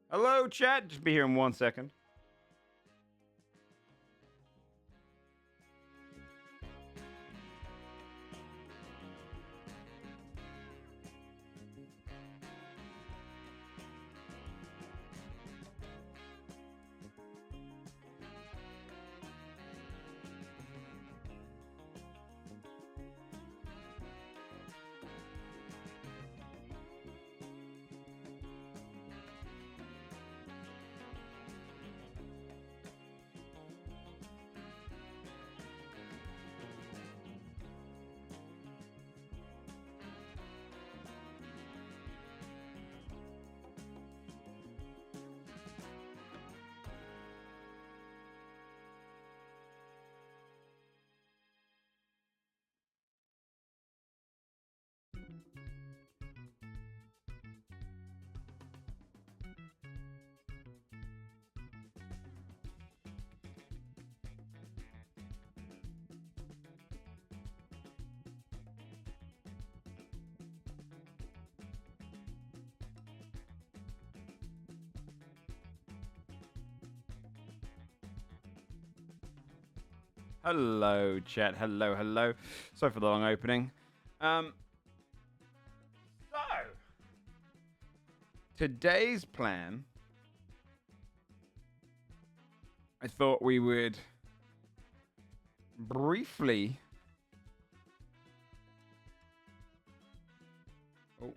Hello, chat. Just be here in 1 second. Hello, chat. Hello, hello. Sorry for the long opening. So, today's plan, I thought we would briefly... Oh.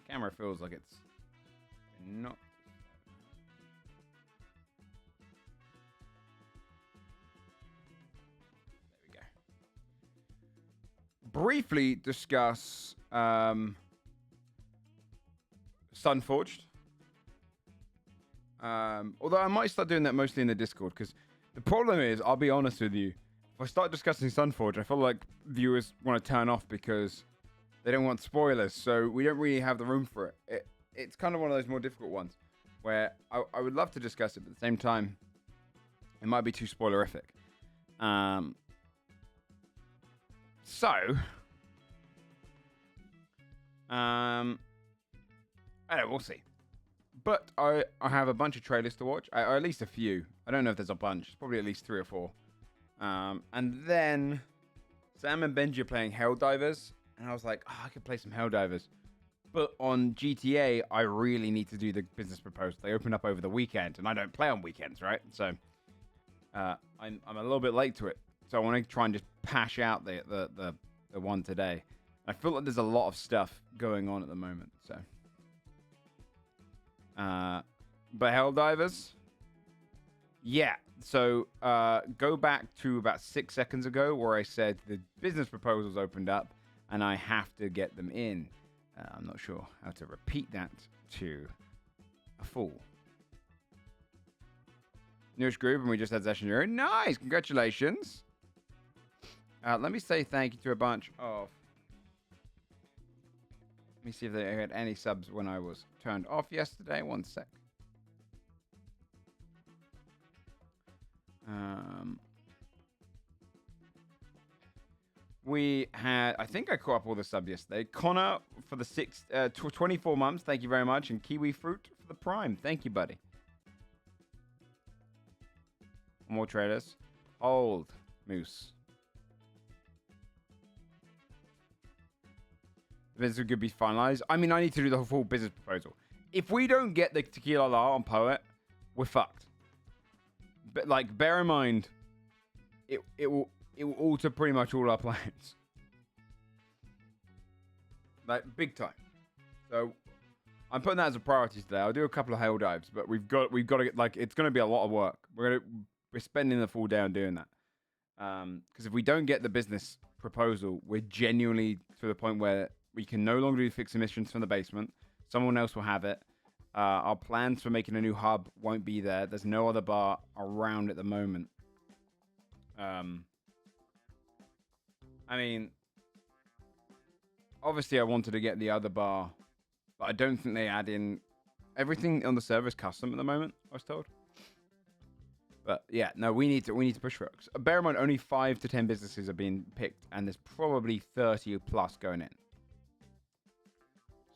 My camera feels like it's not... Briefly discuss Sunforged. Although I might start doing that mostly in the Discord, because the problem is, I'll be honest with you, if I start discussing Sunforged, I feel like viewers want to turn off because they don't want spoilers, so we don't really have the room for it. It's kind of one of those more difficult ones, where I would love to discuss it, but at the same time, it might be too spoilerific. So, I don't know, we'll see. But I have a bunch of trailers to watch, or at least a few. I don't know if there's a bunch. It's probably at least 3 or 4. And then Sam and Benji are playing Helldivers, and I was like, I could play some Helldivers. But on GTA, I really need to do the business proposal. They open up over the weekend, and I don't play on weekends, right? So I'm a little bit late to it. So I want to try and just pash out the one today. I feel like there's a lot of stuff going on at the moment. So, but Helldivers, yeah. So go back to about 6 seconds ago where I said the business proposals opened up and I have to get them in. I'm not sure how to repeat that to a fool. Newest group, and we just had session here. Nice, congratulations. Let me say thank you to a bunch of... Let me see if they had any subs when I was turned off yesterday. 1 sec. We had... I think I caught up all the subs yesterday. Connor for the 24 months. Thank you very much. And Kiwi Fruit for the Prime. Thank you, buddy. More trailers. Old Moose. Business could be finalized. I mean, I need to do the full business proposal. If we don't get the Tequila-la on Poet, we're fucked. But like, bear in mind, it will alter pretty much all our plans. Like, big time. So I'm putting that as a priority today. I'll do a couple of Helldives, but we've got to get, like, it's going to be a lot of work. We're spending the full day on doing that. Because if we don't get the business proposal, we're genuinely to the point where we can no longer do fixed emissions from the basement. Someone else will have it. Our plans for making a new hub won't be there. There's no other bar around at the moment. I mean, obviously I wanted to get the other bar, but I don't think they add in everything on the server is custom at the moment, I was told. But yeah, no, we need to push for it. Bear in mind, only 5 to 10 businesses are being picked, and there's probably 30 plus going in.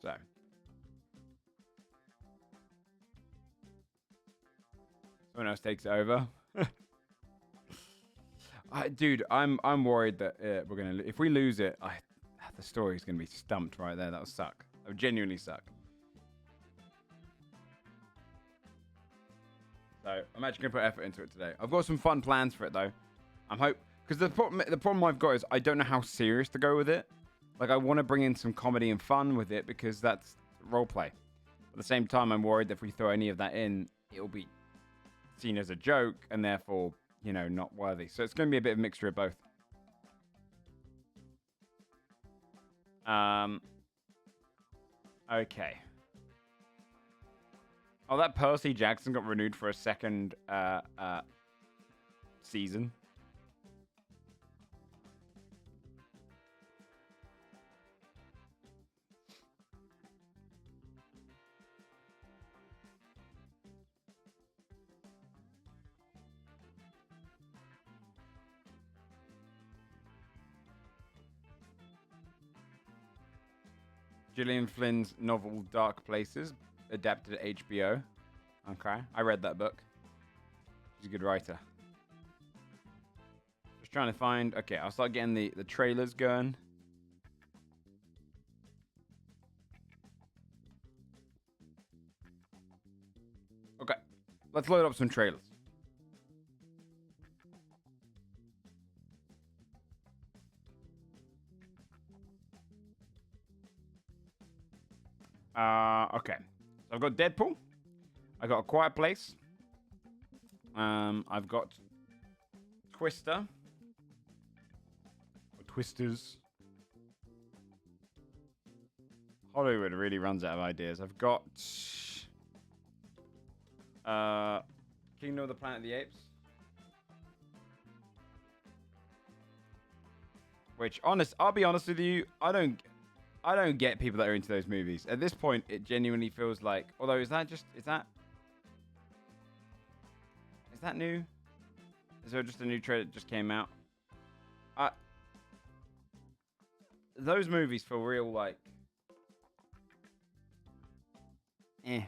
So Someone else takes it over. Dude, I'm worried that we're gonna if we lose it, the story's gonna be stumped right there. That'll suck. That would genuinely suck. So I'm actually gonna put effort into it today. I've got some fun plans for it though. I'm hope because the problem I've got is I don't know how serious to go with it. Like I want to bring in some comedy and fun with it because that's role play. At the same time, I'm worried that if we throw any of that in, it'll be seen as a joke and therefore, you know, not worthy. So it's going to be a bit of a mixture of both. Okay. Oh, that Percy Jackson got renewed for a second season. Gillian Flynn's novel Dark Places, adapted to HBO. Okay, I read that book. She's a good writer. Just trying to find... Okay, I'll start getting the trailers going. Okay, let's load up some trailers. Okay. So I've got Deadpool. I got A Quiet Place. I've got Twister. Or Twisters. Hollywood really runs out of ideas. I've got Kingdom of the Planet of the Apes. Which, I'll be honest with you, I don't get people that are into those movies. At this point, it genuinely feels like... Although, is that new? Is there just a new trailer that just came out? Those movies feel real like... The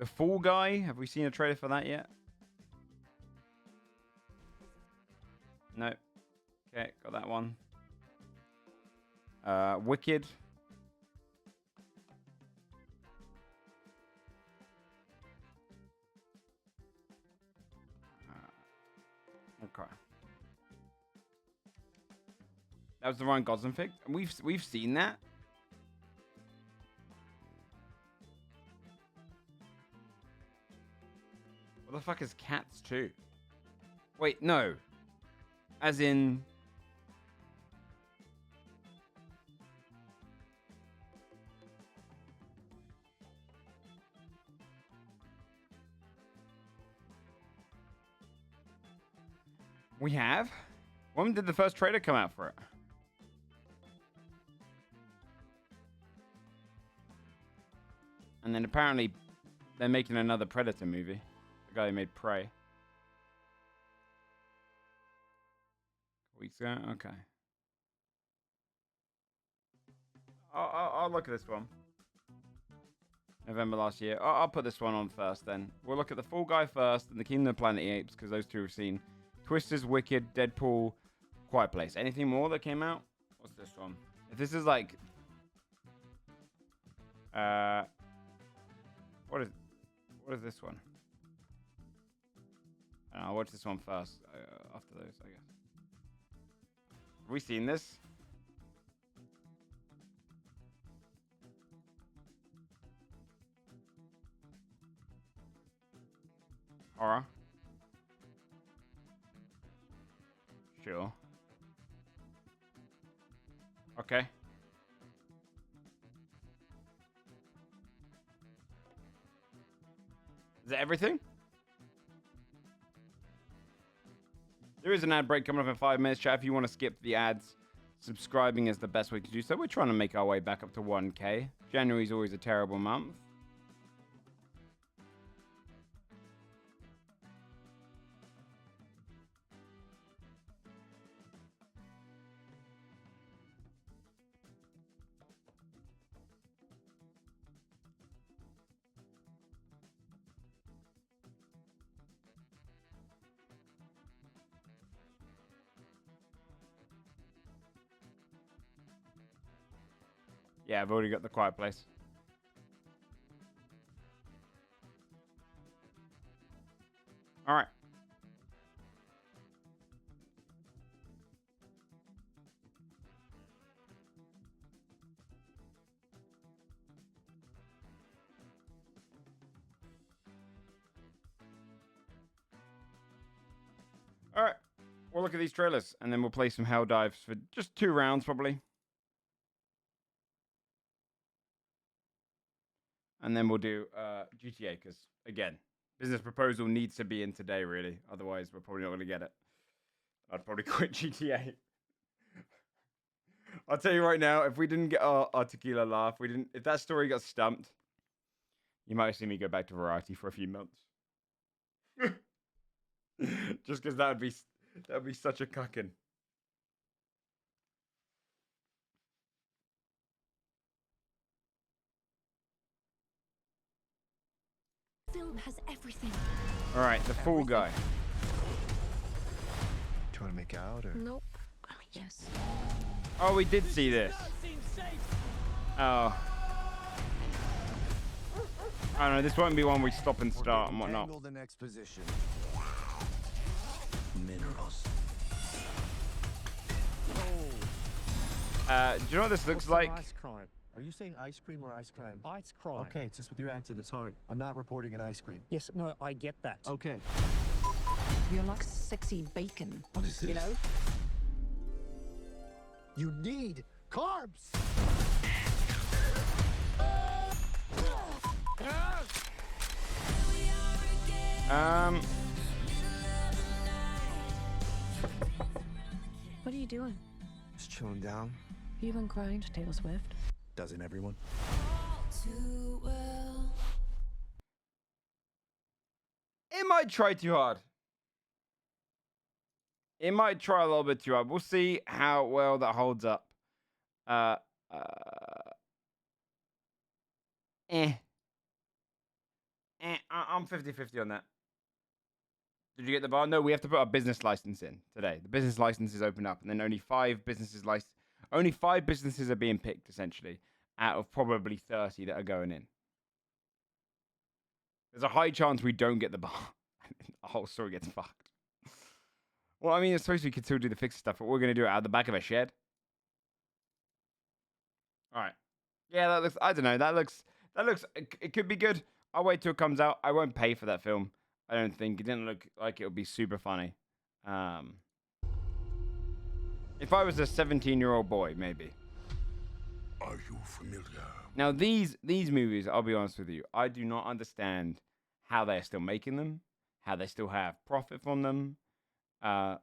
Fall Guy, have we seen a trailer for that yet? No. Okay, got that one. Wicked. Okay. That was the Ryan Gosling fig. And we've seen that. What the fuck is Cats 2? Wait, no. As in... We have? When did the first trailer come out for it? And then apparently they're making another Predator movie. The guy who made Prey. Weeks ago? Okay. I'll look at this one. November last year. I'll put this one on first then. We'll look at the Fall Guy first and the Kingdom of the Planet of the Apes because those two we've seen. Twisters, Wicked, Deadpool, Quiet Place. Anything more that came out? What's this one? If this is like... What is this one? I'll watch this one first. After those, I guess. Have we seen this? Horror. Sure. Okay. Is that everything? There is an ad break coming up in 5 minutes, chat. If you want to skip the ads, subscribing is the best way to do so. We're trying to make our way back up to 1K. January's always a terrible month. Yeah, I've already got The Quiet Place. All right. All right. We'll look at these trailers, and then we'll play some Hell Dives for just 2 rounds, probably. And then we'll do GTA, because, again, business proposal needs to be in today, really. Otherwise, we're probably not going to get it. I'd probably quit GTA. I'll tell you right now, if we didn't get our Tequila-la, if that story got stumped, you might see me go back to Variety for a few months. Just because that would be such a cucking. Film has everything. All right, the Fall Guy. Do you want to make out or? Nope. Oh, yes. Oh, we did see this. Oh. I don't know, this won't be one we stop and start and whatnot. Angle the next position. Minerals. Do you know what this looks like? Ice crime. Are you saying ice cream or ice crime? Ice crime. Okay, it's just with your accent, it's hard. I'm not reporting an ice cream. Yes, no, I get that. Okay. You're like sexy bacon. What is this? You know? You need carbs! What are you doing? Just chilling down. You been crying to Taylor Swift? Doesn't everyone? It might try too hard. It might try a little bit too hard. We'll see how well that holds up. I'm 50-50 on that. Did you get the bar? No, we have to put our business license in today. The business license is open up, and then only 5 businesses are being picked, essentially, out of probably 30 that are going in. There's a high chance we don't get the bar. The whole story gets fucked. Well, I mean, I suppose we could still do the fixed stuff, but we're going to do it out the back of a shed. All right. Yeah, that looks, I don't know. That looks, it could be good. I'll wait till it comes out. I won't pay for that film. I don't think. It didn't look like it would be super funny. If I was a 17-year-old boy, maybe. Are you familiar? Now, these movies, I'll be honest with you, I do not understand how they're still making them, how they still have profit from them. I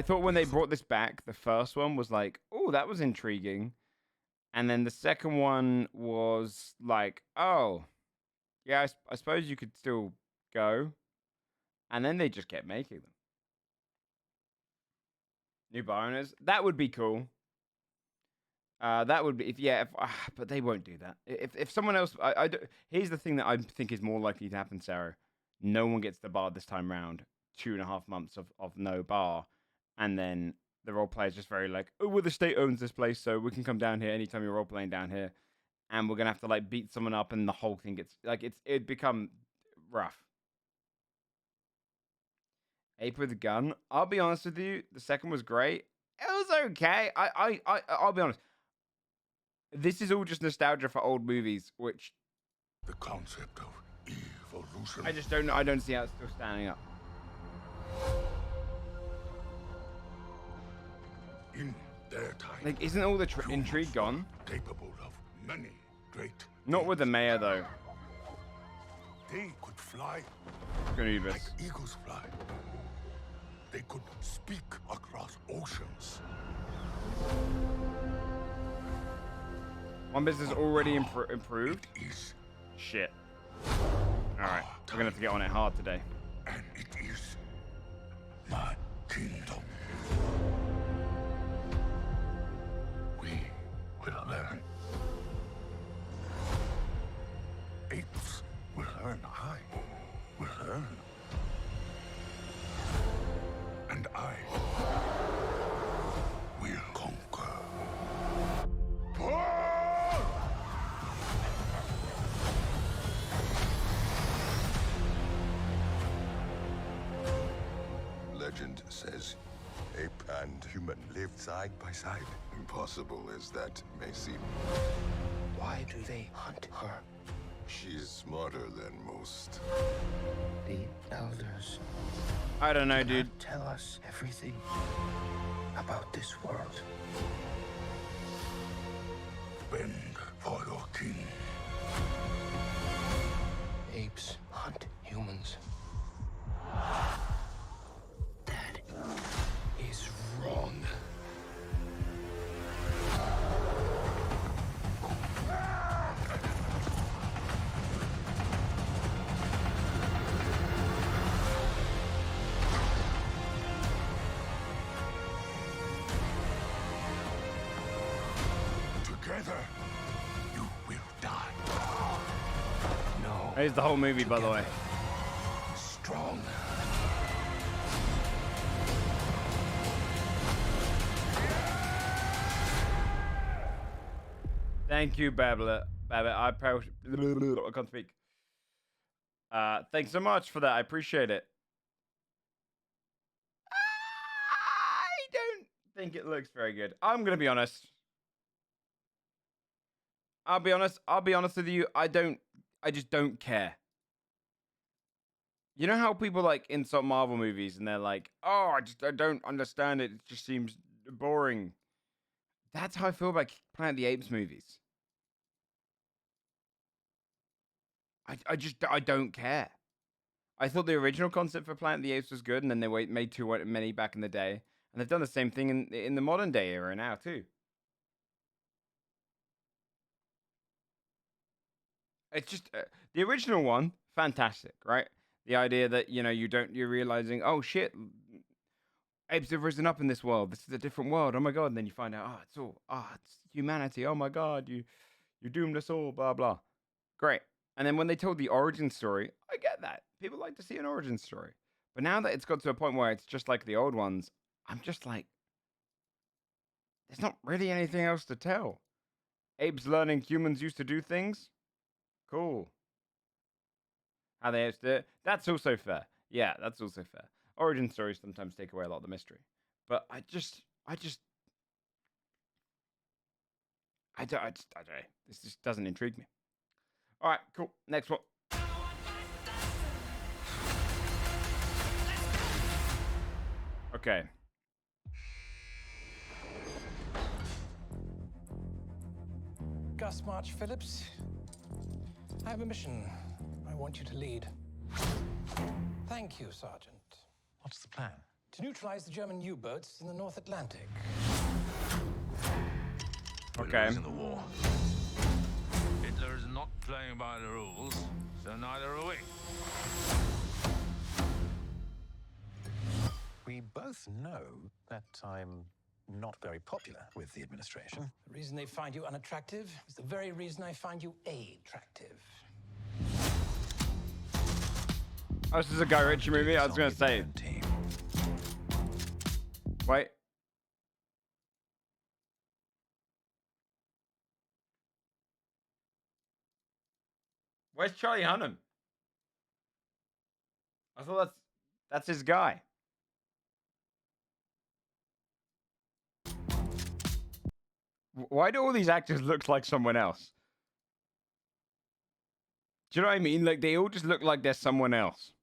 thought when they brought this back, the first one was like, oh, that was intriguing. And then the second one was like, oh, yeah, I suppose you could still go. And then they just kept making them. New bar owners. That would be cool. That would be, but they won't do that. If someone else, here's the thing that I think is more likely to happen, Sarah. No one gets the bar this time round. 2.5 months of no bar. And then the role player is just very like, oh, well, the state owns this place, so we can come down here anytime you're role playing down here. And we're going to have to like beat someone up, and the whole thing gets like, it'd become rough. Ape with a Gun. I'll be honest with you. The second was great. It was okay. I'll be honest. This is all just nostalgia for old movies, which The concept of evolution. I just don't know. I don't see how it's still standing up. In their time, Like, isn't all the intrigue gone? capable of many great. Not with the mayor, though. They could fly Goonibus. like eagles fly. They could speak across oceans. One business already improved. It is, Shit. All right, we're gonna have to get on it hard today. and it is my kingdom. We will learn. Apes will learn. I will learn. And I will conquer. legend says ape and human lived side by side. Impossible as that may seem. Why do they hunt her? She's smarter than most. The elders I don't know, dude. tell us everything about this world. Bend for your king. Apes hunt humans. That is wrong. Together, you will die. No. Here's the whole movie, by the way. Strong. Thank you, Babbitt. I can't speak. Thanks so much for that. I appreciate it. I don't think it looks very good. I'm gonna be honest. I'll be honest with you. I just don't care. You know how people like insult Marvel movies and they're like, "Oh, I don't understand it. It just seems boring." That's how I feel about Planet of the Apes movies. I don't care. I thought the original concept for Planet of the Apes was good, and then they made too many back in the day, and they've done the same thing in the modern day era now too. It's just the original one, fantastic, right? The idea that you're realizing, oh shit, apes have risen up in this world. This is a different world. Oh my god! And then you find out, it's humanity. Oh my god, you doomed us all. Blah blah. Great. And then when they told the origin story, I get that. People like to see an origin story. But now that it's got to a point where it's just like the old ones, I'm just like, there's not really anything else to tell. Apes learning humans used to do things. Cool. How they used to do it. That's also fair. Yeah, that's also fair. Origin stories sometimes take away a lot of the mystery. But I don't know. This just doesn't intrigue me. All right, cool. Next one. Okay. Gus March Phillips, I have a mission I want you to lead. Thank you, Sergeant. What's the plan? To neutralize the German U-boats in the North Atlantic. Okay. In the war. Hitler is not playing by the rules, so neither are we. We both know that I'm not very popular with the administration. The reason they find you unattractive is the very reason I find you attractive. Oh, this is a Guy Ritchie movie? I was going to say. Wait. Where's Charlie Hunnam? I thought that's his guy. Why do all these actors look like someone else? Do you know what I mean? Like, they all just look like they're someone else.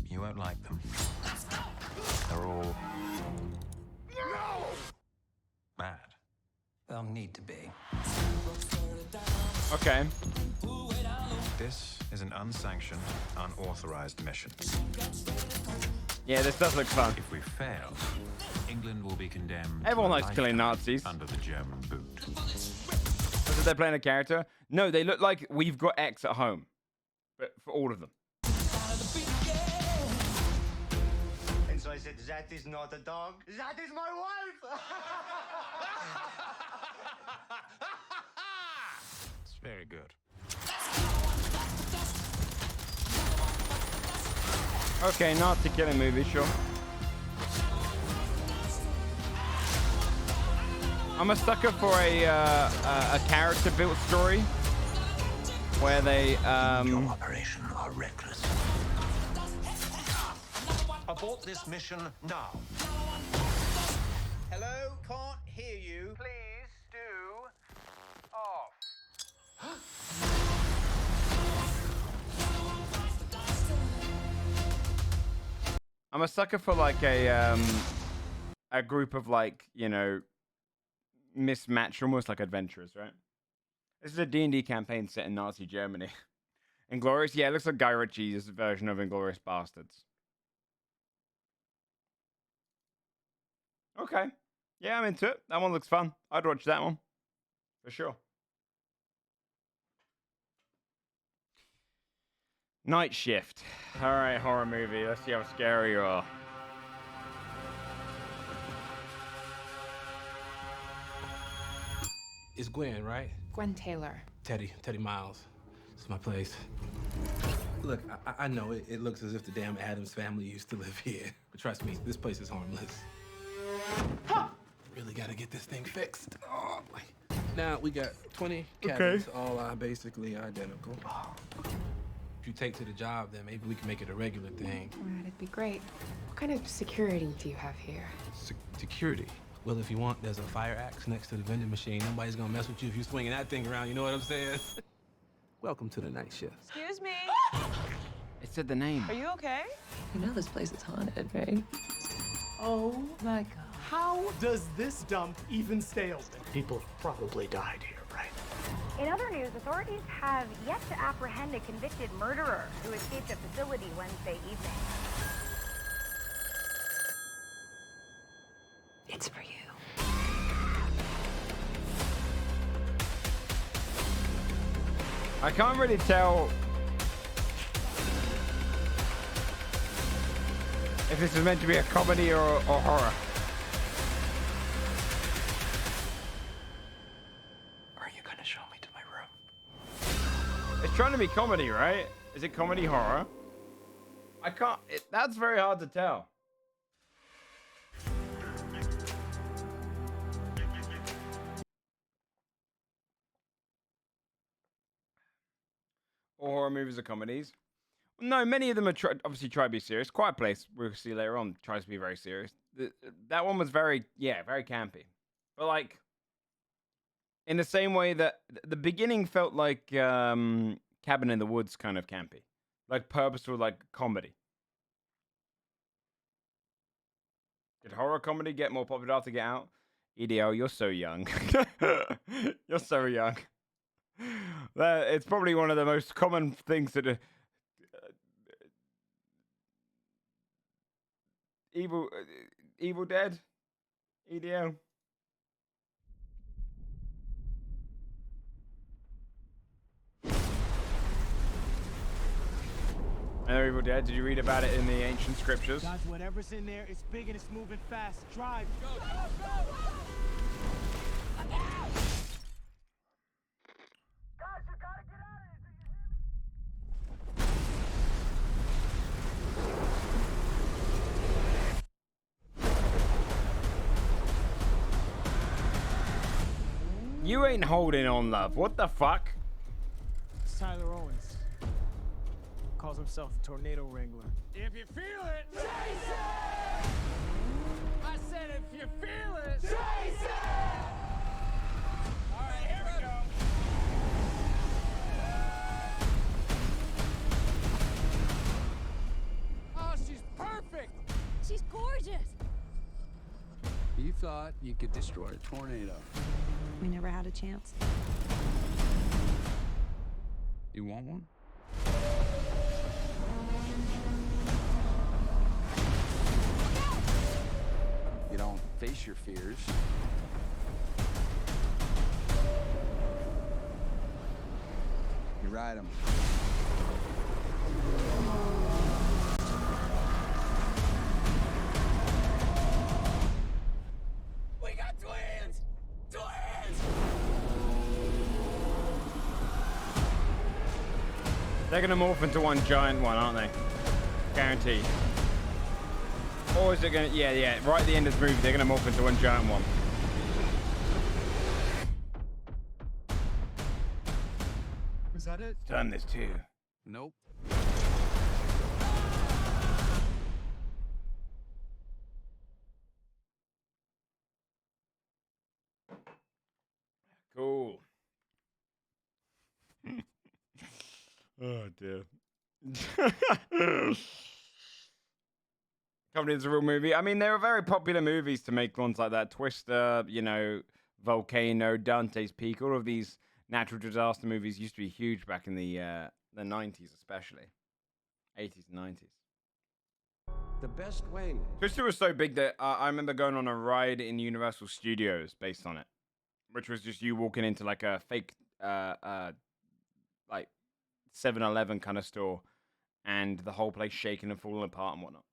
You won't like them. They're all mad. They'll need to be. Okay. This is an unsanctioned, unauthorized mission. Yeah, this does look fun. If we fail, England will be condemned. Everyone to a likes killing lifetime Nazis. under the German boot. So they're playing a character? No, they look like We've Got X at home. But for all of them. And so I said, that is not a dog. That is my wife. It's very good. Okay, Nazi killing movie, sure. I'm a sucker for a character-built story. where they Your operation are reckless. Abort this mission now. Hello? Can't hear you. Please do off. I'm a sucker for like a group of like, you know, mismatched, almost like adventurers, right? This is a D&D campaign set in Nazi Germany. Inglourious, yeah, it looks like Guy Ritchie's version of Inglourious Bastards. Okay. Yeah, I'm into it. That one looks fun. I'd watch that one. For sure. Night Shift. Alright, horror movie. Let's see how scary you are. It's Gwen, right? Gwen Taylor. Teddy Miles. This is my place. Look, I know it looks as if the damn Addams family used to live here. But trust me, this place is harmless. Huh. Really gotta get this thing fixed. Oh, now, we got 20 cabins, all are basically identical. If you take to the job, then maybe we can make it a regular thing. All right, it'd be great. What kind of security do you have here? Security? Well, if you want, there's a fire axe next to the vending machine. Nobody's gonna mess with you if you're swinging that thing around, you know what I'm saying? Welcome to the night shift. Excuse me. It said the name. Are you okay? You know this place is haunted, right? Oh my god. How does this dump even stay open? People have probably died here, right? In other news, authorities have yet to apprehend a convicted murderer who escaped a facility Wednesday evening. It's for you. I can't really tell if this is meant to be a comedy or horror. Are you gonna show me to my room? It's trying to be comedy, right? Is it comedy horror? I can't. That's very hard to tell. Or horror movies or comedies. No, many of them are obviously try to be serious. Quiet Place, we'll see later on, tries to be very serious. That one was very campy. But like, in the same way that the beginning felt like Cabin in the Woods kind of campy. Like purposeful, like comedy. Did horror comedy get more popular after Get Out? EDO, you're so young. You're so young. It's probably one of the most common things that Evil Dead, EDO. Another Evil Dead. Did you read about it in the ancient scriptures? Guys, whatever's in there, it's big and it's moving fast. Drive. Go. You ain't holding on, love. What the fuck? It's Tyler Owens. Calls himself the Tornado Wrangler. If you feel it, chase it! I said if you feel it, chase it! All right, here we go. Oh, she's perfect! She's gorgeous. You thought you could destroy a tornado. We never had a chance. You want one? You don't face your fears. You ride them. We got twins! Twins! They're gonna morph into one giant one, aren't they? Guaranteed. Or is it gonna? Yeah. Right at the end of the movie, they're gonna morph into one giant one. Was that it? Done this too. Nope. Cool. Oh dear. Comedy is a real movie. I mean, there are very popular movies to make ones like that. Twister, you know, Volcano, Dante's Peak. All of these natural disaster movies used to be huge back in the 90s, especially 80s and 90s. The best way. Twister was so big that I remember going on a ride in Universal Studios based on it, which was just you walking into like a fake like 7-Eleven kind of store, and the whole place shaking and falling apart and whatnot.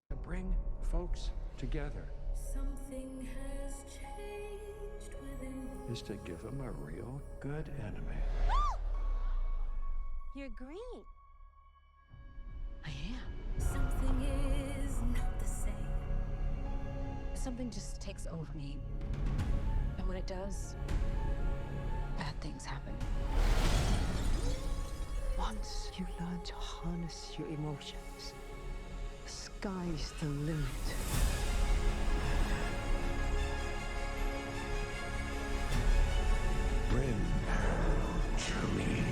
To bring folks together. Something has changed within. Is to give them a real good enemy. You're green. I am. Something is not the same. Something just takes over me. And when it does, bad things happen. Once you learn to harness your emotions, the sky's the limit. Bring her to me.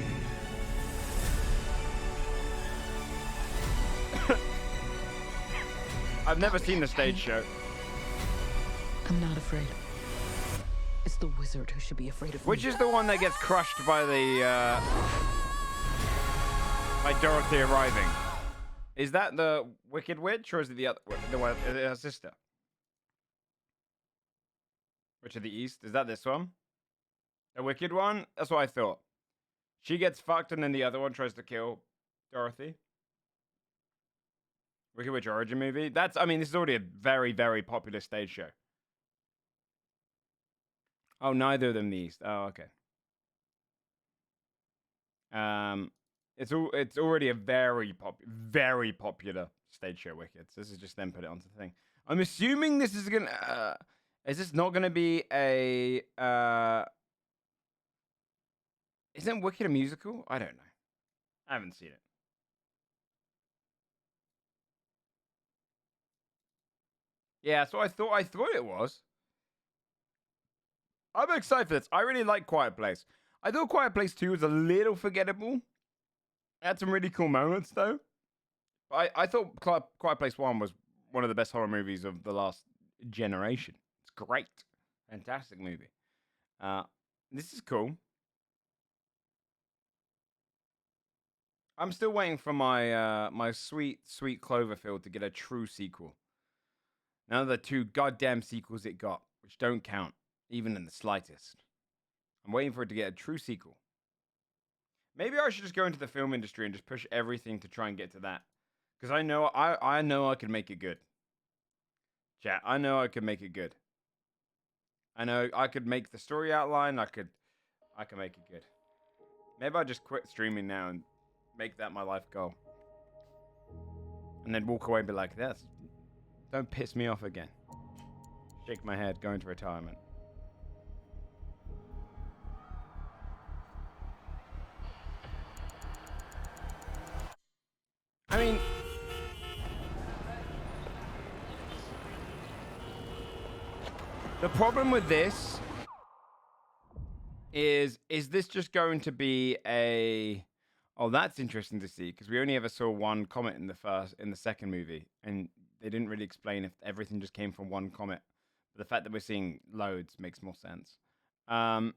I've never seen the stage show. I'm not afraid. It's the wizard who should be afraid of Which me. is the one that gets crushed by the by Dorothy arriving? Is that the Wicked Witch, or is it the other, the one, is it her sister? Witch of the East? Is that this one? The Wicked one? That's what I thought. She gets fucked, and then the other one tries to kill Dorothy. Wicked Witch origin movie. I mean, this is already a very, very popular stage show. Oh, neither of them the East. Oh, okay. It's already a very popular stage show, Wicked. So this is just them put it onto the thing. I'm assuming this is gonna. Is this not gonna be a? Isn't Wicked a musical? I don't know. I haven't seen it. Yeah, so I thought it was. I'm excited for this. I really like Quiet Place. I thought Quiet Place 2 was a little forgettable. It had some really cool moments, though. I thought Quiet Place 1 was one of the best horror movies of the last generation. It's great. Fantastic movie. This is cool. I'm still waiting for my my sweet Cloverfield to get a true sequel. None of the 2 goddamn sequels it got, which don't count, even in the slightest. I'm waiting for it to get a true sequel. Maybe I should just go into the film industry and just push everything to try and get to that. Because I know I can make it good. Chat, I know I could make it good. I know I could make the story outline. I can make it good. Maybe I'll just quit streaming now and make that my life goal. And then walk away and be like, don't piss me off again. Shake my head, go into retirement. I mean, the problem with this is this just going to be a... Oh, that's interesting to see, because we only ever saw one comet in the second movie, and they didn't really explain if everything just came from one comet. But the fact that we're seeing loads makes more sense. I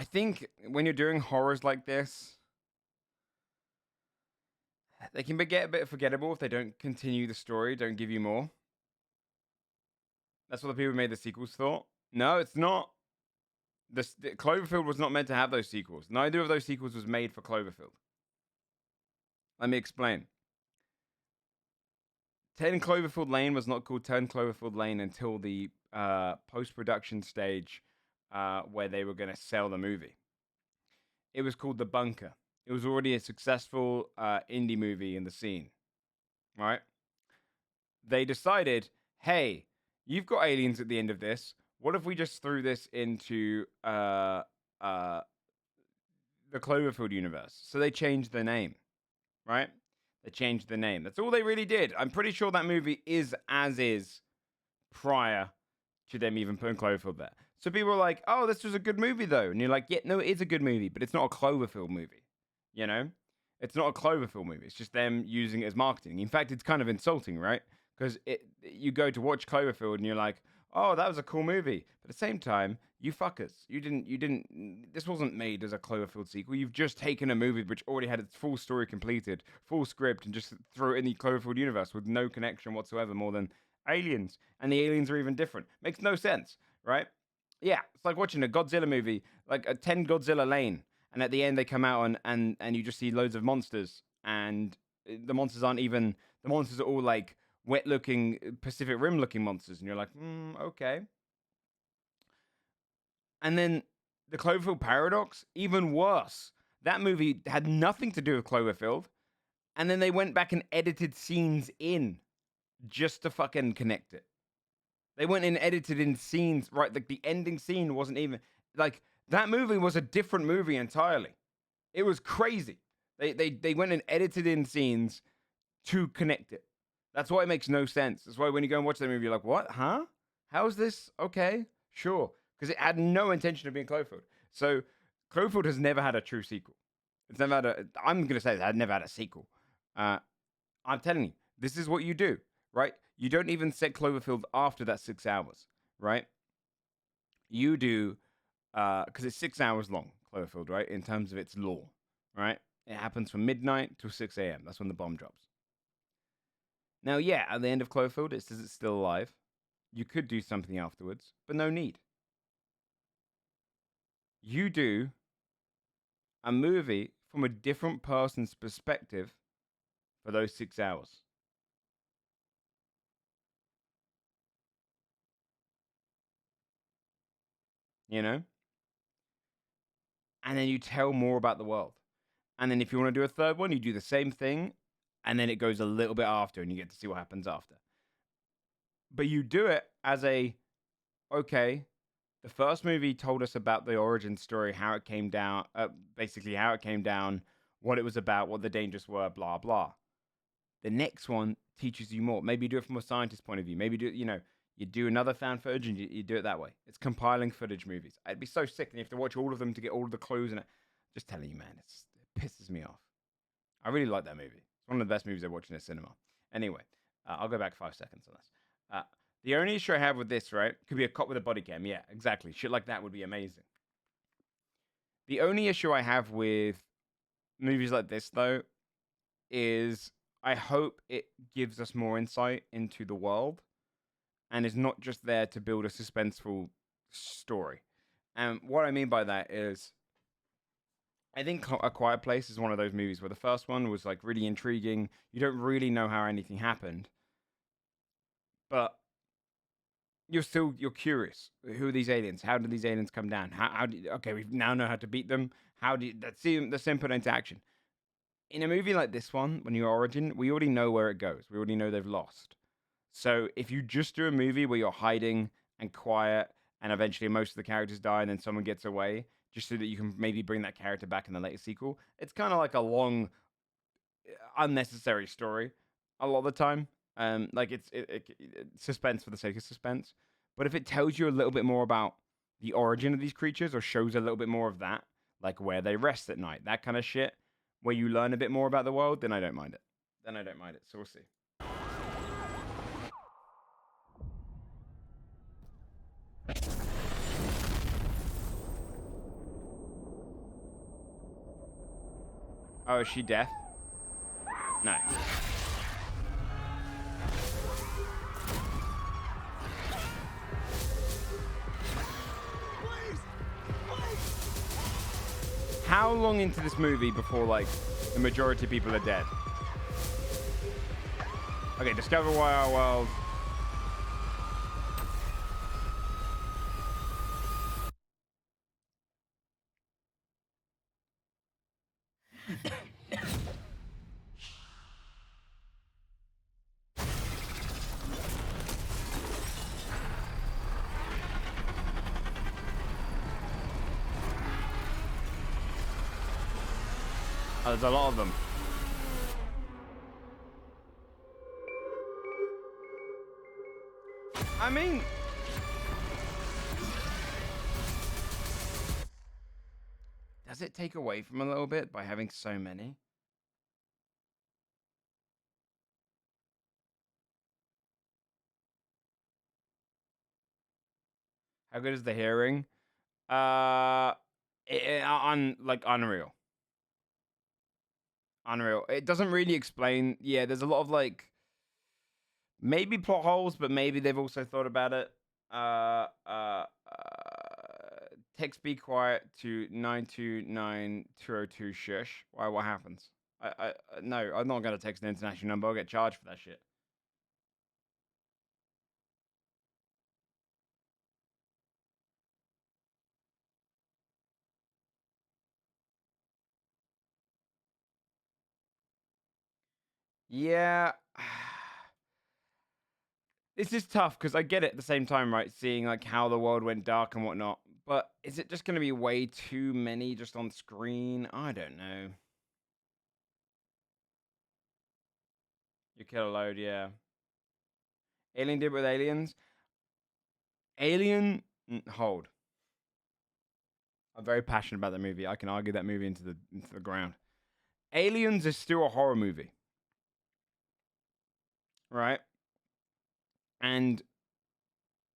think when you're doing horrors like this, they can get a bit forgettable if they don't continue the story, don't give you more. That's what the people who made the sequels thought. No, it's not. The Cloverfield was not meant to have those sequels. Neither of those sequels was made for Cloverfield. Let me explain. 10 Cloverfield Lane was not called 10 Cloverfield Lane until the post-production stage where they were going to sell the movie. It was called The Bunker. It was already a successful indie movie in the scene. Right? They decided, hey, you've got aliens at the end of this. What if we just threw this into the Cloverfield universe. So they changed the name, right? They changed the name. That's all they really did. I'm pretty sure that movie is as is prior to them even putting Cloverfield there. So people are like, oh, this was a good movie, though. And you're like, yeah, no, it is a good movie, but it's not a Cloverfield movie. You know? It's not a Cloverfield movie. It's just them using it as marketing. In fact, it's kind of insulting, right? Because you go to watch Cloverfield and you're like, oh, that was a cool movie. But at the same time, you fuckers. This wasn't made as a Cloverfield sequel. You've just taken a movie which already had its full story completed, full script, and just threw it in the Cloverfield universe with no connection whatsoever more than aliens. And the aliens are even different. Makes no sense, right? Yeah, it's like watching a Godzilla movie, like a 10 Godzilla lane. And at the end, they come out and you just see loads of monsters. And the monsters aren't even, the monsters are all like wet-looking, Pacific Rim-looking monsters. And you're like, okay. And then the Cloverfield Paradox, even worse. That movie had nothing to do with Cloverfield. And then they went back and edited scenes in just to fucking connect it. They went and edited in scenes, right? Like the ending scene wasn't even, like, that movie was a different movie entirely. It was crazy. They went and edited in scenes to connect it. That's why it makes no sense. That's why when you go and watch that movie, you're like, what? Huh? How is this? Okay, sure. Because it had no intention of being Cloverfield. So Cloverfield has never had a true sequel. It's never had a, I'm going to say that it never had a sequel. I'm telling you, this is what you do, right? You don't even set Cloverfield after that 6 hours, right? You do, because it's 6 hours long, Cloverfield, right? In terms of its lore, right? It happens from midnight till 6 a.m. That's when the bomb drops. Now, yeah, at the end of Cloverfield, it says it's still alive. You could do something afterwards, but no need. You do a movie from a different person's perspective for those 6 hours. You know? And then you tell more about the world. And then if you want to do a third one, you do the same thing. And then it goes a little bit after and you get to see what happens after. But you do it as a, okay, the first movie told us about the origin story, how it came down, basically how it came down, what it was about, what the dangers were, blah, blah. The next one teaches you more. Maybe you do it from a scientist's point of view. Maybe you do another fan footage and you do it that way. It's compiling footage movies. It'd be so sick and you have to watch all of them to get all of the clues in it. Just telling you, man, it pisses me off. I really like that movie. It's one of the best movies I watched in the cinema. Anyway, I'll go back 5 seconds on this. The only issue I have with this, right, could be a cop with a body cam. Yeah, exactly. Shit like that would be amazing. The only issue I have with movies like this, though, is I hope it gives us more insight into the world and is not just there to build a suspenseful story. And what I mean by that is, I think A Quiet Place is one of those movies where the first one was like really intriguing. You don't really know how anything happened, but you're curious. Who are these aliens? How did these aliens come down? Okay, we now know how to beat them. Let's put into action. In a movie like this one, when you're Origin, we already know where it goes. We already know they've lost. So if you just do a movie where you're hiding and quiet and eventually most of the characters die and then someone gets away, just so that you can maybe bring that character back in the later sequel, it's kind of like a long, unnecessary story a lot of the time. Like it's suspense for the sake of suspense. But if it tells you a little bit more about the origin of these creatures or shows a little bit more of that, like where they rest at night, that kind of shit, where you learn a bit more about the world, then I don't mind it. So we'll see. Oh, is she deaf? No. How long into this movie before, like, the majority of people are dead? Okay, discover why our world... There's a lot of them. I mean, does it take away from a little bit by having so many? How good is the hearing? Unreal. Unreal. It doesn't really explain. Yeah, there's a lot of like maybe plot holes, but maybe they've also thought about it. Text be quiet to 929-202 shush. Why? What happens? No, I'm not gonna text an international number. I'll get charged for that shit. Yeah. This is tough because I get it at the same time, right? Seeing like how the world went dark and whatnot. But is it just going to be way too many just on screen? I don't know. You kill a load, yeah. Alien did with Aliens. Alien, hold. I'm very passionate about that movie. I can argue that movie into the ground. Aliens is still a horror movie, right? And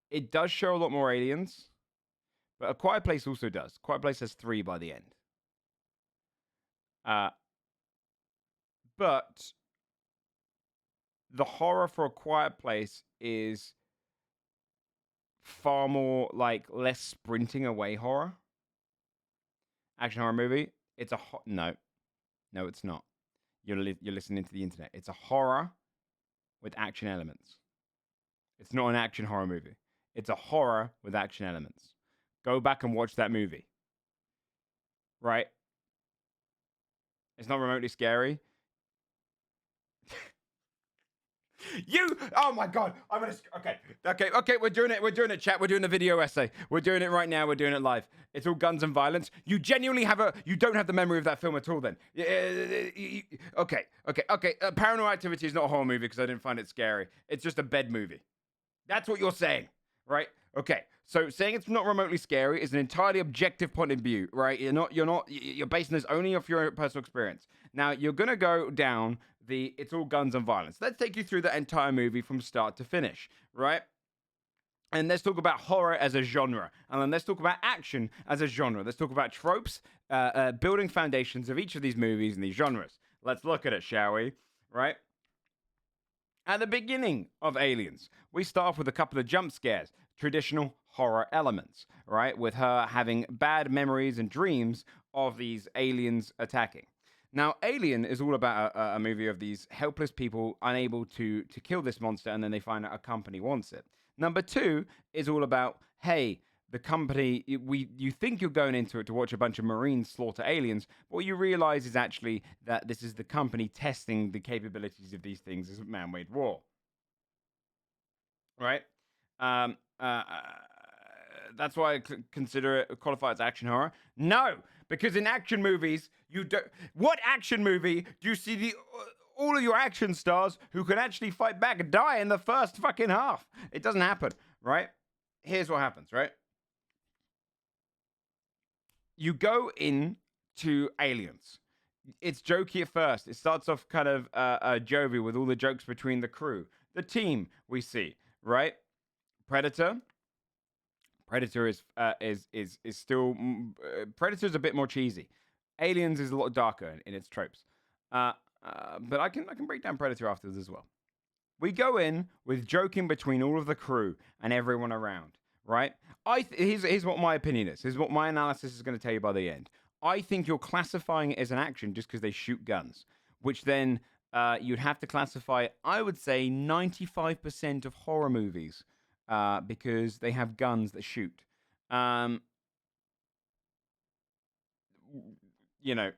it does show a lot more aliens, but A Quiet Place also does. Quiet Place has 3 by the end. But the horror for A Quiet Place is far more like less sprinting away horror. Action horror movie. It's a no, it's not. You're listening to the internet. It's a horror with action elements. It's not an action horror movie. It's a horror with action elements. Go back and watch that movie. Right? It's not remotely scary. Oh my god, I'm gonna, okay, we're doing it, chat, we're doing the video essay, we're doing it right now, we're doing it live. It's all guns and violence. You genuinely you don't have the memory of that film at all then. Okay, Paranormal Activity is not a horror movie because I didn't find it scary. It's just a bed movie. That's what you're saying, right? Okay, so saying it's not remotely scary is an entirely objective point of view, right? You're basing this only off your personal experience. Now, you're gonna go down it's all guns and violence. Let's take you through the entire movie from start to finish, right? And let's talk about horror as a genre. And then let's talk about action as a genre. Let's talk about tropes, building foundations of each of these movies and these genres. Let's look at it, shall we? Right? At the beginning of Aliens, we start off with a couple of jump scares, traditional horror elements, right? With her having bad memories and dreams of these aliens attacking. Now, Alien is all about a movie of these helpless people unable to kill this monster, and then they find out a company wants it. Number 2 is all about, hey, the company, you think you're going into it to watch a bunch of Marines slaughter aliens, but what you realize is actually that this is the company testing the capabilities of these things as a man-made war. Right? That's why I consider it qualify as action horror. No, because in action movies, you don't. What action movie do you see all of your action stars who can actually fight back and die in the first fucking half? It doesn't happen, right? Here's what happens, right? You go into Aliens. It's jokey at first. It starts off kind of jovial with all the jokes between the crew, the team we see, right? Predator is still Predator's a bit more cheesy. Aliens is a lot darker in its tropes. But I can break down Predator afterwards as well. We go in with joking between all of the crew and everyone around, right? Here's what my opinion is. Here's what my analysis is going to tell you by the end. I think you're classifying it as an action just because they shoot guns, which then you'd have to classify, I would say, 95% of horror movies because they have guns that shoot. You know,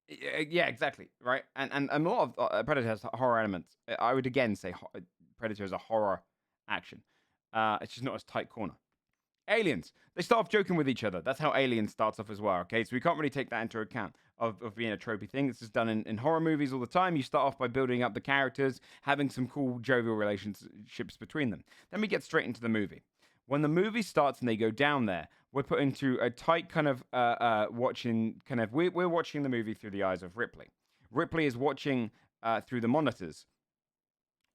yeah, exactly, right? And a lot of Predator has horror elements. I would again say Predator is a horror action. It's just not as tight corner. Aliens. They start off joking with each other. That's how Alien starts off as well, okay? So we can't really take that into account of being a tropey thing. This is done in horror movies all the time. You start off by building up the characters, having some cool jovial relationships between them. Then we get straight into the movie. When the movie starts and they go down there, we're put into a tight kind of watching, kind of, we're watching the movie through the eyes of Ripley. Ripley is watching through the monitors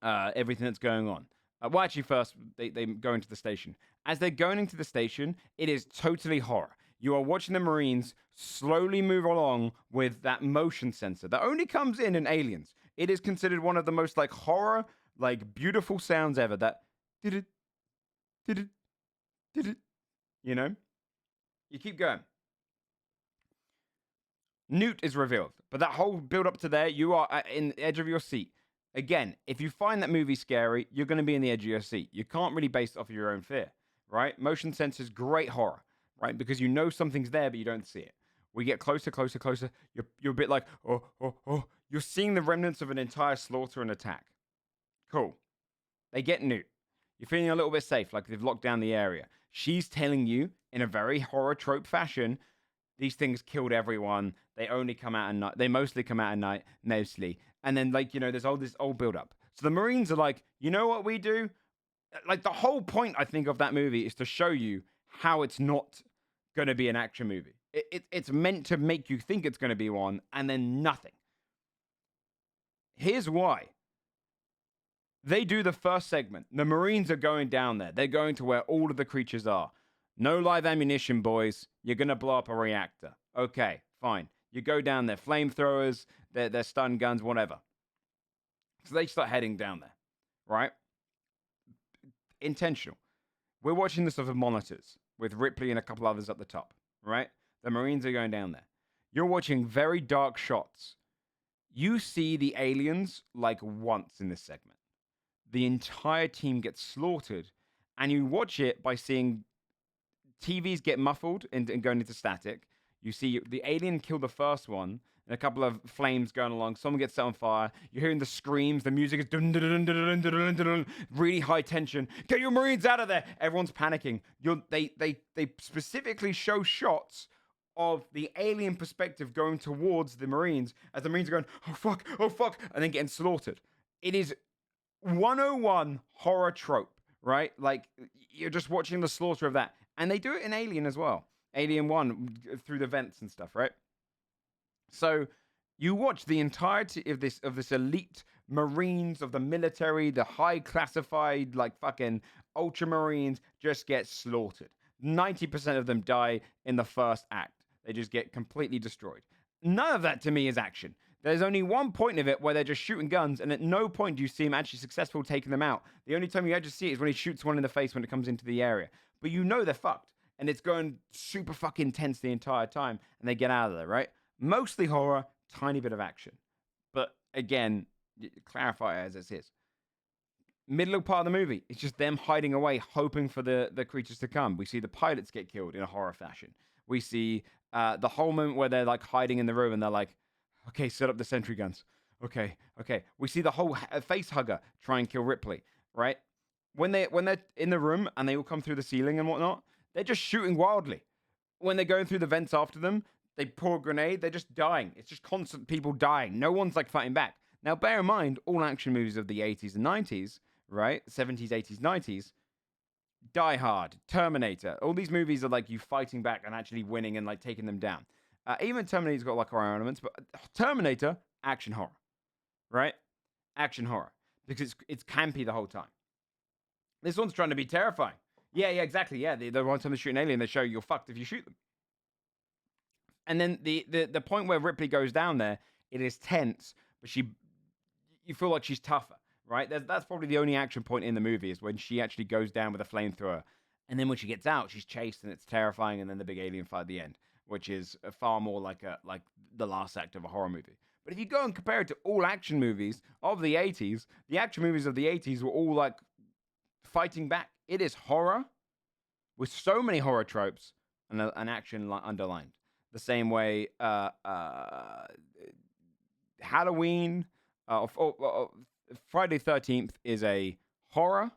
everything that's going on. Well, actually, first, they go into the station. As they're going into the station, it is totally horror. You are watching the Marines slowly move along with that motion sensor that only comes in Aliens. It is considered one of the most, like, horror, like, beautiful sounds ever. That did it, you know? You keep going. Newt is revealed, but that whole build up to there, you are in the edge of your seat. Again, if you find that movie scary, you're going to be in the edge of your seat. You can't really base it off of your own fear, right? Motion sensors, great horror, right? Because you know something's there, but you don't see it. We get closer. You're a bit like, oh. You're seeing the remnants of an entire slaughter and attack. Cool. They get Newt. You're feeling a little bit safe, like they've locked down the area. She's telling you, in a very horror trope fashion, these things killed everyone. They only come out at night. They mostly come out at night, mostly. And then, like, you know, there's all this old build-up. So the Marines are like, you know what we do? Like, the whole point, I think, of that movie is to show you how it's not going to be an action movie. It's meant to make you think it's going to be one, and then nothing. Here's why. They do the first segment. The Marines are going down there. They're going to where all of the creatures are. No live ammunition, boys. You're going to blow up a reactor. Okay, fine. You go down there. Flamethrowers, their stun guns, whatever. So they start heading down there, right? Intentional. We're watching this off of monitors with Ripley and a couple others at the top, right? The Marines are going down there. You're watching very dark shots. You see the aliens like once in this segment. The entire team gets slaughtered, and you watch it by seeing TVs get muffled and going into static. You see the alien kill the first one, and a couple of flames going along. Someone gets set on fire. You're hearing the screams. The music is dun, dun, dun, dun, dun, dun, dun, dun, really high tension. Get your Marines out of there! Everyone's panicking. They specifically show shots of the alien perspective going towards the Marines as the Marines are going, oh fuck, and then getting slaughtered. It is 101 horror trope, right? Like, you're just watching the slaughter of that. And they do it in Alien as well. Alien 1, through the vents and stuff, right? So you watch the entirety of this elite Marines of the military, the high classified, like, fucking ultramarines just get slaughtered. 90% of them die in the first act. They just get completely destroyed. None of that to me is action. There's only one point of it where they're just shooting guns, and at no point do you see him actually successful taking them out. The only time you actually see it is when he shoots one in the face when it comes into the area. But you know they're fucked, and it's going super fucking tense the entire time, and they get out of there, right? Mostly horror, tiny bit of action. But again, clarify it as it is. Middle part of the movie, it's just them hiding away, hoping for the creatures to come. We see the pilots get killed in a horror fashion. We see the whole moment where they're like hiding in the room and they're like, okay, set up the sentry guns. Okay. We see the whole face hugger try and kill Ripley, right? When they're in the room and they all come through the ceiling and whatnot, they're just shooting wildly. When they're going through the vents after them, they pour a grenade, they're just dying. It's just constant people dying. No one's like fighting back. Now, bear in mind, all action movies of the 80s and 90s, right? 70s, 80s, 90s, Die Hard, Terminator. All these movies are like you fighting back and actually winning and like taking them down. Even Terminator's got like horror elements, but Terminator, action horror, right? Action horror. Because it's campy the whole time. This one's trying to be terrifying. Yeah, exactly. Yeah, the one time they shoot an alien, they show you're fucked if you shoot them. And then the point where Ripley goes down there, it is tense, but you feel like she's tougher, right? That's probably the only action point in the movie is when she actually goes down with a flamethrower. And then when she gets out, she's chased and it's terrifying, and then the big alien fight at the end, which is far more like the last act of a horror movie. But if you go and compare it to all action movies of the 80s, the action movies of the 80s were all like fighting back. It is horror with so many horror tropes and an action underlined. The same way Halloween, Friday 13th is a horror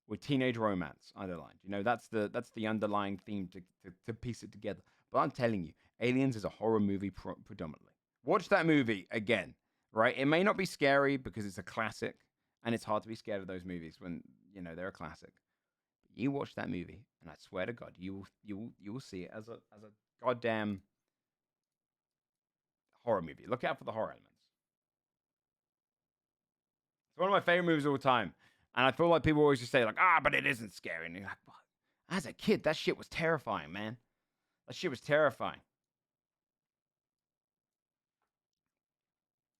with teenage romance underlined. You know, that's the underlying theme to piece it together. But I'm telling you, Aliens is a horror movie predominantly. Watch that movie again, right? It may not be scary because it's a classic, and it's hard to be scared of those movies when, you know, they're a classic. You watch that movie, and I swear to God, you will see it as a goddamn horror movie. Look out for the horror elements. It's one of my favorite movies of all time, and I feel like people always just say like, but it isn't scary. And you're like, what? As a kid, that shit was terrifying, man. That shit was terrifying.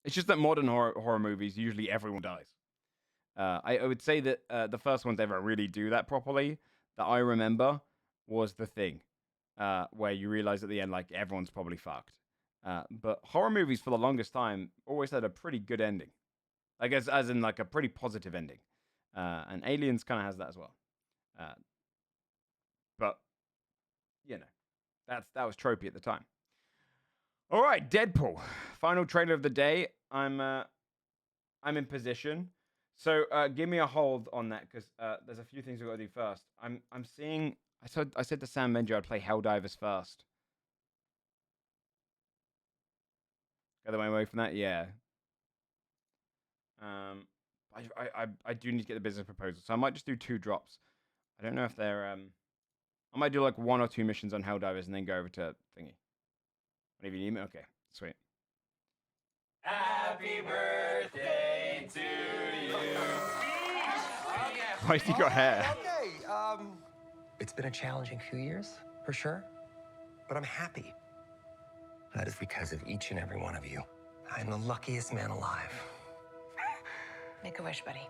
It's just that modern horror movies, usually everyone dies. I would say that the first ones ever really do that properly, that I remember, was The Thing, where you realize at the end, like, everyone's probably fucked. But horror movies, for the longest time, always had a pretty good ending. Like, as in, like, a pretty positive ending. And Aliens kind of has that as well. But, you know, that was tropey at the time. All right, Deadpool. Final trailer of the day. I'm in position. So give me a hold on that, because there's a few things we've got to do first. I'm seeing. I said to Sam Menjo I'd play Helldivers first. Go the way from that, yeah. I do need to get the business proposal, so I might just do 2 drops. I don't know if they're I might do like 1 or 2 missions on Helldivers and then go over to thingy. Whatever you need me. Okay, sweet. Happy birthday to you. Why's he got hair? Okay, it's been a challenging few years, for sure. But I'm happy. That is because of each and every one of you. I'm the luckiest man alive. Make a wish, buddy.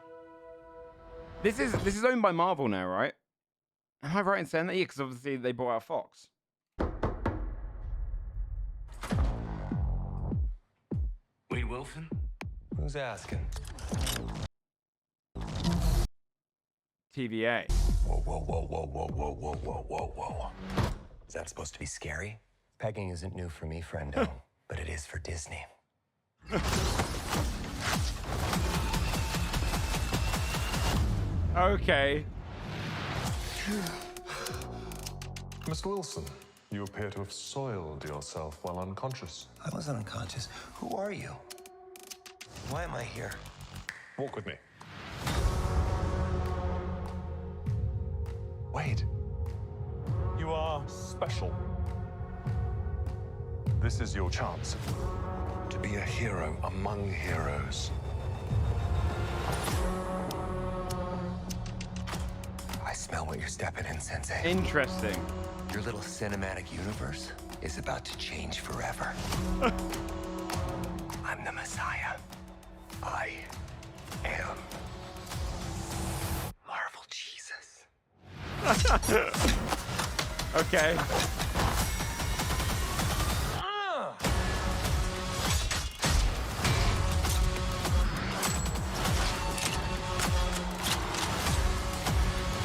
This is owned by Marvel now, right? Am I right in saying that? Yeah, because obviously they bought out Fox. Wait, Wilson? Who's asking? TVA. Whoa, whoa, whoa, whoa, whoa, whoa, whoa, whoa, whoa, whoa. Is that supposed to be scary? Pegging isn't new for me, friendo, but it is for Disney. Okay. Mr. Wilson, you appear to have soiled yourself while unconscious. I wasn't unconscious. Who are you? Why am I here? Walk with me. Wait. You are special. This is your chance. To be a hero among heroes. I smell what you're stepping in, Sensei. Interesting. Your little cinematic universe is about to change forever. I'm the Messiah. I am Marvel Jesus. Okay.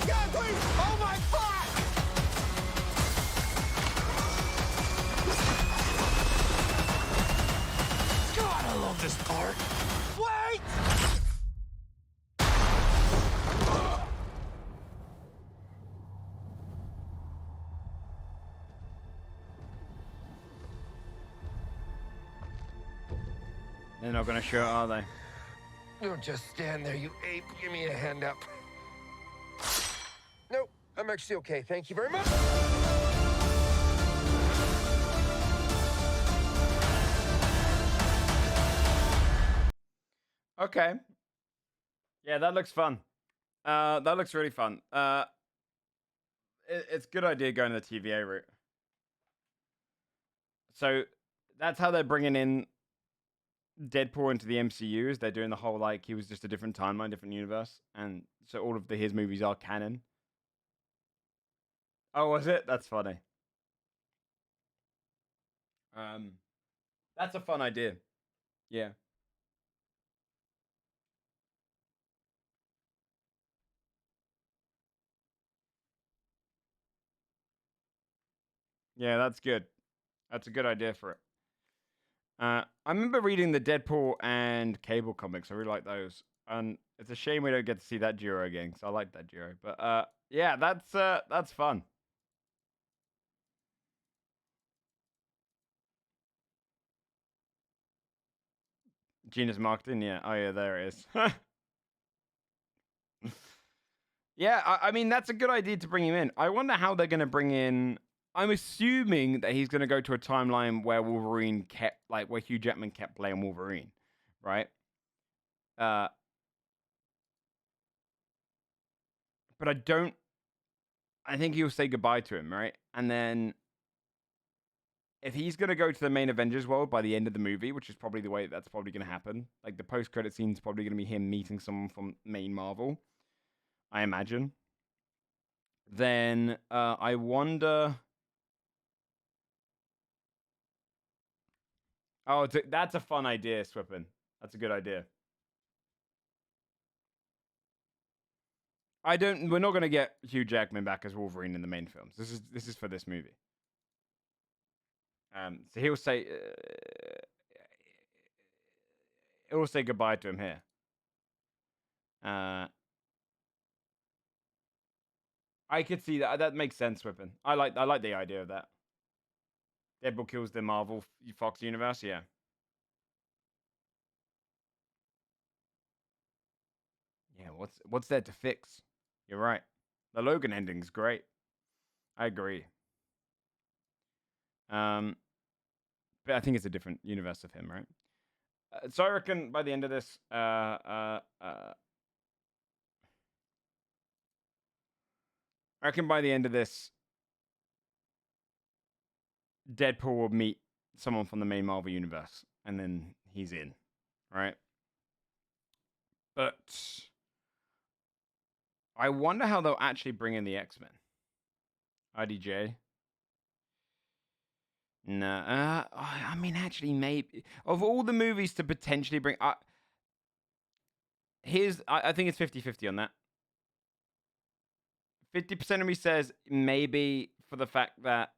God, please! Oh my fuck! God, I love this part. Wait! They're not going to show it, are they? Don't just stand there, you ape. Give me a hand up. Nope, I'm actually okay. Thank you very much. Okay. Yeah, that looks fun. That looks really fun. It's a good idea going the TVA route. So that's how they're bringing in Deadpool into the MCU. Is they're doing the whole like he was just a different timeline, different universe, and so all of his movies are canon. Oh, was it? That's funny. That's a fun idea. Yeah. Yeah, that's good. That's a good idea for it. I remember reading the Deadpool and Cable comics. I really like those. And it's a shame we don't get to see that duo again, because I like that duo. But yeah, that's fun. Genius marketing, yeah. Oh yeah, there it is. Yeah, I mean that's a good idea to bring him in. I wonder how they're gonna bring in. I'm assuming that he's gonna go to a timeline where Wolverine kept, like, where Hugh Jackman kept playing Wolverine, right? But I don't. I think he'll say goodbye to him, right? And then if he's gonna go to the main Avengers world by the end of the movie, which is probably the way that's probably gonna happen, like the post-credit scene is probably gonna be him meeting someone from main Marvel, I imagine. Then I wonder. Oh, that's a fun idea, Swippin. That's a good idea. We're not gonna get Hugh Jackman back as Wolverine in the main films. This is for this movie. So he'll say goodbye to him here. I could see that. That makes sense, Swippin. I like the idea of that. Deadpool kills the Marvel Fox universe. Yeah. Yeah. What's there to fix? You're right. The Logan ending's great. I agree. But I think it's a different universe of him, right? So I reckon by the end of this, I reckon by the end of this, Deadpool will meet someone from the main Marvel universe, and then he's in, right? But I wonder how they'll actually bring in the X-Men. IDJ. No, I mean, actually, maybe of all the movies to potentially bring, I think it's 50-50 on that. 50% of me says maybe for the fact that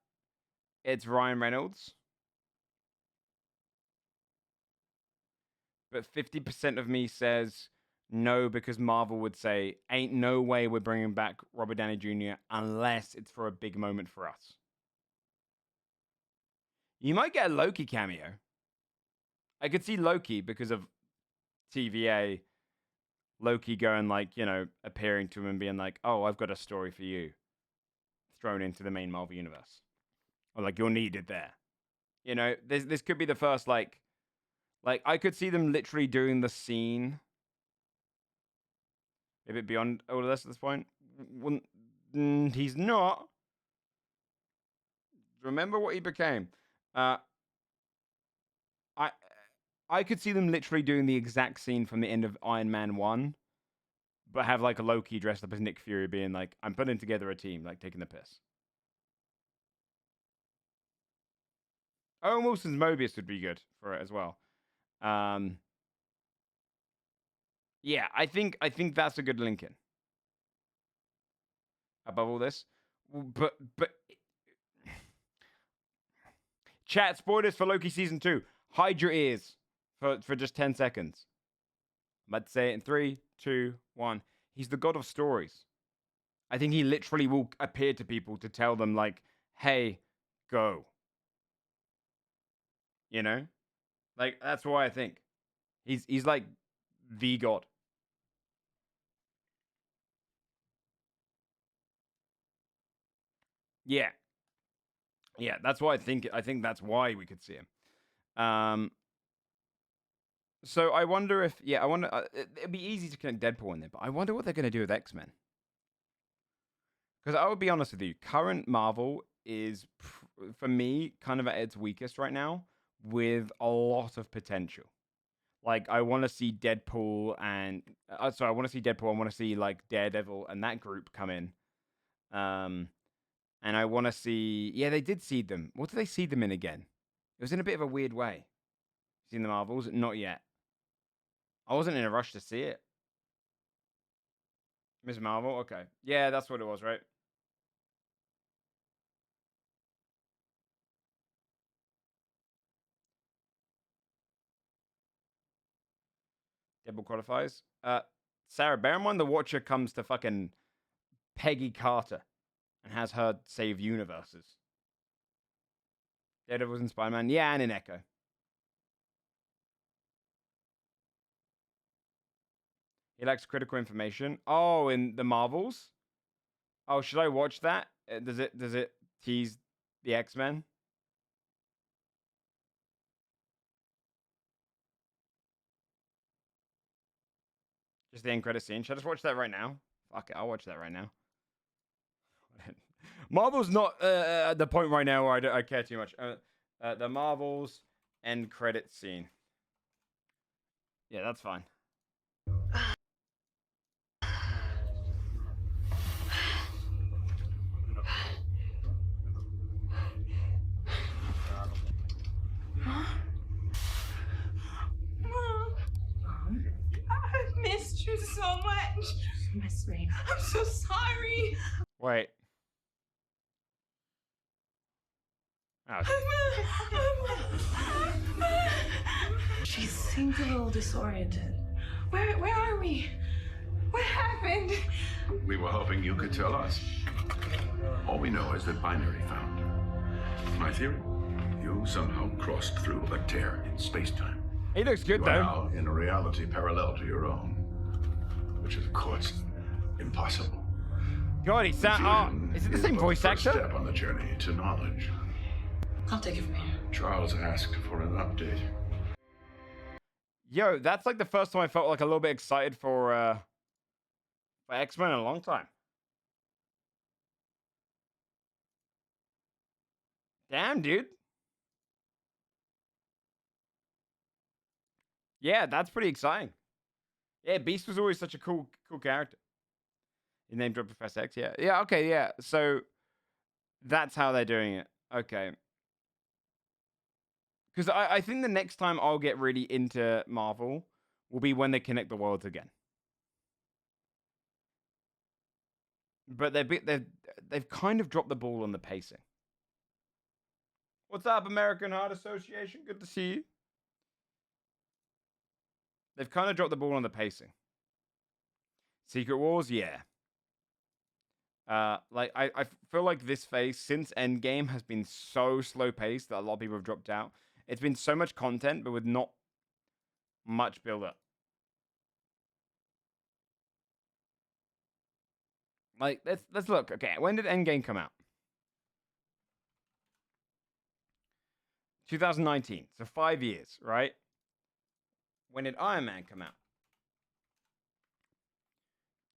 it's Ryan Reynolds, but 50% of me says no, because Marvel would say, ain't no way we're bringing back Robert Downey Jr. unless it's for a big moment for us. You might get a Loki cameo. I could see Loki because of TVA. Loki going, like, appearing to him and being like, oh, I've got a story for you. Thrown into the main Marvel universe. Or like, you're needed there. This could be the first, like I could see them literally doing the scene. If it beyond all of this at this point. He's not. Remember what he became. I could see them literally doing the exact scene from the end of Iron Man 1, but have like a Loki dressed up as Nick Fury being like, I'm putting together a team, like taking the piss. Owen Wilson's Mobius would be good for it as well. Yeah, I think that's a good link in. Above all this. But chat, spoilers for Loki season 2. Hide your ears for just 10 seconds. I'm about to say it in 3, 2, 1. He's the god of stories. I think he literally will appear to people to tell them, like, hey, go. Like, that's why I think he's like the god. Yeah, that's why I think that's why we could see him. So I wonder if it'd be easy to connect Deadpool in there, but I wonder what they're going to do with X-Men. Because I would be honest with you, current Marvel is for me kind of at its weakest right now, with a lot of potential. Like, I want to see Deadpool and I want to see Deadpool. I want to see like Daredevil and that group come in. And I want to see. Yeah, they did seed them. What did they seed them in again? It was in a bit of a weird way. Seen the Marvels? Not yet. I wasn't in a rush to see it. Ms. Marvel? Okay. Yeah, that's what it was, right? Deadpool qualifies. Sarah, bear in mind the Watcher comes to fucking Peggy Carter and has her save universes. Daredevil's in Spider-Man. Yeah, and in Echo. He lacks critical information. Oh, in the Marvels? Oh, should I watch that? Does it tease the X-Men? Just the end credit scene. Should I just watch that right now? Fuck it, I'll watch that right now. Marvel's not at the point right now where I care too much. The Marvels end credit scene. Yeah, that's fine. Mom, I've missed you so much. You missed me. I'm so sorry. Wait. Oh. She seemed a little disoriented. Where are we? What happened? We were hoping you could tell us. All we know is that binary found. My theory? You somehow crossed through a tear in space-time. He looks good, you are though. Now in a reality parallel to your own, which is, of course, impossible. God, he's is it the same voice actor? Step on the journey to knowledge. I'll take it from here. Charles asked for an update. Yo, that's like the first time I felt like a little bit excited for X-Men in a long time. Damn, dude. Yeah, that's pretty exciting. Yeah, Beast was always such a cool character. You named dropped Professor X, yeah. Yeah, okay, yeah. So that's how they're doing it. Okay. Because I think the next time I'll get really into Marvel will be when they connect the worlds again. But they've kind of dropped the ball on the pacing. What's up, American Heart Association? Good to see you. They've kind of dropped the ball on the pacing. Secret Wars, yeah. Like I feel like this phase since Endgame has been so slow paced that a lot of people have dropped out. It's been so much content, but with not much build up. Like let's look. Okay, when did Endgame come out? 2019. So 5 years, right? When did Iron Man come out?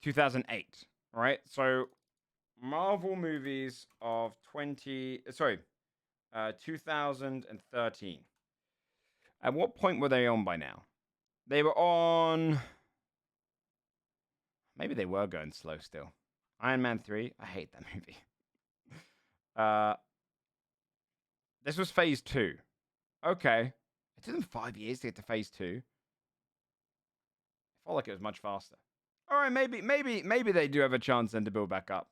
2008, right? So Marvel movies of 2013. At what point were they on by now? They were on... Maybe they were going slow still. Iron Man 3. I hate that movie. This was phase 2. Okay. It took them 5 years to get to phase 2. I felt like it was much faster. All right, maybe they do have a chance then to build back up.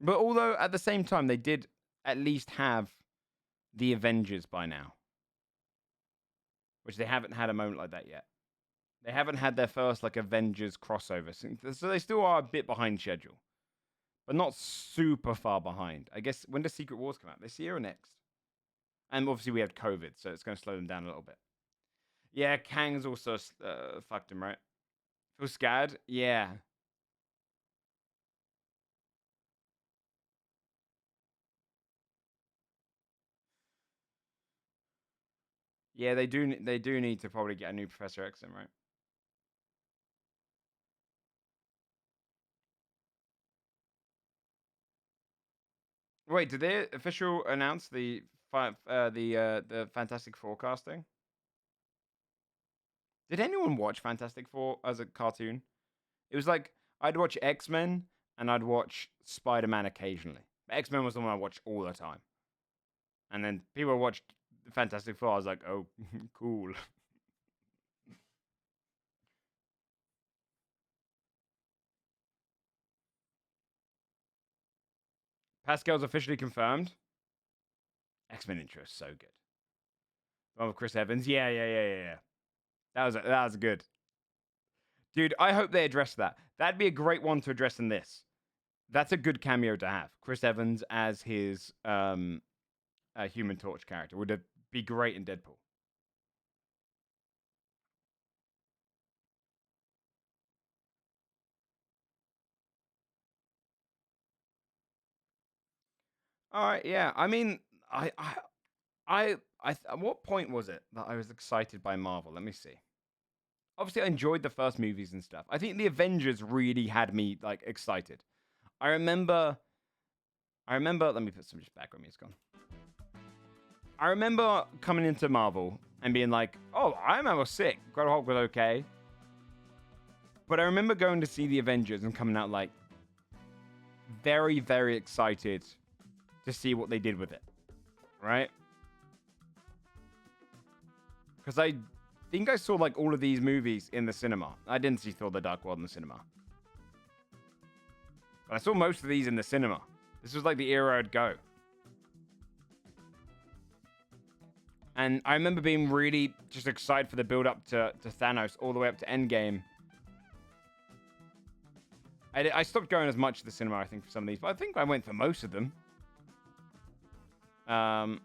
But although at the same time they did at least have the Avengers by now, which they haven't had a moment like that yet. They haven't had their first like Avengers crossover, so they still are a bit behind schedule, but not super far behind. I guess when does Secret Wars come out? This year or next? And obviously we had COVID, so it's going to slow them down a little bit. Yeah, Kang's also fucked him, right? Feel scared? Yeah. Yeah, they do need to probably get a new Professor X in, right? Wait, did they official announce the Fantastic Four casting? Did anyone watch Fantastic Four as a cartoon? It was like I'd watch X-Men and I'd watch Spider-Man occasionally. X-Men was the one I watched all the time. And then people watched Fantastic Four. I was like, oh, cool. Pascal's officially confirmed. X-Men intro is so good. Oh, Chris Evans. Yeah. That was good. Dude, I hope they address that. That'd be a great one to address in this. That's a good cameo to have. Chris Evans as his Human Torch character would be great in Deadpool. All right, yeah. I mean, at what point was it that I was excited by Marvel? Let me see. Obviously, I enjoyed the first movies and stuff. I think the Avengers really had me like excited. I remember. Let me put some just background music on. I remember coming into Marvel and being like, "Oh, Iron Man was sick. Incredible Hulk was okay." But I remember going to see the Avengers and coming out like very, very excited to see what they did with it, right? Because I think I saw like all of these movies in the cinema. I didn't see Thor: The Dark World in the cinema, but I saw most of these in the cinema. This was like the era I'd go. And I remember being really just excited for the build-up to Thanos all the way up to Endgame. I stopped going as much to the cinema, I think, for some of these, but I think I went for most of them. And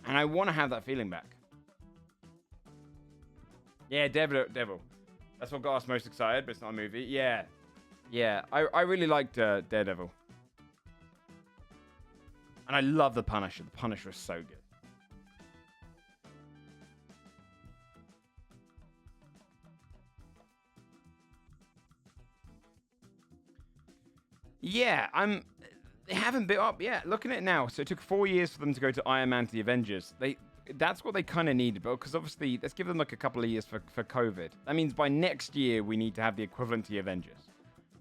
I want to have that feeling back. Yeah, Devil. That's what got us most excited, but it's not a movie. Yeah. I really liked Daredevil. And I love the Punisher. The Punisher is so good. Yeah, they haven't built up yet. Looking at it now, so it took 4 years for them to go to Iron Man to the Avengers. That's what they kind of needed, but because obviously, let's give them like a couple of years for COVID. That means by next year, we need to have the equivalent to the Avengers.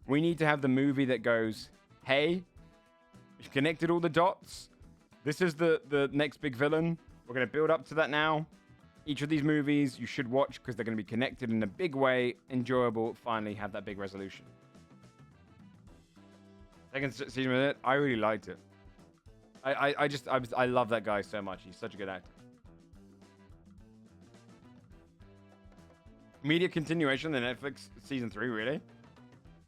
We need to have the movie that goes, hey, we've connected all the dots. This is the next big villain. We're going to build up to that now. Each of these movies you should watch because they're going to be connected in a big way, enjoyable, finally have that big resolution. Second season with it, I really liked it. I love that guy so much. He's such a good actor. Media continuation, the Netflix season 3, really?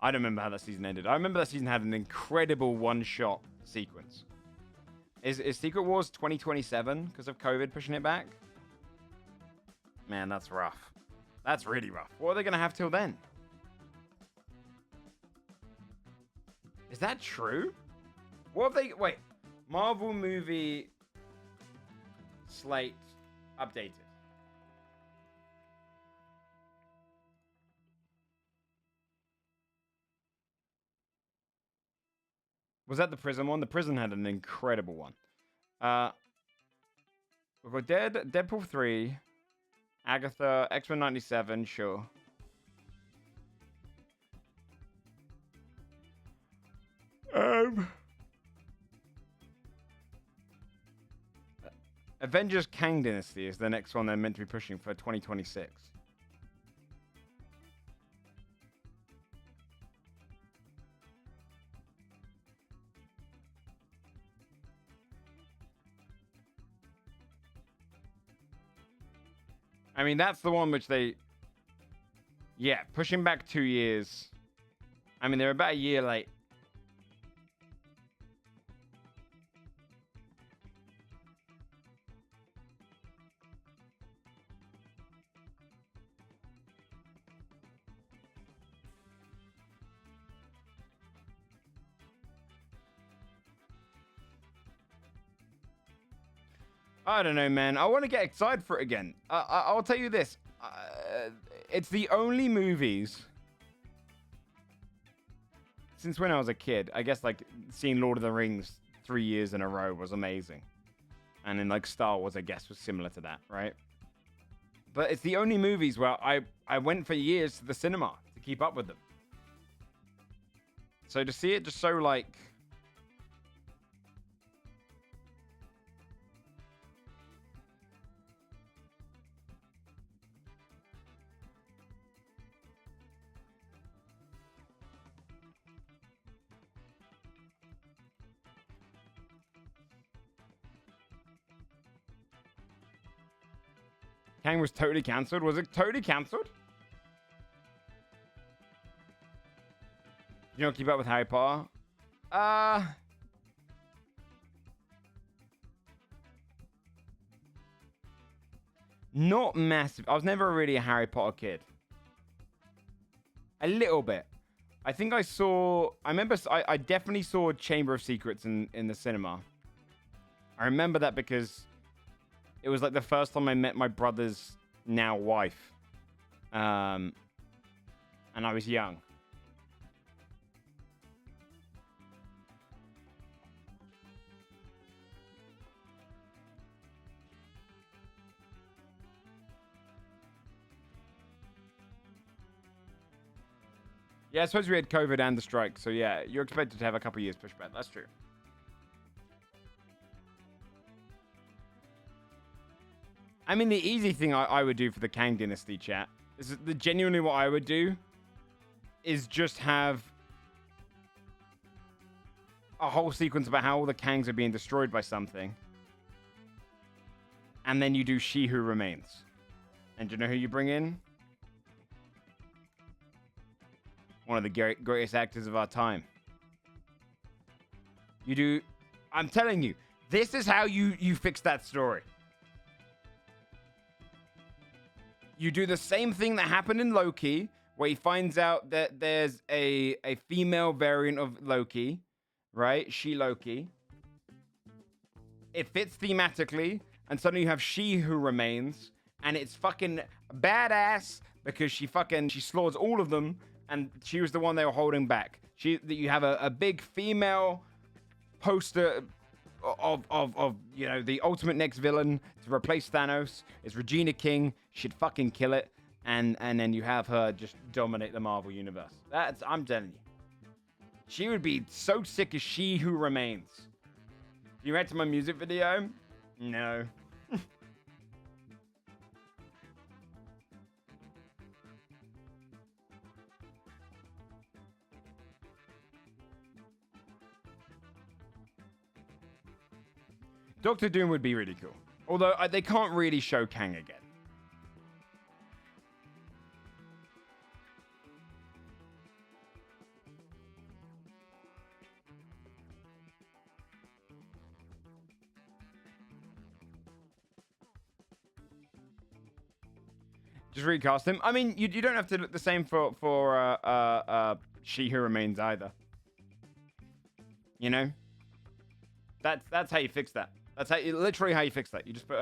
I don't remember how that season ended. I remember that season had an incredible one-shot sequence. Is Secret Wars 2027 because of COVID pushing it back? Man, that's rough. That's really rough. What are they going to have till then? Is that true? What have they... Wait. Marvel movie slate updated. Was that the prison one? The prison had an incredible one. We've got Deadpool 3, Agatha, X-Men 97, sure. Avengers Kang Dynasty is the next one they're meant to be pushing for 2026. I mean, that's the one which they... Yeah, pushing back 2 years. I mean, they're about a year late. I don't know, man. I want to get excited for it again. I'll tell you this. It's the only movies since when I was a kid. I guess, like, seeing Lord of the Rings 3 years in a row was amazing. And then, like, Star Wars, I guess, was similar to that, right? But it's the only movies where I went for years to the cinema to keep up with them. So to see it just so, like... Kang was totally cancelled. Was it totally cancelled? You don't keep up with Harry Potter? Not massive. I was never really a Harry Potter kid. A little bit. I think I remember I definitely saw Chamber of Secrets in the cinema. I remember that because it was like the first time I met my brother's now wife. And I was young. Yeah, I suppose we had COVID and the strike, so yeah, you're expected to have a couple of years pushback. That's true. I mean, the easy thing I would do for the Kang Dynasty chat is genuinely what I would do is just have a whole sequence about how all the Kangs are being destroyed by something. And then you do She Who Remains. And do you know who you bring in? One of the greatest actors of our time. You do... I'm telling you, this is how you fix that story. You do the same thing that happened in Loki, where he finds out that there's a female variant of Loki, right? She-Loki. It fits thematically, and suddenly you have She Who Remains, and it's fucking badass because she slaughters all of them, and she was the one they were holding back. You have a big female poster of you know, the ultimate next villain to replace Thanos. It's Regina King. She'd fucking kill it, and then you have her just dominate the Marvel universe. I'm telling you, she would be so sick as She Who Remains. You read to my music video? No. Doctor Doom would be really cool. Although they can't really show Kang again. Just recast him. I mean, you don't have to look the same for She Who Remains either. You know? That's how you fix that. That's literally how you fix that. You just put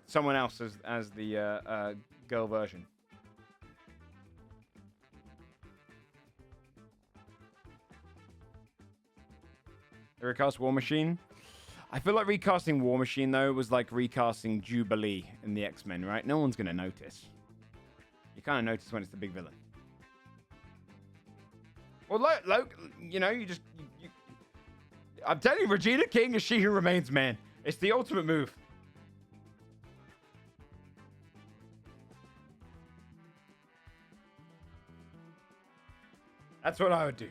someone else as the girl version. They recast War Machine. I feel like recasting War Machine though was like recasting Jubilee in the X-Men, right? No one's gonna notice. You kind of notice when it's the big villain. Well, look, you know, you I'm telling you, Regina King is She Who Remains, man. It's the ultimate move. That's what I would do.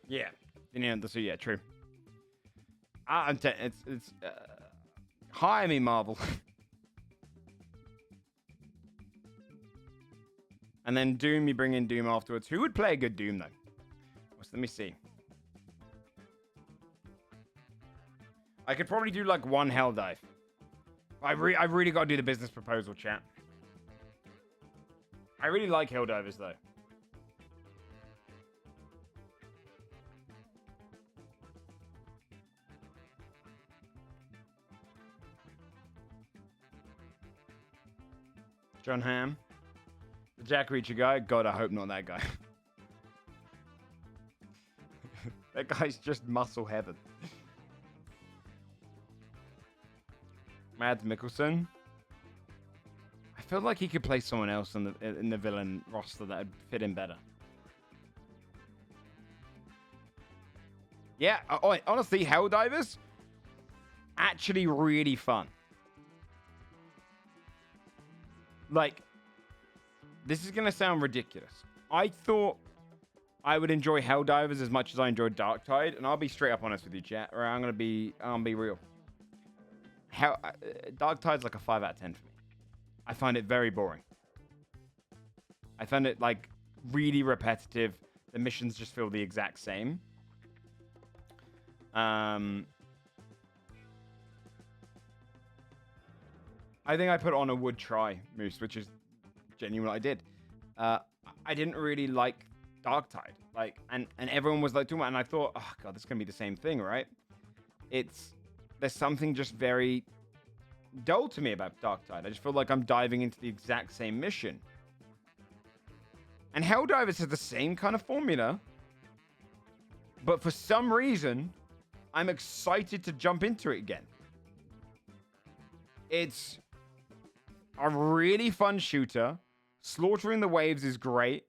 Yeah, yeah, true. It's hire me, Marvel. And then Doom, you bring in Doom afterwards. Who would play a good Doom though? Let me see. I could probably do like one Hell Dive. I really got to do the business proposal, chat. I really like Hell Divers though. John Hamm. The Jack Reacher guy? God, I hope not that guy. That guy's just muscle heaven. Mads Mikkelsen. feel like he could play someone else in the villain roster that would fit in better. Yeah, honestly, Helldivers, actually really fun. Like, this is going to sound ridiculous. I thought I would enjoy Helldivers as much as I enjoyed Darktide, and I'll be straight up honest with you, chat, or I'm gonna be real. Darktide's like a 5 out of 10 for me. I find it very boring. I found it like really repetitive. The missions just feel the exact same. I think I put on a would try, Moose, which is genuinely what I did. I didn't really like Darktide, like, and everyone was like, and I thought, oh god, this is gonna be the same thing, right? There's something just very dull to me about Darktide. I just feel like I'm diving into the exact same mission. And Helldivers has the same kind of formula, but for some reason, I'm excited to jump into it again. It's a really fun shooter. Slaughtering the Waves is great.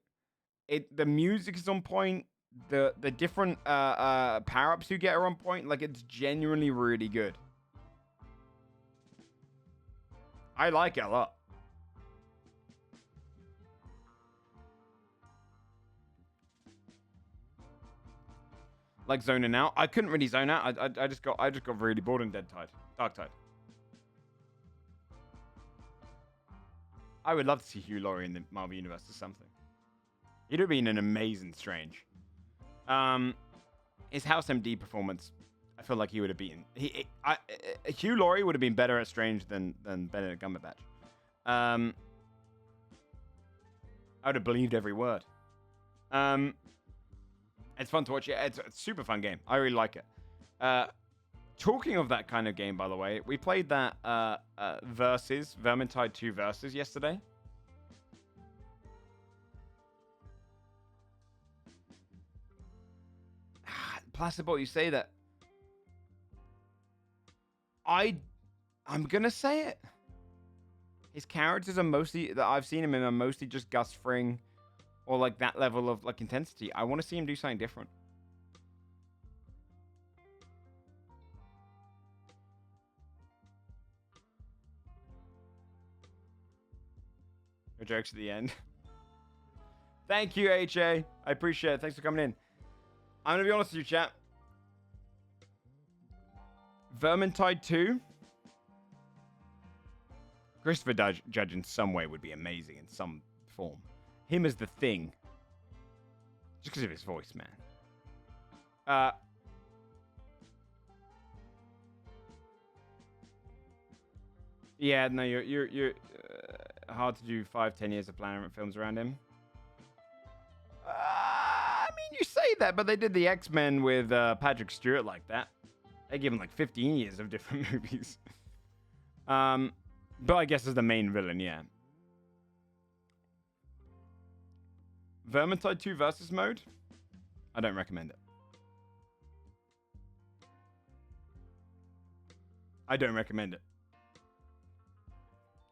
The music is on point. The different power-ups you get are on point. Like, it's genuinely really good. I like it a lot. Like zoning out. I couldn't really zone out. I just got really bored in Darktide. I would love to see Hugh Laurie in the Marvel Universe or something. He'd have been an amazing Strange. His House MD performance, I feel like he would have beaten. Hugh Laurie would have been better at Strange than Benedict Cumberbatch. I would have believed every word. It's fun to watch. Yeah, it's a super fun game. I really like it. Talking of that kind of game, by the way, we played that Vermintide 2 Versus yesterday. Placidbot, you say that. I'm gonna say it. His characters are mostly, that I've seen him in, are mostly just Gus Fring or like that level of like intensity. I want to see him do something different. No jokes at the end. Thank you, HA. I appreciate it. Thanks for coming in. I'm going to be honest with you, chat. Vermintide 2. Christopher Judge in some way would be amazing in some form. Him as the Thing. Just because of his voice, man. Yeah, no, you're hard to do 5-10 years of Planet films around him. I mean, you say that, but they did the X-Men with Patrick Stewart like that. They gave him like 15 years of different movies. But I guess as the main villain, yeah. Vermintide 2 Versus mode? I don't recommend it. I don't recommend it.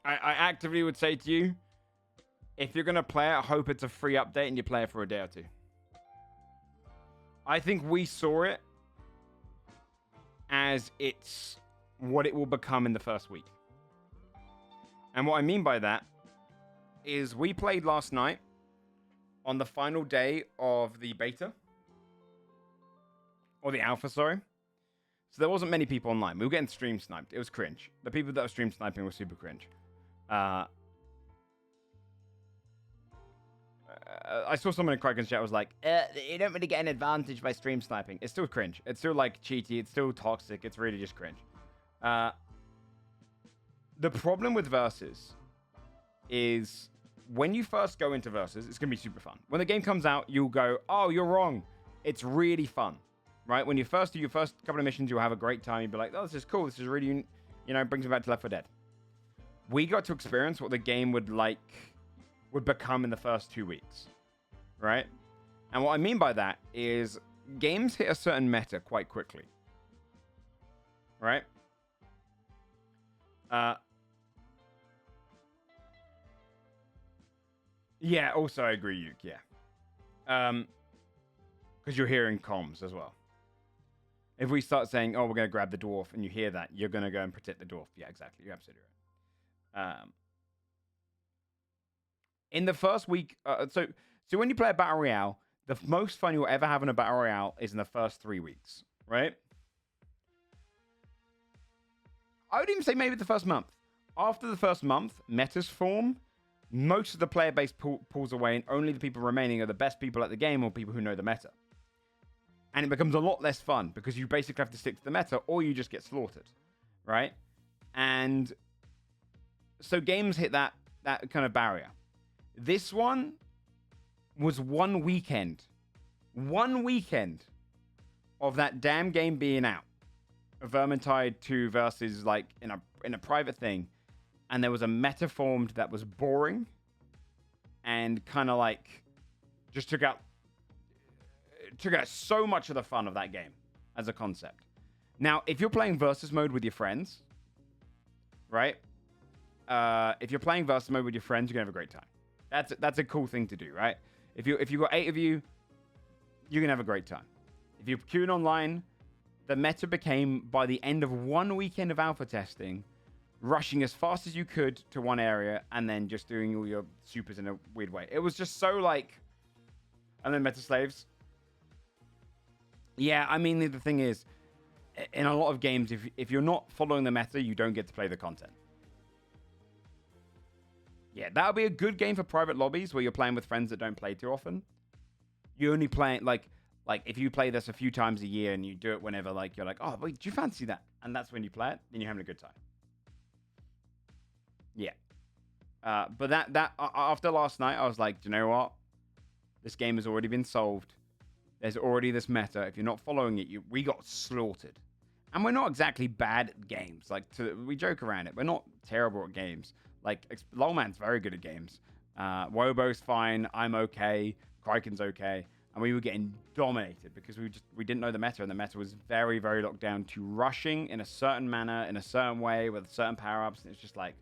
I actively would say to you, if you're going to play it, hope it's a free update and you play it for a day or two. I think we saw it as it's what it will become in the first week. And what I mean by that is we played last night on the final day of the beta. Or the alpha, sorry. So there wasn't many people online. We were getting stream sniped. It was cringe. The people that were stream sniping were super cringe. I saw someone in Kraken's chat was like, you don't really get an advantage by stream sniping. It's still cringe. It's still like cheaty. It's still toxic. It's really just cringe. The problem with Versus is when you first go into Versus, it's going to be super fun. When the game comes out, you'll go, oh, you're wrong. It's really fun, right? When you first do your first couple of missions, you'll have a great time. You'll be like, oh, this is cool. This is really, brings me back to Left 4 Dead. We got to experience what the game would become in the first 2 weeks, right? And what I mean by that is games hit a certain meta quite quickly, right? Yeah, also I agree, Yuke, yeah. Because you're hearing comms as well. If we start saying, oh, we're going to grab the dwarf, and you hear that, you're going to go and protect the dwarf. Yeah, exactly. You're absolutely right. In the first week, so when you play a Battle Royale, the most fun you'll ever have in a Battle Royale is in the first 3 weeks, right? I would even say maybe the first month. After the first month, metas form, most of the player base pulls away, and only the people remaining are the best people at the game or people who know the meta. And it becomes a lot less fun because you basically have to stick to the meta or you just get slaughtered, right? And so games hit that kind of barrier. This one was 1 weekend. 1 weekend of that damn game being out. Vermintide 2 versus like in a private thing. And there was a meta formed that was boring and kind of like just took out so much of the fun of that game as a concept. Now, if you're playing versus mode with your friends, right? If you're playing versus mode with your friends, you're gonna have a great time. That's a cool thing to do, right? If you got 8 of you, you're gonna have a great time. If you're queuing online, the meta became, by the end of 1 weekend of alpha testing, rushing as fast as you could to one area and then just doing all your supers in a weird way. It was just so like, and then meta slaves. Yeah, I mean, the thing is, in a lot of games, if you're not following the meta, you don't get to play the content. Yeah, that would be a good game for private lobbies where you're playing with friends that don't play too often. You only play, like if you play this a few times a year and you do it whenever, like, you're like, oh, wait, do you fancy that? And that's when you play it, then you're having a good time. Yeah. But that after last night, I was like, do you know what? This game has already been solved. There's already this meta. If you're not following it, we got slaughtered. And we're not exactly bad at games. Like, we joke around it. We're not terrible at games. Like, Lolman's very good at games. Wobo's fine. I'm okay. Kryken's okay. And we were getting dominated because we didn't know the meta. And the meta was very, very locked down to rushing in a certain manner, in a certain way, with certain power-ups. And it's just like,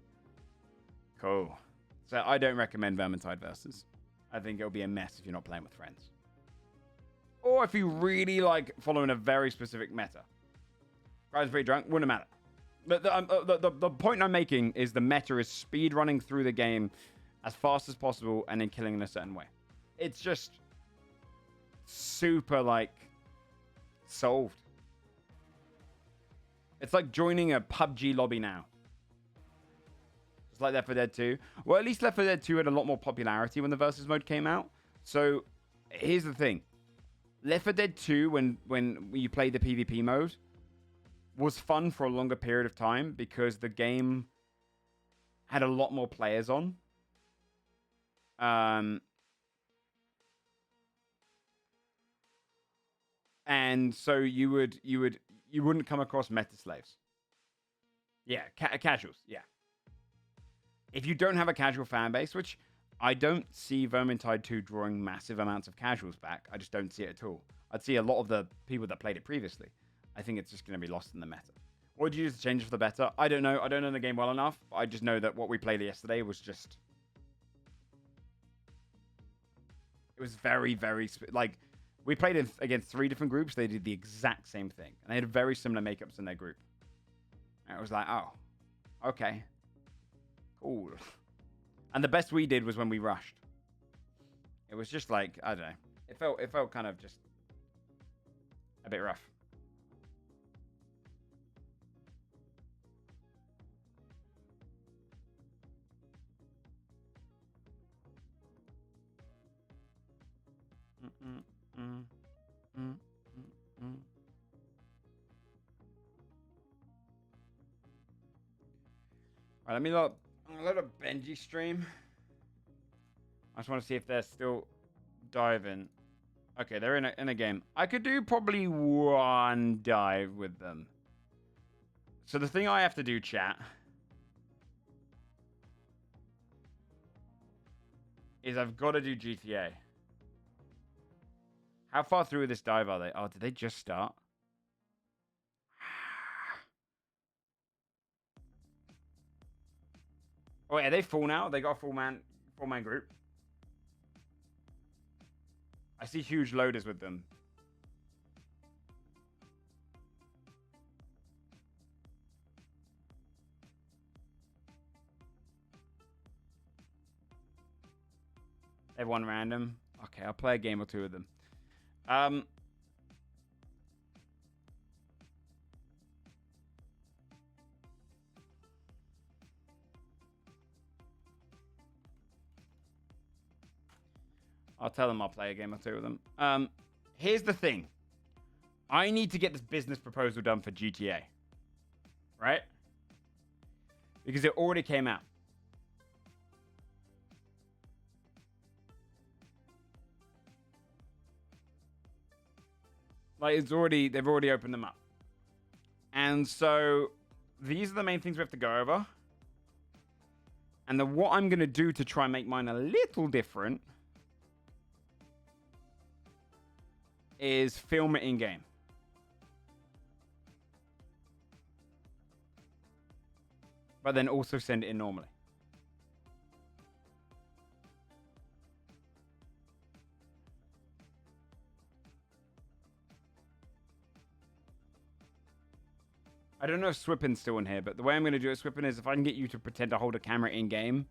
cool. So I don't recommend Vermintide Versus. I think it'll be a mess if you're not playing with friends. Or if you really like following a very specific meta. I was pretty drunk, wouldn't matter. But the point I'm making is the meta is speed running through the game as fast as possible and then killing in a certain way. It's just super like solved. It's like joining a PUBG lobby now. It's like Left 4 Dead 2. Well, at least Left 4 Dead 2 had a lot more popularity when the versus mode came out. So here's the thing. Left 4 Dead 2, when you played the PvP mode, was fun for a longer period of time because the game had a lot more players on. And so you wouldn't come across meta slaves. Yeah, casuals, yeah. If you don't have a casual fan base, which I don't see Vermintide 2 drawing massive amounts of casuals back. I just don't see it at all. I'd see a lot of the people that played it previously. I think it's just going to be lost in the meta. What would you use to change it for the better? I don't know. I don't know the game well enough. I just know that what we played yesterday was just... It was very, very... Like, we played against 3 different groups. They did the exact same thing. And they had very similar makeups in their group. And it was like, oh, okay. Cool. And the best we did was when we rushed. It was just like, I don't know. It felt kind of just a bit rough. All right, let me load a Benji stream. I just want to see if they're still diving. Okay, they're in a game. I could do probably one dive with them. So the thing I have to do, chat, is I've got to do GTA. How far through this dive are they? Oh, did they just start? Oh, wait, are they full now? They got a full man group? I see huge loaders with them. Everyone random. Okay, I'll play a game or two with them. I'll tell them I'll play a game or two with them. Here's the thing. I need to get this business proposal done for GTA. Right? Because it already came out. Like, they've already opened them up. And so, these are the main things we have to go over. And then what I'm going to do to try and make mine a little different is film it in-game. But then also send it in normally. I don't know if Swippin's still in here, but the way I'm going to do it, Swippin, is if I can get you to pretend to hold a camera in-game,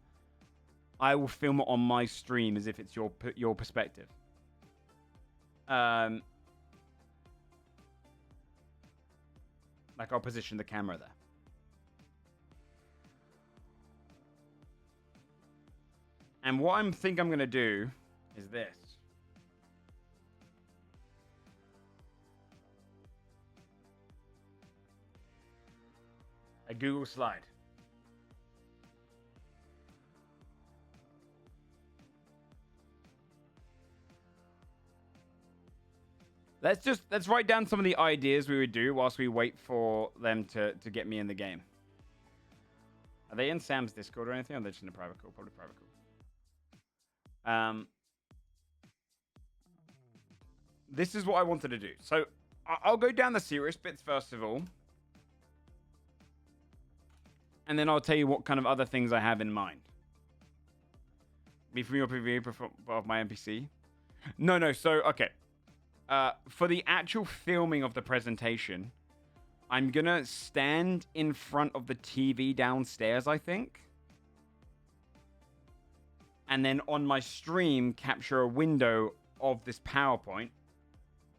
I will film it on my stream as if it's your perspective. Like, I'll position the camera there. And what I think I'm going to do is this. A Google slide. Let's write down some of the ideas we would do whilst we wait for them to get me in the game. Are they in Sam's Discord or anything? Or are they just in a private call? Probably private call. This is what I wanted to do. So I'll go down the serious bits first of all. And then I'll tell you what kind of other things I have in mind. Me from your preview of my NPC. No. So, okay. For the actual filming of the presentation, I'm going to stand in front of the TV downstairs, I think. And then on my stream, capture a window of this PowerPoint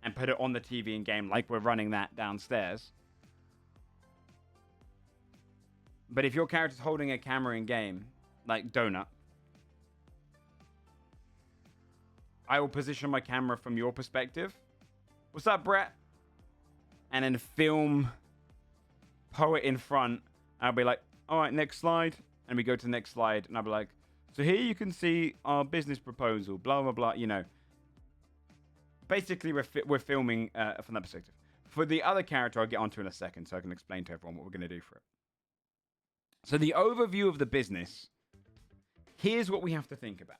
and put it on the TV in game like we're running that downstairs. But if your character's holding a camera in game, like Donut, I will position my camera from your perspective. What's up, Brett? And then film Poet in front. I'll be like, all right, next slide. And we go to the next slide. And I'll be like, so here you can see our business proposal, blah, blah, blah, you know. Basically, we're filming from that perspective. For the other character, I'll get onto in a second so I can explain to everyone what we're going to do for it. So the overview of the business, here's what we have to think about.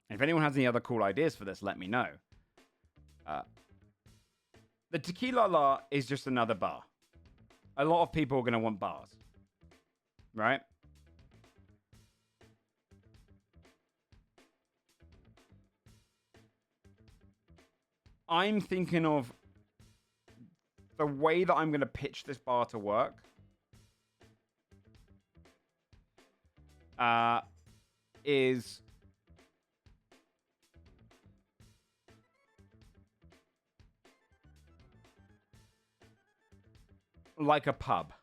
And if anyone has any other cool ideas for this, let me know. The Tequila-la is just another bar. A lot of people are going to want bars. Right? I'm thinking of the way that I'm going to pitch this bar to work. Is like a pub.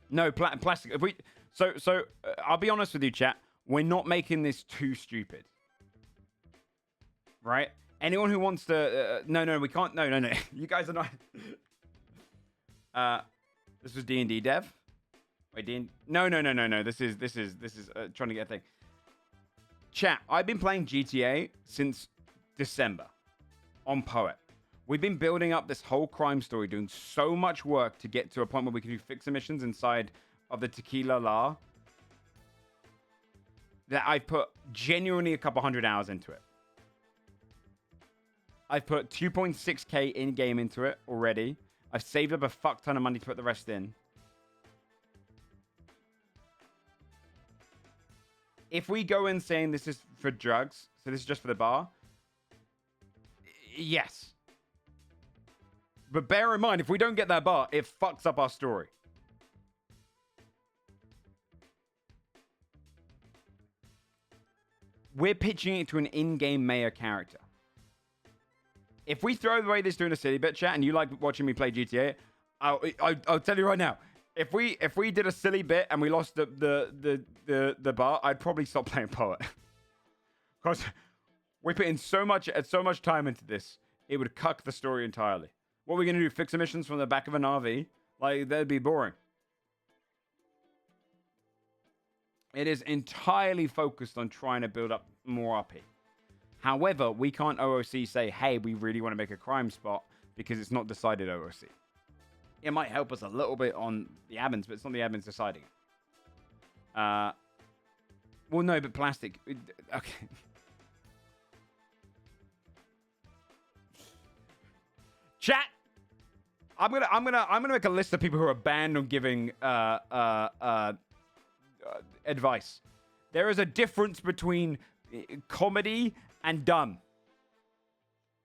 No, plastic. If we so I'll be honest with you, chat. We're not making this too stupid, right? Anyone who wants to, no, we can't. No. You guys are not. This was D&D dev. Wait, D&D. No. This is trying to get a thing. Chat. I've been playing GTA since December on Poet. We've been building up this whole crime story, doing so much work to get to a point where we can do fixer missions inside of the Tequila-la that I've put genuinely a couple 100 hours into it. I've put 2.6k in-game into it already. I've saved up a fuck ton of money to put the rest in. If we go in saying this is for drugs, so this is just for the bar, yes. But bear in mind, if we don't get that bar, it fucks up our story. We're pitching it to an in-game mayor character. If we throw away this doing a silly bit, chat, and you like watching me play GTA, I'll tell you right now. If we did a silly bit and we lost the bar, I'd probably stop playing Poet. Because we put in so much time into this, it would cuck the story entirely. What are we gonna do? Fix emissions from the back of an RV? Like, that'd be boring. It is entirely focused on trying to build up more RP. However, we can't OOC say, hey, we really want to make a crime spot because it's not decided OOC. It might help us a little bit on the admins, but it's not the admins deciding it. Well, no, but plastic. Okay. Chat. I'm gonna make a list of people who are banned on giving advice. There is a difference between comedy and dumb.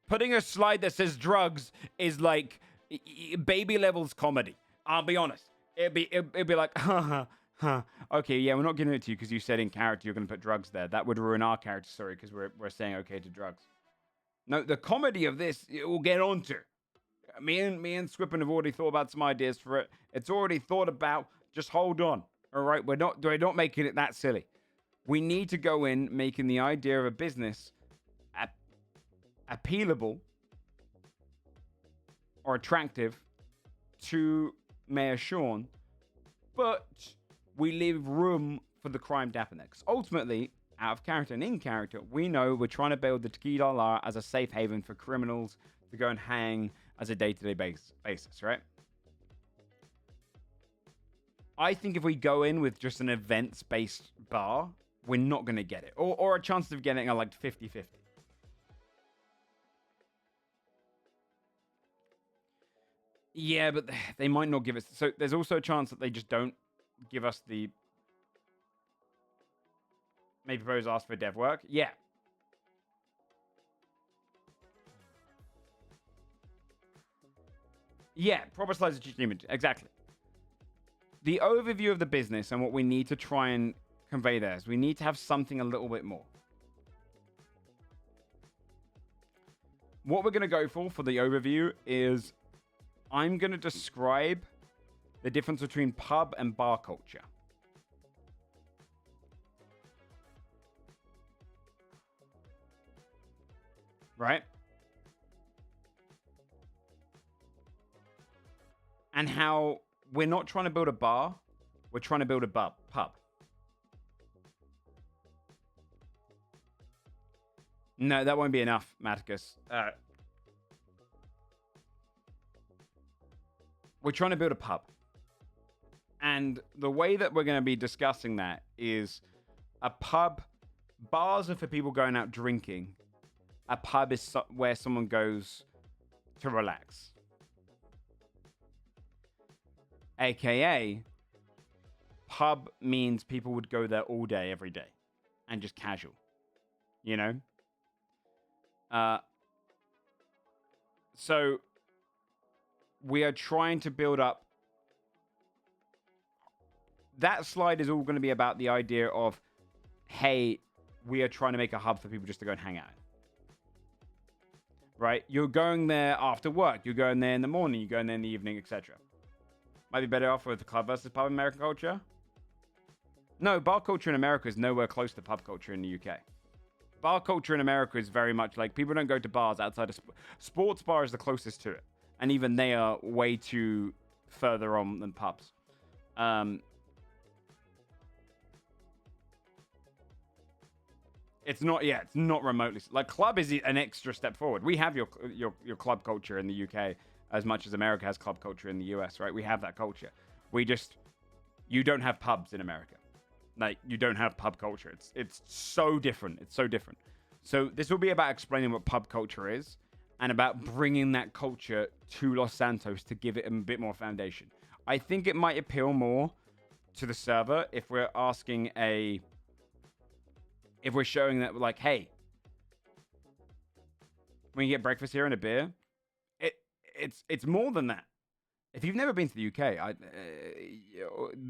Putting a slide that says drugs is like baby levels comedy. I'll be honest. It'd be like, okay, yeah, we're not giving it to you because you said in character you're going to put drugs there. That would ruin our character story because we're saying okay to drugs. No, the comedy of this, we'll get onto. Me and Squippen have already thought about some ideas for it. It's already thought about. Just hold on. All right, we're not making it that silly. We need to go in making the idea of a business appealable or attractive to Mayor Sean, but we leave room for the crime to happen next. Ultimately, out of character and in character, we know we're trying to build the Tequila-la as a safe haven for criminals to go and hang as a day-to-day basis, right? I think if we go in with just an events-based bar, we're not going to get it. Or a chance of getting like 50-50. Yeah, but they might not give us... So there's also a chance that they just don't give us the... Maybe propose ask for dev work. Yeah. Yeah, proper slides of achievement. Exactly. The overview of the business and what we need to try and convey there is we need to have something a little bit more. What we're going to go for the overview is I'm going to describe the difference between pub and bar culture. Right? And how we're not trying to build a bar, we're trying to build a pub. No, that won't be enough, Maticus. We're trying to build a pub. And the way that we're going to be discussing that is a pub, bars are for people going out drinking. A pub is where someone goes to relax. AKA, pub means people would go there all day, every day. And just casual. You know? So, we are trying to build up... That slide is all going to be about the idea of, hey, we are trying to make a hub for people just to go and hang out. Right? You're going there after work. You're going there in the morning. You're going there in the evening, etc. Might be better off with the club versus pub American culture. No, bar culture in America is nowhere close to pub culture in the UK. Bar culture in America is very much like people don't go to bars outside of sports bar is the closest to it. And even they are way too further on than pubs. It's not remotely like club is an extra step forward. We have your club culture in the UK as much as America has club culture in the US, right? We have that culture. You don't have pubs in America. Like you don't have pub culture. It's so different. It's so different. So this will be about explaining what pub culture is and about bringing that culture to Los Santos to give it a bit more foundation. I think it might appeal more to the server if we're asking a if we're showing that, like, hey, when you get breakfast here and a beer, it's more than that. If you've never been to the UK,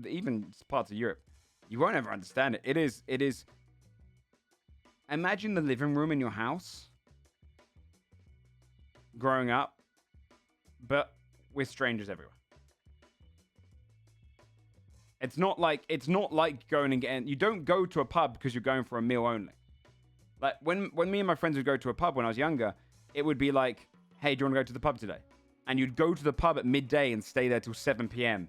even parts of Europe, you won't ever understand it. It is. Imagine the living room in your house growing up, but with strangers everywhere. It's not like going and getting. You don't go to a pub because you're going for a meal only. Like when me and my friends would go to a pub when I was younger, it would be like, hey, do you want to go to the pub today? And you'd go to the pub at midday and stay there till 7 p.m.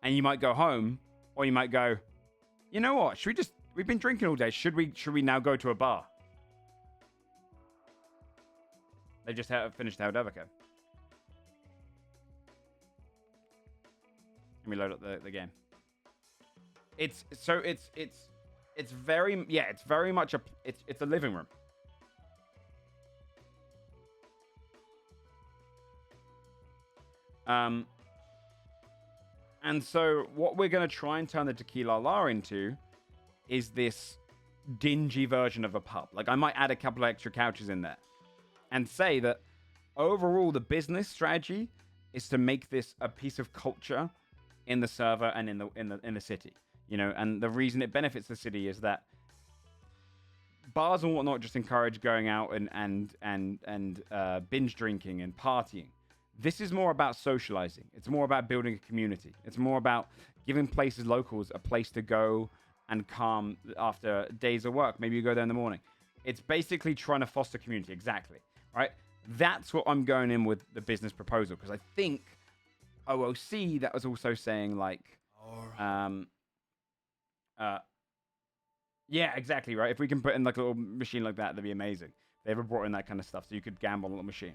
And you might go home, or you might go, you know what? We've been drinking all day. Should we now go to a bar? They just finished Hell Devika. Let me load up the game. It's very much it's a living room. And so what we're going to try and turn the Tequila-la into is this dingy version of a pub. Like, I might add a couple of extra couches in there and say that overall the business strategy is to make this a piece of culture in the server and in the city, you know. And the reason it benefits the city is that bars and whatnot just encourage going out and binge drinking and partying. This is more about socializing. It's more about building a community. It's more about giving locals a place to go and calm after days of work. Maybe you go there in the morning. It's basically trying to foster community. Exactly. Right? That's what I'm going in with the business proposal, because I think OOC, that was also saying like, yeah, exactly, right? If we can put in like a little machine like that, that'd be amazing. They ever brought in that kind of stuff so you could gamble on a little machine.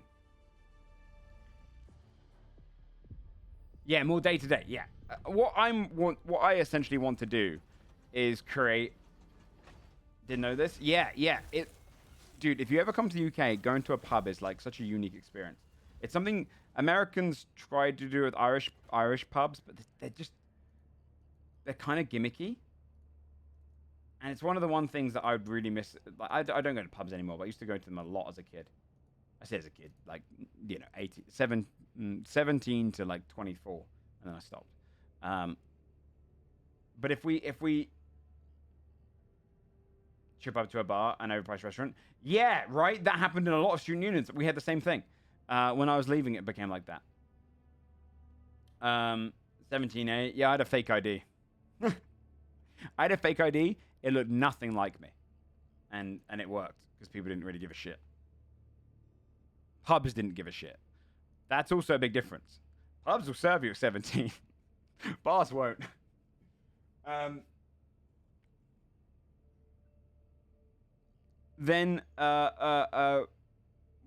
Yeah, more day to day. Yeah, what I essentially want to do is create. Didn't know this. Yeah. Dude, if you ever come to the UK, going to a pub is like such a unique experience. It's something Americans tried to do with Irish pubs, but they're kind of gimmicky. And it's one of the things that I would really miss. Like, I don't go to pubs anymore, but I used to go to them a lot as a kid. I say as a kid, like, you know, 17 to like 24, and then I stopped. But if we trip up to a bar, an overpriced restaurant, yeah, right, that happened in a lot of student unions. We had the same thing. When I was leaving, it became like that. 17A, yeah, I had a fake ID. I had a fake ID. It looked nothing like me, and it worked because people didn't really give a shit. Pubs didn't give a shit. That's also a big difference. Pubs will serve you at 17. Bars won't. Then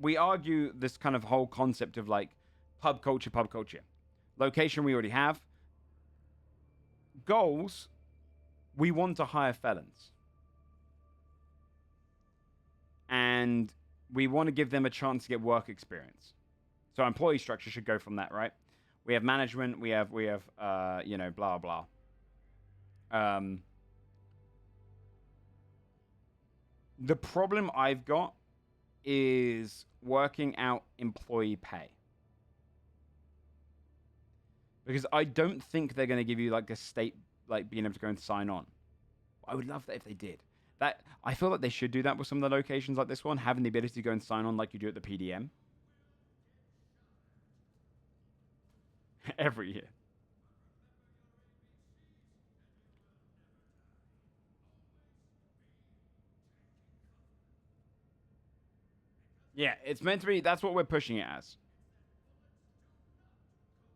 we argue this kind of whole concept of like pub culture. Location we already have. Goals, we want to hire felons. And we want to give them a chance to get work experience. So our employee structure should go from that, right? We have management, we have you know, blah, blah. The problem I've got is working out employee pay. Because I don't think they're going to give you like a state, like being able to go and sign on. I would love that if they did. That I feel like they should do that with some of the locations like this one, having the ability to go and sign on like you do at the PDM. Every year. Yeah, it's meant to be. That's what we're pushing it as.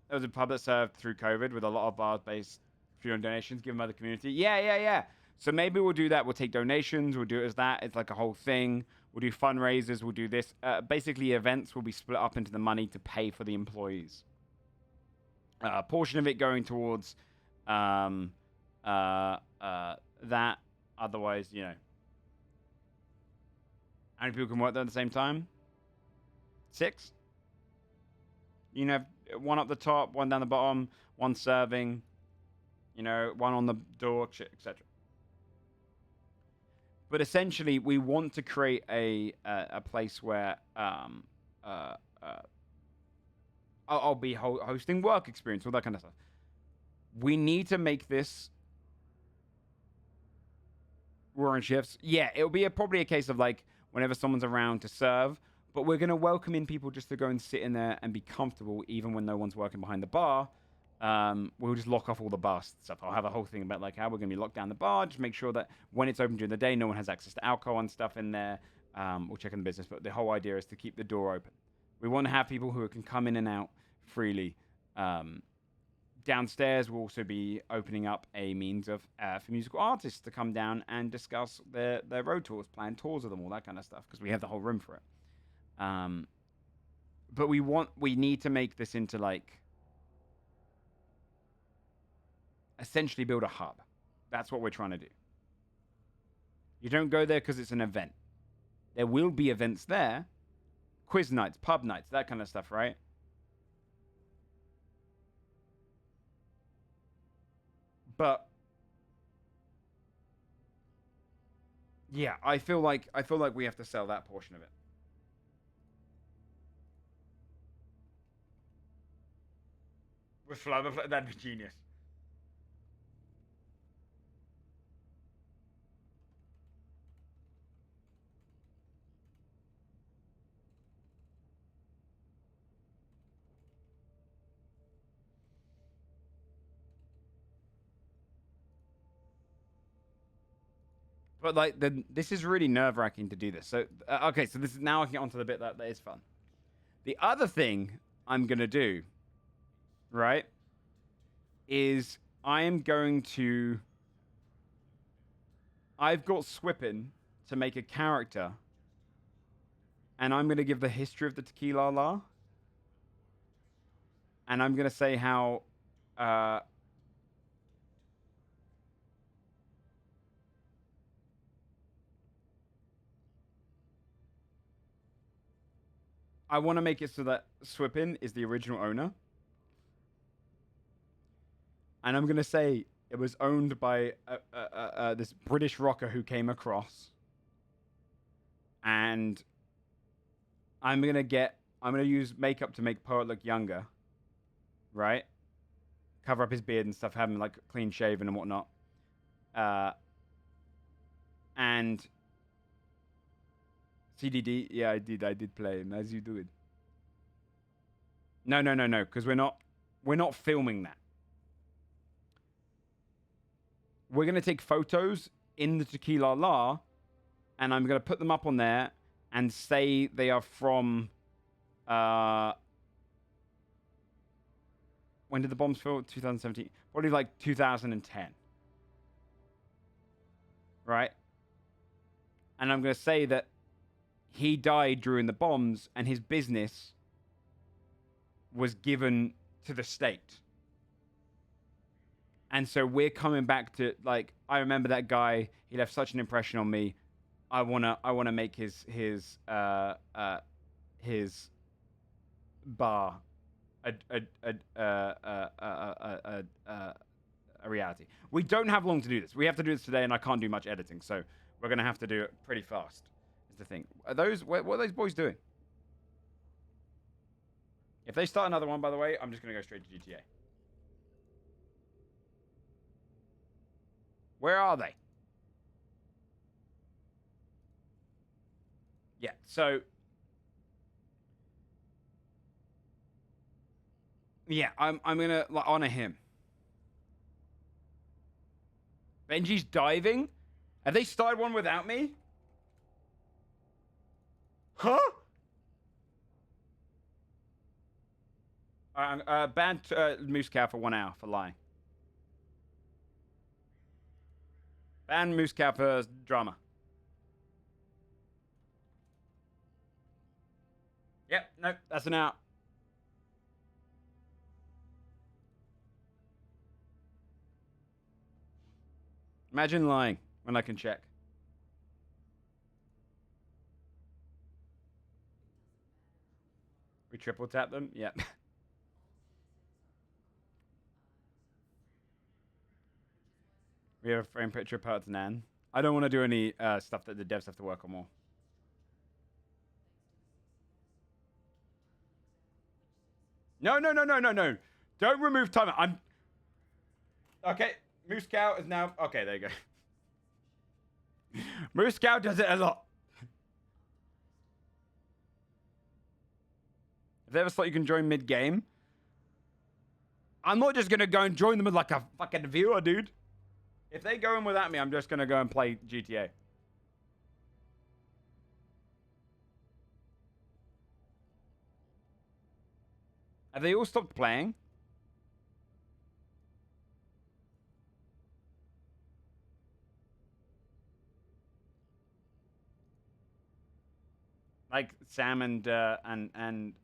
There was a pub that served through COVID with a lot of bars based free on donations given by the community. Yeah. So maybe we'll do that. We'll take donations. We'll do it as that. It's like a whole thing. We'll do fundraisers. We'll do this. Basically, events will be split up into the money to pay for the employees. A portion of it going towards that. Otherwise, you know. How many people can work there at the same time? 6? You can have one up the top, one down the bottom, one serving, you know, one on the door, etc. But essentially, we want to create a place where I'll be hosting work experience, all that kind of stuff. We need to make this roaring shifts. Yeah, it'll be probably a case of like whenever someone's around to serve, but we're going to welcome in people just to go and sit in there and be comfortable even when no one's working behind the bar. We'll just lock off all the bar stuff. I'll have a whole thing about like how we're going to be locked down the bar, just make sure that when it's open during the day, no one has access to alcohol and stuff in there. We'll check in the business, but the whole idea is to keep the door open. We want to have people who can come in and out freely. Downstairs, we'll also be opening up a means of for musical artists to come down and discuss their road tours, plan tours of them, all that kind of stuff, because we have the whole room for it. But we need to make this into like essentially build a hub. That's what we're trying to do. You don't go there because it's an event. There will be events there, quiz nights, pub nights, that kind of stuff, right? But yeah, I feel like we have to sell that portion of it. With Flubber, that'd be genius. But like, this is really nerve-wracking to do this. So okay, so this is now I can get onto the bit that is fun. The other thing I'm gonna do, right, is I've got Swippin to make a character, and I'm gonna give the history of the Tequila-la, and I'm gonna say how I want to make it so that Swippin is the original owner. And I'm going to say it was owned by this British rocker who came across. And I'm going to use makeup to make Poet look younger. Right? Cover up his beard and stuff, have him like clean shaven and whatnot. And CDD, yeah, I did play him, as you do it. No, because we're not filming that. We're gonna take photos in the Tequila-la, and I'm gonna put them up on there and say they are from. When did the bombs fall? 2017, probably like 2010, right? And I'm gonna say that he died during the bombs, and his business was given to the state. And so we're coming back to, like, I remember that guy. He left such an impression on me. I wanna make his bar a reality. We don't have long to do this. We have to do this today, and I can't do much editing, so we're gonna have to do it pretty fast. The thing. What are those boys doing? If they start another one, by the way, I'm just going to go straight to GTA. Where are they? Yeah, so yeah, I'm going to honor him. Benji's diving? Have they started one without me? Huh? Ban Moose Cow for 1 hour for lying. Ban Moose Cow for drama. Yep, nope, that's an out. Imagine lying when I can check. We triple tap them? Yep. We have a frame picture of Parts Nan. I don't want to do any stuff that the devs have to work on more. No. Don't remove timer. I'm... Okay, Moose Cow is now... Okay, there you go. Moose Cow does it a lot. If they ever thought you can join mid-game, I'm not just going to go and join them with like a fucking viewer, dude. If they go in without me, I'm just going to go and play GTA. Have they all stopped playing? Like Sam and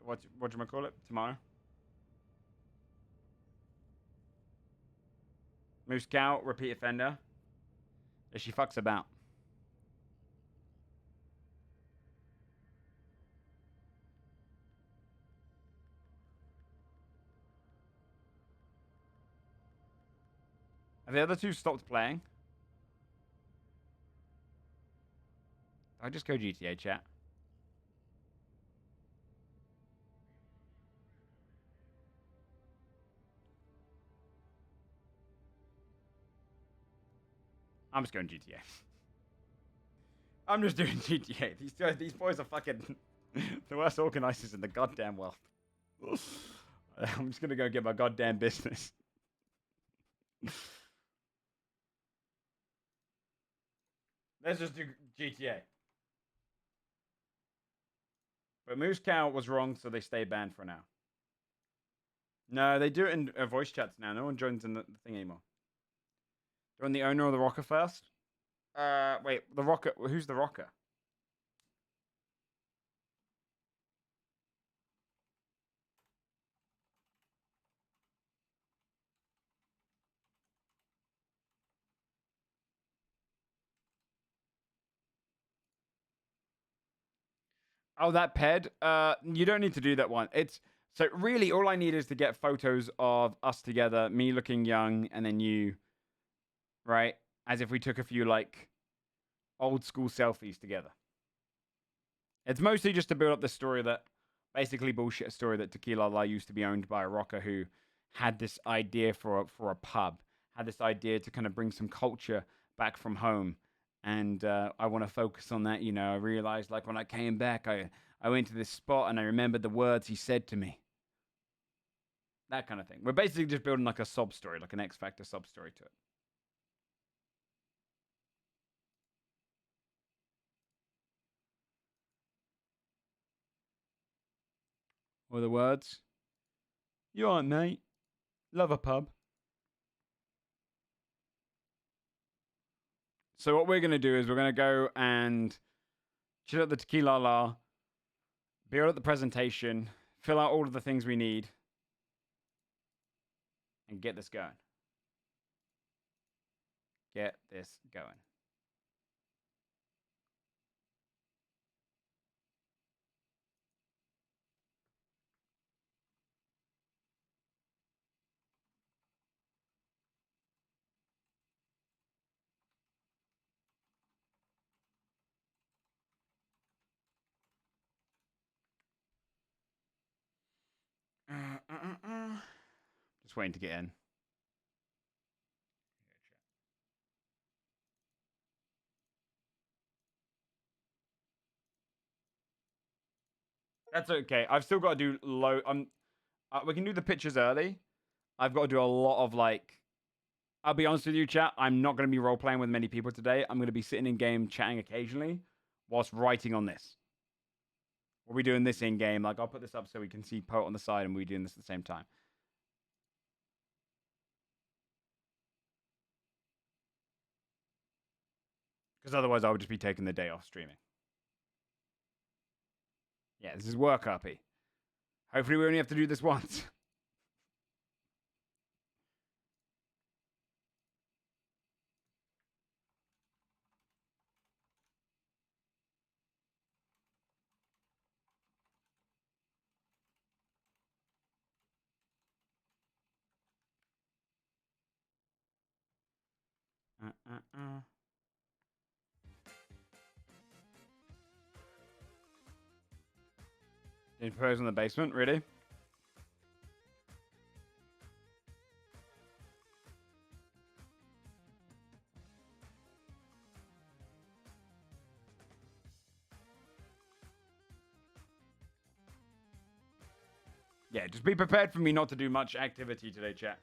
what do you call it tomorrow? Moose Cow, repeat offender. Yeah, she fucks about. Have the other two stopped playing? I just go GTA chat. I'm just going GTA. I'm just doing GTA. These boys are fucking the worst organizers in the goddamn world. I'm just gonna go get my goddamn business. Let's just do GTA. But Moose Cow was wrong, so they stay banned for now. No, they do it in voice chats now. No one joins in the thing anymore. Join the owner of the rocker first. Wait, the rocker. Who's the rocker? Oh, that ped. You don't need to do that one. It's so really all I need is to get photos of us together, me looking young, and then you, right? As if we took a few like old school selfies together. It's mostly just to build up the story that basically bullshit story that Tequila-la used to be owned by a rocker who had this idea for a pub, had this idea to kind of bring some culture back from home. And I want to focus on that. You know, I realized like when I came back, I went to this spot and I remembered the words he said to me. That kind of thing. We're basically just building like a sob story, like an X Factor sob story to it. Or the words, "You aren't, mate. Love a pub." So what we're going to do is we're going to go and chill out the Tequila-la, build up the presentation, fill out all of the things we need, and get this going. Get this going. Just waiting to get in. That's okay. I've still got to do low. We can do the pictures early. I've got to do a lot of like. I'll be honest with you, chat. I'm not going to be role playing with many people today. I'm going to be sitting in game chatting occasionally, whilst writing on this. We'll be doing this in game. Like I'll put this up so we can see Poet on the side, and we're doing this at the same time. Because otherwise, I would just be taking the day off streaming. Yeah, this is work, RP. Hopefully, we only have to do this once. In pose in the basement, really? Yeah, just be prepared for me not to do much activity today, chat.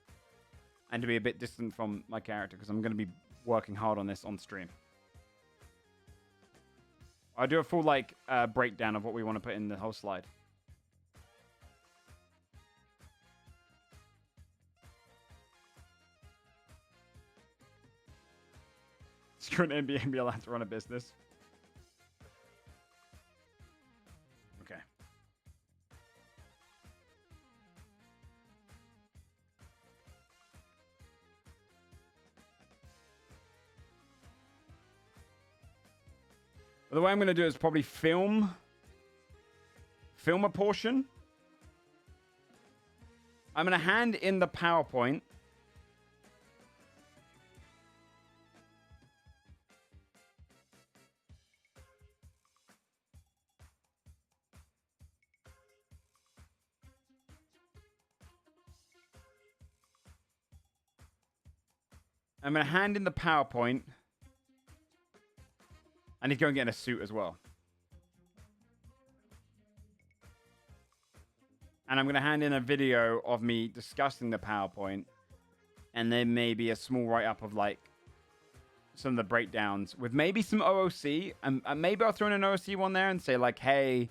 And to be a bit distant from my character, because I'm going to be working hard on this on stream. I'll do a full, like, breakdown of what we want to put in the whole slide. Should an NBA be allowed to run a business? Okay. Well, the way I'm going to do it is probably film a portion. I'm going to hand in the PowerPoint. I'm going to hand in the PowerPoint. I need to go and get in a suit as well. And I'm going to hand in a video of me discussing the PowerPoint. And then maybe a small write-up of, like, some of the breakdowns. With maybe some OOC. And maybe I'll throw in an OOC one there and say, like, hey...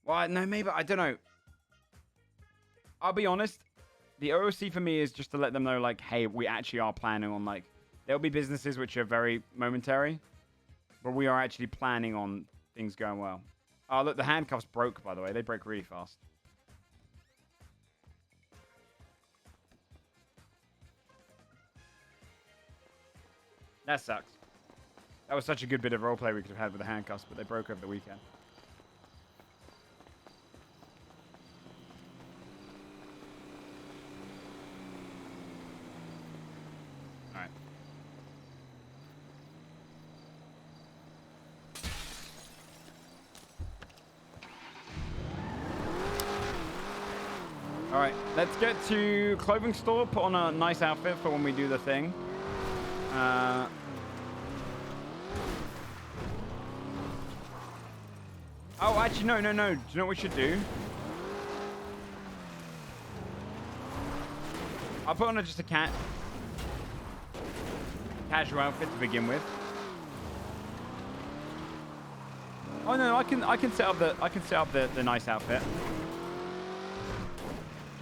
Well, no, maybe... I don't know. I'll be honest. The OOC for me is just to let them know, like, hey, we actually are planning on, like... There'll be businesses which are very momentary. But we are actually planning on things going well. Oh, look, the handcuffs broke, by the way. They break really fast. That sucks. That was such a good bit of roleplay we could have had with the handcuffs, but they broke over the weekend. Alright. Alright, let's get to clothing store, put on a nice outfit for when we do the thing. Oh, actually, no. Do you know what we should do? I'll put on just a casual outfit to begin with. Oh no, I can set up the nice outfit.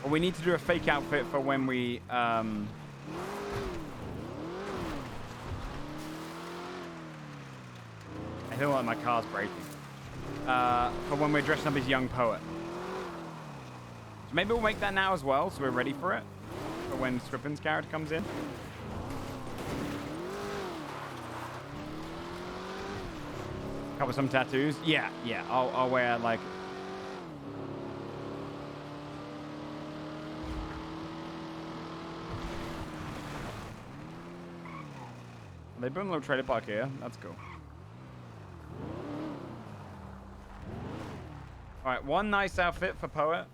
Well, we need to do a fake outfit for when we I feel like my car's breaking. For when we're dressing up as young poet. So maybe we'll make that now as well, so we're ready for it. For when Scrippen's character comes in. Cover some tattoos. Yeah. I'll wear like... They built a little trailer park here. That's cool. Alright, one nice outfit for Poet.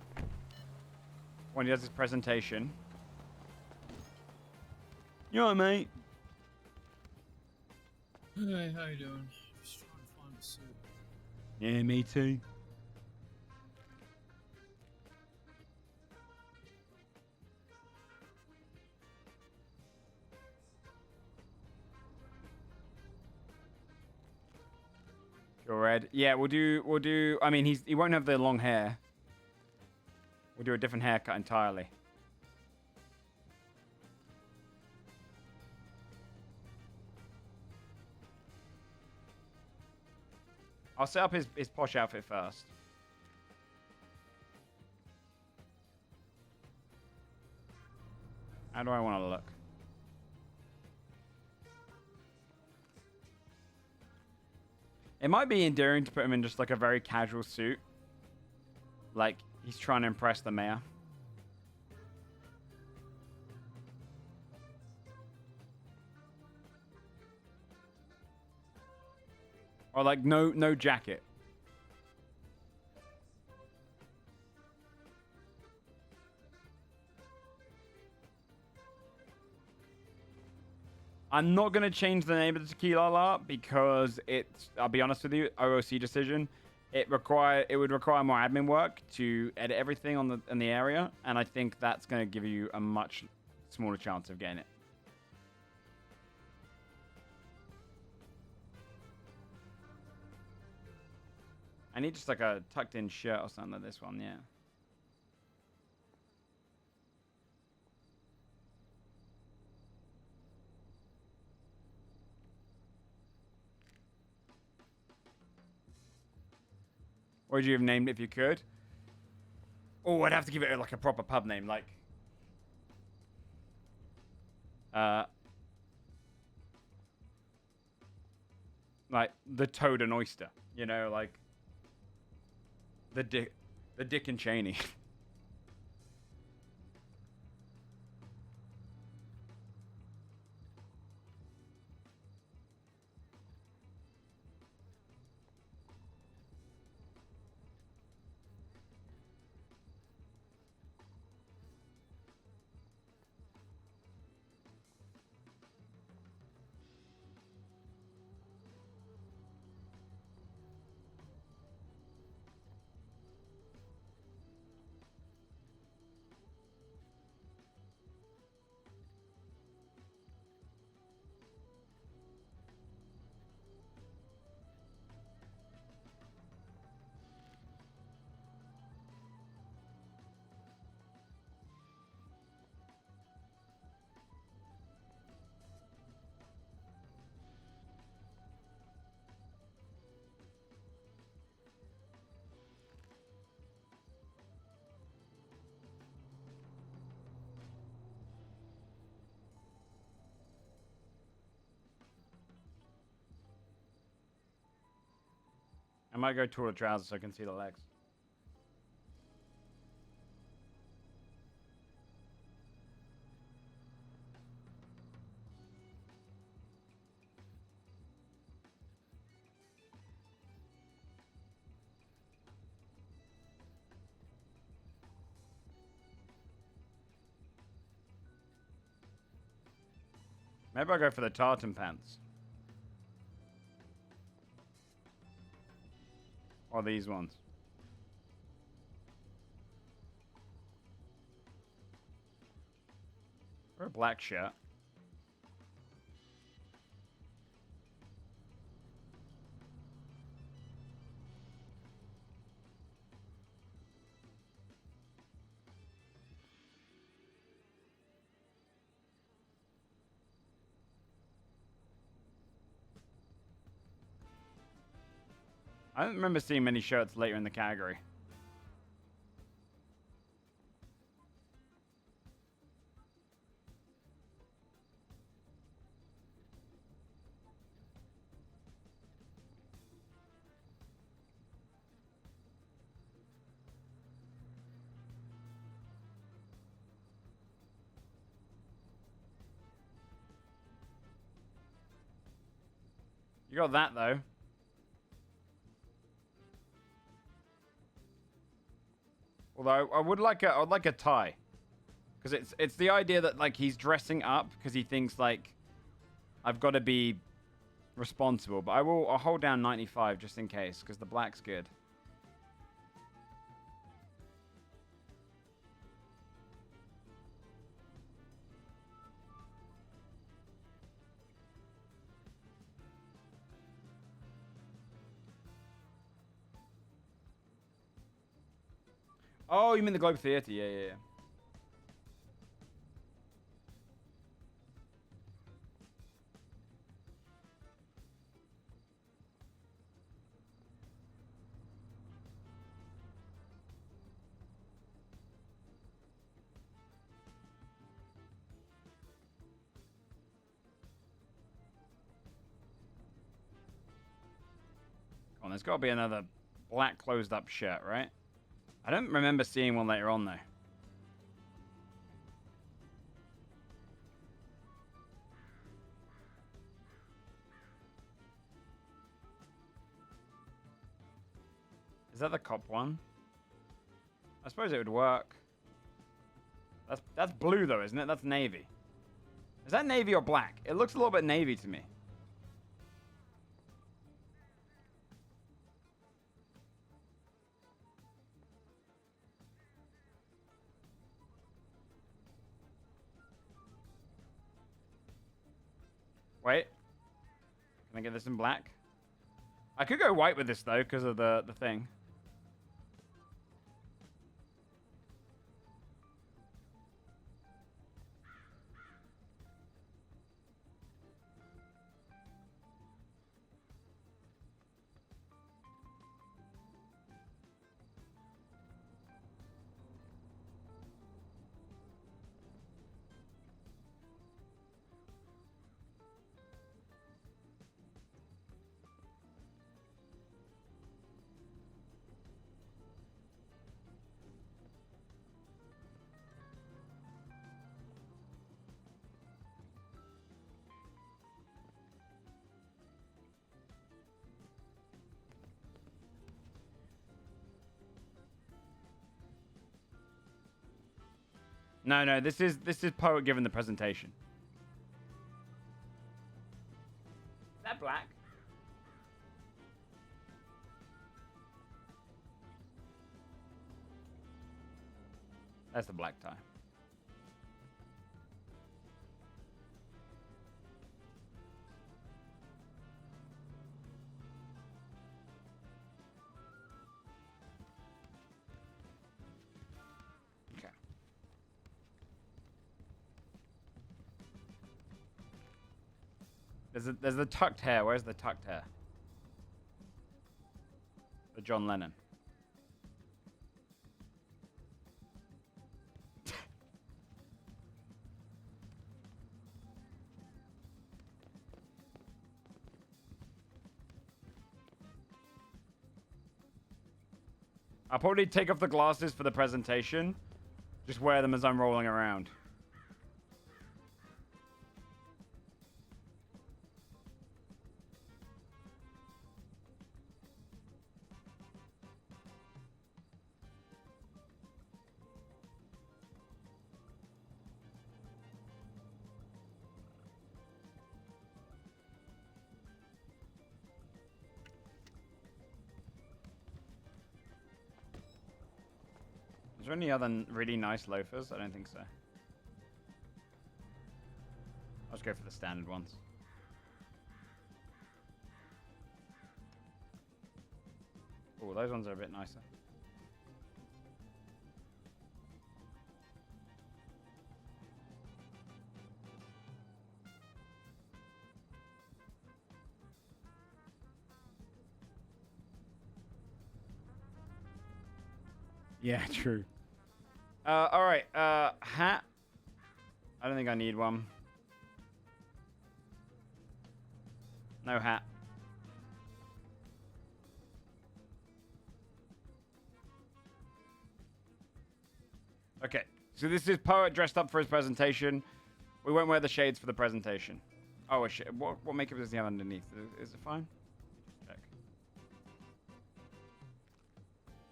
When he does his presentation. You alright, mate? Hey, how you doing? Just trying to find a suit. Yeah, me too. Pure red. Yeah, we'll do. I mean, he won't have the long hair. We'll do a different haircut entirely. I'll set up his posh outfit first. How do I want to look? It might be endearing to put him in just like a very casual suit. Like he's trying to impress the mayor. Or like no jacket. I'm not gonna change the name of the Tequila-la because it's. I'll be honest with you, OOC decision. It would require more admin work to edit everything in the area, and I think that's gonna give you a much smaller chance of getting it. I need just like a tucked in shirt or something like this one, yeah. What would you have named it if you could? Oh, I'd have to give it like a proper pub name, like the Toad and Oyster, you know, like the Dick and Cheney. I might go taller trousers so I can see the legs. Maybe I'll go for the tartan pants. Or these ones. Or a black shirt. I don't remember seeing many shirts later in the category. You got that though. Although I would like a tie, because it's the idea that like he's dressing up because he thinks like I've got to be responsible. But I'll hold down 95 just in case because the black's good. Oh, you mean the Globe Theatre? Yeah, yeah, yeah. Come on, there's got to be another black closed-up shirt, right? I don't remember seeing one later on, though. Is that the cop one? I suppose it would work. That's blue, though, isn't it? That's navy. Is that navy or black? It looks a little bit navy to me. Wait. Can I get this in black? I could go white with this, though, because of the thing. No, this is Poet giving the presentation. Is that black? That's the black tie. Okay. There's the tucked hair. Where's the tucked hair? The John Lennon. I'll probably take off the glasses for the presentation. Just wear them as I'm rolling around. Is there any other really nice loafers? I don't think so. I'll just go for the standard ones. Oh, those ones are a bit nicer. Yeah, true. All right. Hat. I don't think I need one. No hat. Okay. So this is Poet dressed up for his presentation. We won't wear the shades for the presentation. Oh, what makeup does he have underneath? Is it fine? Check.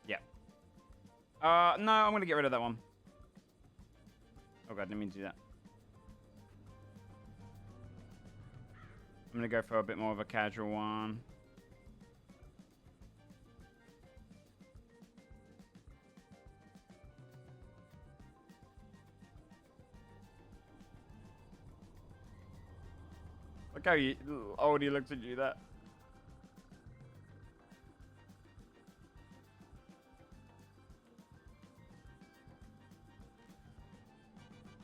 Yeah. No, I'm going to get rid of that one. Oh, God, didn't mean to do that. I'm going to go for a bit more of a casual one. Look how old he looks at you, that.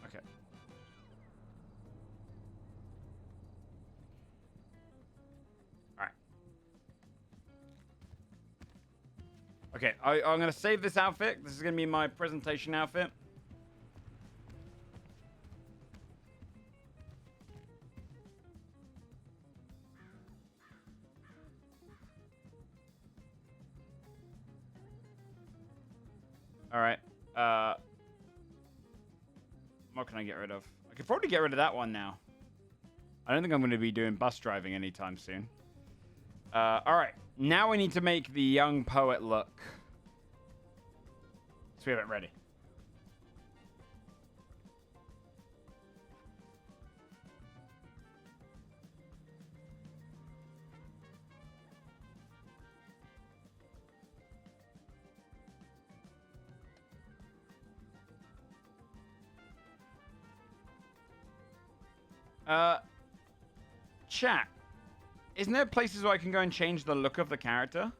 Okay. Alright. Okay, I'm going to save this outfit. This is going to be my presentation outfit. Alright. What can I get rid of? I could probably get rid of that one now. I don't think I'm going to be doing bus driving anytime soon. Alright. Now we need to make the young Poet look. So we have it ready. Chat. Isn't there places where I can go and change the look of the character?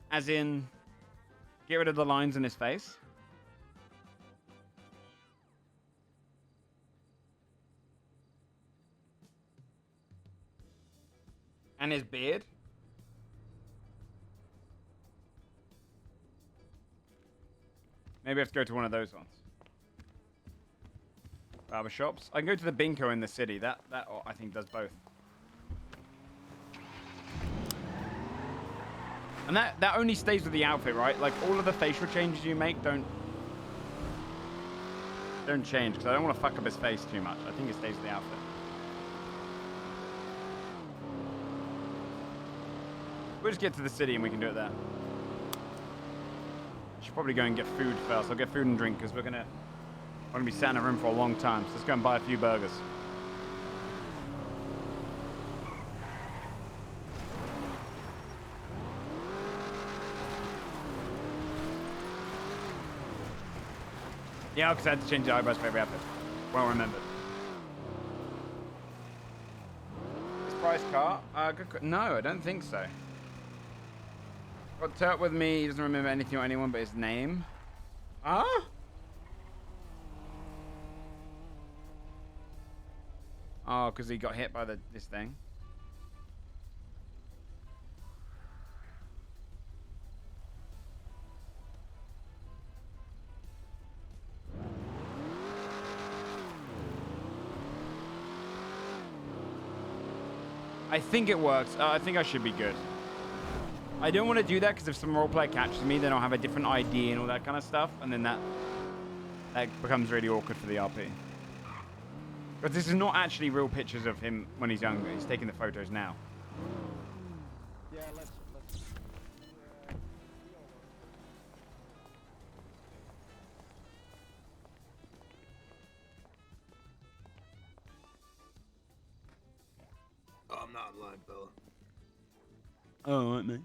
As in, get rid of the lines in his face? And his beard? Maybe I have to go to one of those ones. Barber shops. I can go to the Binko in the city. That I think does both. And that only stays with the outfit, right? Like all of the facial changes you make don't change because I don't want to fuck up his face too much. I think it stays with the outfit. We'll just get to the city and we can do it there. Should probably go and get food first. I'll get food and drink because we're gonna be sat in a room for a long time. So let's go and buy a few burgers. Yeah, because I had to change the eyebrows for every outfit. Well remembered. Is Price car? No, I don't think so. Got Turt with me. He doesn't remember anything or anyone but his name. Huh? Oh, because he got hit by this thing. I think it works. I think I should be good. I don't want to do that because if some roleplay catches me, then I'll have a different ID and all that kind of stuff, and then that becomes really awkward for the RP. But this is not actually real pictures of him when he's younger. He's taking the photos now. Yeah, let's. Oh, I'm not lying, fella. Oh, alright, mate.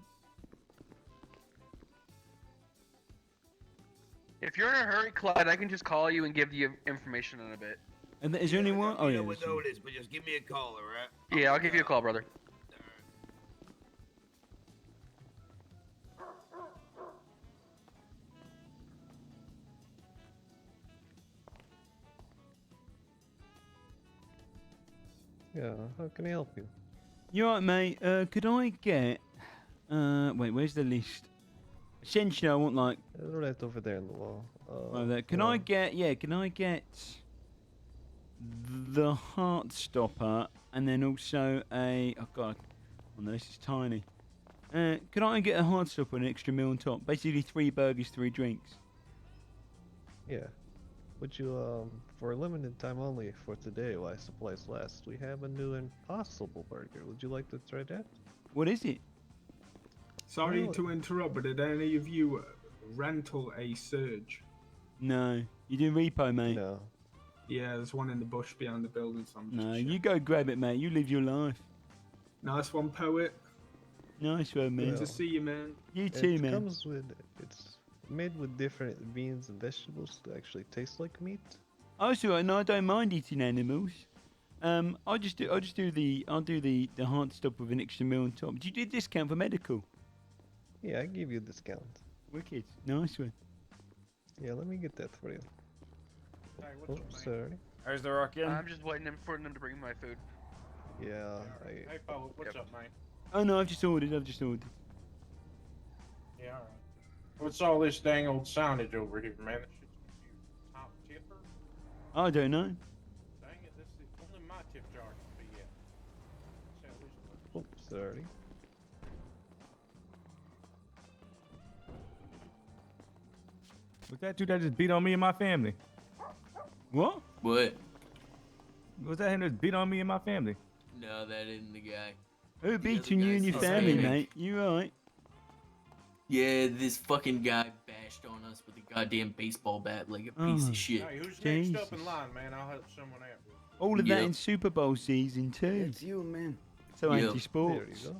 If you're in a hurry, Clyde, I can just call you and give you information in a bit. And is there anyone? Oh, yeah. What it is, but just give me a call, alright? Yeah, I'll give you a call, brother. Yeah, how can I help you? You alright, mate? Could I get... wait, where's the list? Essentially, I want like... Right over there on the wall. Can I get... Yeah, can I get... the Heartstopper and then also a... Oh, God. Oh, no, this is tiny. Can I get a Heartstopper and an extra meal on top? Basically 3 burgers, 3 drinks. Yeah. Would you, for a limited time only for today while supplies last, we have a new Impossible Burger. Would you like to try that? What is it? Sorry to interrupt, but did any of you rental a Surge? No. You do repo, mate? No. Yeah, there's one in the bush behind the building. So No, you go grab it, mate. You live your life. Nice one, Poet. Nice one, man. Good to see you, man. You too, man. It comes with... It's made with different beans and vegetables to actually taste like meat. Oh, so no, I don't mind eating animals. I'll do the Heartstopper with an extra meal on top. Do you do a discount for medical? Yeah, I give you a discount. Wicked. Nice one. Yeah, let me get that for you. Oh, sorry. How's the rockin'? I'm just waiting for them to bring my food. Yeah, Hey, Poet, what's up, mate? Oh no, I've just ordered. Yeah, alright. What's all this dang old soundage over here, man? That shit's top tipper? I don't know. Dang it, this is only my tip jar can be Oh, sorry. Was that dude that just beat on me and my family? What? What? Was that him that beat on me and my family? No, that isn't the guy. Who beating you and your family, mate? You right? Yeah, this fucking guy bashed on us with a goddamn baseball bat like a piece of shit. Hey, who's next up in line, man? I'll help someone out. All of that in Super Bowl season too. It's you, man. So Yep. anti-sports.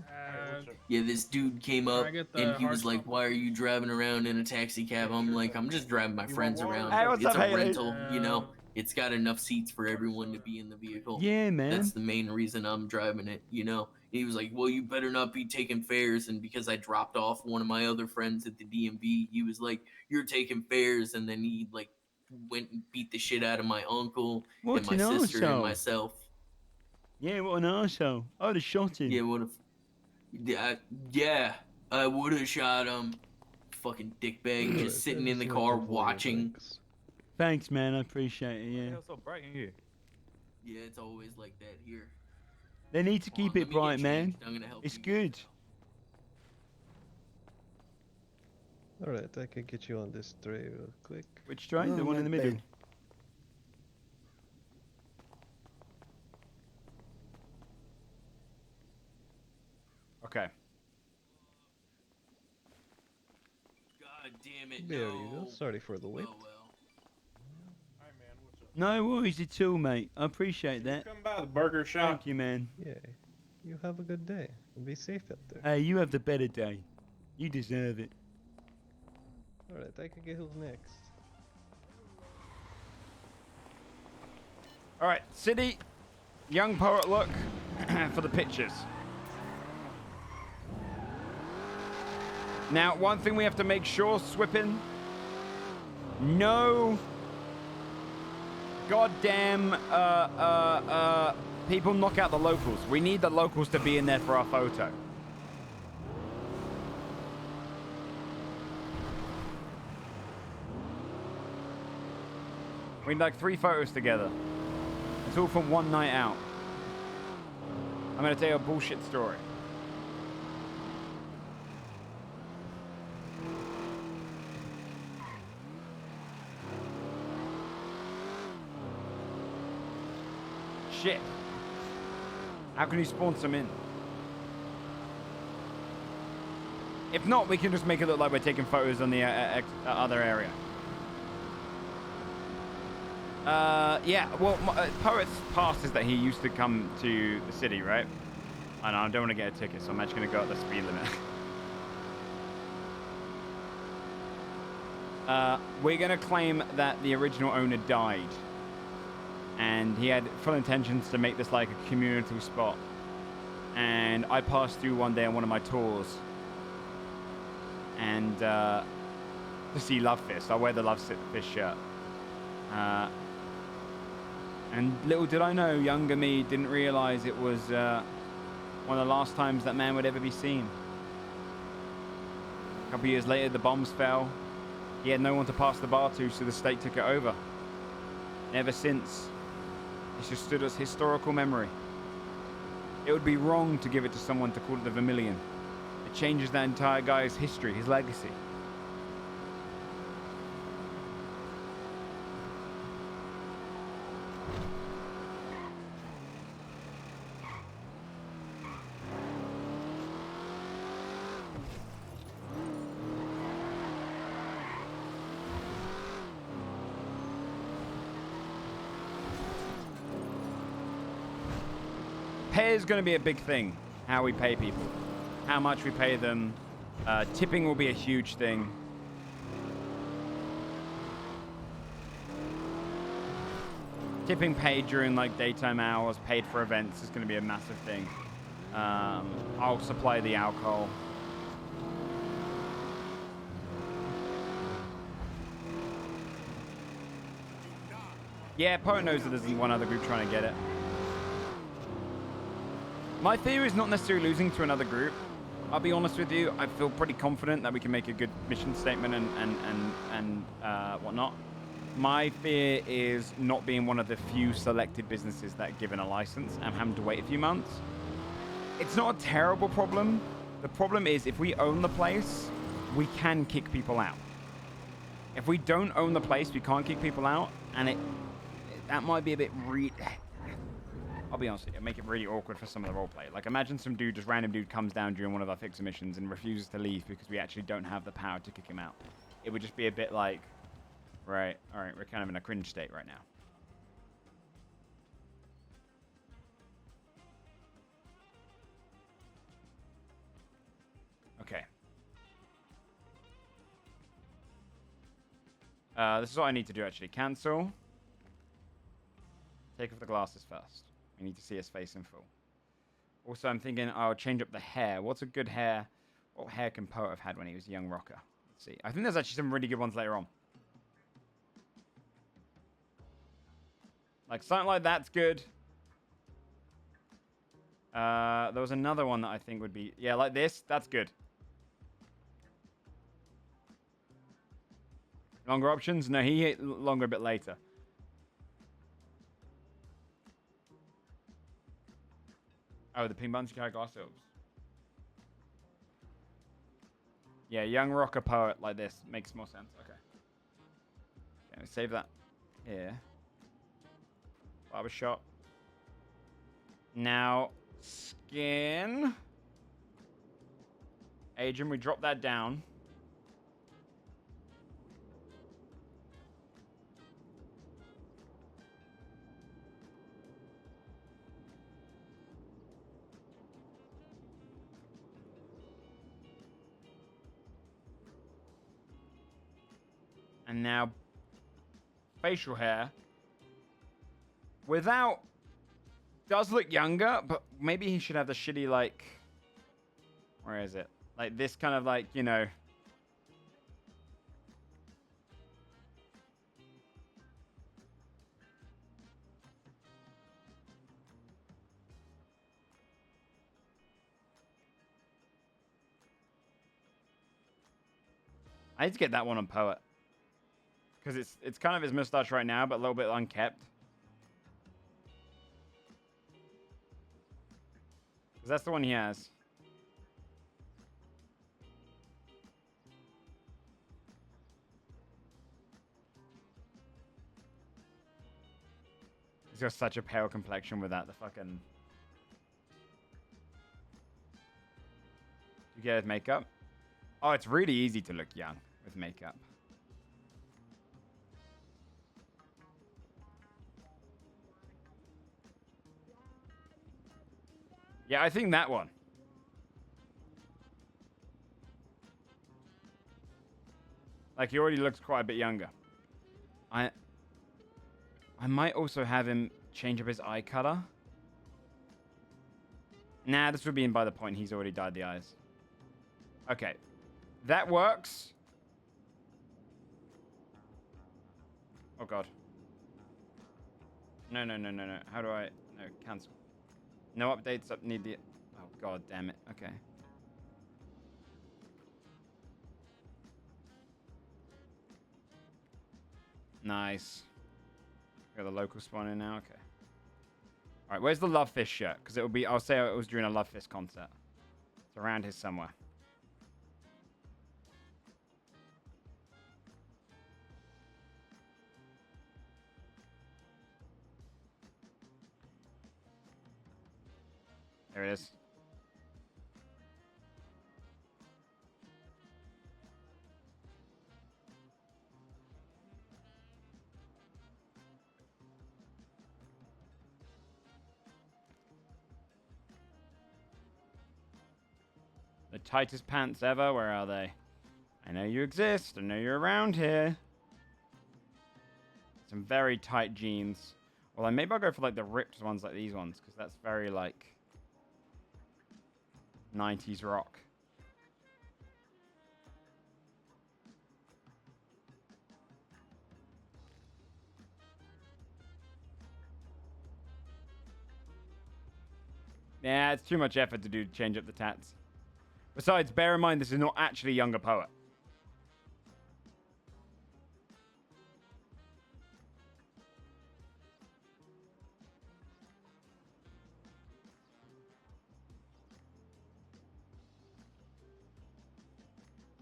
Yeah, this dude came up and he was like, "Why are you driving around in a taxi cab?" I'm like, "I'm just driving my friends around. Hey, what's It's up, a Haley? rental, you know." It's got enough seats for everyone to be in the vehicle. Yeah, man. That's the main reason I'm driving it, you know? And he was like, well, you better not be taking fares. And because I dropped off one of my other friends at the DMV, he was like, you're taking fares. And then he like went and beat the shit out of my uncle What and my an sister and arsehole. myself. Yeah, what an arsehole. I would have shot him. Yeah, I would have shot him. Fucking dickbag, just sitting in the car watching. Thanks, man. I appreciate it. Yeah. It's so bright in here. Yeah, it's always like that here. They need to keep it bright, man. I'm gonna help It's you. good. Alright, I can get you on this tray real quick. Which tray? The one in the middle. Okay. God damn it. There you go. Sorry for the wait. No worries at all, mate. I appreciate that. Come by the burger shop. Thank you, man. Yeah. You have a good day. And be safe out there. Hey, you have the better day. You deserve it. Alright, I can get who's next. Alright, City. Young poet look for the pictures. Now, one thing we have to make sure, Swippin', no goddamn people knock out the locals. We need the locals to be in there for our photo. We need like 3 photos together. It's all from one night out. I'm gonna tell you a bullshit story. Shit. How can you spawn some in? If not, we can just make it look like we're taking photos on the other area. Yeah, well, Poet's past is that he used to come to the city, right? And I don't want to get a ticket, so I'm actually going to go at the speed limit. We're going to claim that the original owner died. And he had full intentions to make this like a community spot. And I passed through one day on one of my tours. And to see Love Fist. I wear the Love Fist shirt. And little did I know, younger me didn't realize it was one of the last times that man would ever be seen. A couple years later, the bombs fell. He had no one to pass the bar to, so the state took it over. Ever since, it's just stood as historical memory. It would be wrong to give it to someone to call it the Vermilion. It changes that entire guy's history, his legacy. Pay is going to be a big thing, how we pay people, how much we pay them. Tipping will be a huge thing. Tipping paid during like daytime hours, paid for events is going to be a massive thing. I'll supply the alcohol. Yeah, Poet knows that there's one other group trying to get it. My theory is not necessarily losing to another group. I'll be honest with you, I feel pretty confident that we can make a good mission statement and whatnot. My fear is not being one of the few selected businesses that are given a license and having to wait a few months. It's not a terrible problem. The problem is if we own the place, we can kick people out. If we don't own the place, we can't kick people out, and that might be a bit I'll be honest with you, make it really awkward for some of the roleplay. Like, imagine some dude, just random dude, comes down during one of our fixer missions and refuses to leave because we actually don't have the power to kick him out. It would just be a bit like, right, all right, we're kind of in a cringe state right now. Okay. This is what I need to do, actually. Cancel. Take off the glasses first. We need to see his face in full. Also, I'm thinking I'll change up the hair. What's a good hair? What hair can Poet have had when he was a young rocker? Let's see. I think there's actually some really good ones later on. Like, something like that's good. There was another one that I think would be... Yeah, like this. That's good. Longer options? No, he hit longer a bit later. Oh, the pink buns carry glass silks. Yeah, young rocker Poet like this makes more sense. Okay. Okay, save that here. Barbershop. Now, skin. Adrian, we drop that down. And now, facial hair. Without... Does look younger, but maybe he should have the shitty, like... Where is it? Like, this kind of, like, you know... I need to get that one on Poet. Because it's kind of his mustache right now, but a little bit unkept. Because that's the one he has. He's got such a pale complexion with that. The fucking... You get his makeup? Oh, it's really easy to look young with makeup. Yeah, I think that one. Like, he already looks quite a bit younger. I might also have him change up his eye color. Nah, this would be in by the point he's already dyed the eyes. Okay. That works. Oh, God. No. How do I... No, cancel. No updates up need the... Oh, God damn it. Okay. Nice. Got the local spawn in now. Okay. All right, where's the Love Fist shirt? Because it will be... I'll say it was during a Love Fist concert. It's around here somewhere. There it is. The tightest pants ever. Where are they? I know you exist. I know you're around here. Some very tight jeans. Well, then maybe I'll go for like the ripped ones like these ones. Because that's very like 90s rock. Yeah, it's too much effort to change up the tats. Besides, bear in mind this is not actually younger Poet.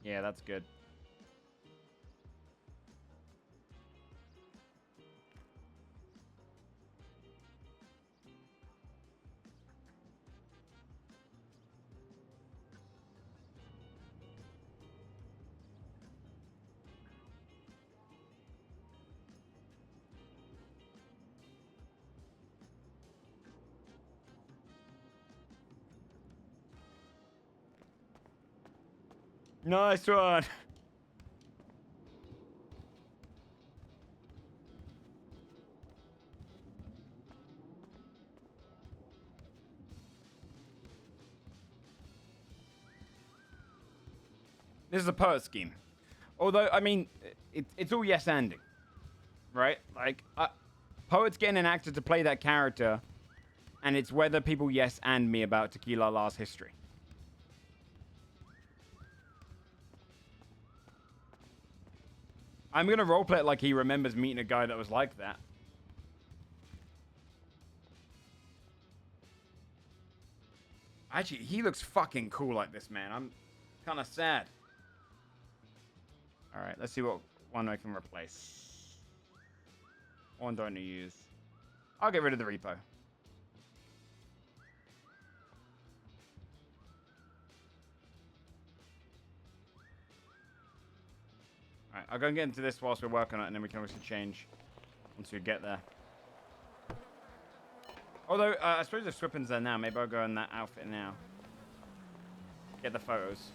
Yeah, that's good. Nice one. This is a poet scheme. Although, I mean, it's all yes-anding, right? Like, poet's getting an actor to play that character, and it's whether people yes-and me about Tequila-la's history. I'm gonna roleplay it like he remembers meeting a guy that was like that. Actually, he looks fucking cool like this, man. I'm kind of sad. All right, let's see what one I can replace. One don't use. I'll get rid of the repo. All right, I'll go and get into this whilst we're working on it, and then we can obviously change once we get there. Although, I suppose if Swippen's there now, maybe I'll go in that outfit now. Get the photos.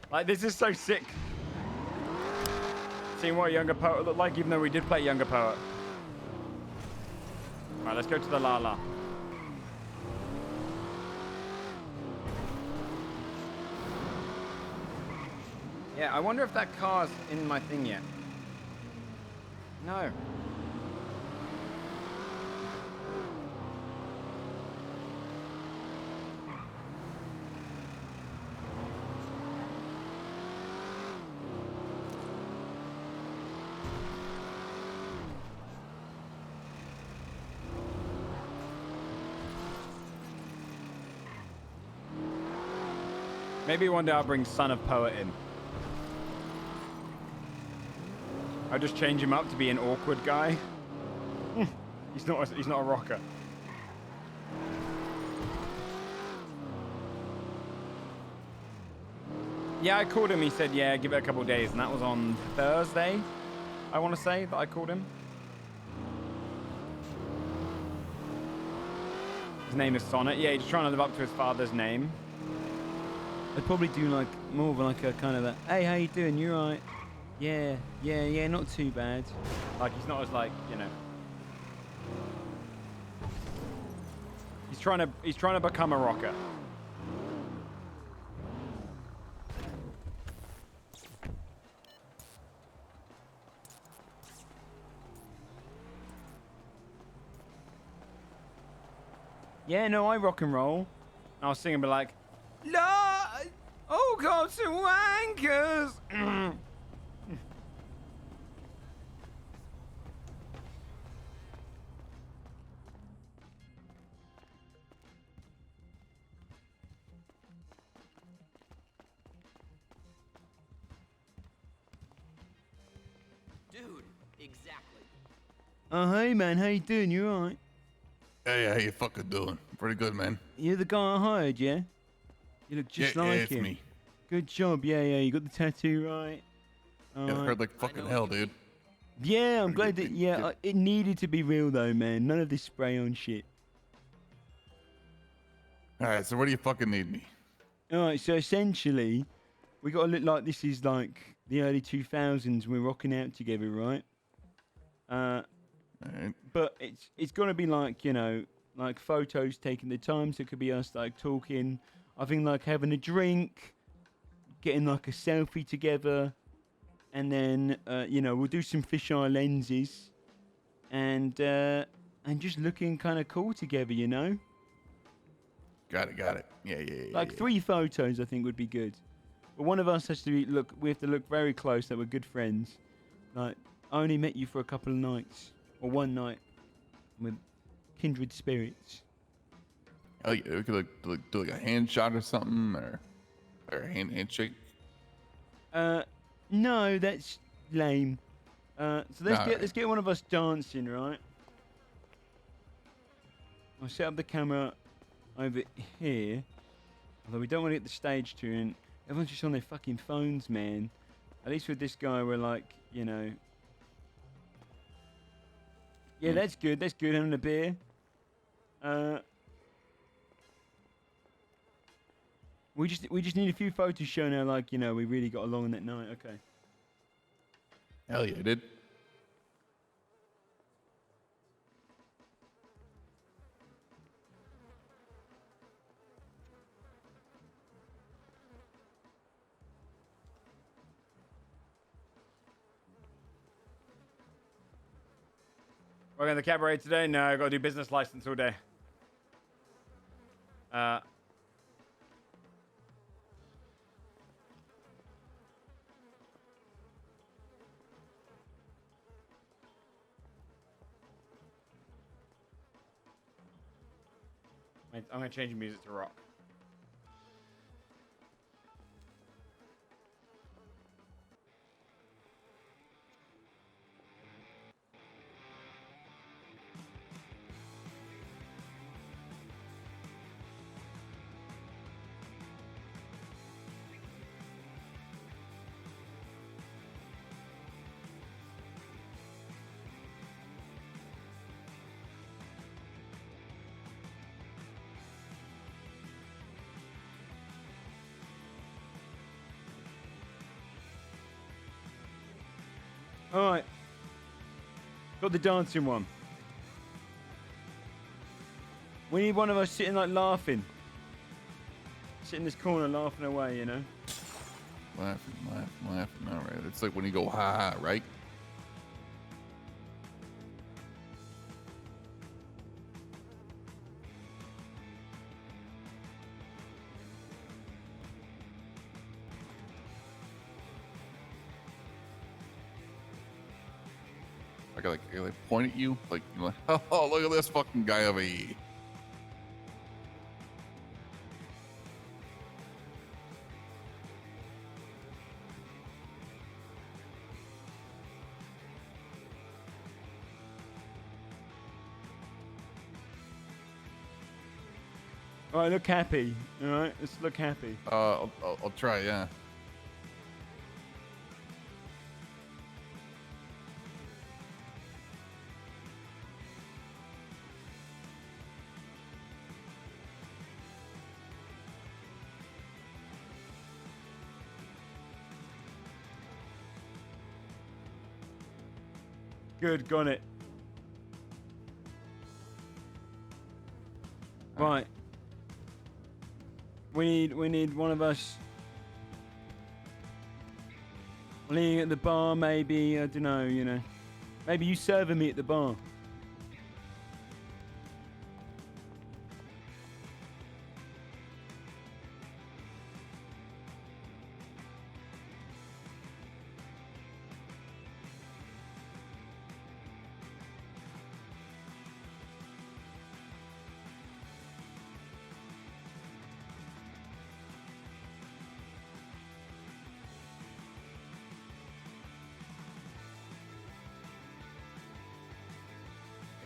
Like, this is so sick. Seeing what a younger poet looked like, even though we did play younger poet. Alright, let's go to the La-La. Yeah, I wonder if that car's in my thing yet. No. Maybe one day I'll bring Son of Poet in. I'll just change him up to be an awkward guy. He's not a rocker. Yeah, I called him. He said, yeah, give it a couple of days. And that was on Thursday, I want to say, that I called him. His name is Sonnet. Yeah, he's trying to live up to his father's name. I'd probably do like more of like a kind of a, hey, how you doing? You alright? Yeah, not too bad. Like, he's not as like, you know. He's trying to become a rocker. Yeah, no, I rock and roll. And I was singing, but like, Lord, oh, God, to wankers. Dude, exactly. Oh, hey, man, how you doing? You alright? Hey, how you fucking doing? Pretty good, man. You're the guy I hired, yeah? You look just like it's him. me. Good job, yeah. You got the tattoo right. Yeah, it hurt like fucking hell, dude. Yeah, I'm glad that, it needed to be real though, man. None of this spray on shit. Alright, so where do you fucking need me? Alright, so essentially, we gotta look like this is like the early 2000s. We're rocking out together, right? But it's gonna be like, you know, like photos taking the time, so it could be us like talking. I think like having a drink, getting like a selfie together, and then you know, we'll do some fisheye lenses, and just looking kind of cool together, you know. Got it. Yeah. Like 3 photos, I think would be good. But one of us has to look. We have to look very close that we're good friends. Like, I only met you for a couple of nights. Or one night with kindred spirits. Oh yeah, we could do like a hand shot or something, or a handshake. No, that's lame. So let's get one of us dancing, right? I'll set up the camera over here. Although we don't want to get the stage tune. Everyone's just on their fucking phones, man. At least with this guy, we're like, you know. Yeah, that's good. That's good. Having a beer. We just need a few photos showing how, like, you know, we really got along on that night. Okay. Hell yeah, dude. Working in the cabaret today? No, I got to do business license all day. I'm gonna change the music to rock. All right. Got the dancing one. We need one of us sitting like laughing. Sit in this corner laughing away, you know? Laughing. All right. It's like when you go, ha ha, right? I like point at you, like, you're like, oh, look at this fucking guy over here. All right, look happy. All right, let's look happy. I'll try, yeah. Good, got it. Right. We need one of us leaning at the bar, maybe, I don't know, you know. Maybe you serving me at the bar.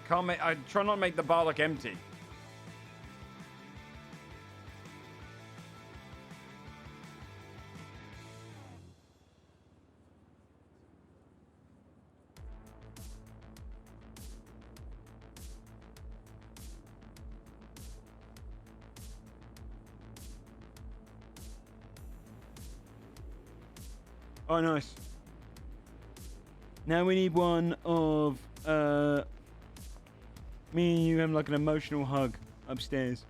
I try not to make the bar look empty. Oh, nice. Now we need one of me and you having like an emotional hug upstairs.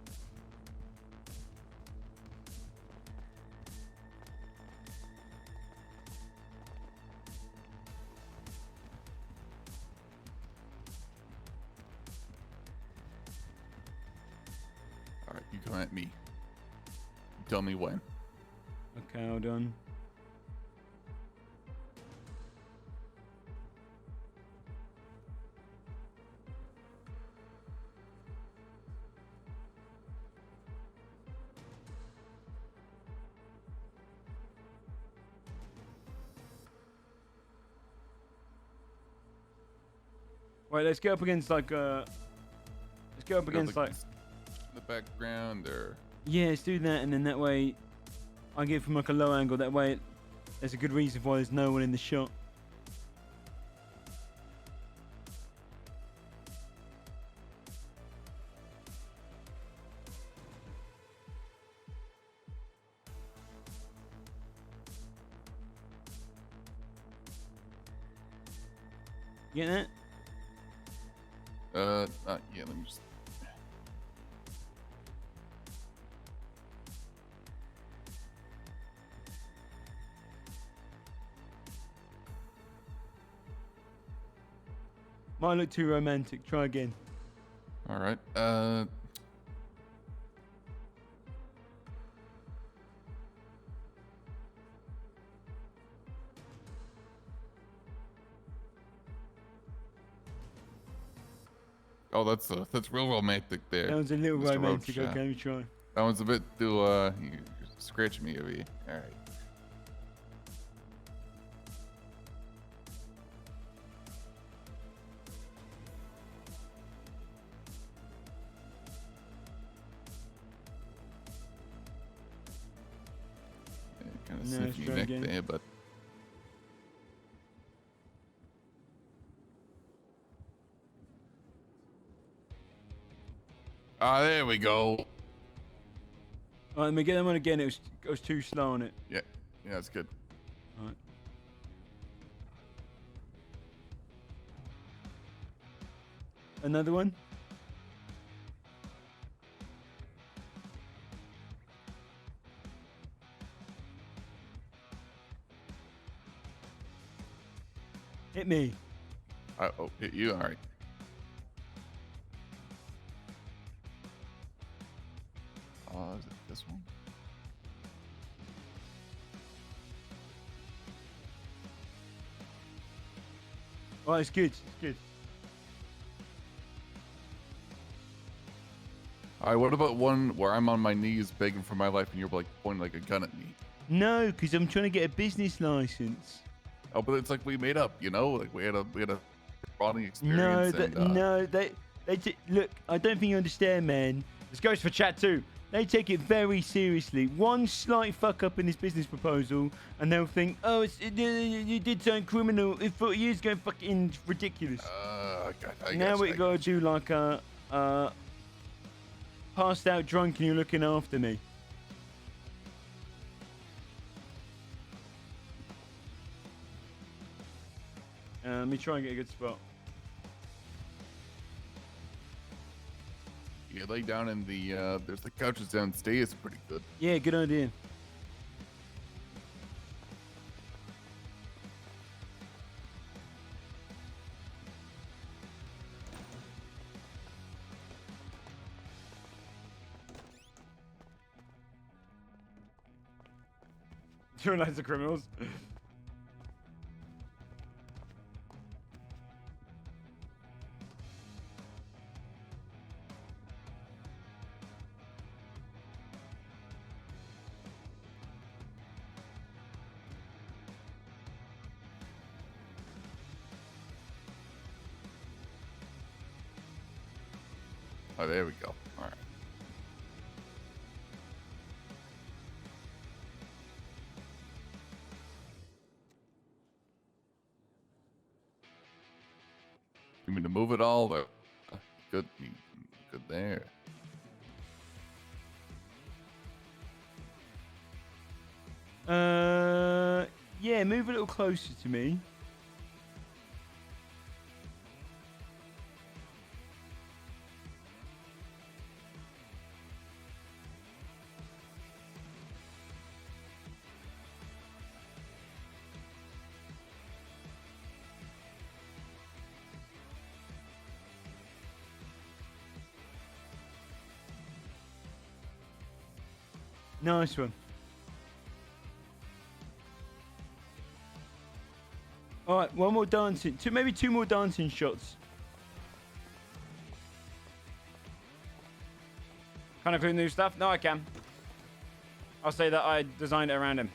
All right, you come at me. Tell me when. Okay, hold on. Right, let's go up against like let's go up against like the background or yeah, let's do that, and then that way I get it from like a low angle. That way there's a good reason why there's no one in the shot. You getting it? Yeah, let me just. Might look too romantic. Try again. All right. Oh, that's real romantic there. That was a little Mr. romantic. Roach. Okay, let me try. That one's a bit too. You're scratching me over here. All right. Kind of sniffing your neck there, but. Ah, there we go. All right, let me get that one again. It was too slow on it. Yeah, that's good. All right. Another one. Hit me. Oh, hit you. All right. Is it this one? Oh, it's good. It's good. All right. What about one where I'm on my knees begging for my life and you're like pointing like a gun at me? No, because I'm trying to get a business license. Oh, but it's like we made up, you know? Like we had a bonding experience. Look, I don't think you understand, man. This goes for chat too. They take it very seriously. One slight fuck up in this business proposal, and they'll think, "Oh, you did something criminal. It 40 years ago, fucking ridiculous." Now we gotta do like a passed out drunk, and you're looking after me. Let me try and get a good spot. You lay down in the there's the couches downstairs. Pretty good. Yeah, good idea. You're nice to criminals. Oh, there we go. All right. You mean to move it all? Good, good there. Yeah, move a little closer to me. Nice one. All right, one more dancing. Maybe two more dancing shots. Can't include new stuff? No, I can. I'll say that I designed it around him.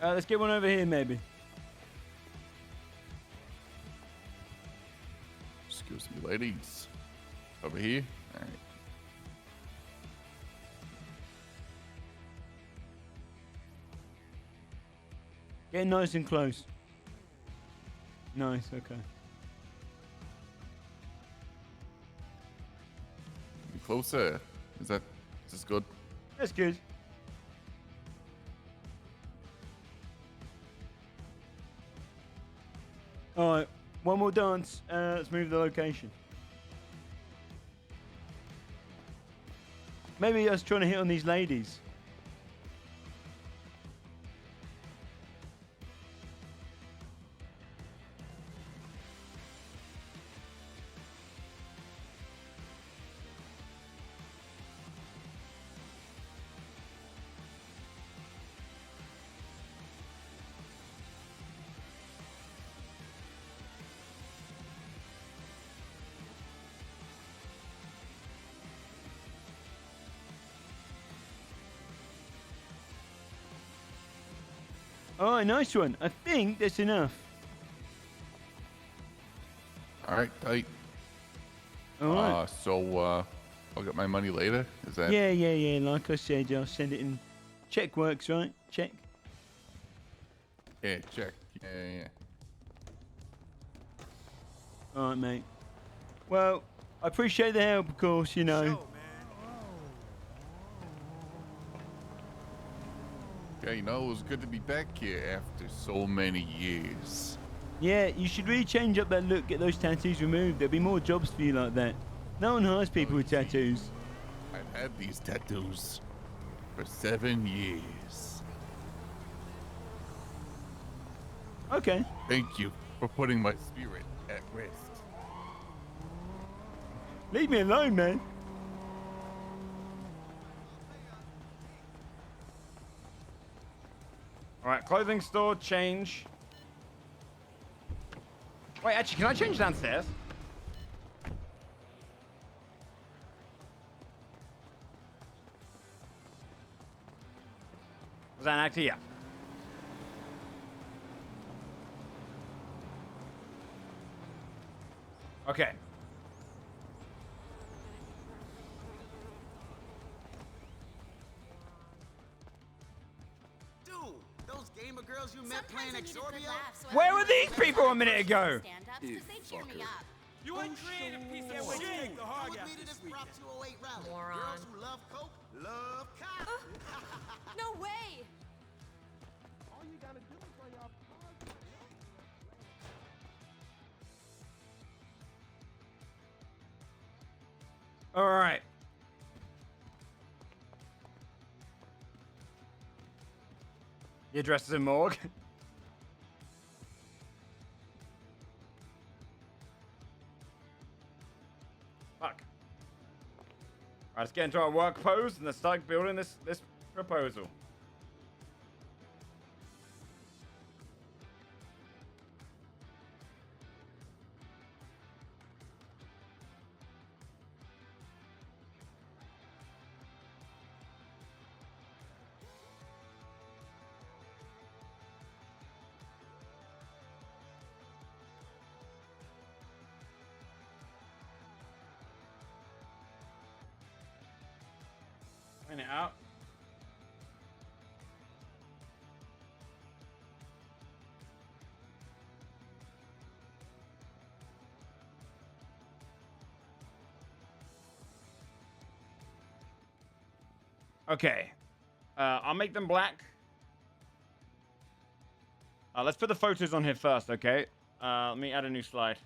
Let's get one over here, maybe. Excuse me, ladies. Over here? All right. Get nice and close. Nice, okay. Closer. Is this good? That's good. All right, one more dance. Let's move the location. Maybe I was trying to hit on these ladies. All right, nice one. I think that's enough. All right, tight. All right. So I'll get my money later. Is that? Yeah. Like I said, I'll send it in. Check works, right? Check. Yeah, check. Yeah. All right, mate. Well, I appreciate the help, of course, you know. Yeah, you know, it was good to be back here after so many years. Yeah, you should really change up that look, get those tattoos removed. There'll be more jobs for you like that. No one hires people with tattoos. I've had these tattoos for 7 years. Okay. Thank you for putting my spirit at rest. Leave me alone, man. All right, clothing store, change. Wait, actually, can I change downstairs? Was that an actor? Yeah. Okay. Girls you met playing Exordia? Where were these people a minute ago? You fucker. You ain't creating a piece of shit. The hard guy. Moron. Girls who love coke, love cop. No way! All you gotta do is play your All right. Your dress is in morgue. Fuck. Alright, let's get into our work pose and let's start building this proposal. Clean it out. Okay. I'll make them black. Let's put the photos on here first, okay? Let me add a new slide.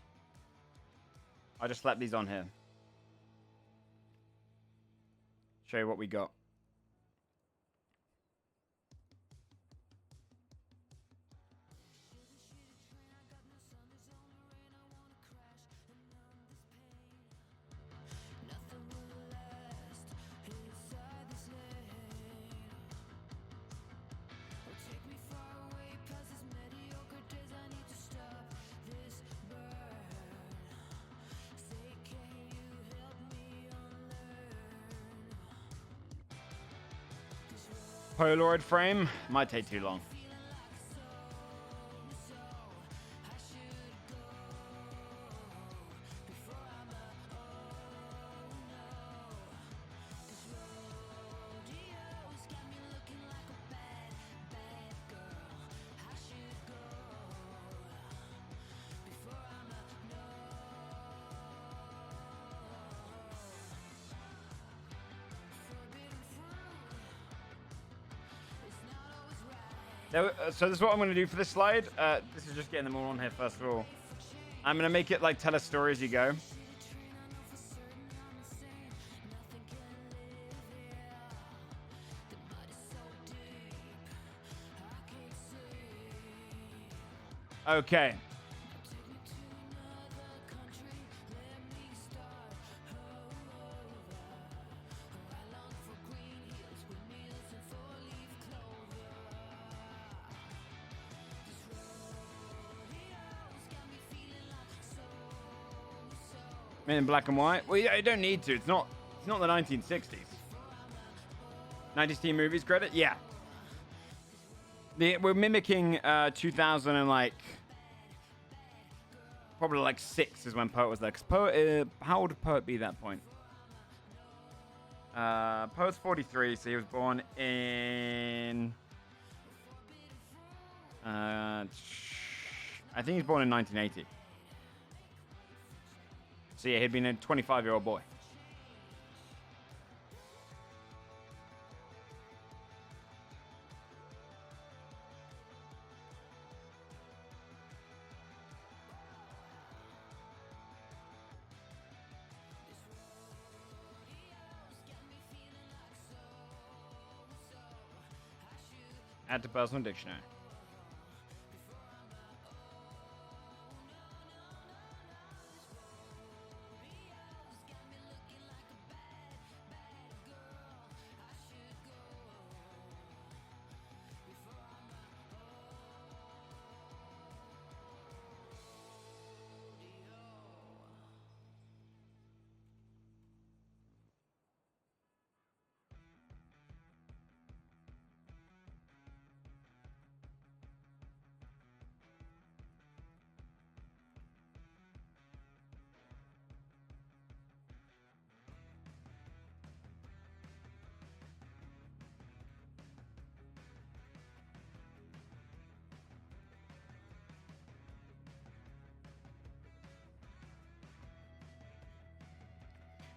I just slapped these on here. Show you what we got. Polaroid frame might take too long. So this is what I'm going to do for this slide. This is just getting them all on here first of all. I'm gonna make it like tell a story as you go. Okay. In black and white? Well, yeah, you don't need to. It's not the 1960s. 90s teen movies credit? Yeah. We're mimicking 2000 and like probably like 6 is when Poet was there. Cause Poet, how old would Poet be at that point? Poet's 43, so he was born in I think he was born in 1980. So yeah, he'd been a 25-year-old boy. Add to personal dictionary.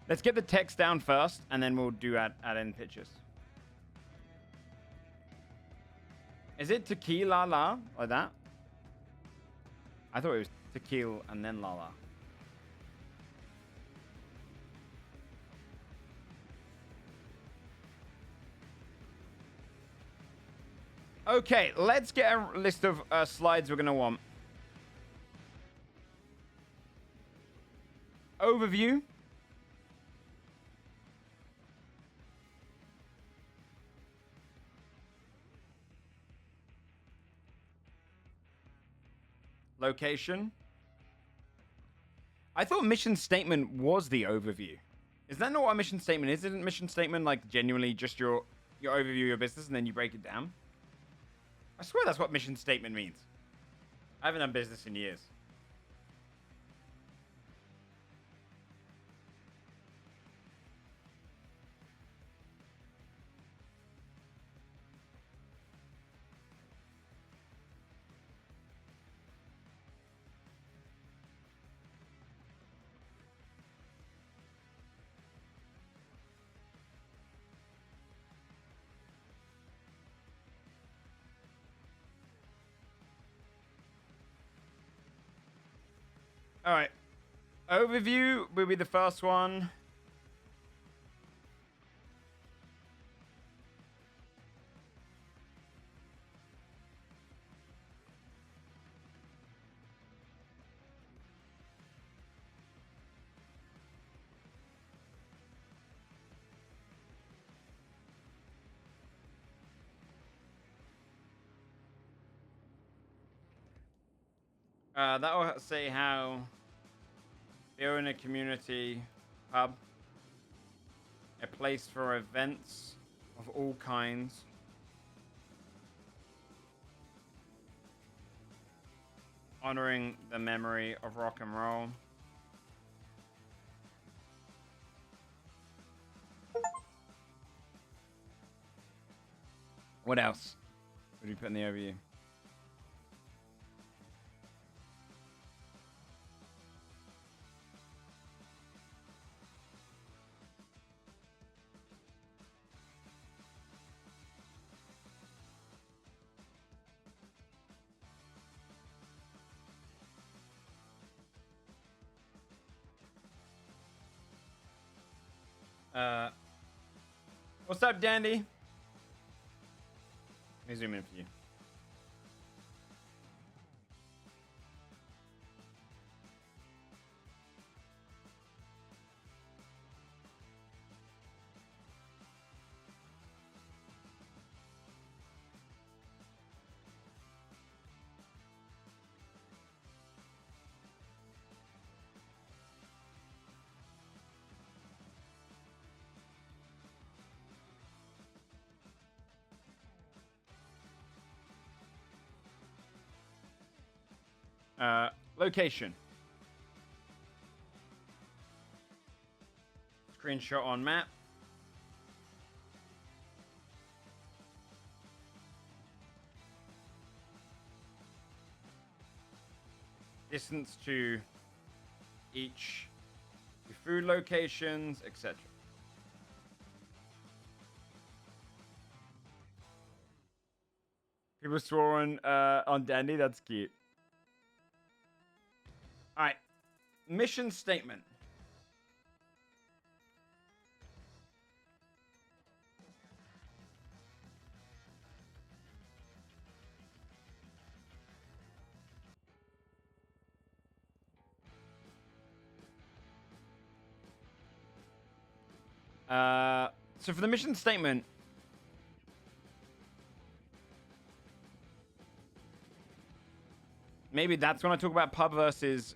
Let's get the text down first, and then we'll do add in pictures. Is it Tequila-la, like that? I thought it was Tequila and then la-la. Okay, let's get a list of slides we're going to want. Overview. Location. I thought mission statement was the overview. Is that not what a mission statement is? Isn't mission statement like genuinely just your overview of your business and then you break it down? I swear that's what mission statement means. I haven't done business in years. All right. Overview will be the first one. That will say how they're in a community hub, a place for events of all kinds, honoring the memory of rock and roll. What else would you put in the overview? What's up, Dandy? Let me zoom in for you. Location. Screenshot on map. Distance to each food locations, etc. People swore on Dandy. That's cute. All right. Mission statement. So for the mission statement, maybe that's when I talk about pub versus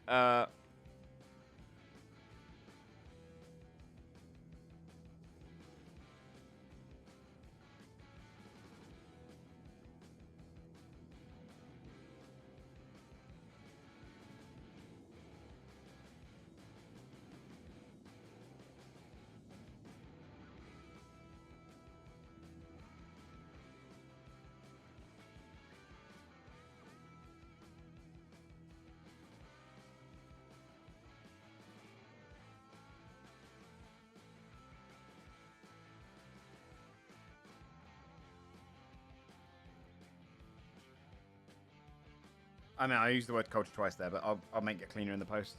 I mean, I used the word culture twice there, but I'll make it cleaner in the post.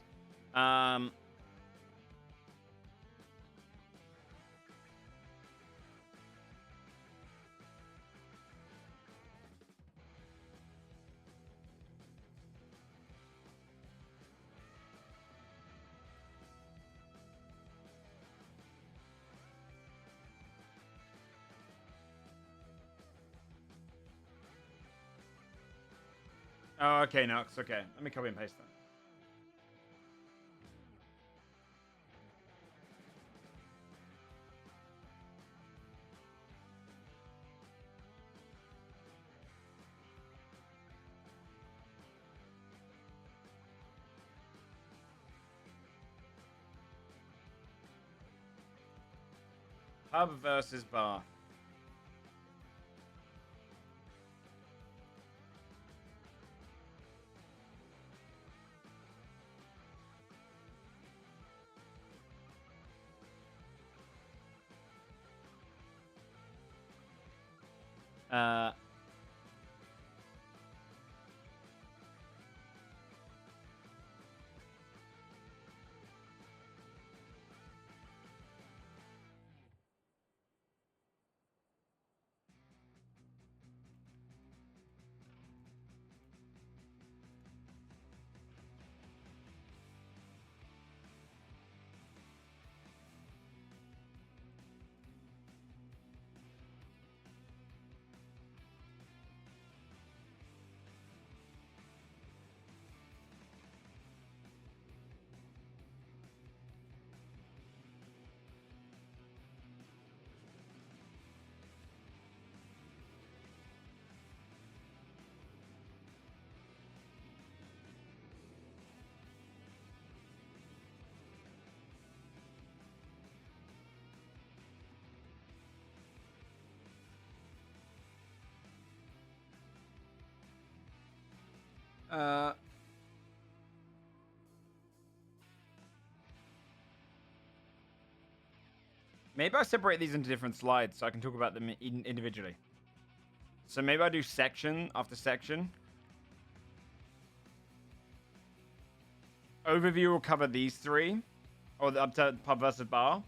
Oh, okay, Nox. Okay, let me copy and paste that. Pub versus bar. Uh, maybe I separate these into different slides so I can talk about them individually. So maybe I do section after section. Overview will cover these three, or up to pub versus bar.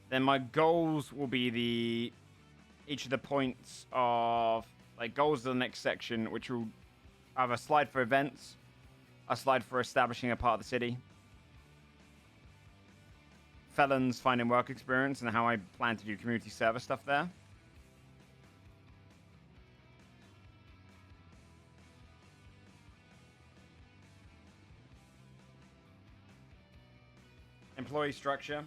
Then my goals will be each of the points of like goals of the next section, which will have a slide for events, a slide for establishing a part of the city, felons finding work experience, and how I plan to do community service stuff there. Employee structure.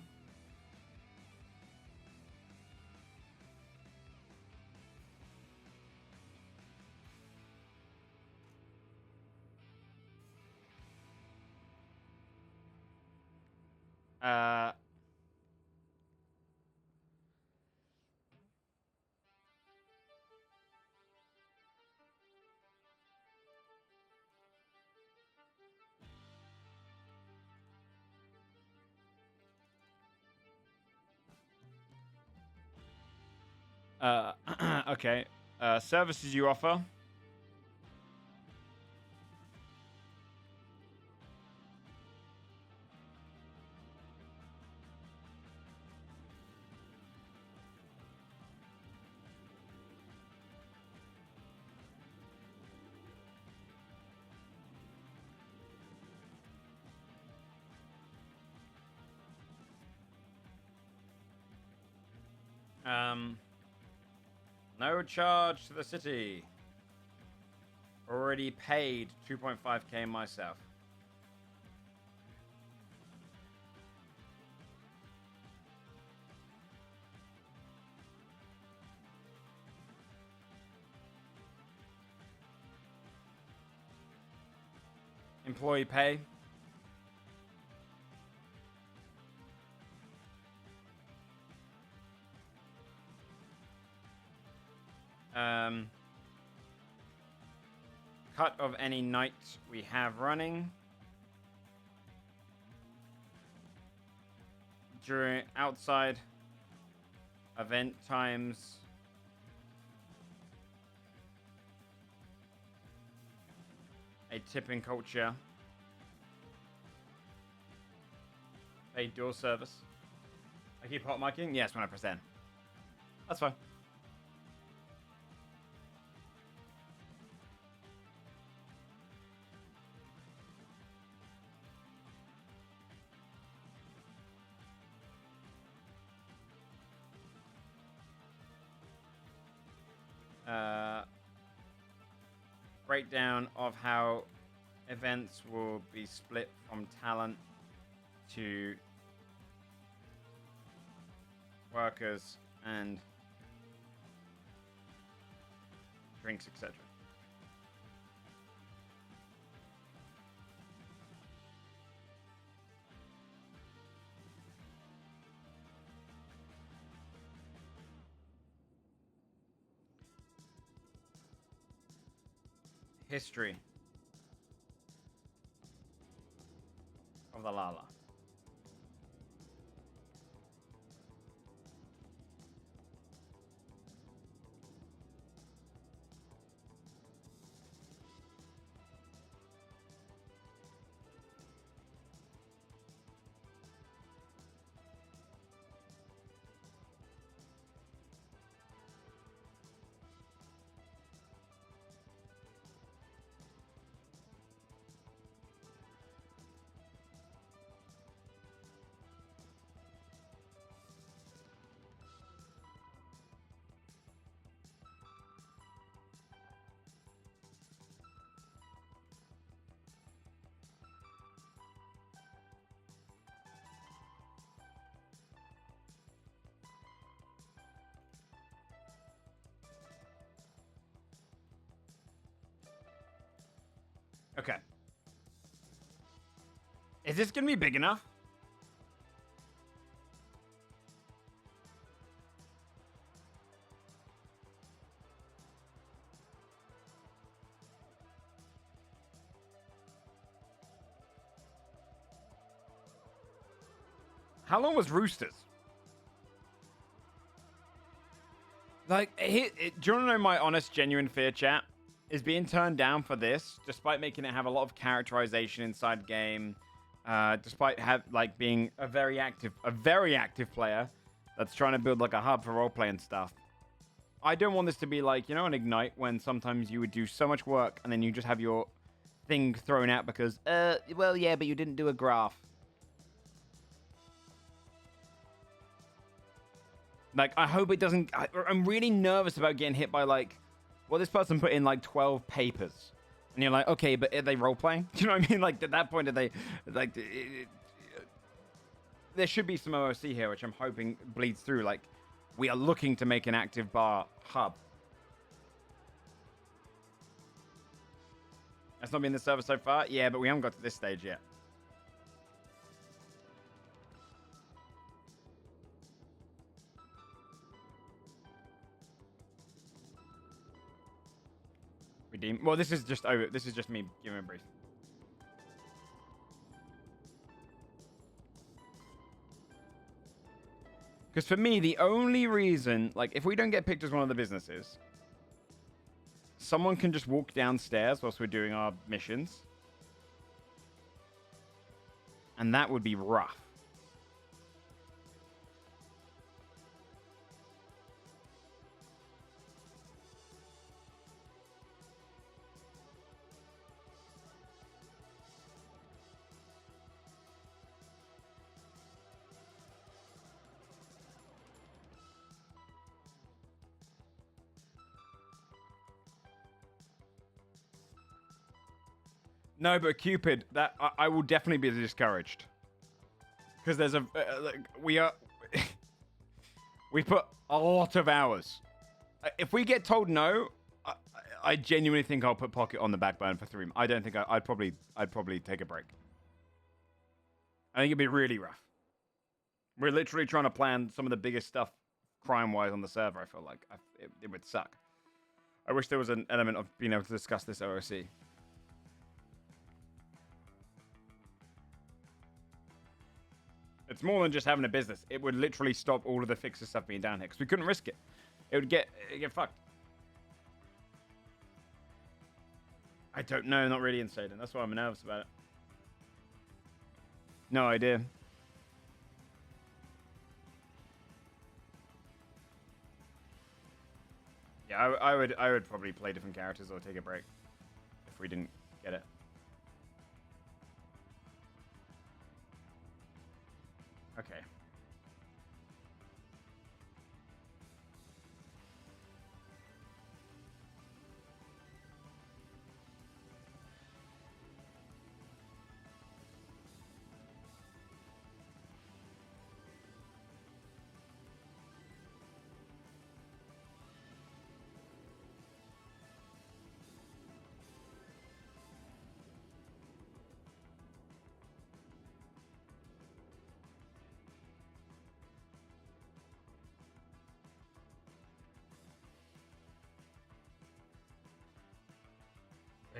Uh, okay. Services you offer. No charge to the city. Already paid 2.5k myself. Employee pay. Cut of any night we have running. During outside event times. A tipping culture. Paid door service. I keep hot micing? Yes, when I press N. That's fine. Breakdown of how events will be split from talent to workers and drinks, etc. History of the Lala. Okay. Is this going to be big enough? How long was Roosters? Like, do you want to know my honest, genuine fear, chat? Is being turned down for this, despite making it have a lot of characterization inside game, despite being a very active player, that's trying to build like a hub for roleplay and stuff. I don't want this to be like, you know, an Ignite when sometimes you would do so much work and then you just have your thing thrown out because, well, yeah, but you didn't do a graph. Like, I hope it doesn't... I'm really nervous about getting hit by, like... Well, this person put in, like, 12 papers. And you're like, okay, but are they role-playing? Do you know what I mean? Like, at that point, are they... Like, there should be some OOC here, which I'm hoping bleeds through. Like, we are looking to make an active bar hub. That's not been the server so far? Yeah, but we haven't got to this stage yet. Redeem. Well, this is just over. This is just me giving a brief. Because for me, the only reason, like, if we don't get picked as one of the businesses, someone can just walk downstairs whilst we're doing our missions. And that would be rough. No, but Cupid, that I will definitely be discouraged. Because there's a... like, we are... we put a lot of hours. If we get told no, I genuinely think I'll put Pocket on the back burner for 3 months. I don't think I'd probably take a break. I think it'd be really rough. We're literally trying to plan some of the biggest stuff crime-wise on the server, I feel like. It would suck. I wish there was an element of being able to discuss this OOC. It's more than just having a business. It would literally stop all of the fixer stuff being down here because we couldn't risk it. It'd get fucked. I don't know. Not really insane. That's why I'm nervous about it. No idea. Yeah, I would probably play different characters or take a break if we didn't get it. Okay.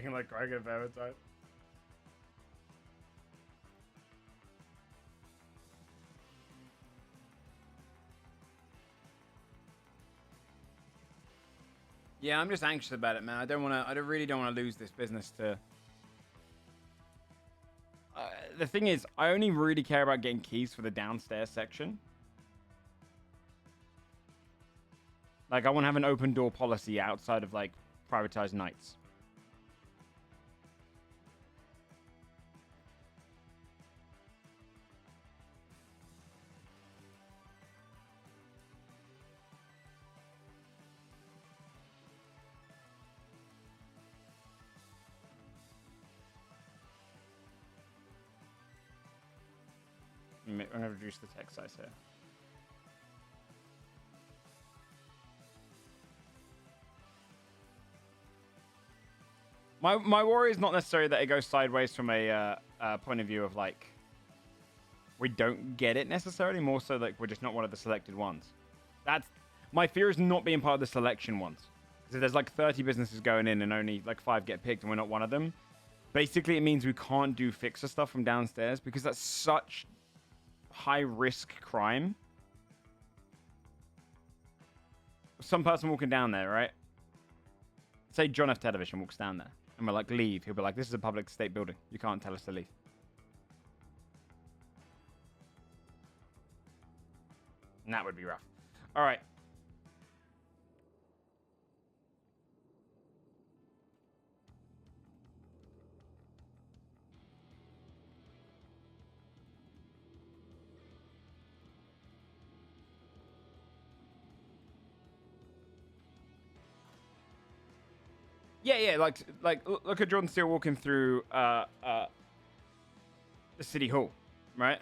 Taking like Dragon Valentine. Yeah, I'm just anxious about it, man. I really don't want to lose this business to... the thing is, I only really care about getting keys for the downstairs section. Like, I want to have an open door policy outside of, like, privatized nights. I'm going to reduce the text size here. My worry is not necessarily that it goes sideways from a point of view of, like, we don't get it necessarily, more so like we're just not one of the selected ones. That's my fear, is not being part of the selection ones. Because if there's like 30 businesses going in and only like 5 get picked and we're not one of them, basically it means we can't do fixer stuff from downstairs because that's such high risk crime. Some person walking down there, right? Say John F. Television walks down there and we're like, leave. He'll be like, this is a public state building. You can't tell us to leave. And that would be rough. All right. Yeah, like look at Jordan Steele walking through the city hall, right?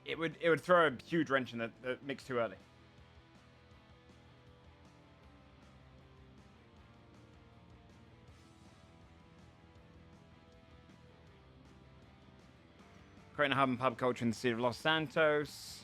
It would throw a huge wrench in the mix too early. Creating a hub and pub culture in the city of Los Santos.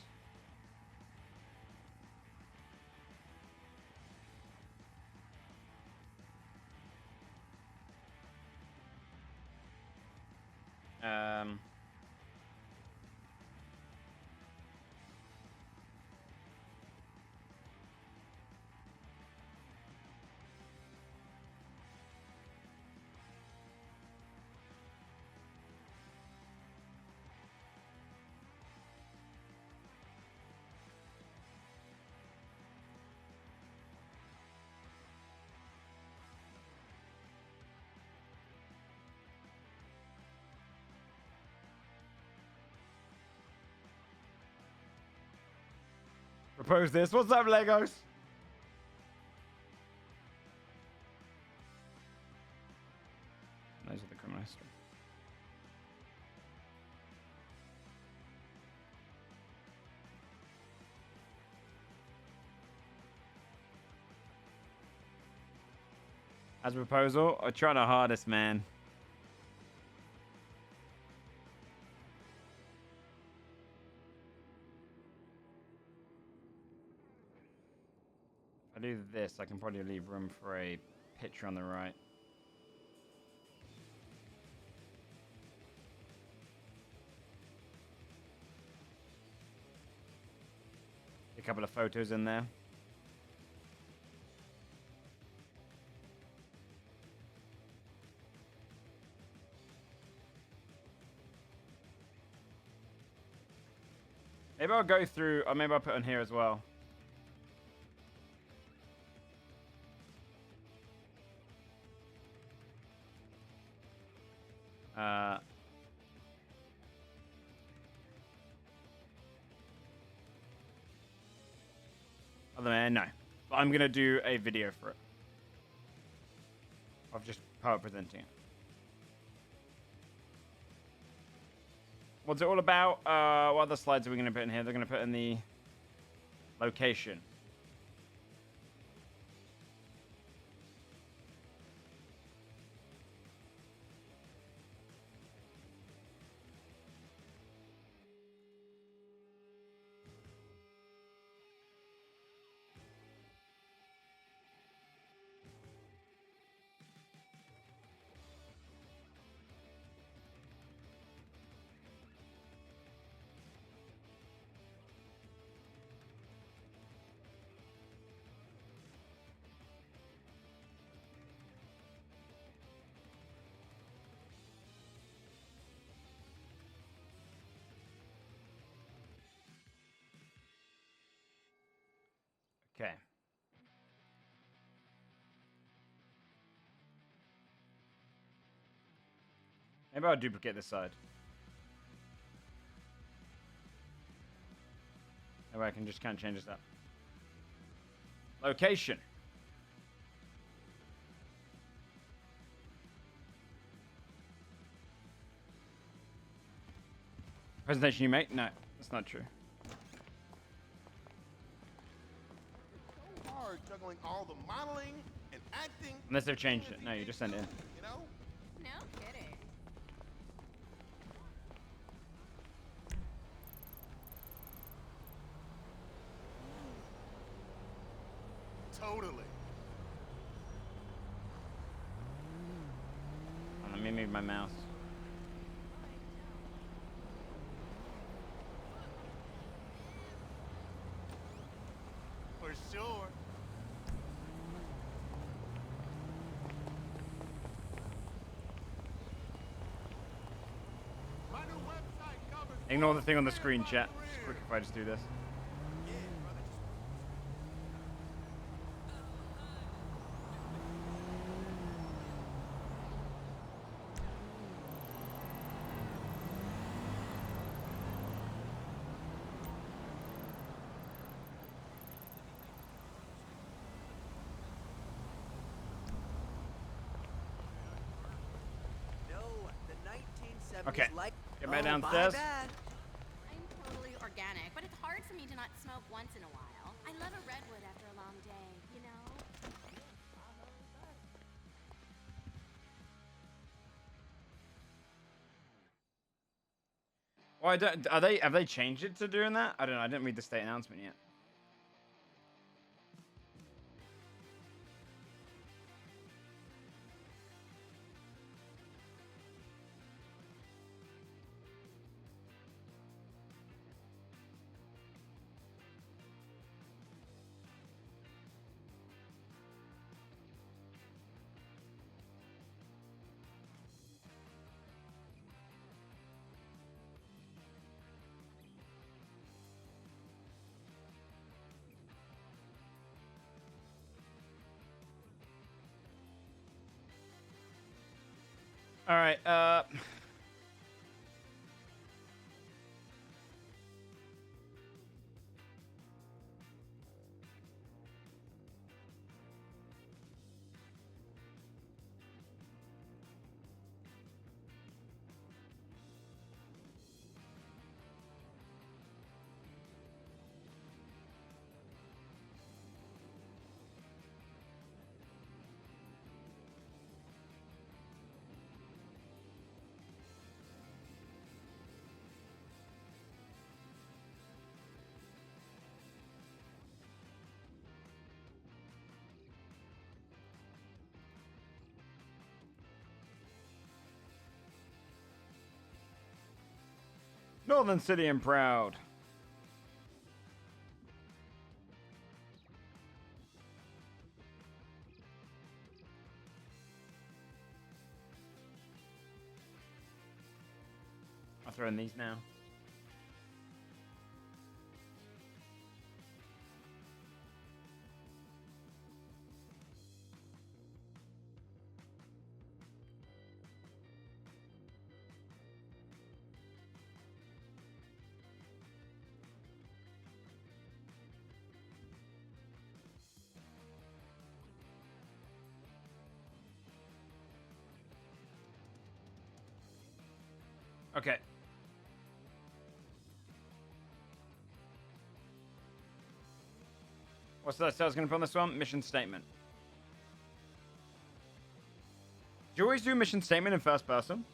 Propose this. What's up, Legos? Those are the criminal history. As a proposal, I try the hardest, man. If I do this, I can probably leave room for a picture on the right. A couple of photos in there. Maybe I'll go through, or maybe I'll put on here as well. Other man, no. But I'm gonna do a video for it. Of just power presenting it. What's it all about? What other slides are we gonna put in here? They're gonna put in the location. Okay. Maybe I'll duplicate this side. Maybe I can just kind of change this up. Location. Presentation you make? No, that's not true. Hard juggling all the modeling and acting. Unless they've changed it. No, you just send it in. You know? No kidding. Totally. Let me move my mouse. For sure. Ignore the thing on the screen, chat. It's quick if I just do this. Okay. Like, Get back oh, downstairs. bad. I'm totally organic, but it's hard for me to not smoke once in a while. I love a redwood after a long day, you know? Well, I don't. Are they? Have they changed it to doing that? I don't know. I didn't read the state announcement yet. All right. Northern City and proud. I'll throw in these now. Okay. What's that sales going to put on this one? Mission statement. Do you always do mission statement in first person?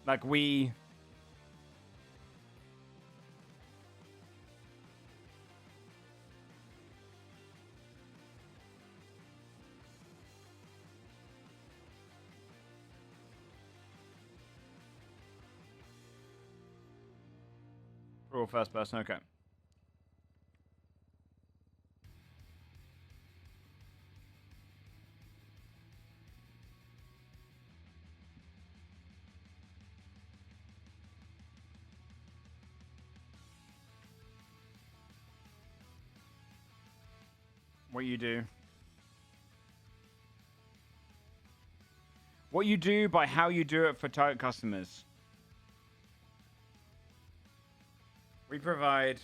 Like we... All first person, okay. What you do. What you do by how you do it for target customers. We provide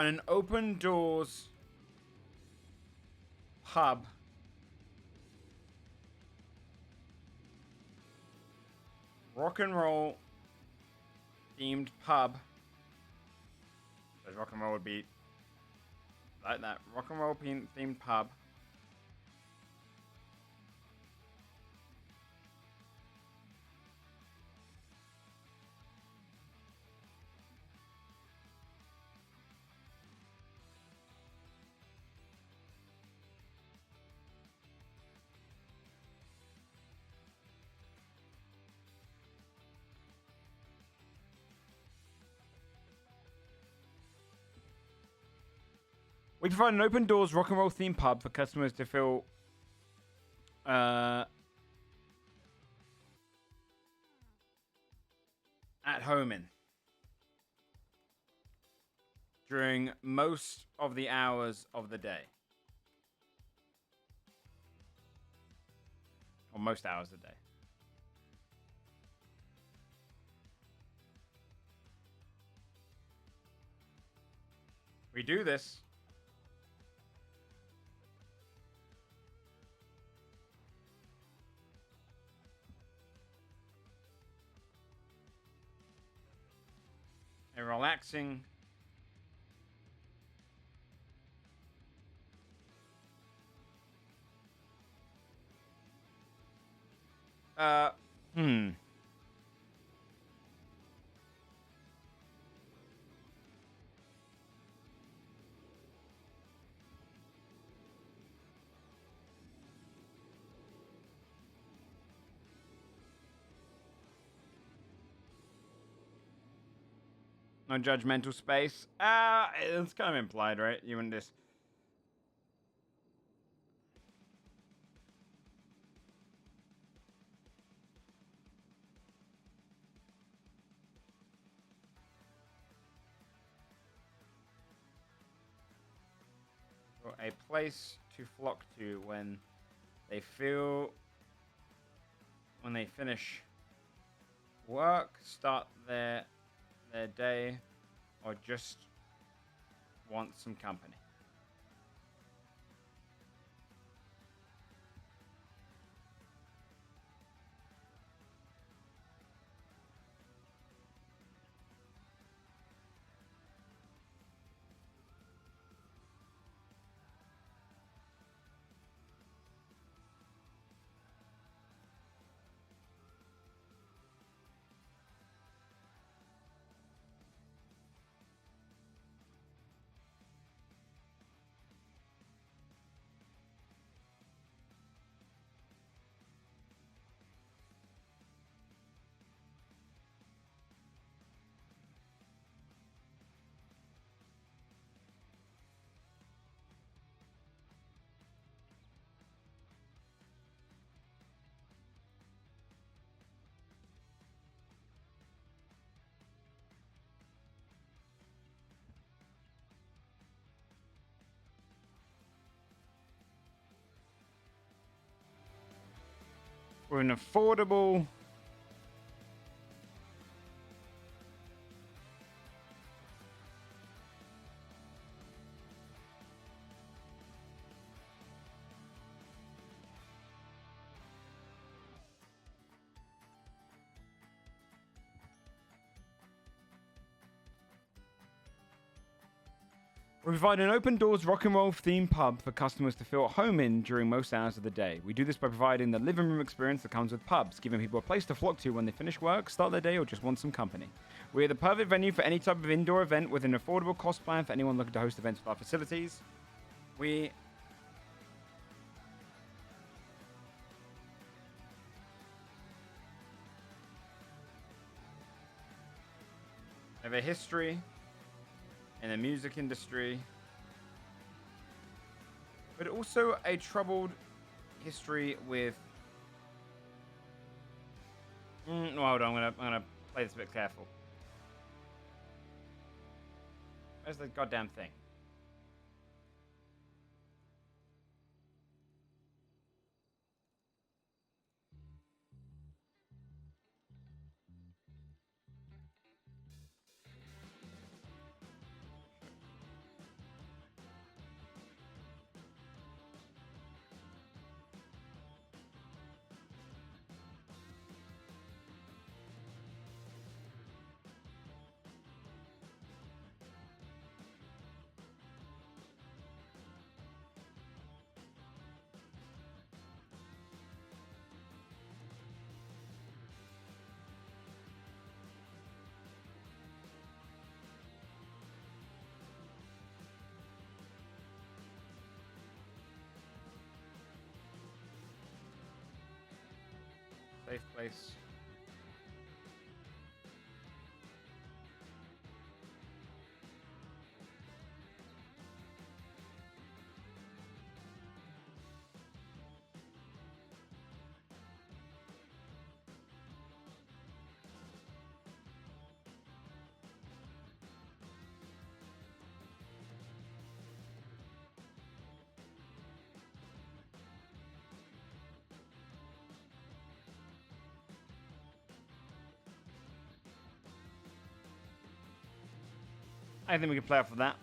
an open doors pub rock and roll themed pub. So rock and roll would be like that. Rock and roll themed pub. We provide an open doors rock and roll themed pub for customers to feel at home in. during most of the hours of the day. Or most hours of the day. We do this. A relaxing non-judgmental space. It's kind of implied, right? You want this. Or a place to flock to when they finish work, start their day, or just want some company. We're an affordable We provide an open doors rock and roll themed pub for customers to feel at home in during most hours of the day. We do this by providing the living room experience that comes with pubs, giving people a place to flock to when they finish work, start their day, or just want some company. We are the perfect venue for any type of indoor event with an affordable cost plan for anyone looking to host events with our facilities. We have a history in the music industry, but also a troubled history with. No, hold on. I'm gonna play this a bit careful. Where's the goddamn thing? Safe place. I think we can play off of that.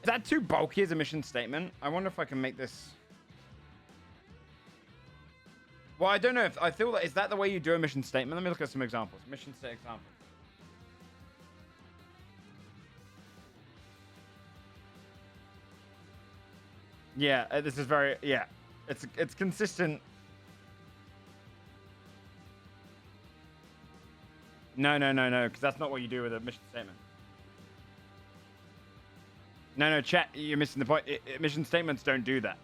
Is that too bulky as a mission statement? I wonder if I can make this... Well, I don't know if... I feel like... Is that the way you do a mission statement? Let me look at some examples. Mission state examples. Yeah, this is very... Yeah. It's consistent. No, because that's not what you do with a mission statement. No, chat, you're missing the point. Mission statements don't do that.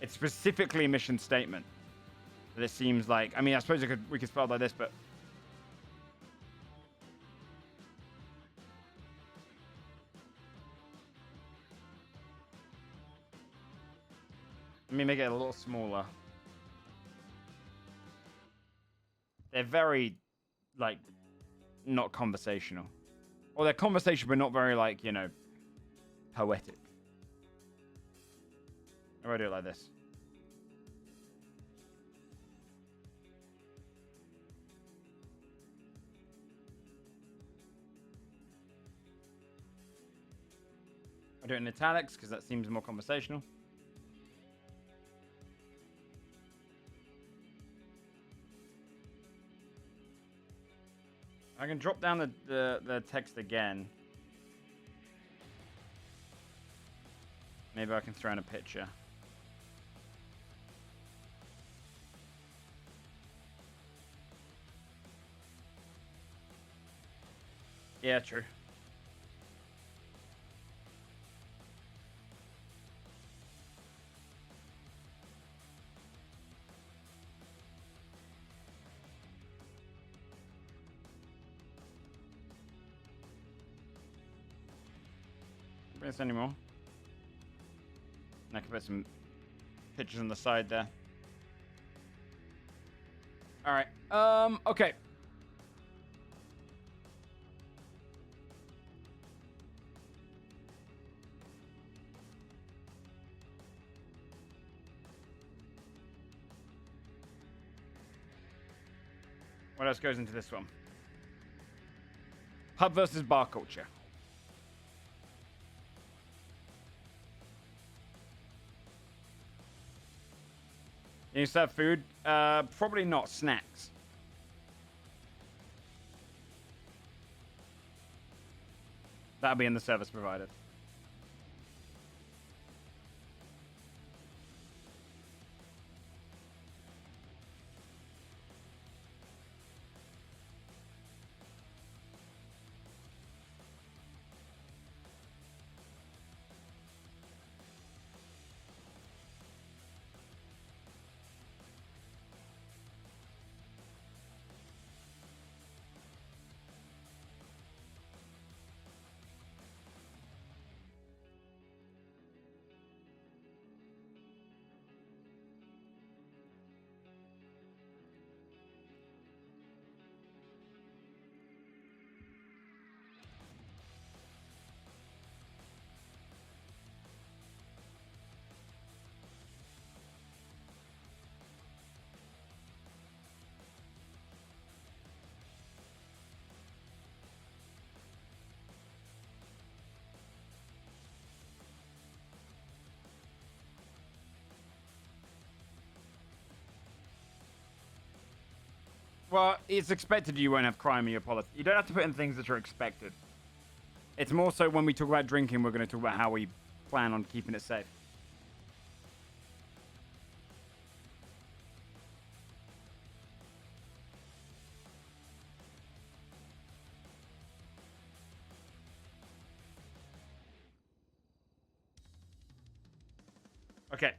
It's specifically a mission statement. This seems like... I mean, I suppose we could spell it like this, but... Let me make it a little smaller. They're very, like, not conversational. Or they're conversational, but not very, like, you know, poetic. How do I do it like this? I do it in italics because that seems more conversational. I can drop down the text again. Maybe I can throw in a picture. Yeah, true. Bring this anymore. And I can put some pictures on the side there. All right. Okay. What else goes into this one? Pub versus bar culture. You serve food? Probably not snacks. That'll be in the service provided. Well, it's expected you won't have crime in your policy. You don't have to put in things that are expected. It's more so when we talk about drinking, we're going to talk about how we plan on keeping it safe. Okay.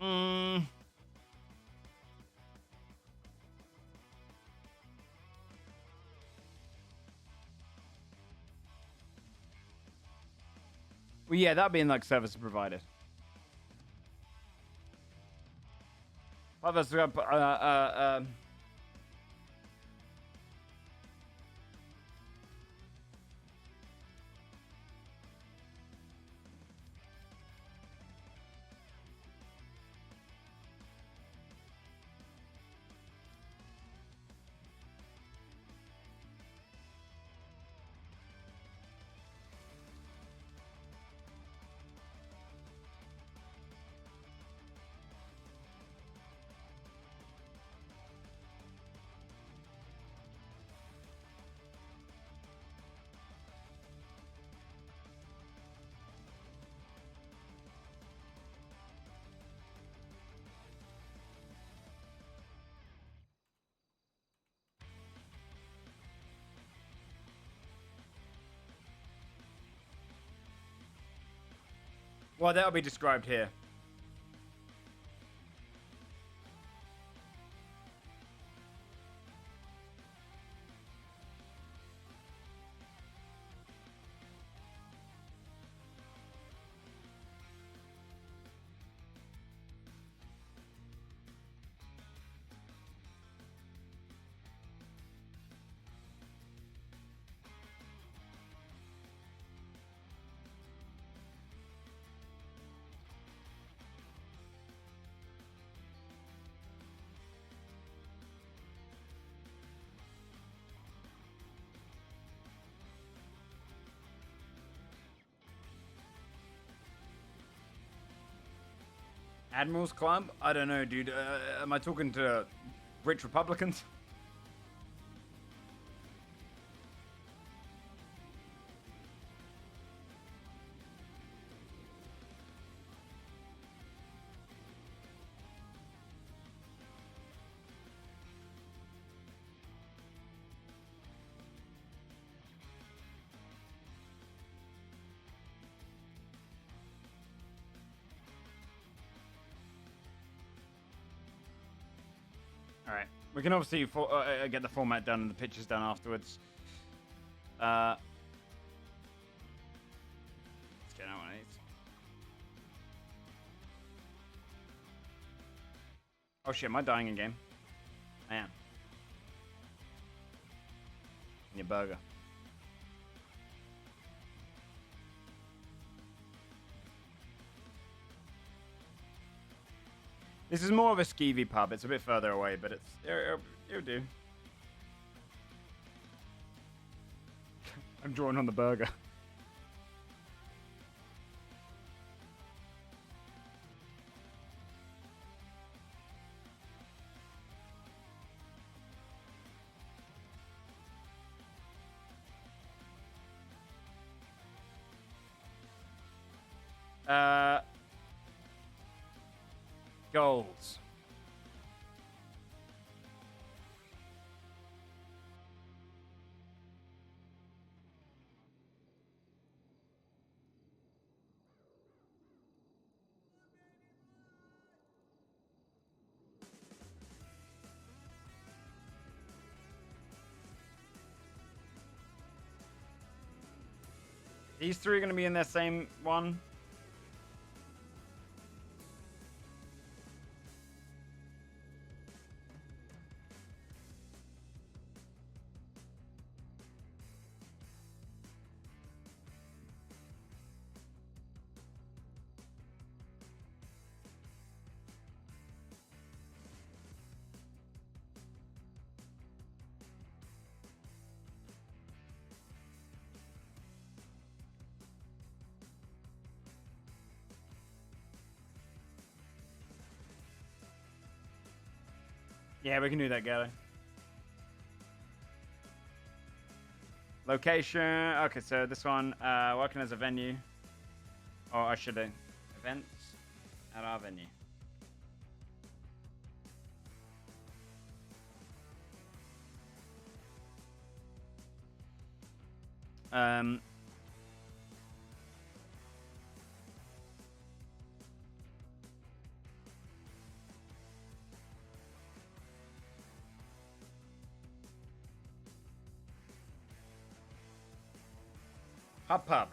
Mm. Well, yeah, that'd be in like service provided. Well, that'll be described here. Admirals Club? I don't know, dude. Am I talking to rich Republicans? All right, we can obviously get the format done and the pictures done afterwards. Let's get out one of these. Oh shit, am I dying in game? I am. In your burger. This is more of a skeevy pub. It's a bit further away, but it'll do. I'm drawing on the burger. Goals. These three are going to be in their same one. Yeah, we can do that, Gary. Location. Okay, so this one, working as a venue. Or I should have. Events at our venue. Pub.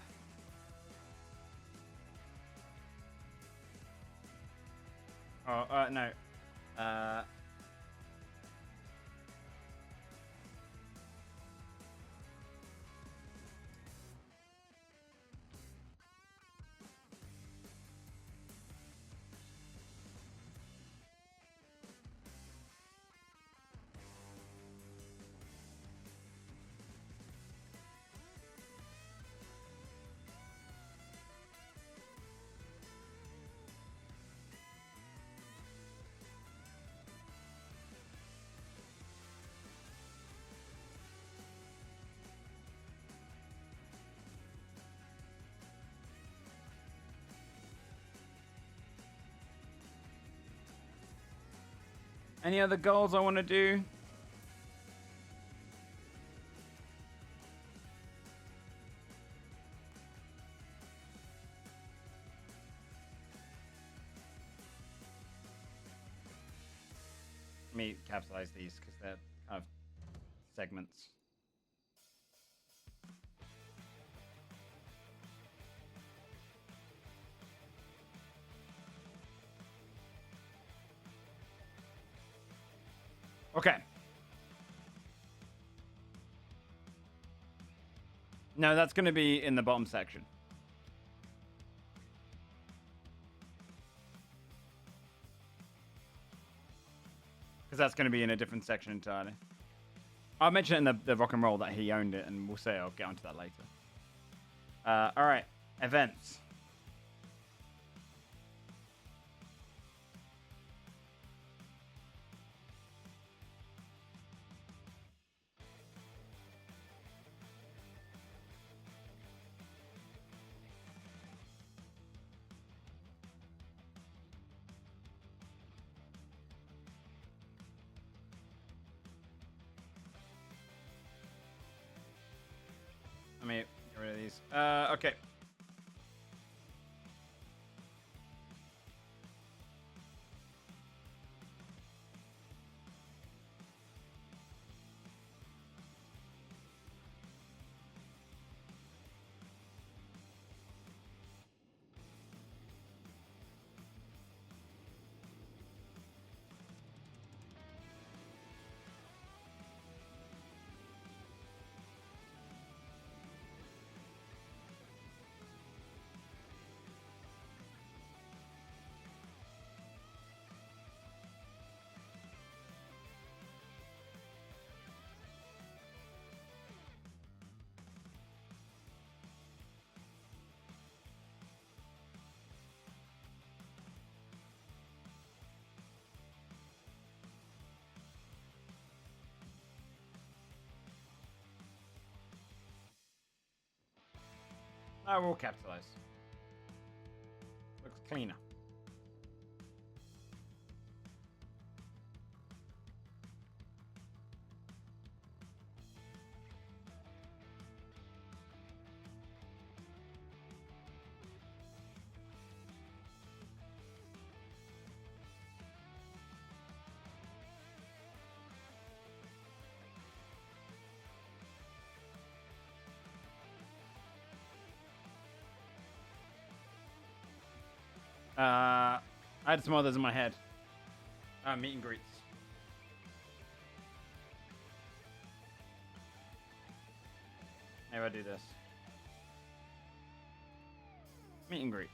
Oh, no. Any other goals I want to do? Let me capitalize these because they're kind of segments. Okay. No, that's going to be in the bottom section. Because that's going to be in a different section entirely. I'll mention it in the rock and roll that he owned it, and we'll say I'll get onto that later. All right, events. Let me get rid of these. Okay. I will capitalize. Looks cleaner. I had some others in my head. Meet and greets. Maybe I do this. Meet and greet.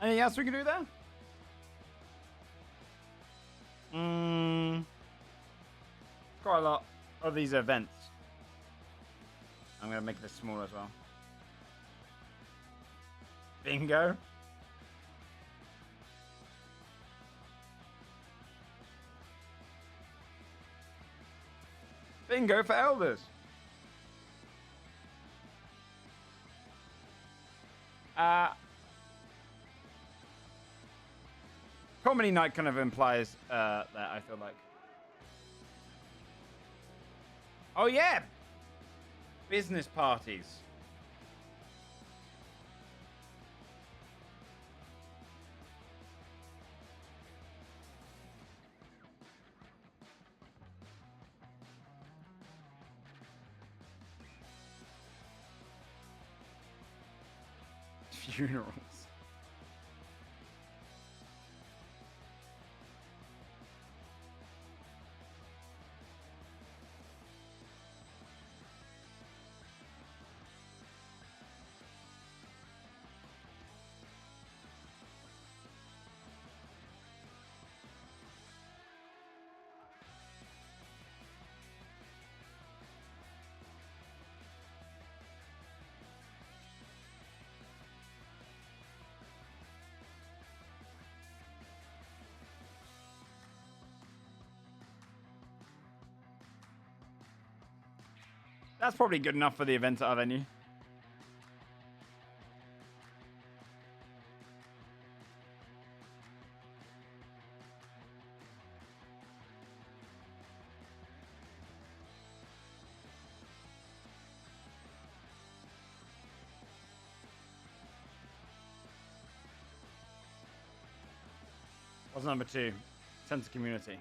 Anything else we can do there? Quite a lot of these events. I'm going to make this small as well. Bingo. Bingo for elders. Comedy night kind of implies that, I feel like. Oh, yeah. Business parties. funerals. That's probably good enough for the event at our venue. What's number 2? Sense of community.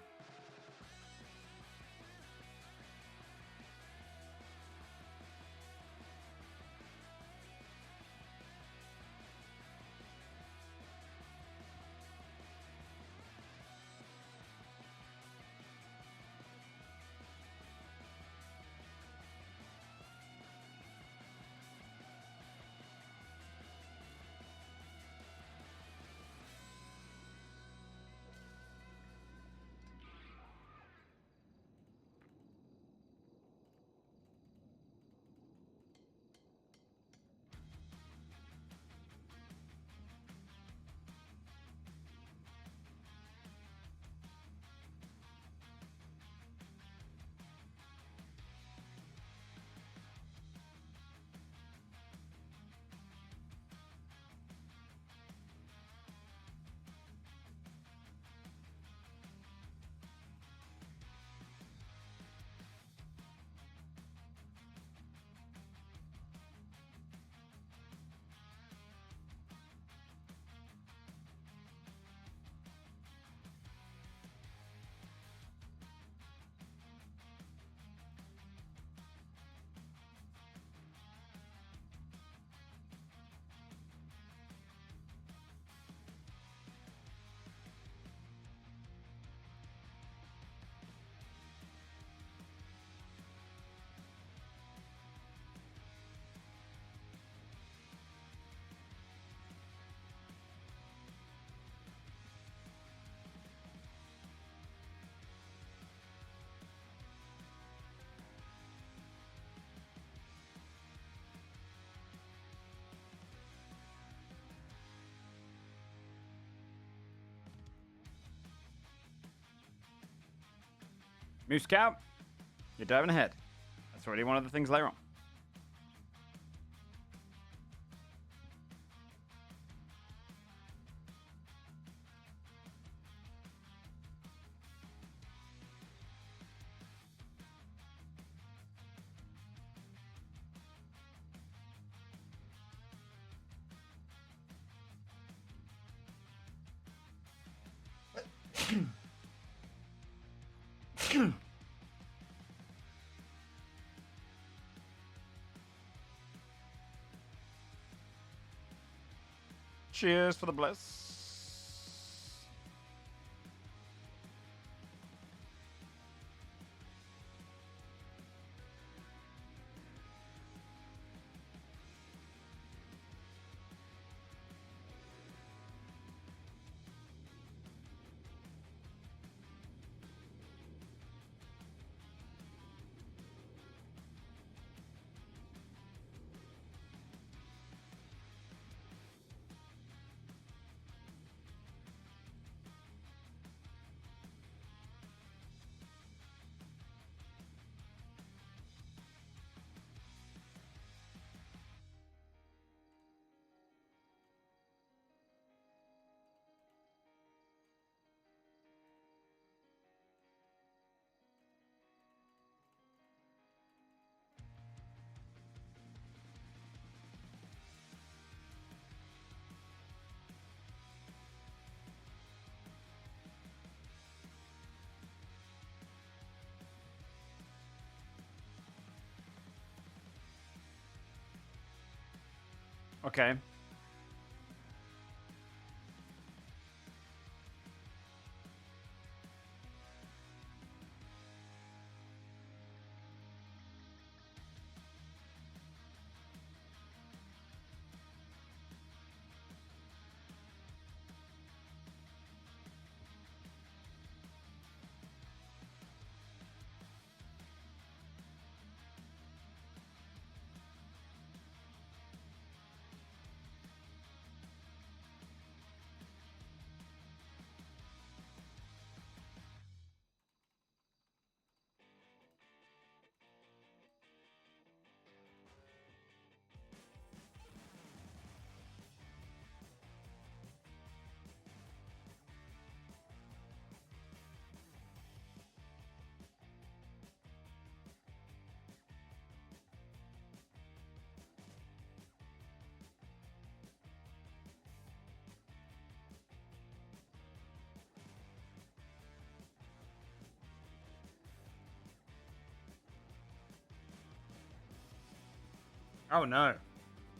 Moose Scout, you're diving ahead. That's already one of the things later on. Cheers for the bliss. Okay. Oh no.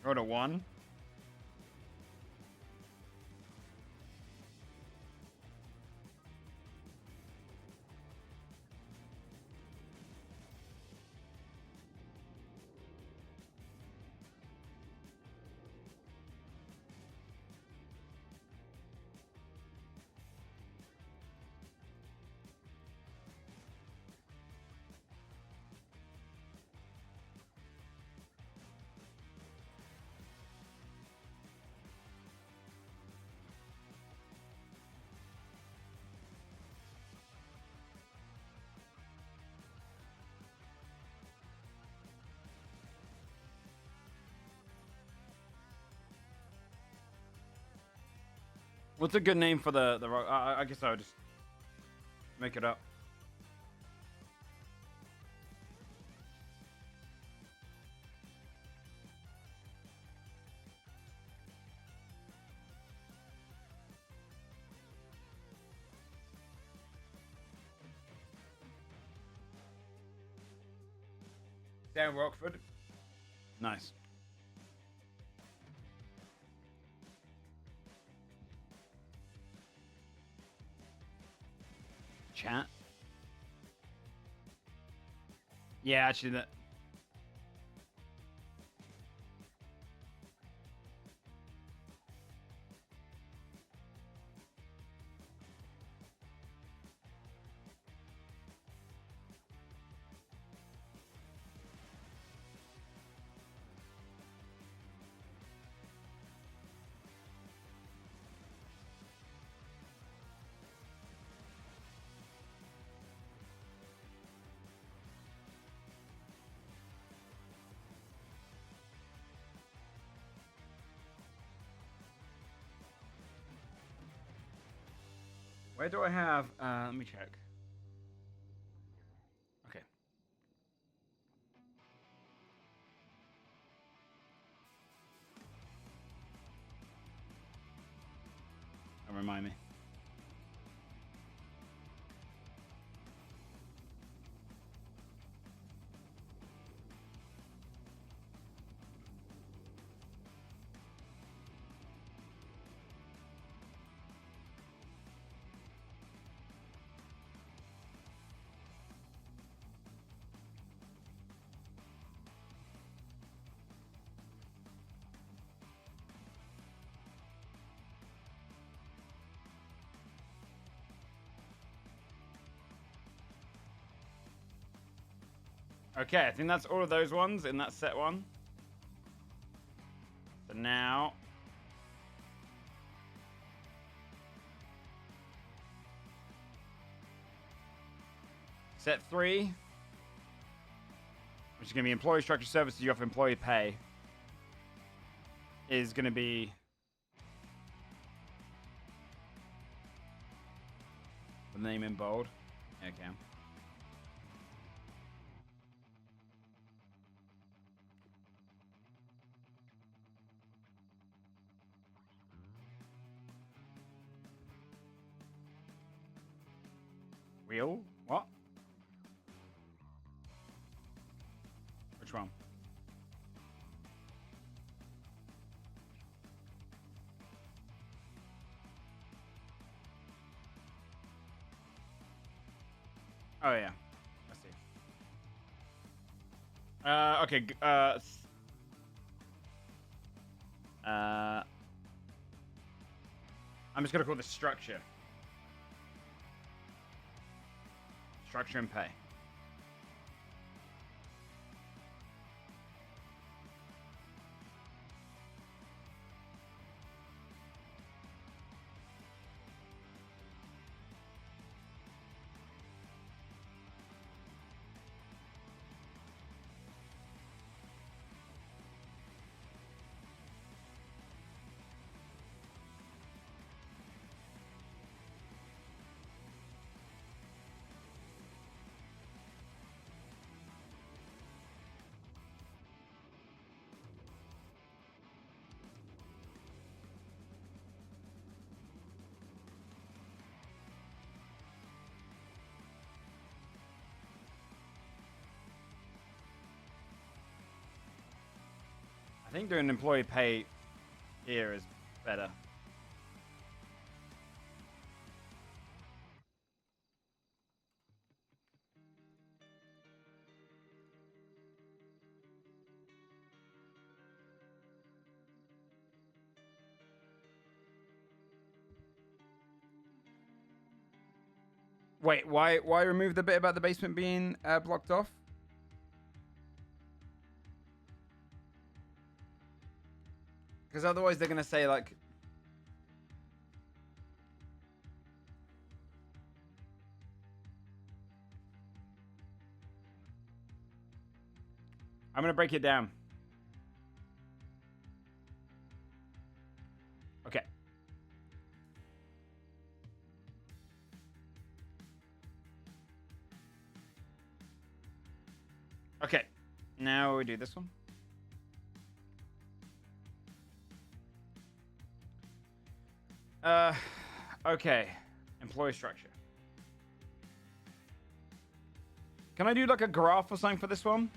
Rolled a 1. What's a good name for the rock? I guess I would just make it up. Dan Rockford. Nice. Chat. Yeah, actually that. Where do I have? Let me check. Okay. Don't remind me. Okay, I think that's all of those ones in that set one. So now... Set 3, which is going to be employee structure services you offer employee pay, is going to be... The name in bold. Okay. Wheel? What? Which one? Oh yeah, I see. Okay. I'm just gonna call this structure. Structure and pay. think doing employee pay here is better. Wait, why remove the bit about the basement being blocked off? Because otherwise they're gonna say like, I'm gonna break it down. Okay. Okay. Now we do this one. Okay. Employee structure. Can I do like a graph or something for this one?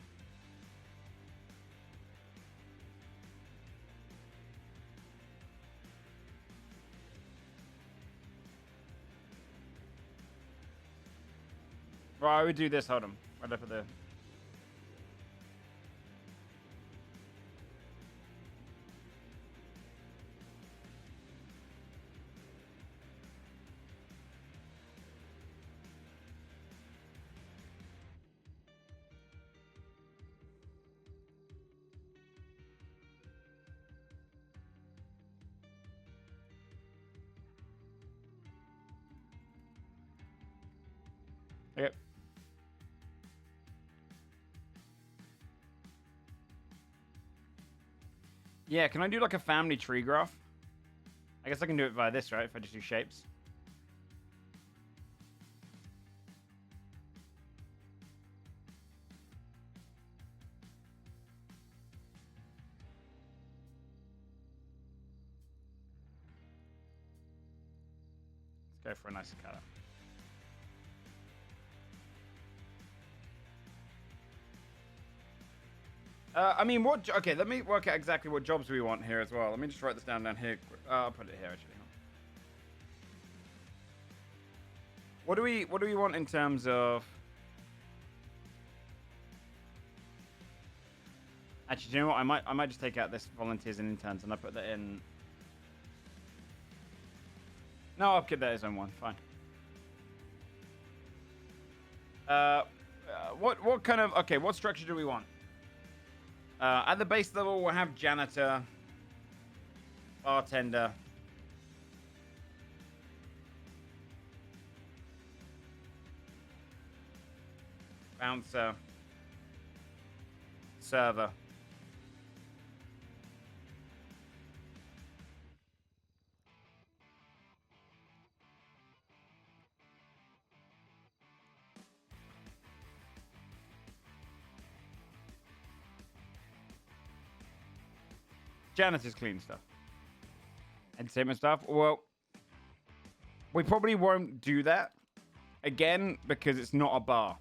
Right, I would do this. Hold on. Right up at the... Yep. Yeah, can I do like a family tree graph? I guess I can do it via this, right? If I just do shapes. Let's go for a nicer color. I mean, what... Okay, let me work out exactly what jobs we want here as well. Let me just write this down here. I'll put it here, actually. What do we want in terms of... Actually, do you know what? I might just take out this volunteers and interns and I put that in... No, I'll keep that as own one. Fine. What kind of... Okay, what structure do we want? At the base level, we'll have janitor, bartender, bouncer, server. Janitor's clean stuff. Entertainment stuff. Well, we probably won't do that again because it's not a bar.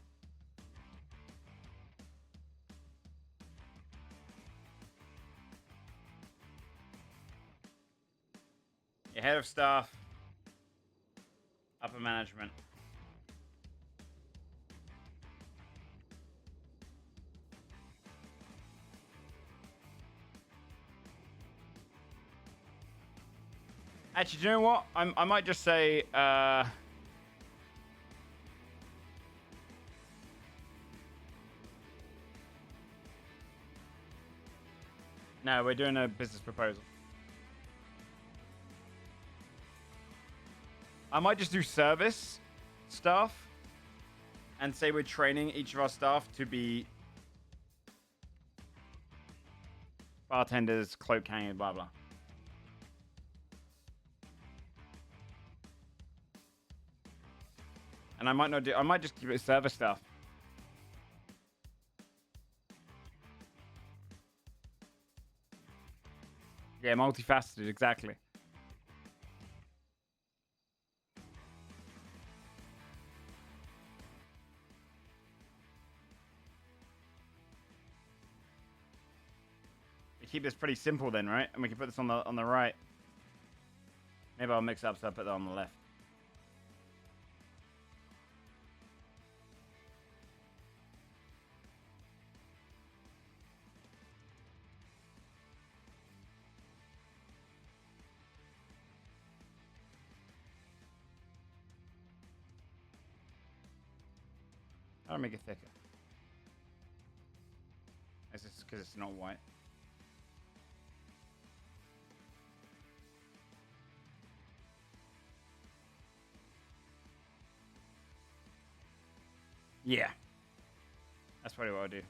Your head of staff, upper management. Actually, do you know what? I might just say... No, we're doing a business proposal. I might just do service staff and say we're training each of our staff to be bartenders, cloak hanging, blah, blah. And I might not do... I might just keep it service stuff. Yeah, multifaceted, exactly. keep this pretty simple then, right? And we can put this on the right. Maybe I'll mix it up so I put that on the left. I'll make it thicker. Is this because it's not white? Yeah. That's probably what I'll do.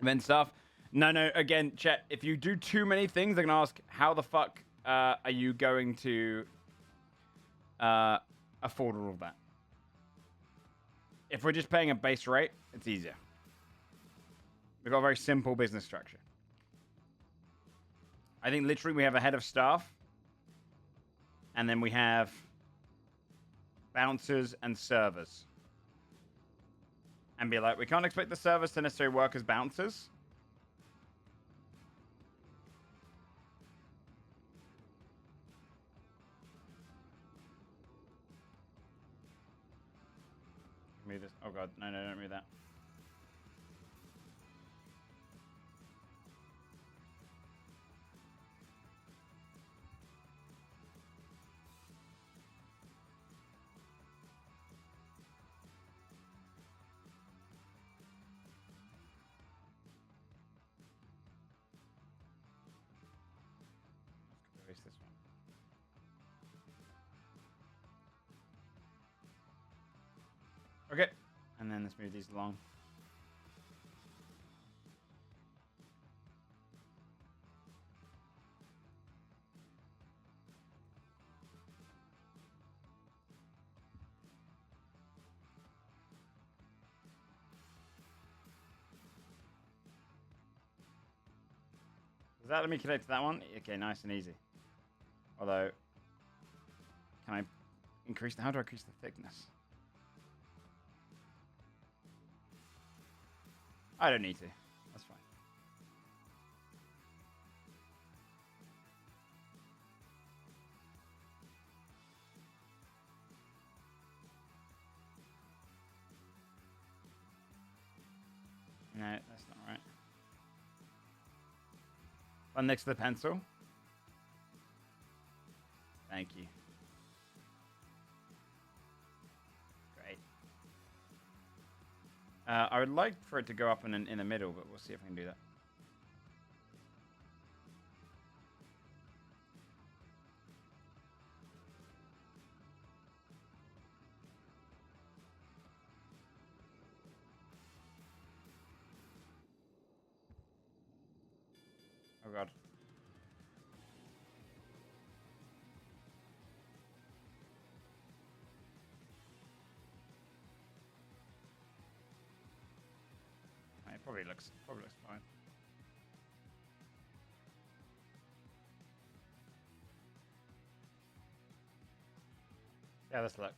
Event stuff. No, again, chat, if you do too many things, they're going to ask, how the fuck are you going to afford all of that? If we're just paying a base rate, it's easier. We've got a very simple business structure. I think literally we have a head of staff, and then we have bouncers and servers. And be like, we can't expect the servers to necessarily work as bouncers. Move this. Oh god, no, don't move that. Let's this one. Okay, and then let's move these along. Does that let me connect to that one? Okay, nice and easy. Although, can I increase how do I increase the thickness? I don't need to. That's fine. No, that's not right. One next to the pencil. Thank you. Great. I would like for it to go up in the middle, but we'll see if we can do that. Oh god. It probably looks fine. Yeah, this looks.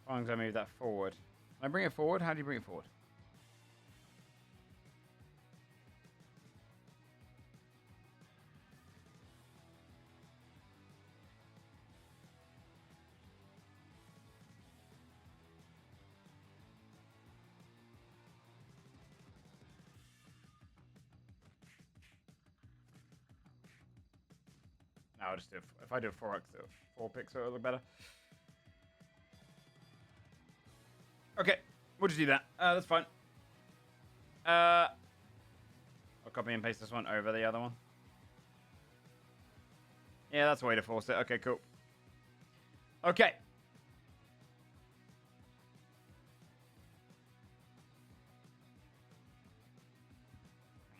As long as I move that forward. Can I bring it forward? How do you bring it forward? No, I'll just do it. If I do a 4x, 4 pixel, it'll look better. Okay, we'll just do that. That's fine. I'll copy and paste this one over the other one. Yeah, that's a way to force it. Okay, cool. Okay.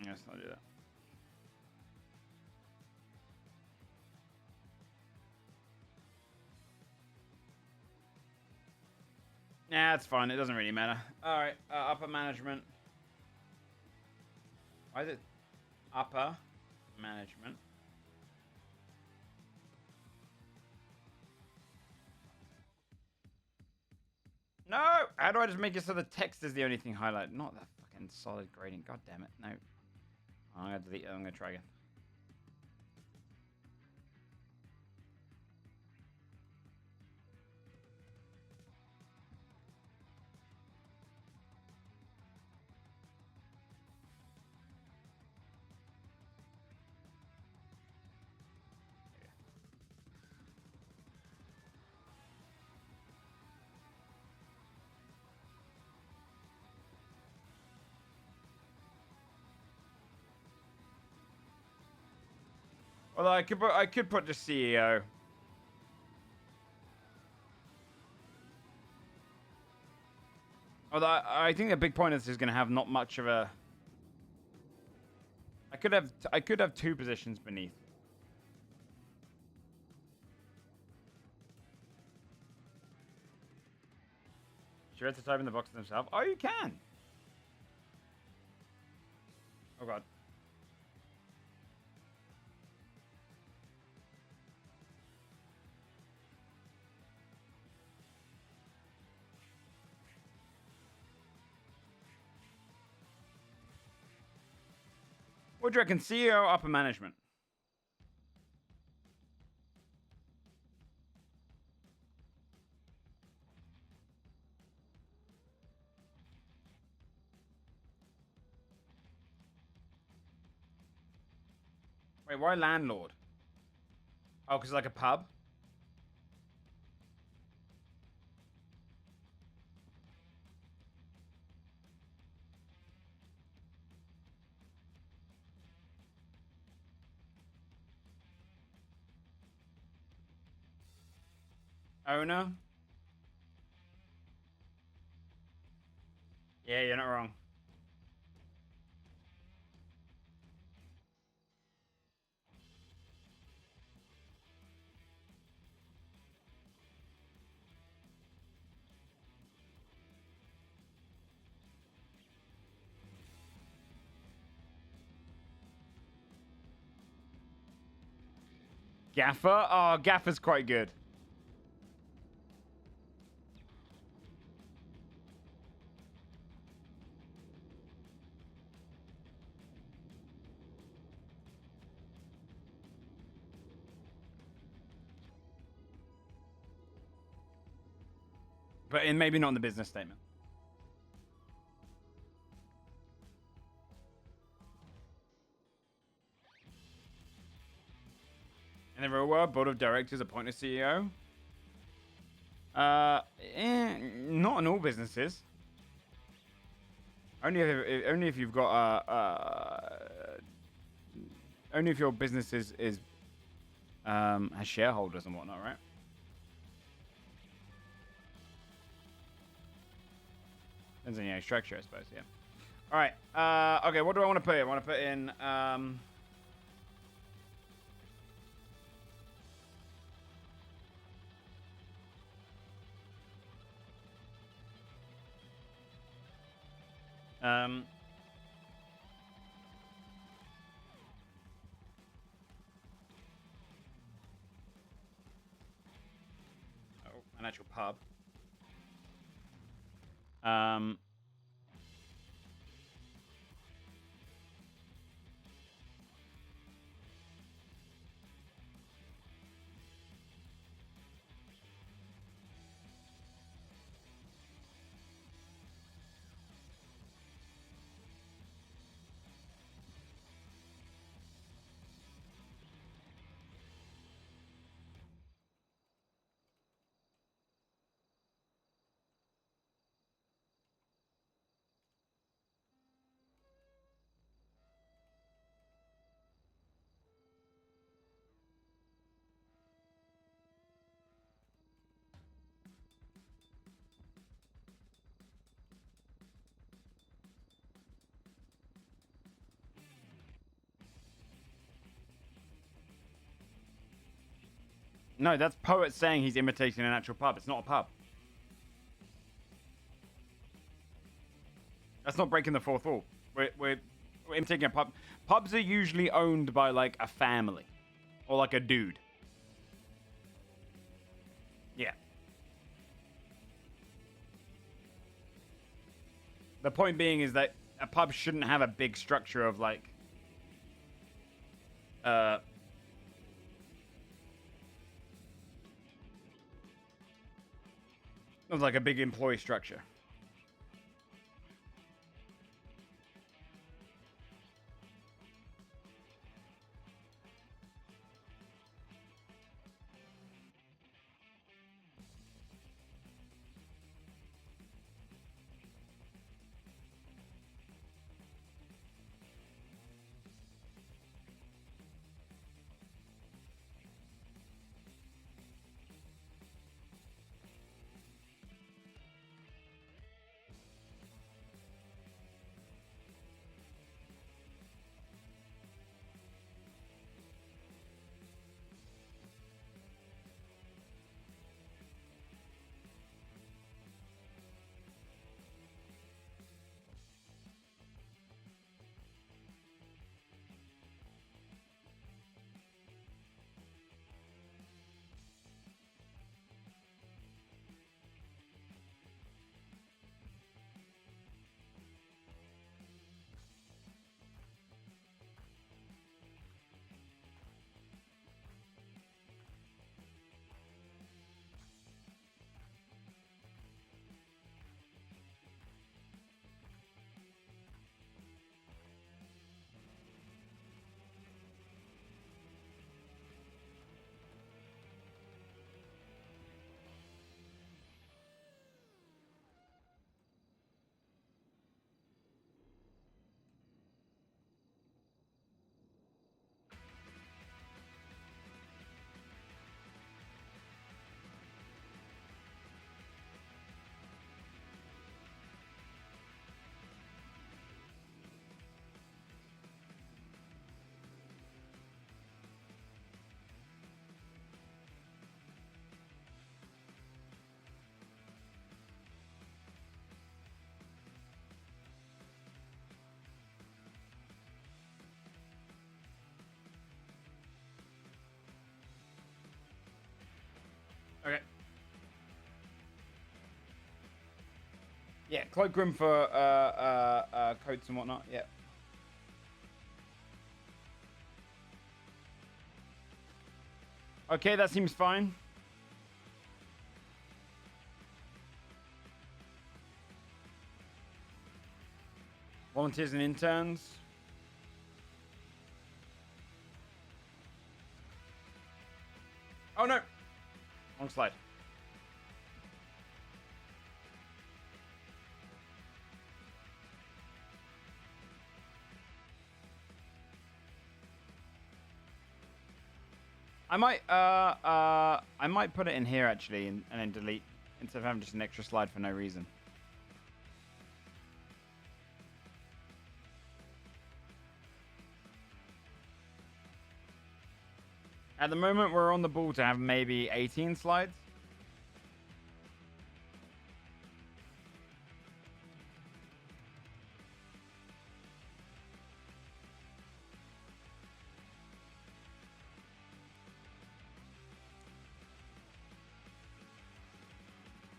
Let's not do that. Nah, it's fine. It doesn't really matter. All right, upper management. Why is it upper management? No! How do I just make it so the text is the only thing highlighted? Not that fucking solid grading. God damn it. No. I'm gonna delete it. I'm gonna try again. Although I could put just CEO. Although I think the big point of this is going to have not much of a. I could have two positions beneath. Sure, have to type in the box themselves. Oh, you can. Oh god. What do you reckon? CEO, upper management. Wait, why landlord? Oh, because like a pub? Owner? Yeah, you're not wrong. Gaffer? Oh, Gaffer's quite good. But maybe not in the business statement. In the real world, board of directors appoint a CEO. Not in all businesses. Only if you've got only if your business is has shareholders and whatnot, right? Depends on your structure, I suppose. Yeah. All right. Okay. What do I want to put in? I want to put in. An actual pub. No, that's Poet saying he's imitating an actual pub. It's not a pub. not breaking the fourth wall. We're imitating a pub. Pubs are usually owned by like a family or like a dude. Yeah. The point being is that a pub shouldn't have a big structure of like of like a big employee structure. Okay. Yeah, cloakroom for coats and whatnot. Yeah. Okay, that seems fine. Volunteers and interns. Oh no! Wrong slide. I might put it in here actually and then delete instead of having just an extra slide for no reason. At the moment, we're on the ball to have maybe 18 slides.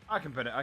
I can put it.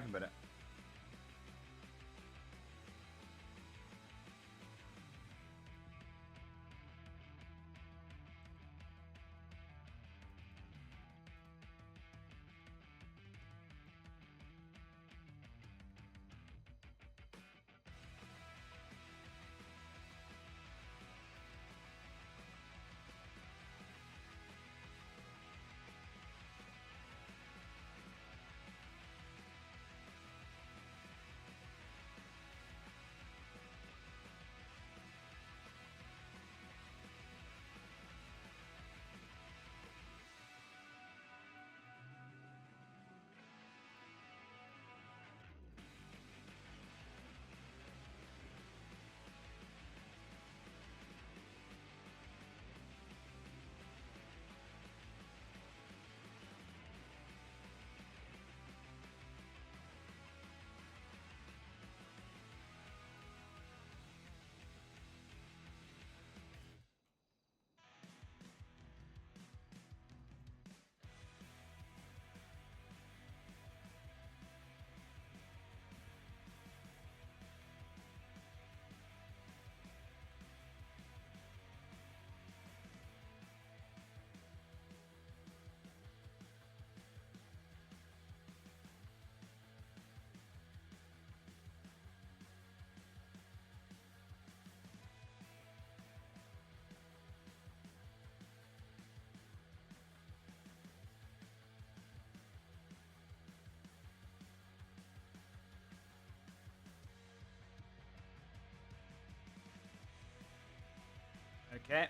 Okay.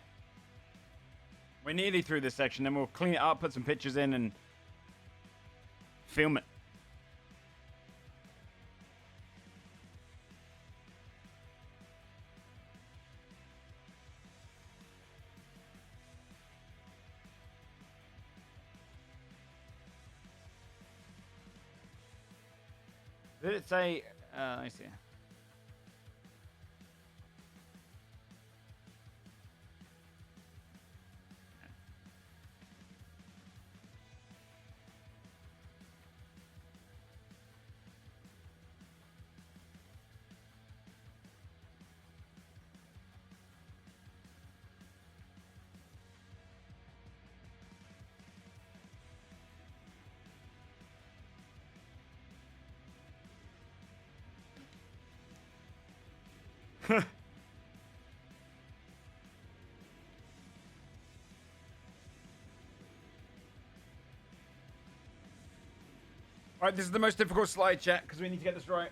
We're nearly through this section, then we'll clean it up, put some pictures in, and film it. Did it say, I see. Alright, this is the most difficult slide, chat, because we need to get this right.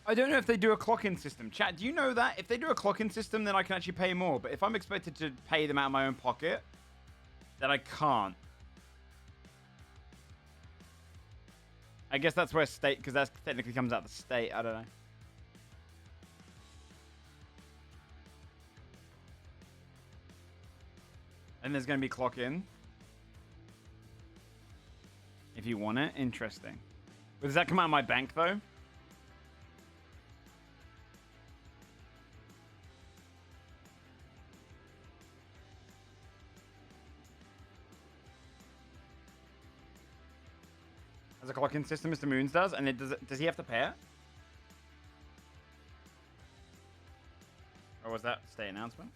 I don't know if they do a clock-in system. Chat, do you know that? If they do a clock-in system, then I can actually pay more. But if I'm expected to pay them out of my own pocket, then I can't. I guess that's where state, because that technically comes out of the state. I don't know. And there's going to be clock-in. If you want it. Interesting. But does that come out of my bank, though? As a clock-in system, Mr. Moons does, and does he have to pay it? Or was that state announcement?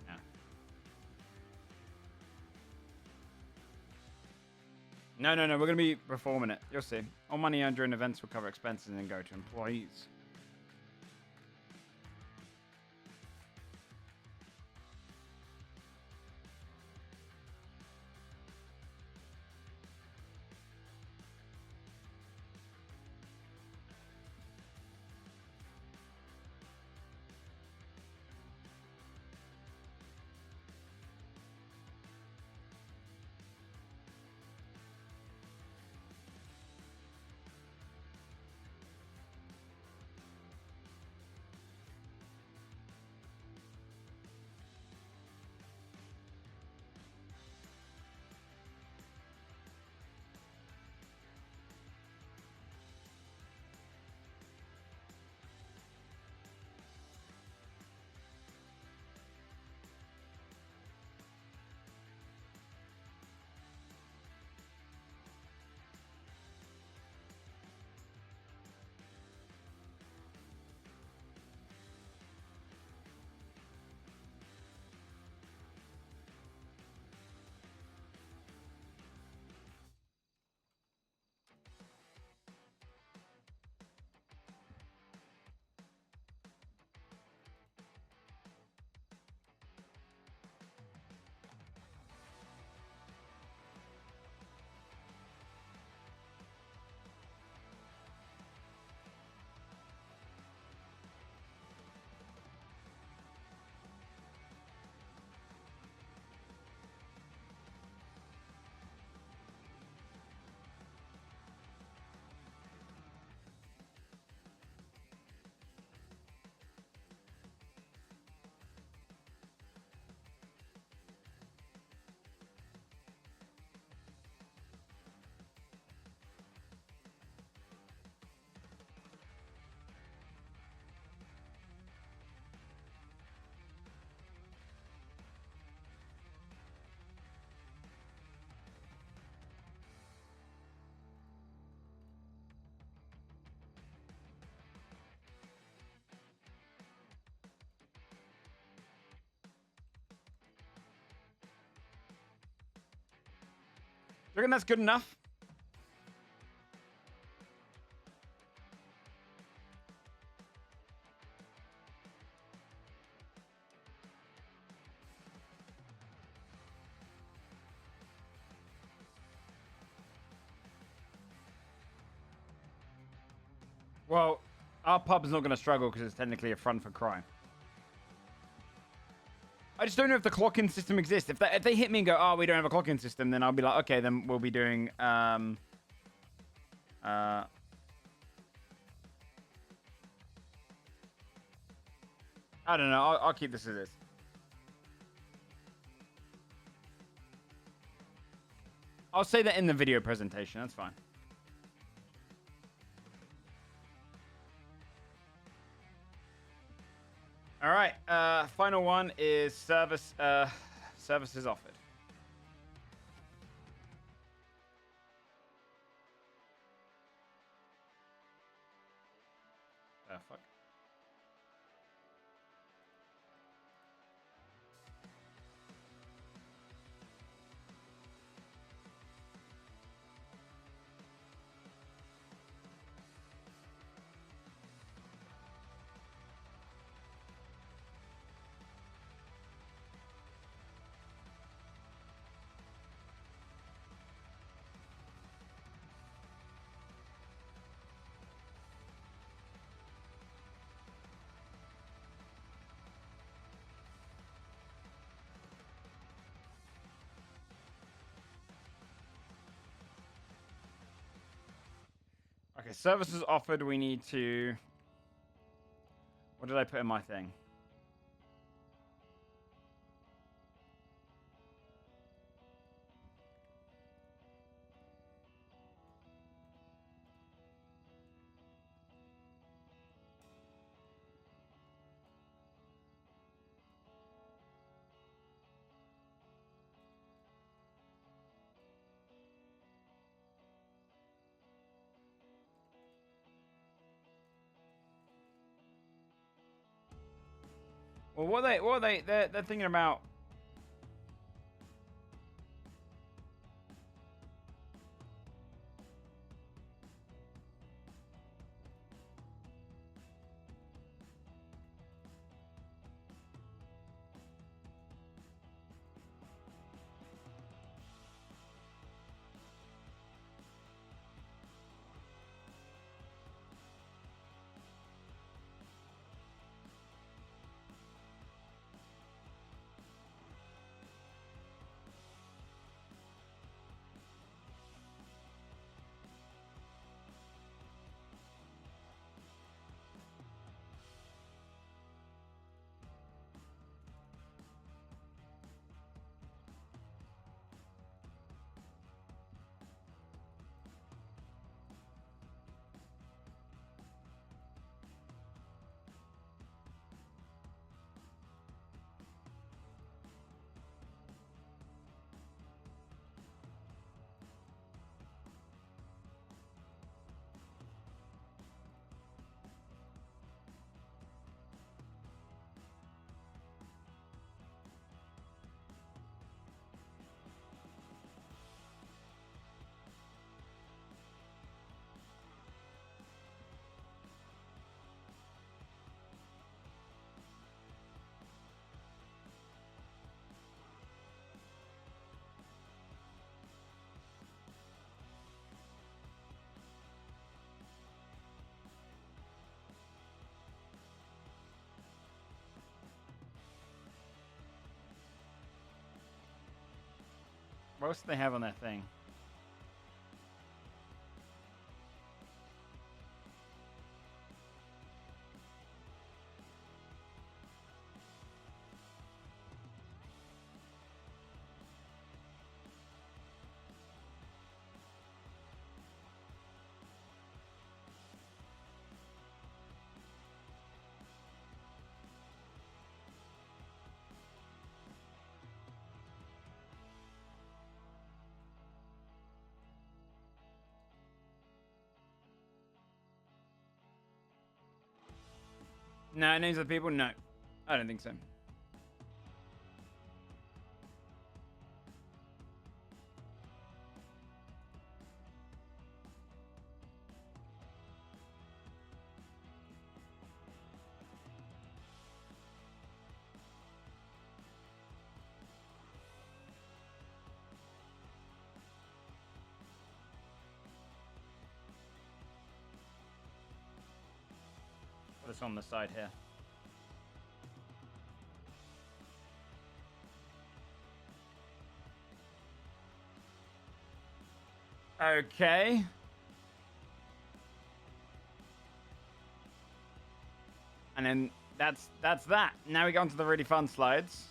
Yeah. No, we're going to be performing it. You'll see. All money earned during events will cover expenses and go to employees. you reckon that's good enough? Well, our pub's not going to struggle because it's technically a front for crime. I just don't know if the clock-in system exists. If they hit me and go, oh, we don't have a clock-in system, then I'll be like, okay, then we'll be doing... I don't know. I'll keep this as is. I'll say that in the video presentation. That's fine. All right. Final one is services offered. Fuck. Okay, services offered. We need to... What did I put in my thing? Well, they're thinking about. What else do they have on that thing? No, names of people? No. I don't think so. just on the side here. Okay. And then that's that. Now we go on to the really fun slides.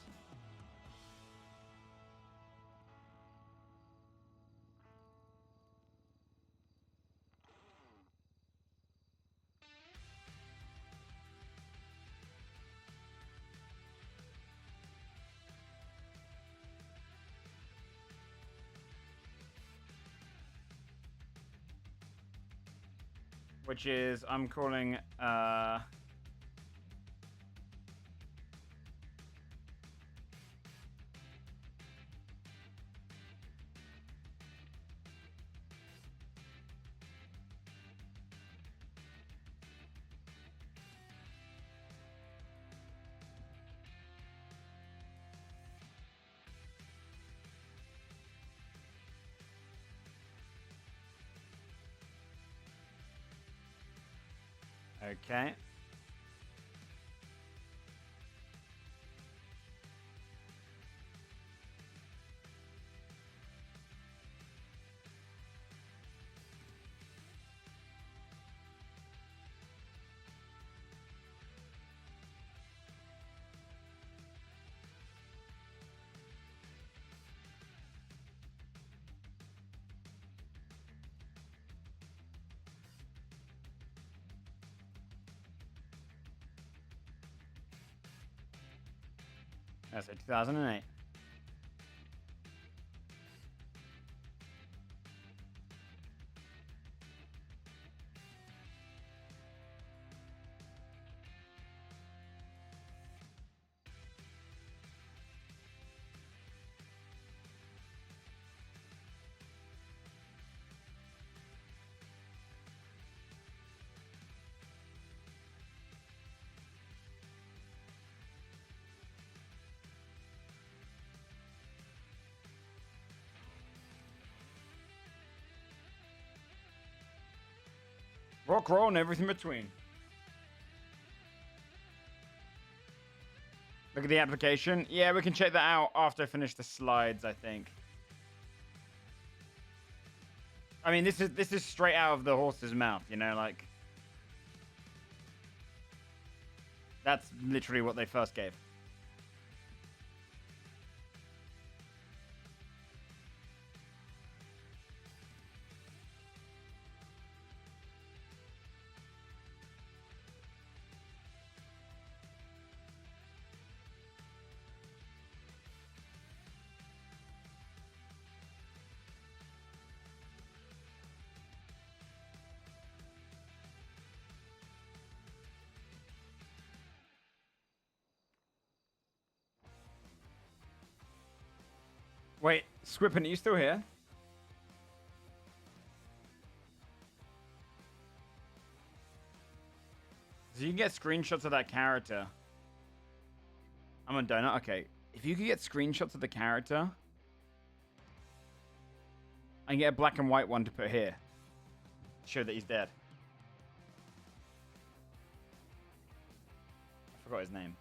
Which is, I'm calling, okay. That's it, 2008. Rock, roll, and everything between. Look at the application. Yeah, we can check that out after I finish the slides, I think. I mean, this is straight out of the horse's mouth, you know, like... That's literally what they first gave. Wait, Scrippen, are you still here? So you can get screenshots of that character. I'm a donut. Okay. If you could get screenshots of the character, I can get a black and white one to put here. Show that he's dead. I forgot his name.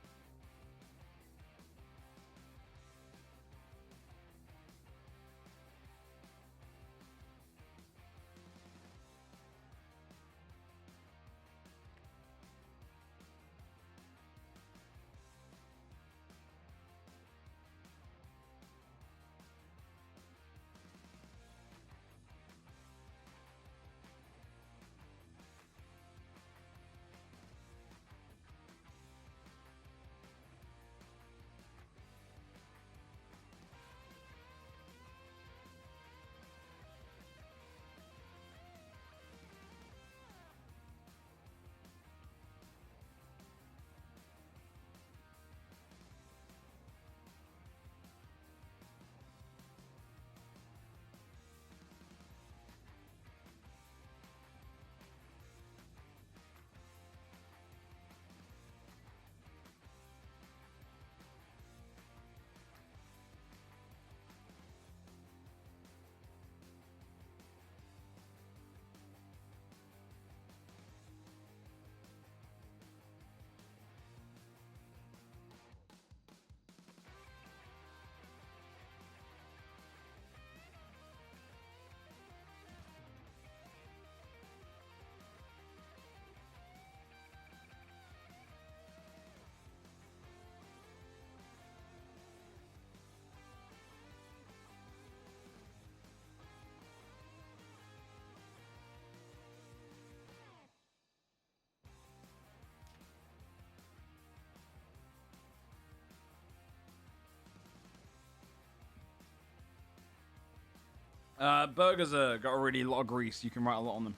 Burgers got already a lot of grease. You can write a lot on them.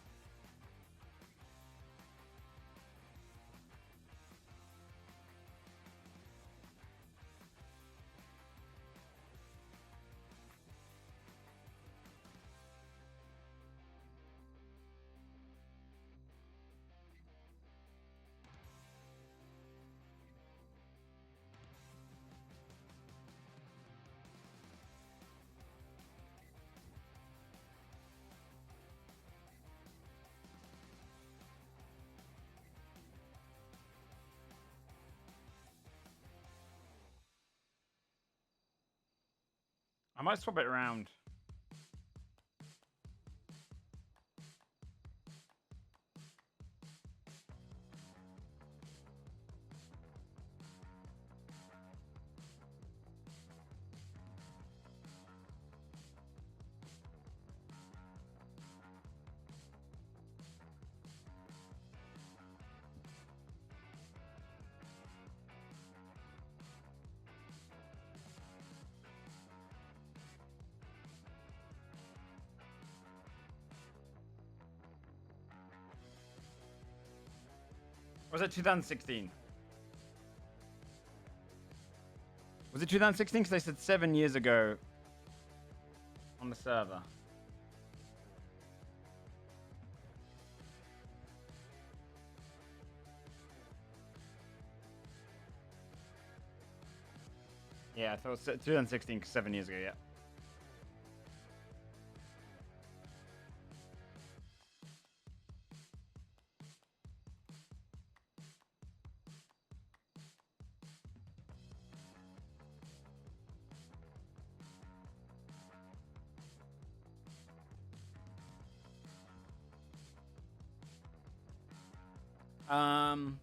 I might swap it around. Or was it 2016? Was it 2016? Because they said 7 years ago on the server. Yeah, I thought it was 2016, 7 years ago, yeah. Um,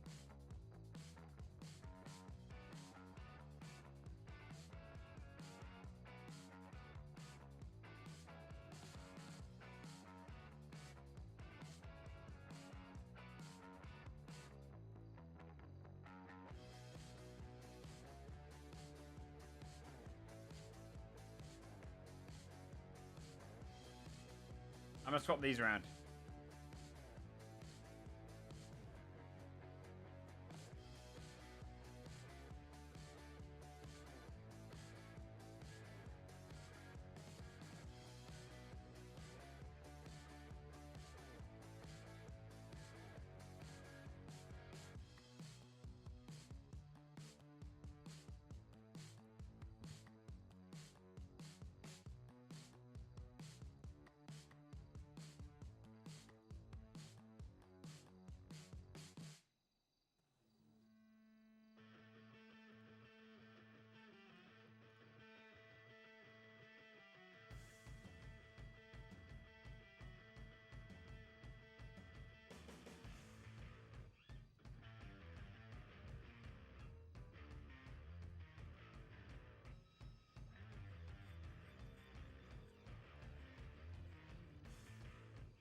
I'm gonna swap these around.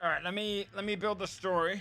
All right, let me build the story.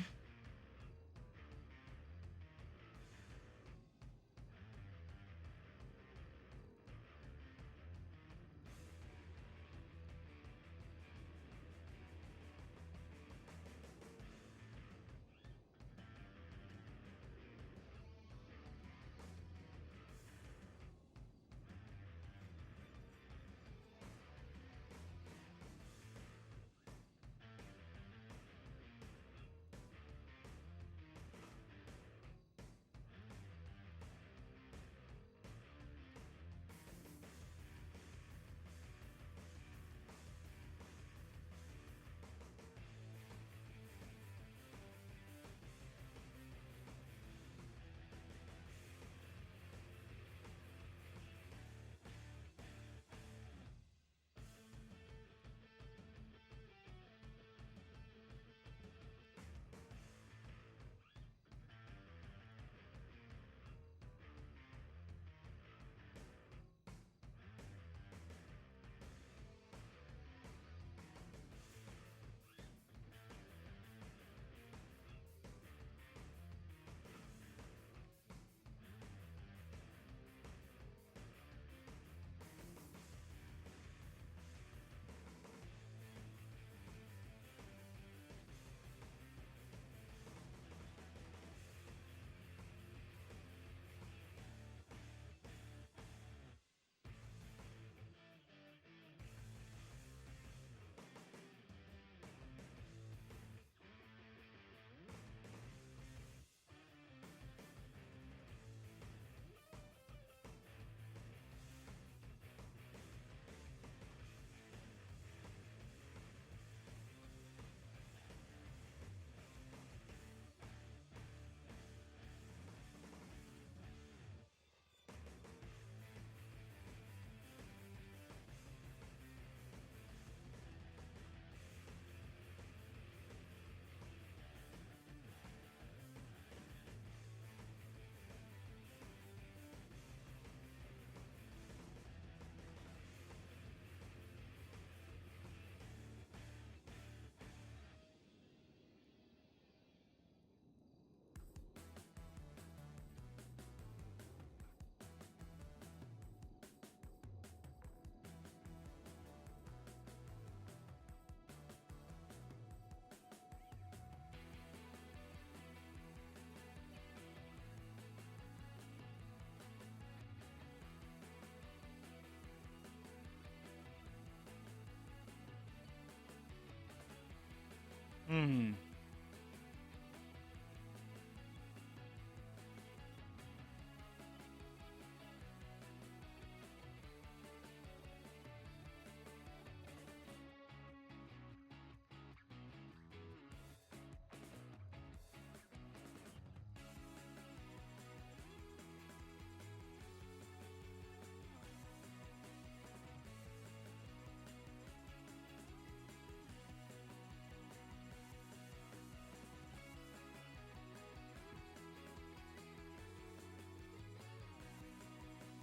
Hmm.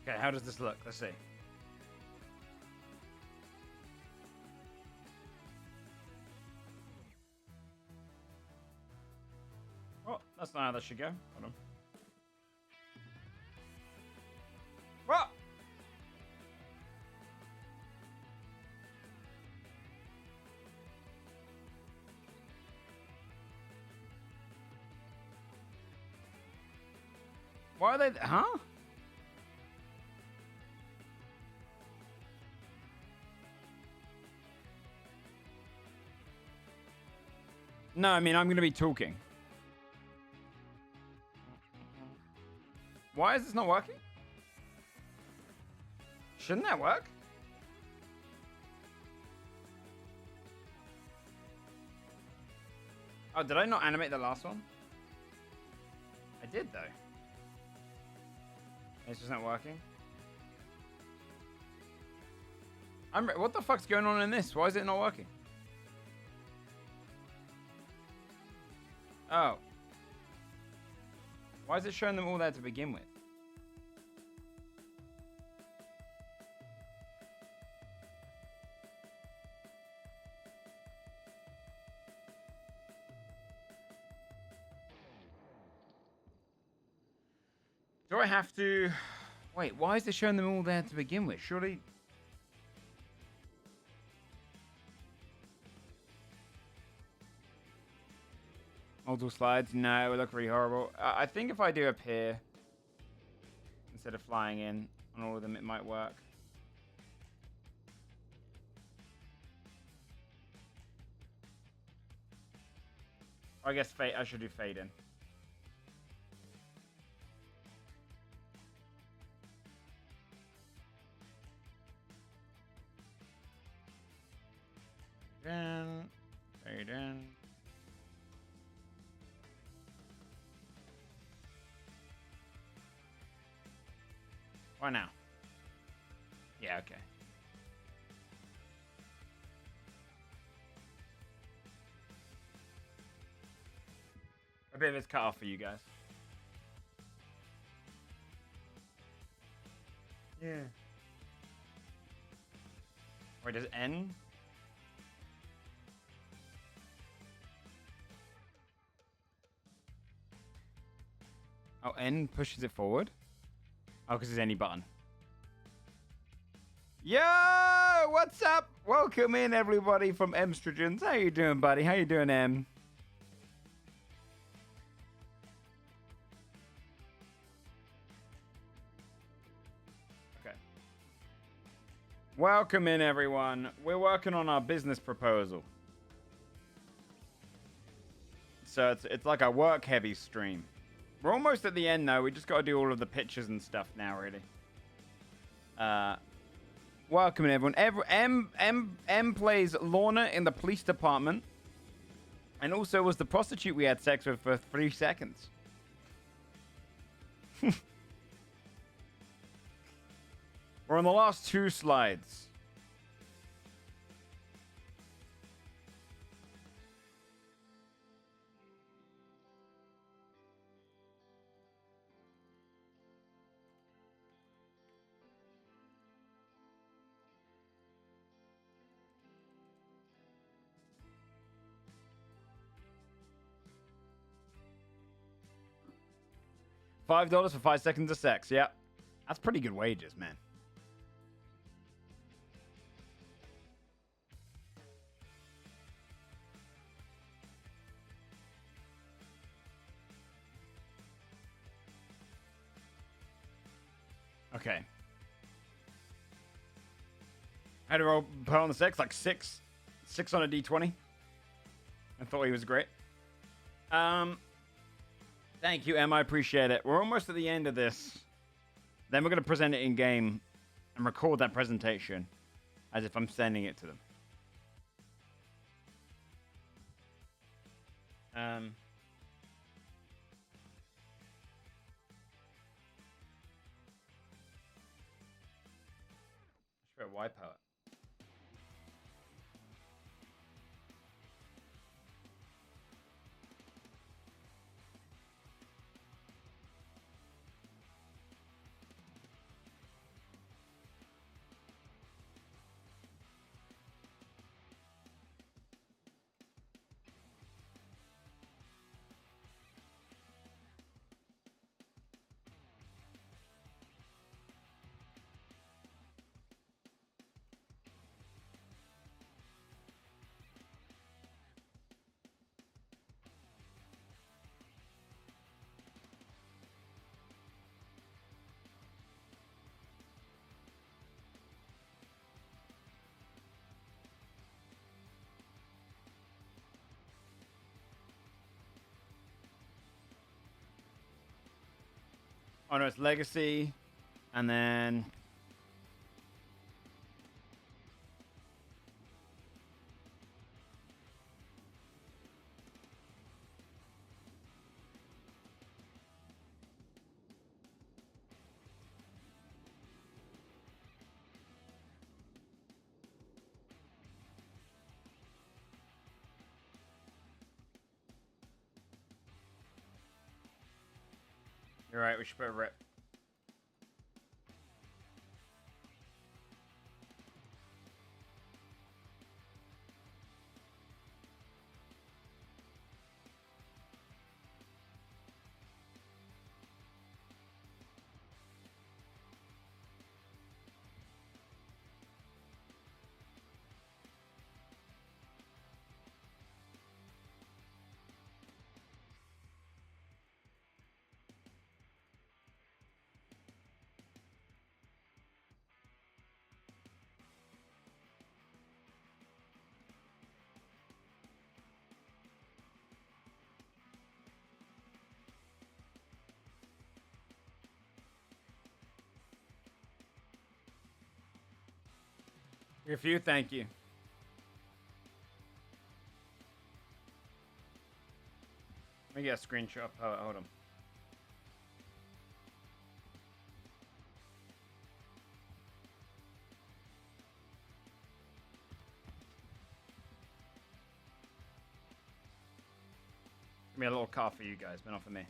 Okay, how does this look? Let's see. Oh, that's not how that should go. Hold on. What? Why are they... Huh? No, I mean, I'm going to be talking. Why is this not working? Shouldn't that work? Oh, did I not animate the last one? I did, though. It's just not working. What the fuck's going on in this? Why is it not working? Oh. Why is it showing them all there to begin with? Do I have to... Wait, why is it showing them all there to begin with? Surely... Multiple slides? No, it would look really horrible. I think if I do up here, instead of flying in on all of them, it might work. I guess I should do fade in. Fade in. Why now? Yeah, okay. A bit of it's cut off for you guys. Yeah. Wait, does N? Oh, N pushes it forward? Oh, because it's any button. Yo! What's up? Welcome in, everybody from Emstrogens. How you doing, buddy? How you doing, M? Okay. Welcome in, everyone. We're working on our business proposal. So it's like a work-heavy stream. We're almost at the end, though. We just got to do all of the pictures and stuff now, really. Welcome, everyone. M plays Lorna in the police department. And also was the prostitute we had sex with for 3 seconds. We're on the last 2 slides. $5 for 5 seconds of sex. Yep. That's pretty good wages, man. Okay. How do I roll put on the sex? Like 6? 6 on a d20? I thought he was great. Thank you, Em. I appreciate it. We're almost at the end of this. Then we're going to present it in game and record that presentation as if I'm sending it to them. Let's try Wipeout. Oh no, it's Legacy, and then you're right. We should put a rip. Your few, thank you. Let me get a screenshot. Hold on. Give me a little cough for you guys, but not for me.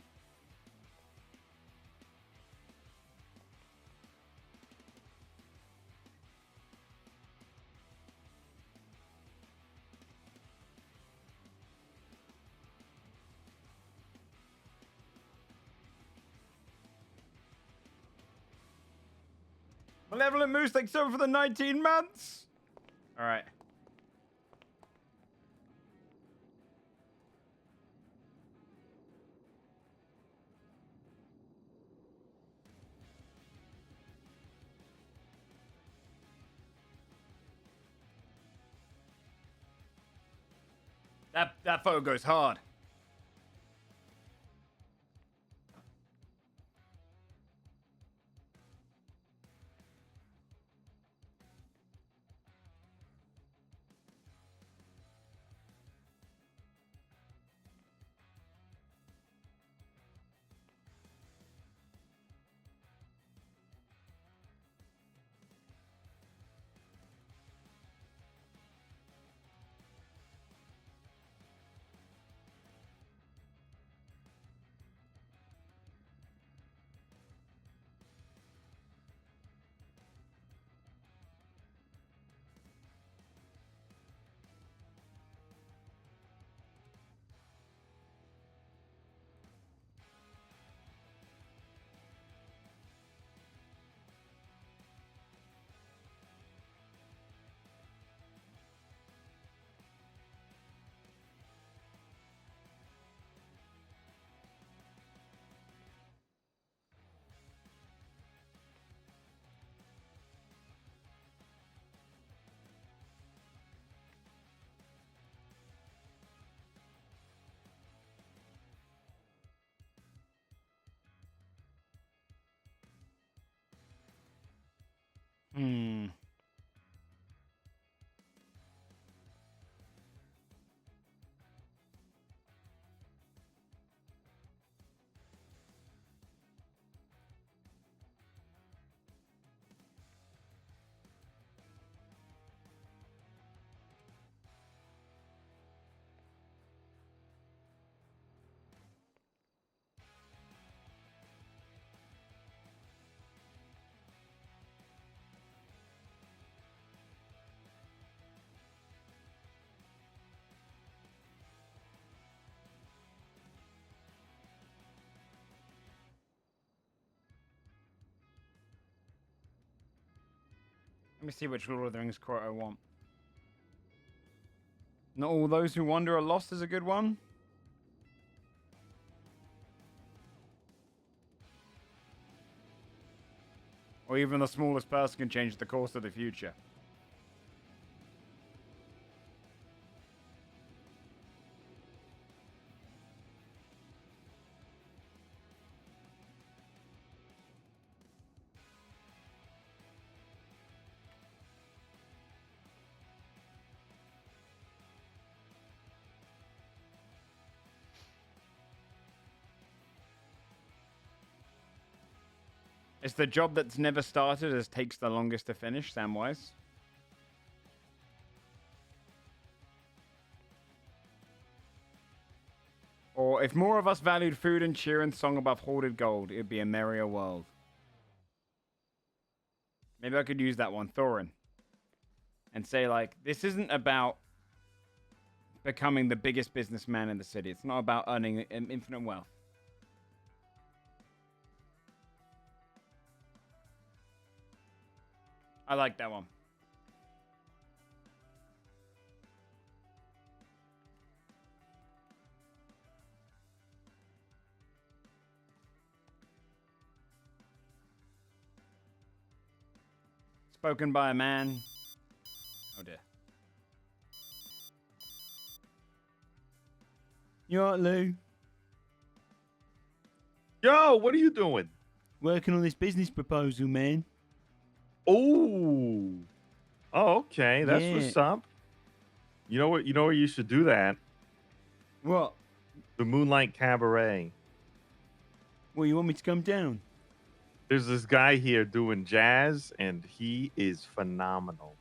Malevolent Moose, thanks so much for the 19 months. All right. That photo goes hard. Let me see which Lord of the Rings quote I want. Not all those who wander are lost is a good one. Or even the smallest person can change the course of the future. It's the job that's never started as takes the longest to finish, Samwise. Or if more of us valued food and cheer and song above hoarded gold, it'd be a merrier world. Maybe I could use that one, Thorin. And say, like, this isn't about becoming the biggest businessman in the city. It's not about earning infinite wealth. I like that one. Spoken by a man. Oh dear. You alright, Lou? Yo, what are you doing? Working on this business proposal, man. Oh, okay. That's Yeah. what's up. You know what? You know where you should do that? What? The Moonlight Cabaret. Well, you want me to come down? There's this guy here doing jazz, and he is phenomenal.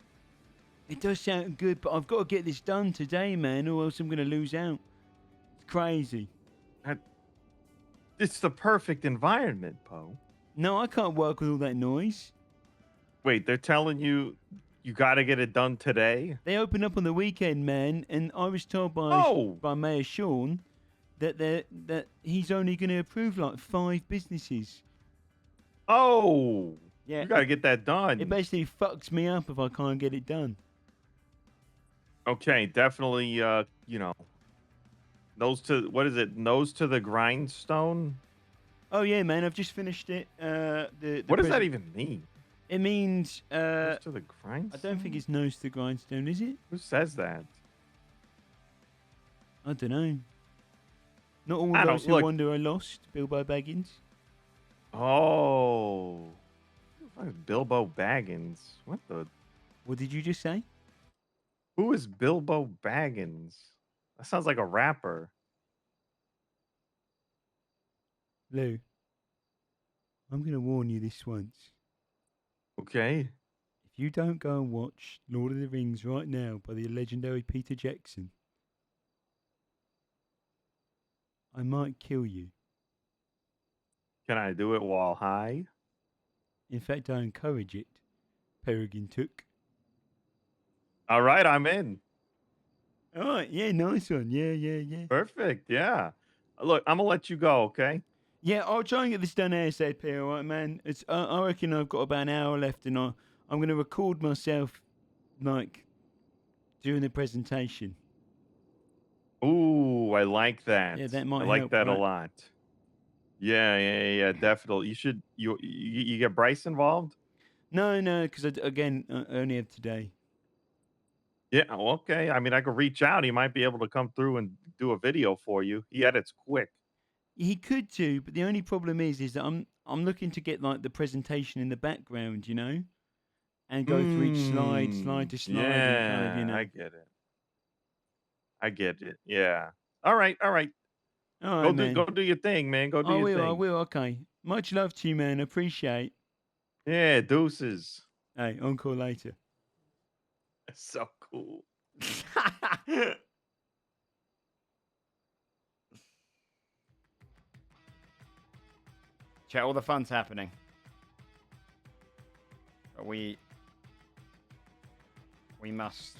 It does sound good, but I've got to get this done today, man, or else I'm going to lose out. It's crazy. It's the perfect environment, Poe. No, I can't work with all that noise. Wait, they're telling you got to get it done today? They open up on the weekend, man, and I was told by Mayor Sean that he's only going to approve like 5 businesses. Oh, yeah, you got to get that done. It basically fucks me up if I can't get it done. Okay, definitely. You know, nose to the grindstone. Oh yeah, man, I've just finished it. What does that even mean? It means nose to the grindstone. I don't think it's nose to the grindstone, is it? Who says that? I don't know. Not all I those don't- who look- wander are lost. Bilbo Baggins. Oh, Bilbo Baggins. What the? What did you just say? Who is Bilbo Baggins? That sounds like a rapper. Lou, I'm going to warn you this once. Okay. If you don't go and watch Lord of the Rings right now by the legendary Peter Jackson, I might kill you. Can I do it while high? In fact, I encourage it. Peregrine Took. All right, I'm in. All right, yeah, nice one. Yeah. Perfect. Yeah. Look, I'm gonna let you go. Okay. Yeah, I'll try and get this done ASAP, all right, man. I reckon I've got about an hour left, and I'm going to record myself, like, doing the presentation. Ooh, I like that. Yeah, that might I like help, that a right? lot. Yeah, definitely. You get Bryce involved? No, because I only have today. Yeah, okay. I mean, I could reach out. He might be able to come through and do a video for you. He edits quick. He could do, but the only problem is that I'm looking to get like the presentation in the background, you know, and go through each slide to slide, and kind of, you know. I get it. Yeah. All right. All right, man. Go do your thing, man. Go do your thing. I will. Okay. Much love to you, man. Appreciate. Yeah, deuces. Hey, encore later. That's so cool. Chat, all the fun's happening. But we must.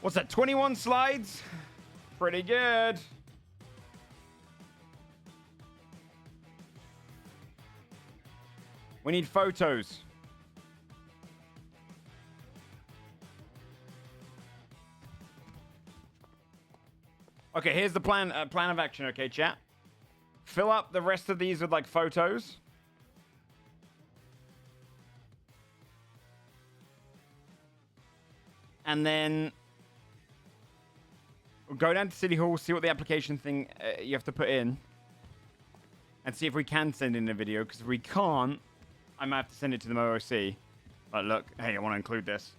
What's that? 21 slides? Pretty good. We need photos. Okay, here's the plan of action, okay, chat? Fill up the rest of these with, like, photos. And then we'll go down to City Hall, see what the application thing you have to put in. And see if we can send in a video, because if we can't, I might have to send it to the MOOC. Like, look, hey, I want to include this.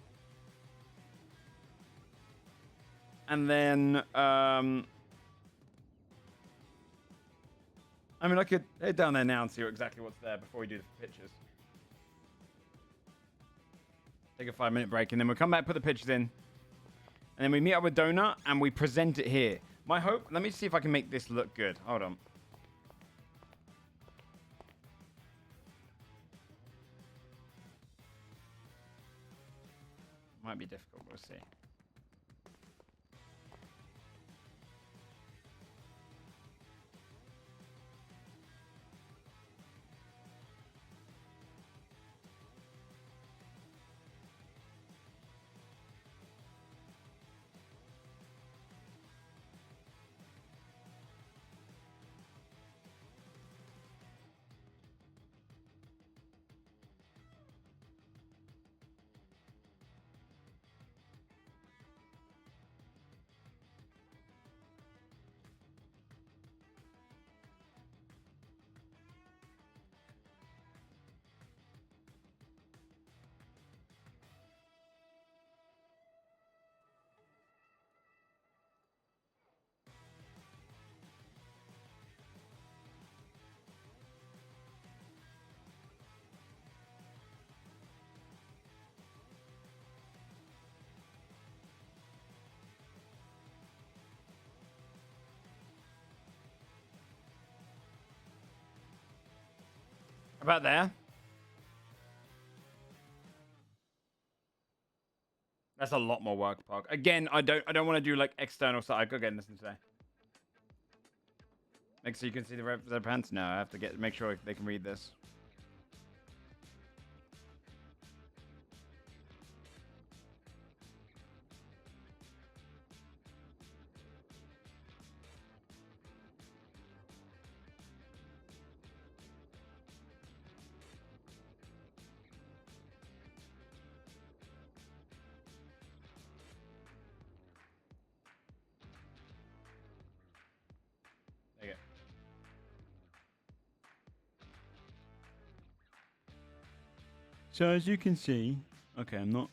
And then, I mean, I could head down there now and see exactly what's there before we do the pictures. Take a 5-minute break, and then we'll come back, put the pictures in. And then we meet up with Donut, and we present it here. My hope, let me see if I can make this look good. Hold on. Might be difficult, we'll see. About there. That's a lot more work, Park. Again, I don't want to do like external stuff. I could get this today. Make sure you can see the pants. No, I have to make sure they can read this. There you go. So as you can see, okay, I'm not.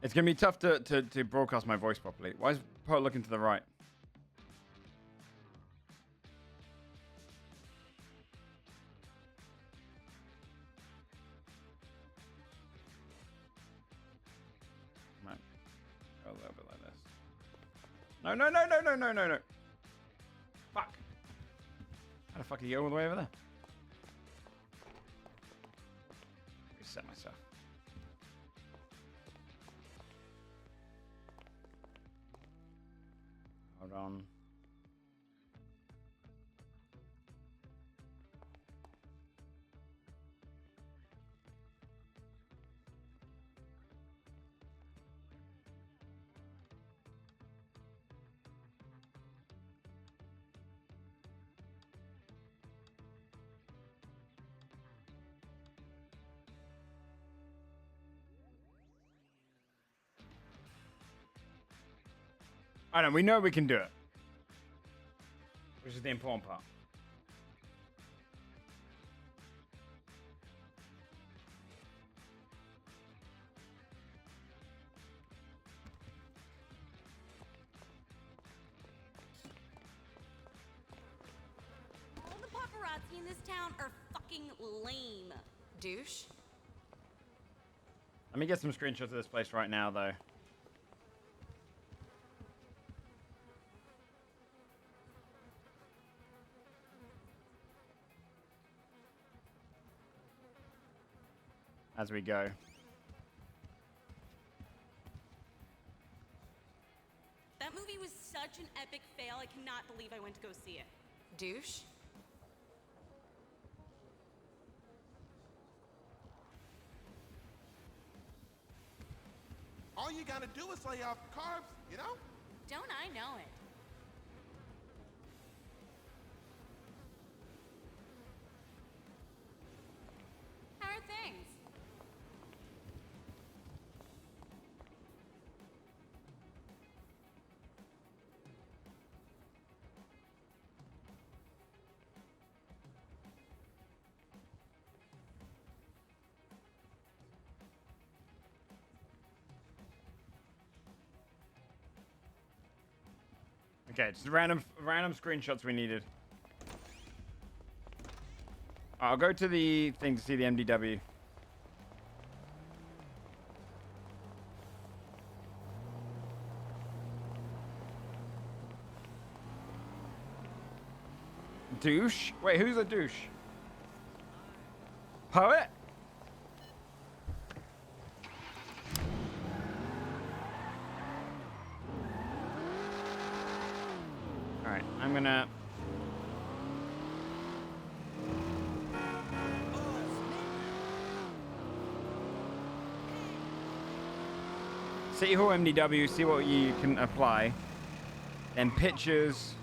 It's gonna be tough to broadcast my voice properly. Why is Pearl looking to the right? Right. Go a little bit like this. No, no, no, no, no, no, no, no. Fuck. How the fuck do you go all the way over there? Reset myself. Hold on. I don't. We know we can do it, which is the important part. All the paparazzi in this town are fucking lame. Douche. Let me get some screenshots of this place right now, though. As we go. cannot believe I went to go see it. Douche? All you gotta do is lay off carbs, you know? Don't I know it? How are things? Okay, just random screenshots we needed. I'll go to the thing to see the MDW. Douche? Wait, who's a douche? Poet? Alright, I'm gonna... City Hall MDW, see what you can apply. Then pictures.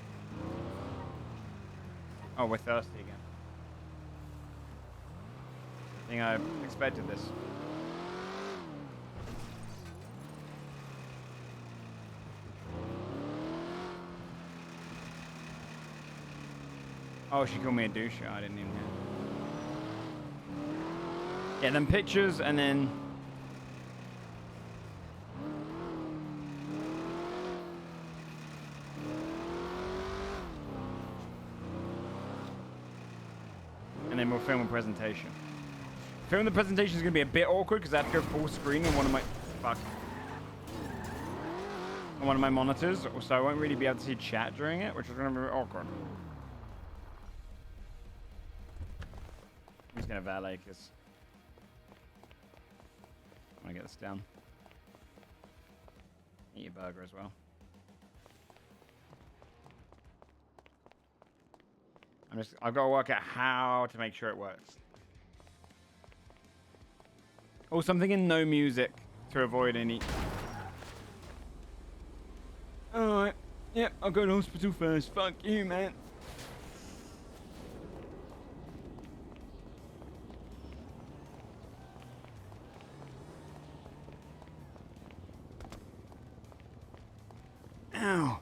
Oh, we're thirsty again. I think I expected this. Oh, she called me a douche. I didn't even hear. Yeah, then pictures and then... And then we'll film a presentation. Film the presentation is going to be a bit awkward because I have to go full screen on one of my... Fuck. On one of my monitors, so I won't really be able to see chat during it, which is going to be awkward. I'm just going to valet because... I want to get this down. Eat a burger as well. I've got to work out how to make sure it works. Oh, something in no music to avoid any... Alright. Yep, I'll go to hospital first. Fuck you, man. Ow.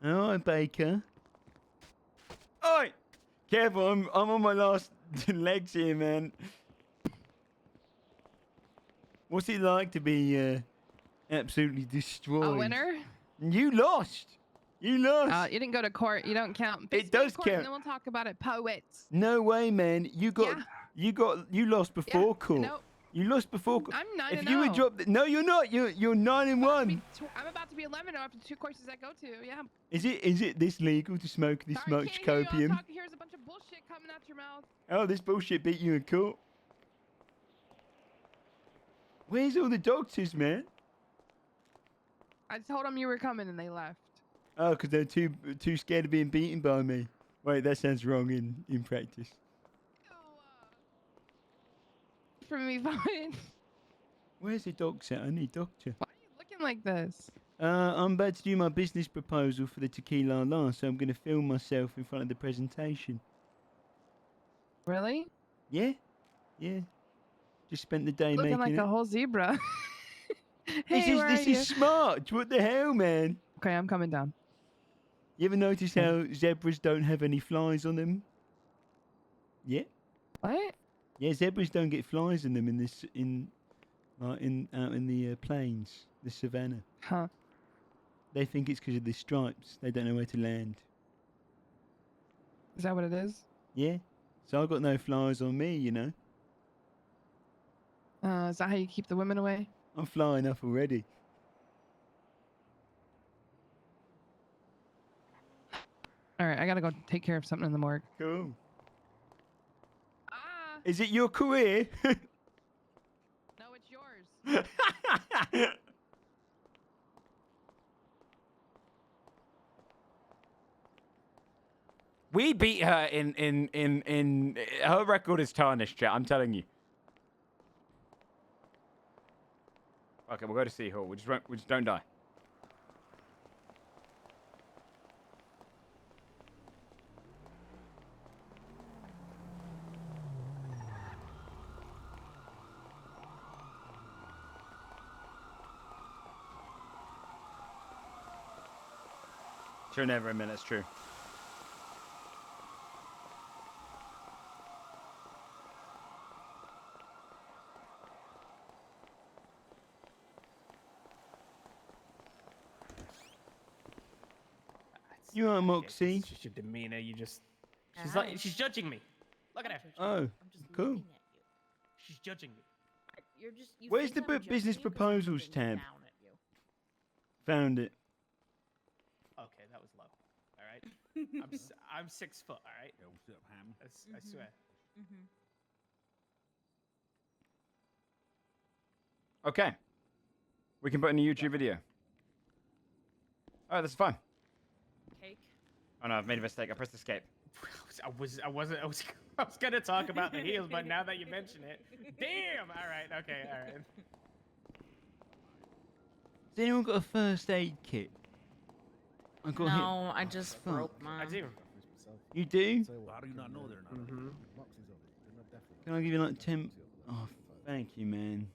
Alright, Baker. Oi! Careful, I'm on my last legs here, man. What's it like to be absolutely destroyed? A winner? You lost. You lost. You didn't go to court. You don't count. It does court, count. And then we'll talk about it. Poets. No way, man. You lost before court. Nope. You lost before court. I'm 9 If and you had 0. dropped, no, you're not. You're 9-1. I'm about to be 11 after 2 courses I go to. Yeah. Is it this legal to smoke this much copium? Here's a bunch of bullshit coming out your mouth. Oh, this bullshit beat you in court. Where's all the doctors, man? I told them you were coming and they left. Oh, because they're too scared of being beaten by me. Wait, that sounds wrong in practice. For me, fine. Where's the doctor? I need doctor. Why are you looking like this? I'm about to do my business proposal for the Tequila-la, so I'm going to film myself in front of the presentation. Really? Yeah? Yeah. Just spent the day Looking making like a whole zebra. This is smart. What the hell, man? Okay, I'm coming down. You ever notice how zebras don't have any flies on them? Yeah. What? Yeah, zebras don't get flies in them out in the plains, the savannah. Huh. They think it's because of the stripes. They don't know where to land. Is that what it is? Yeah. So I've got no flies on me, you know. Is that how you keep the women away? I'm flying up already. All right, I gotta go take care of something in the morgue. Cool. Is it your career? No, it's yours. We beat her in her record is tarnished, chat. I'm telling you. Okay, we'll go to Sea Hall. We just don't die. True, never a minute. It's true. You are Moxie. It's just your demeanor. You just. She's judging me. Look at her. Oh, cool. She's judging me. Where's the business proposals tab? Found it. Okay, that was low. All right. I'm 6 foot. All right. Yo, what's up, Ham? I swear. Okay. We can put in a YouTube video. Oh, that's fine. Cake. Oh no, I've made a mistake. I pressed escape. I was gonna talk about the heels, but now that you mention it, damn. All right. Okay. All right. Has anyone got a first aid kit? I got hit. No, I just broke mine. I do. You do? How do you not know they're not? Can I give you like 10? Oh, thank you, man.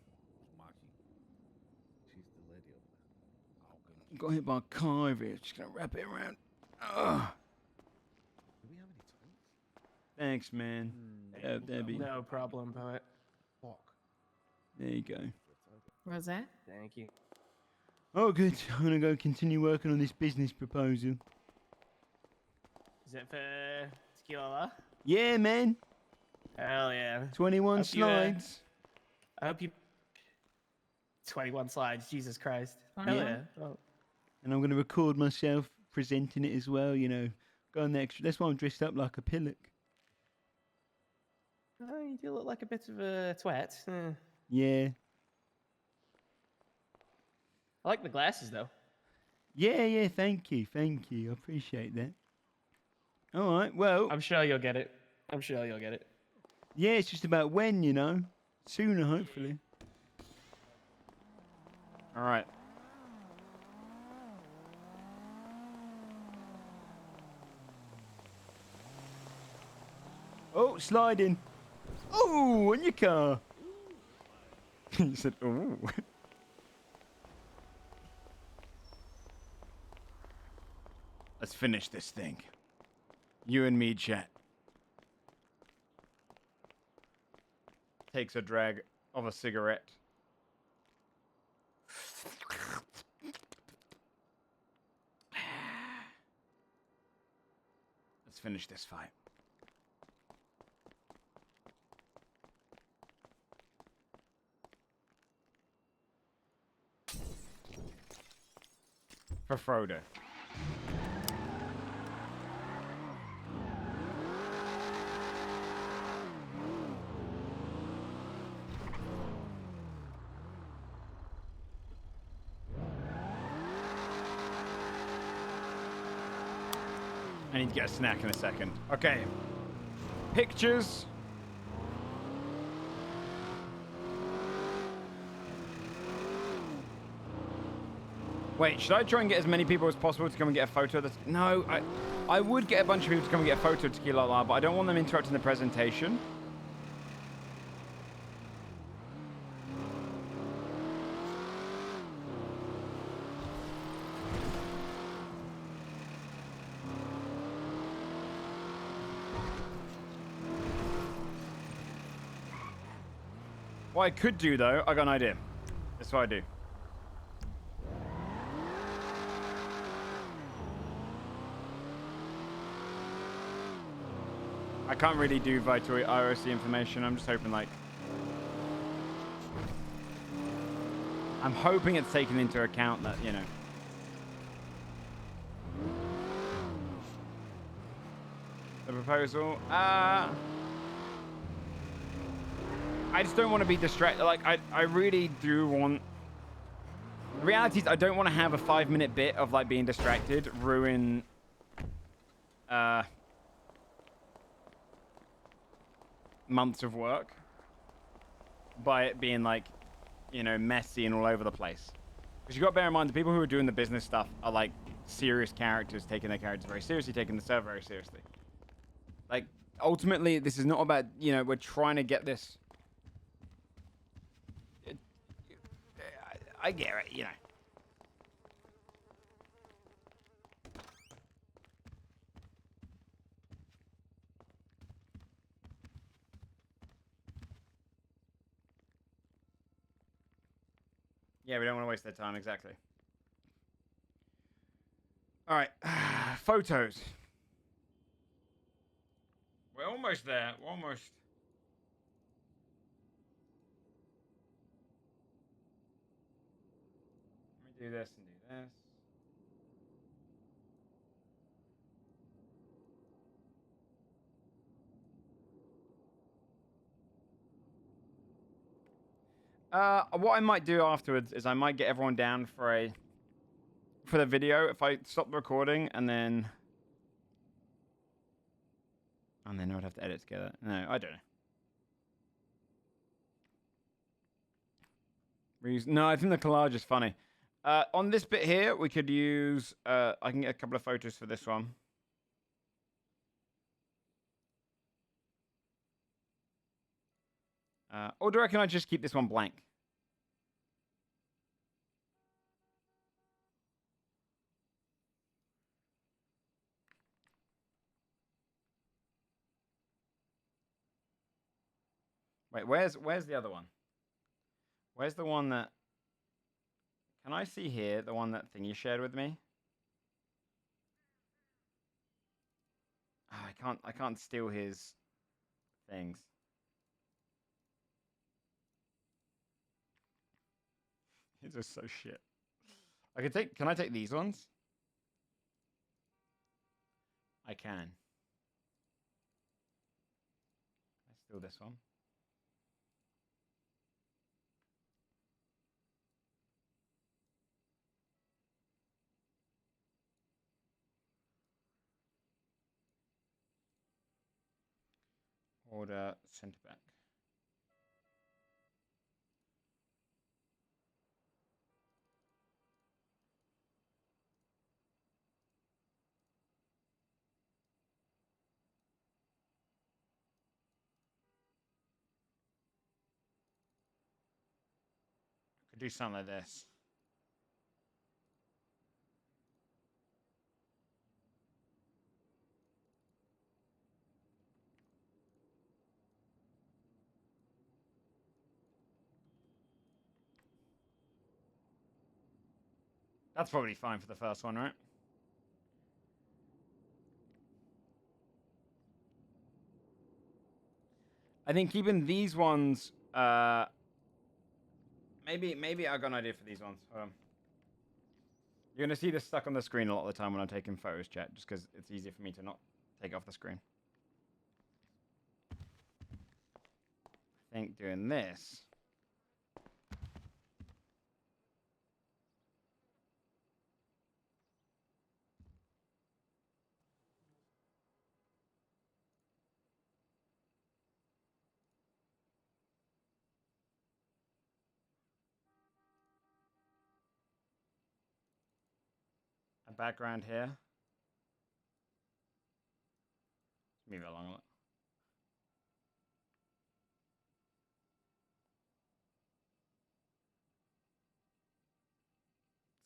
Got hit by a car over here. Just gonna wrap it around. Ugh. Thanks, man. Debbie. No problem, poet. There you go. What was that? Thank you. Oh, good. I'm gonna go continue working on this business proposal. Is it for Tequila-la? Yeah, man. Hell yeah. 21 Hope slides. I hope you. 21 slides. Jesus Christ. Hell Yeah. yeah. Oh. And I'm going to record myself presenting it as well, you know. Go on the extra. That's why I'm dressed up like a pillock. Oh, you do look like a bit of a twat. Yeah. I like the glasses though. Yeah, thank you. I appreciate that. All right, well. I'm sure you'll get it. Yeah, it's just about when, you know. Sooner, hopefully. All right. Oh, sliding. Oh, on your car. You said, oh. Let's finish this thing. You and me, chat. Takes a drag of a cigarette. Let's finish this fight. For Frodo. I need to get a snack in a second. Okay. Pictures. Wait, should I try and get as many people as possible to come and get a photo of this? No, I would get a bunch of people to come and get a photo of Tequila-la, but I don't want them interrupting the presentation. What I could do, though, I got an idea. That's what I do. I can't really do vital IRC information. I'm just hoping, like... I'm hoping it's taken into account that, you know... The proposal... I just don't want to be distracted. Like, I really do want... The reality is I don't want to have a 5-minute bit of, like, being distracted ruin... months of work. By it being, like, you know, messy and all over the place. Because you got to bear in mind, the people who are doing the business stuff are, like, serious characters, taking their characters very seriously, taking the server very seriously. Like, ultimately, this is not about, you know, we're trying to get this... I get it, you know. Yeah, we don't want to waste their time, exactly. All right, photos. We're almost there. We're almost. Let me do this and do this. What I might do afterwards is I might get everyone down for the video. If I stop the recording and then I'd have to edit together. No, I don't know. No, I think the collage is funny. On this bit here, we could use. I can get a couple of photos for this one. Or do I reckon I just keep this one blank? Wait, where's the other one? Where's the one that... Can I see here the one that thing you shared with me? Oh, I can't steal his things. These are so shit. Can I take these ones? I can. I steal this one. Order center back. I could do something like this. That's probably fine for the first one, right? I think keeping these ones, maybe I got an idea for these ones. Hold on. You're gonna see this stuck on the screen a lot of the time when I'm taking photos, chat, just because it's easier for me to not take it off the screen. I think doing this. A background here. Move it along a lot.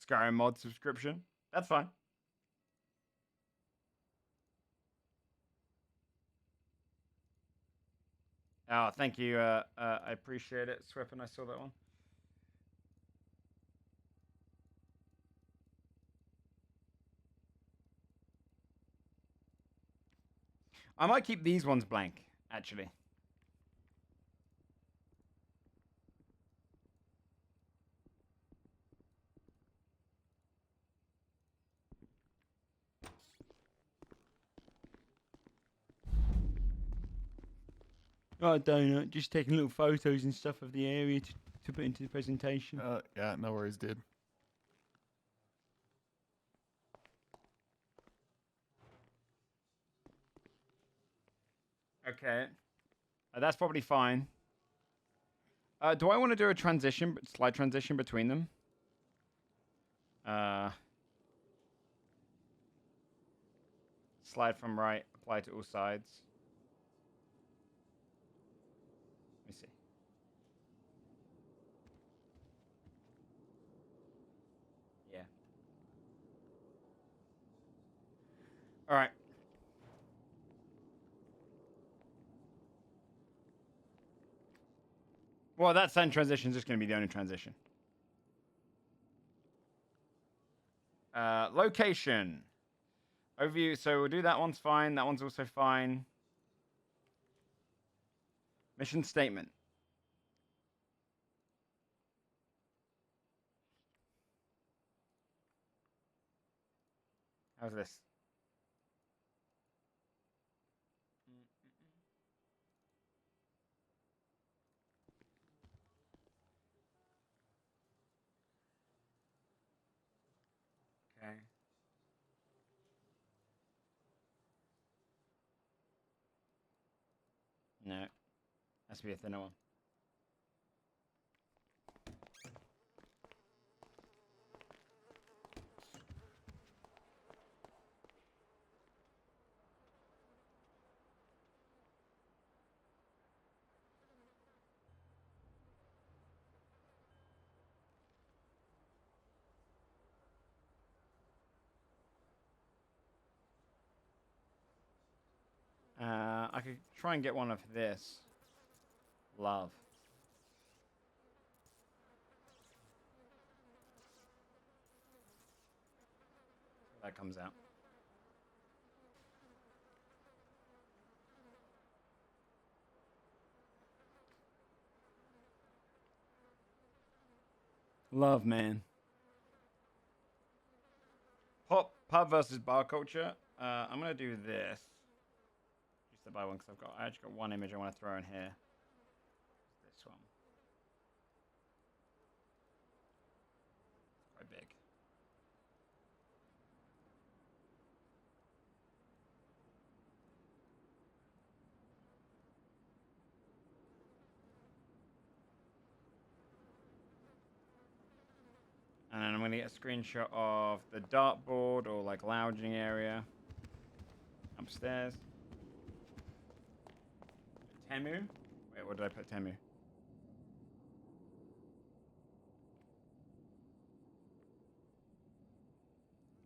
Skyrim mod subscription. That's fine. Oh, thank you. I appreciate it, Swift, I saw that one. I might keep these ones blank, actually. Right, Donut. Just taking little photos and stuff of the area to put into the presentation. Yeah, no worries, dude. Okay. That's probably fine. Do I want to do a slide transition between them? Slide from right, apply to all sides. Let me see. Yeah. All right. Well, that send transition is just going to be the only transition. Location. Overview. So we'll do that one's fine. That one's also fine. Mission statement. How's this? Okay. No. Has to be a thinner one. I could try and get one of this. Love. That comes out. Love, man. Pub versus bar culture. I'm gonna do this. Just to buy one because I actually got one image I want to throw in here. This one. Quite big. And then I'm gonna get a screenshot of the dartboard or like lounging area upstairs. Temu? Wait, what did I put Temu?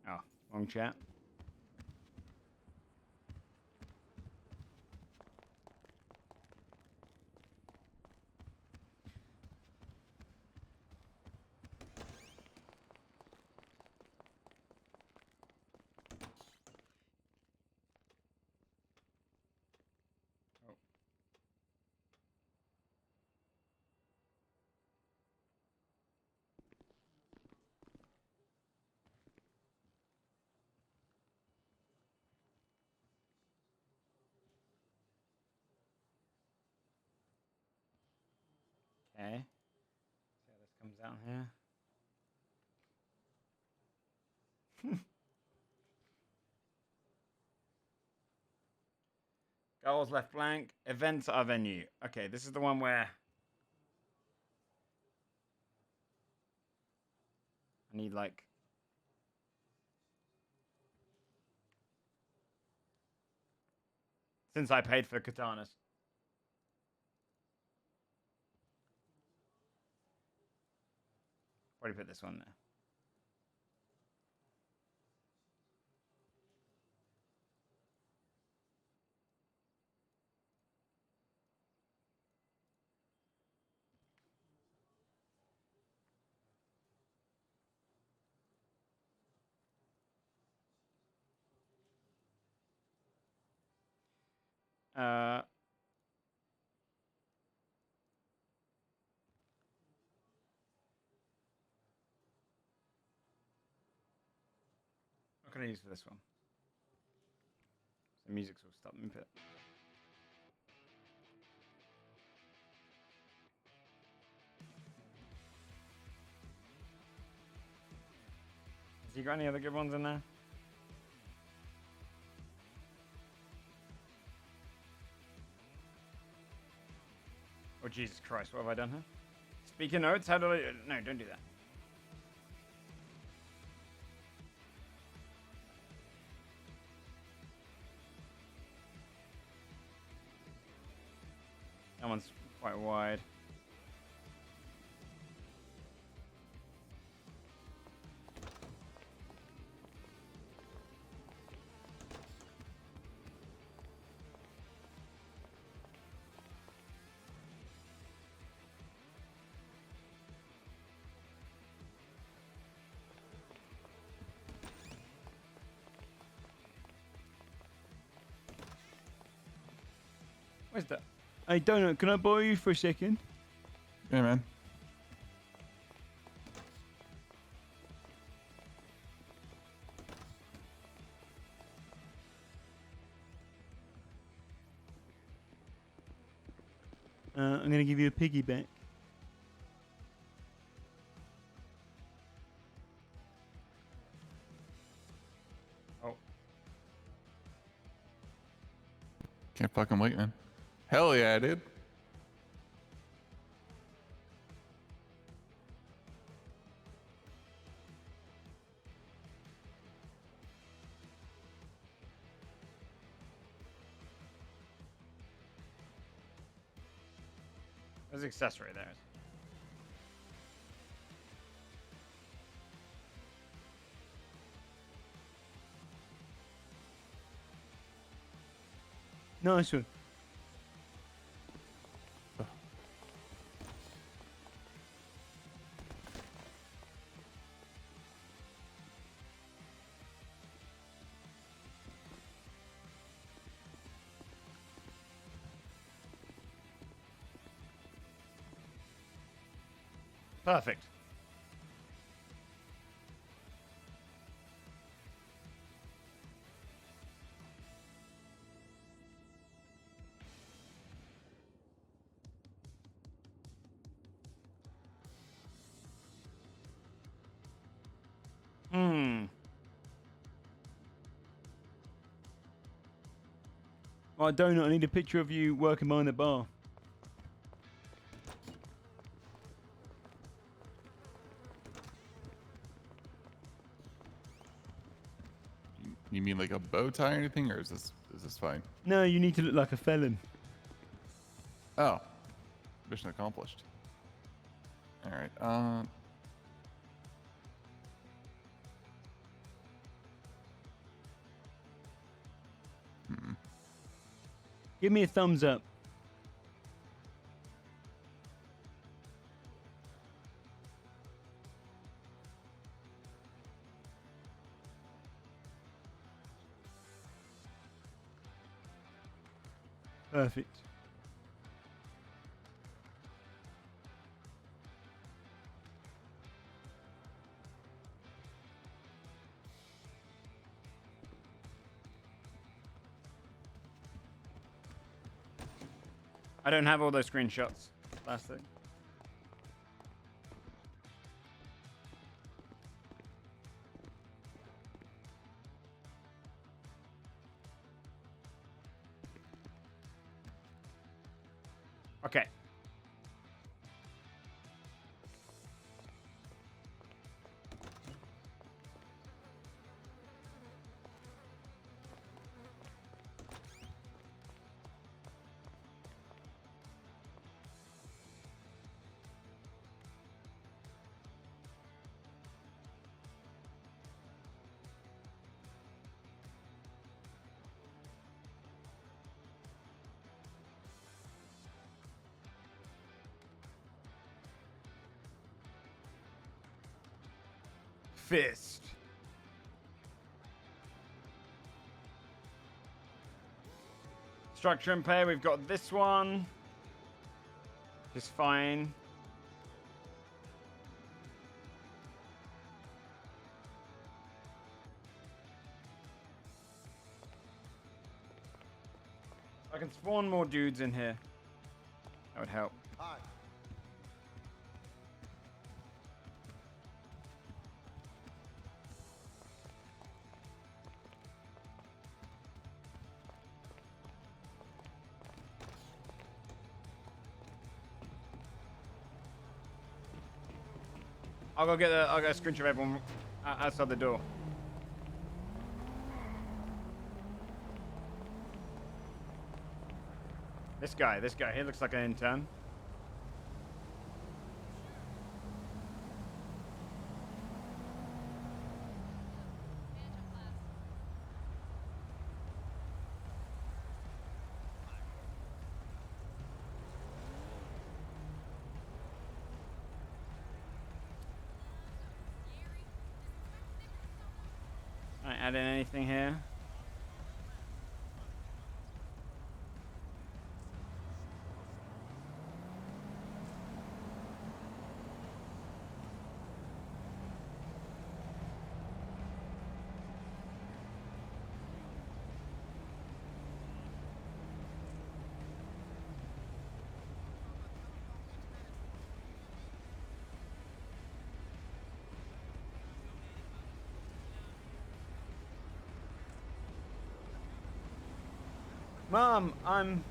Oh, wrong chat. Okay. See how this comes out here. Goals left blank. Events are venue. Okay, this is the one where I need like since I paid for the katanas. Probably put this one there. What can I use for this one? The music's all stopped. Let me put. You got any other good ones in there? Oh, Jesus Christ, what have I done here? Speaking notes, how do I... No, don't do that. That one's quite wide. Where's that? Hey, Donut, can I borrow you for a second? Yeah, man. I'm going to give you a piggyback. Oh. Can't fucking wait, man. Hell yeah, dude. There's accessory there. Nice one. Perfect. Right, Donut, I need a picture of you working behind the bar. You mean like a bow tie or anything, or is this fine? No, you need to look like a felon. Oh, mission accomplished. All right. Give me a thumbs up. Perfect. I don't have all those screenshots. Last thing. Okay. Fist. Structure and pay, we've got this one. Just fine. I can spawn more dudes in here. That would help. I'll go get a screenshot of everyone outside the door. This guy, he looks like an intern. All right, add in anything here? Mom, I'm...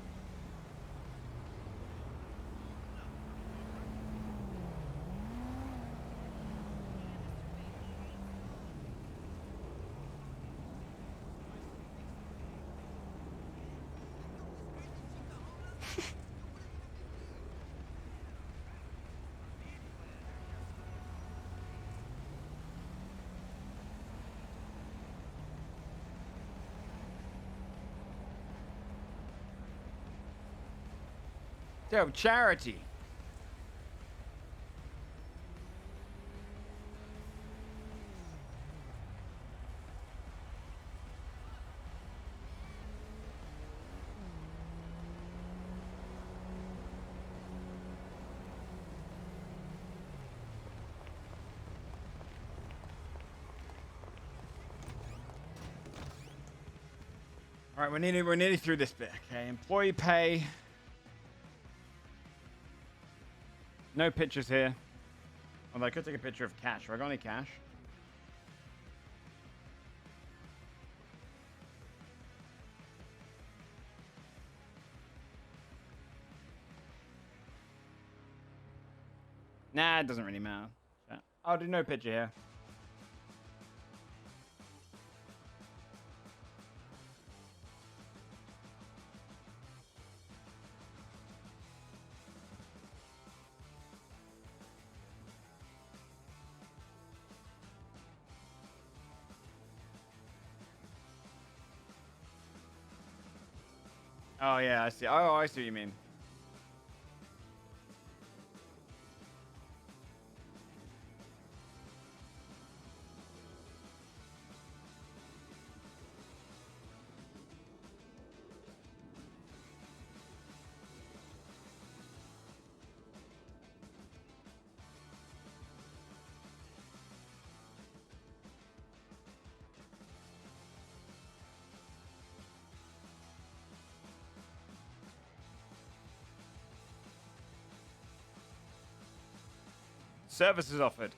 Yo, charity. All right, we're nearly through this bit. Okay, employee pay. No pictures here. Although I could take a picture of cash. Have I got any cash? Nah, it doesn't really matter. I'll do no picture here. Oh, yeah, I see. Oh, I see what you mean. Services offered.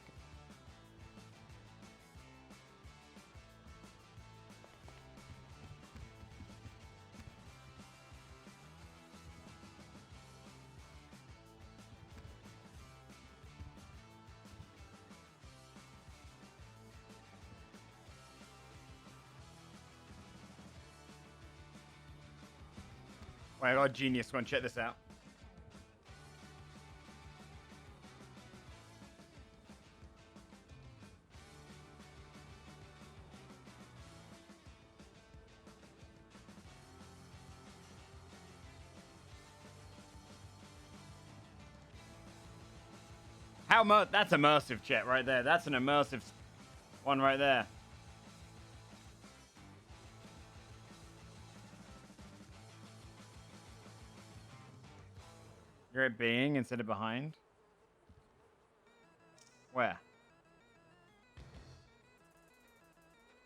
Wait, I got a genius one. Check this out. That's immersive, chat, right there. That's an immersive one right there. You're at being instead of behind? Where?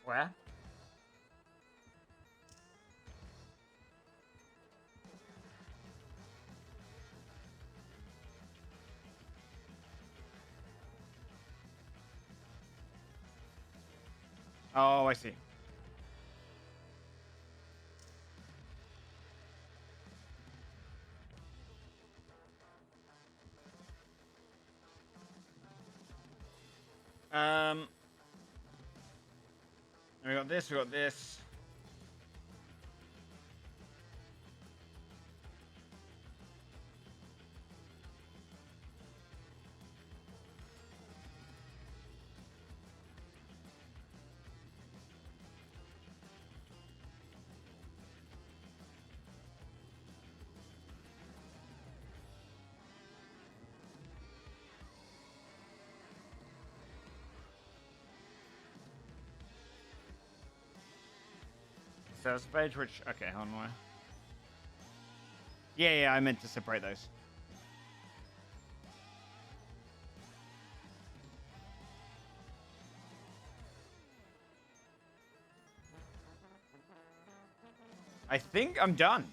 Where? Oh, I see. We got this. We got this. Sales page, which okay, hold on. Yeah, I meant to separate those. I think I'm done.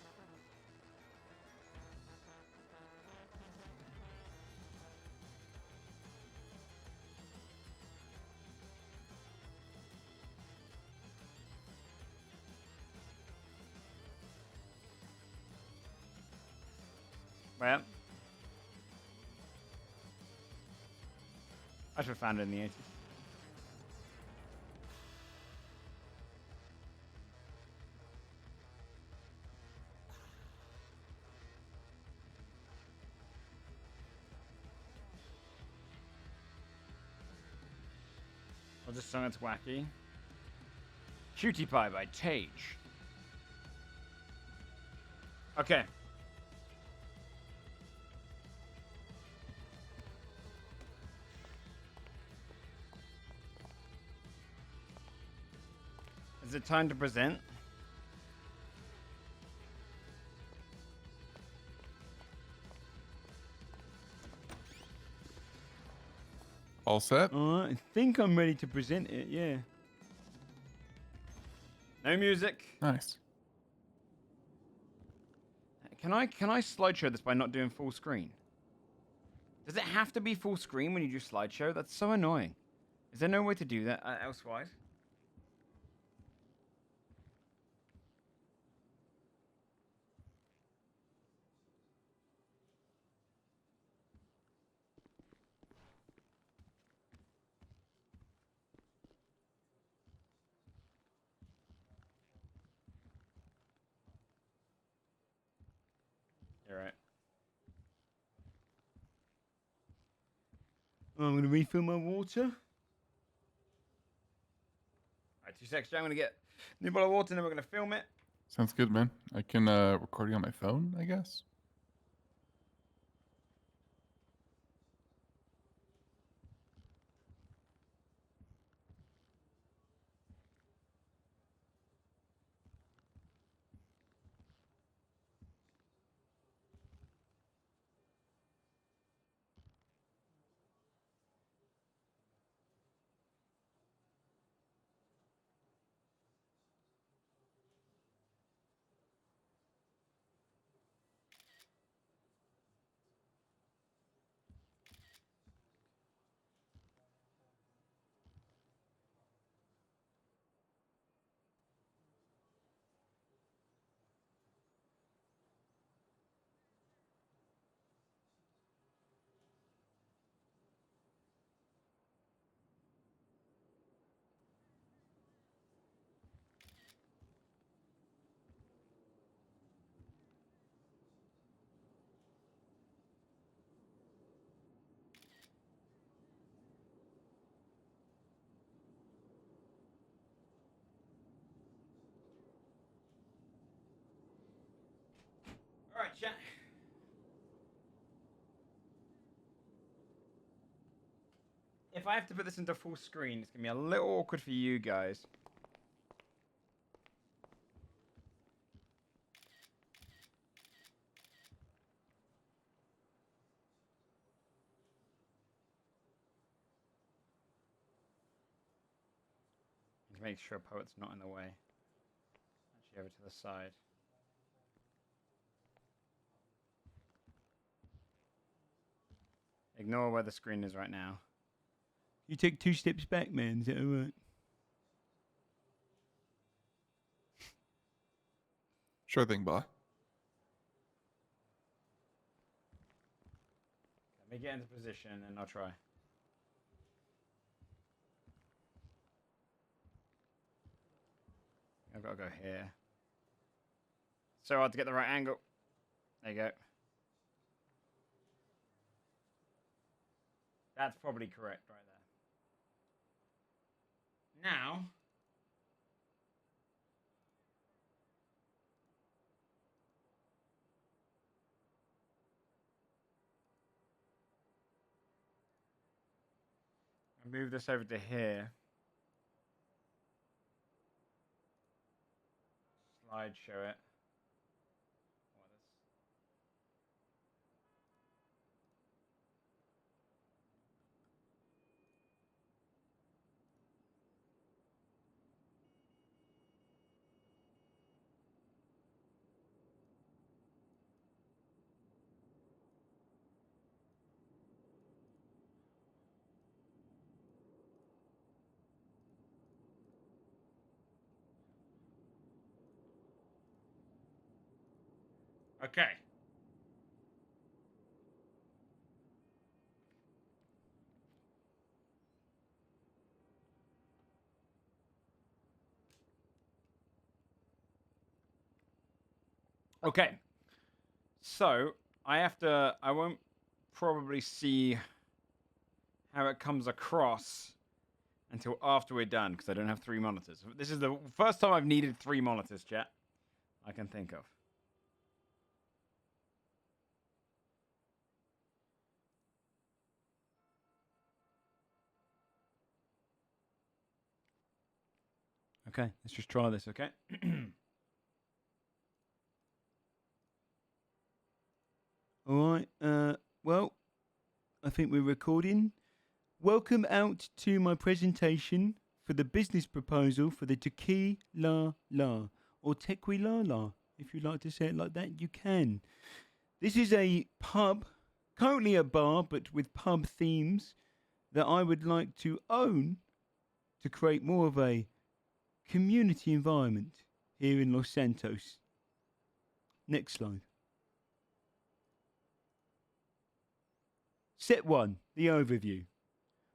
Well, I should have found it in the 80s. I'll just song it's wacky. Cutie Pie by Tage. Okay. Is it time to present? All set? I think I'm ready to present it, yeah. No music. Nice. Can I slideshow this by not doing full screen? Does it have to be full screen when you do slideshow? That's so annoying. Is there no way to do that elsewise? You're right. I'm going to refill my water. Alright, 2 seconds. I'm going to get a new bottle of water and then we're going to film it. Sounds good, man. I can record you on my phone, I guess. Alright, chat. If I have to put this into full screen, it's going to be a little awkward for you guys. Just make sure Poet's not in the way. Actually, over to the side. Ignore where the screen is right now. You take 2 steps back, man. Is that alright? Sure thing, boy. Let me get into position and I'll try. I've got to go here. So hard to get the right angle. There you go. That's probably correct right there. Now, I move this over to here. Slide show it. Okay. Okay. So, I won't probably see how it comes across until after we're done, because I don't have 3 monitors. This is the first time I've needed 3 monitors, chat, I can think of. Okay, let's just try this, okay? All right, well, I think we're recording. Welcome out to my presentation for the business proposal for the Tequila-la, or Tequila-la. If you'd like to say it like that, you can. This is a pub, currently a bar, but with pub themes, that I would like to own to create more of a community environment here in Los Santos. Next slide. Set 1, the overview.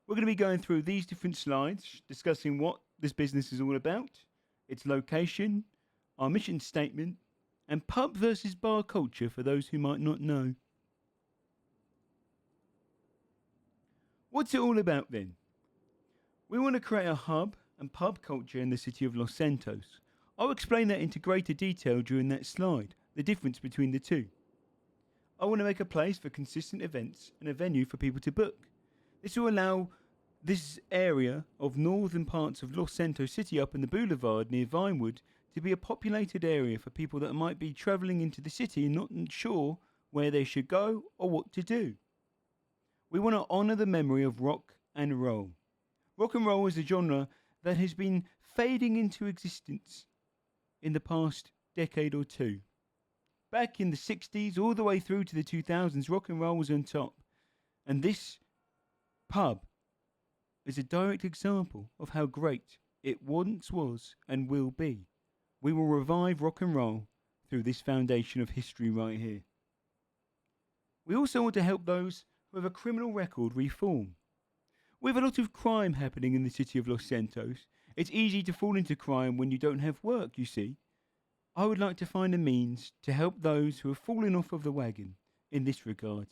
We're going to be going through these different slides, discussing what this business is all about, its location, our mission statement, and pub versus bar culture for those who might not know. What's it all about then? We want to create a hub and pub culture in the city of Los Santos. I'll explain that into greater detail during that slide, the difference between the two. I want to make a place for consistent events and a venue for people to book. This will allow this area of northern parts of Los Santos City up in the boulevard near Vinewood to be a populated area for people that might be travelling into the city and not sure where they should go or what to do. We want to honour the memory of rock and roll. Rock and roll is a genre that has been fading into existence in the past decade or two. Back in the 60s all the way through to the 2000s, rock and roll was on top. And this pub is a direct example of how great it once was and will be. We will revive rock and roll through this foundation of history right here. We also want to help those who have a criminal record reform. We have a lot of crime happening in the city of Los Santos. It's easy to fall into crime when you don't have work, you see. I would like to find a means to help those who have fallen off of the wagon in this regard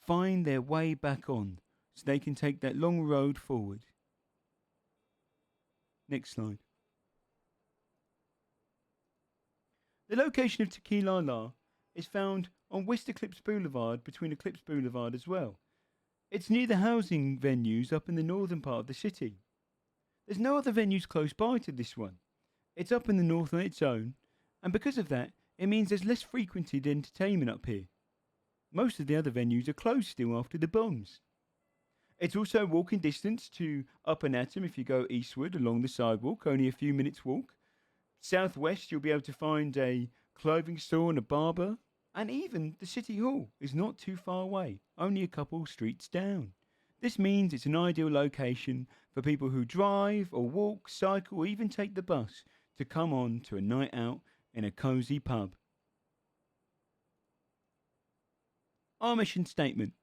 find their way back on so they can take that long road forward. Next slide. The location of Tequila-la is found on West Eclipse Boulevard, between Eclipse Boulevard as well. It's near the housing venues up in the northern part of the city. There's no other venues close by to this one. It's up in the north on its own, and because of that, it means there's less frequented entertainment up here. Most of the other venues are closed still after the bombs. It's also walking distance to Upper Natum if you go eastward along the sidewalk, only a few minutes walk. Southwest, you'll be able to find a clothing store and a barber, and even the City Hall is not too far away, only a couple streets down. This means it's an ideal location for people who drive or walk, cycle, or even take the bus to come on to a night out in a cosy pub. Our mission statement.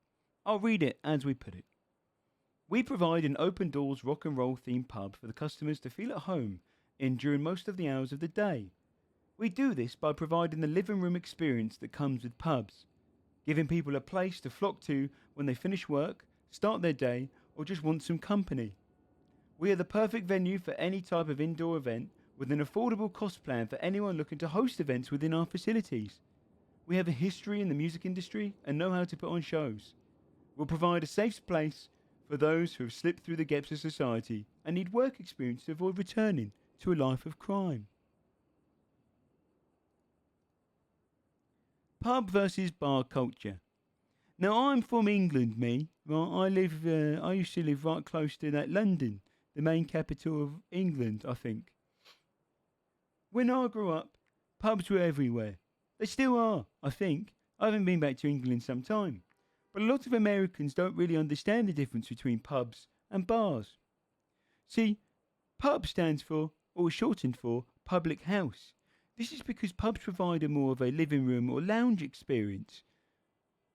I'll read it as we put it. We provide an open doors rock and roll themed pub for the customers to feel at home in during most of the hours of the day. We do this by providing the living room experience that comes with pubs, giving people a place to flock to when they finish work, start their day, or just want some company. We are the perfect venue for any type of indoor event with an affordable cost plan for anyone looking to host events within our facilities. We have a history in the music industry and know how to put on shows. We'll provide a safe place for those who have slipped through the gaps of society and need work experience to avoid returning to a life of crime. Pub versus bar culture. Now, I'm from England, me. Right, I used to live right close to that London, the main capital of England, I think. When I grew up, pubs were everywhere. They still are, I think. I haven't been back to England in some time. But a lot of Americans don't really understand the difference between pubs and bars. See, pub stands for, or is shortened for, public house. This is because pubs provide a more of a living room or lounge experience.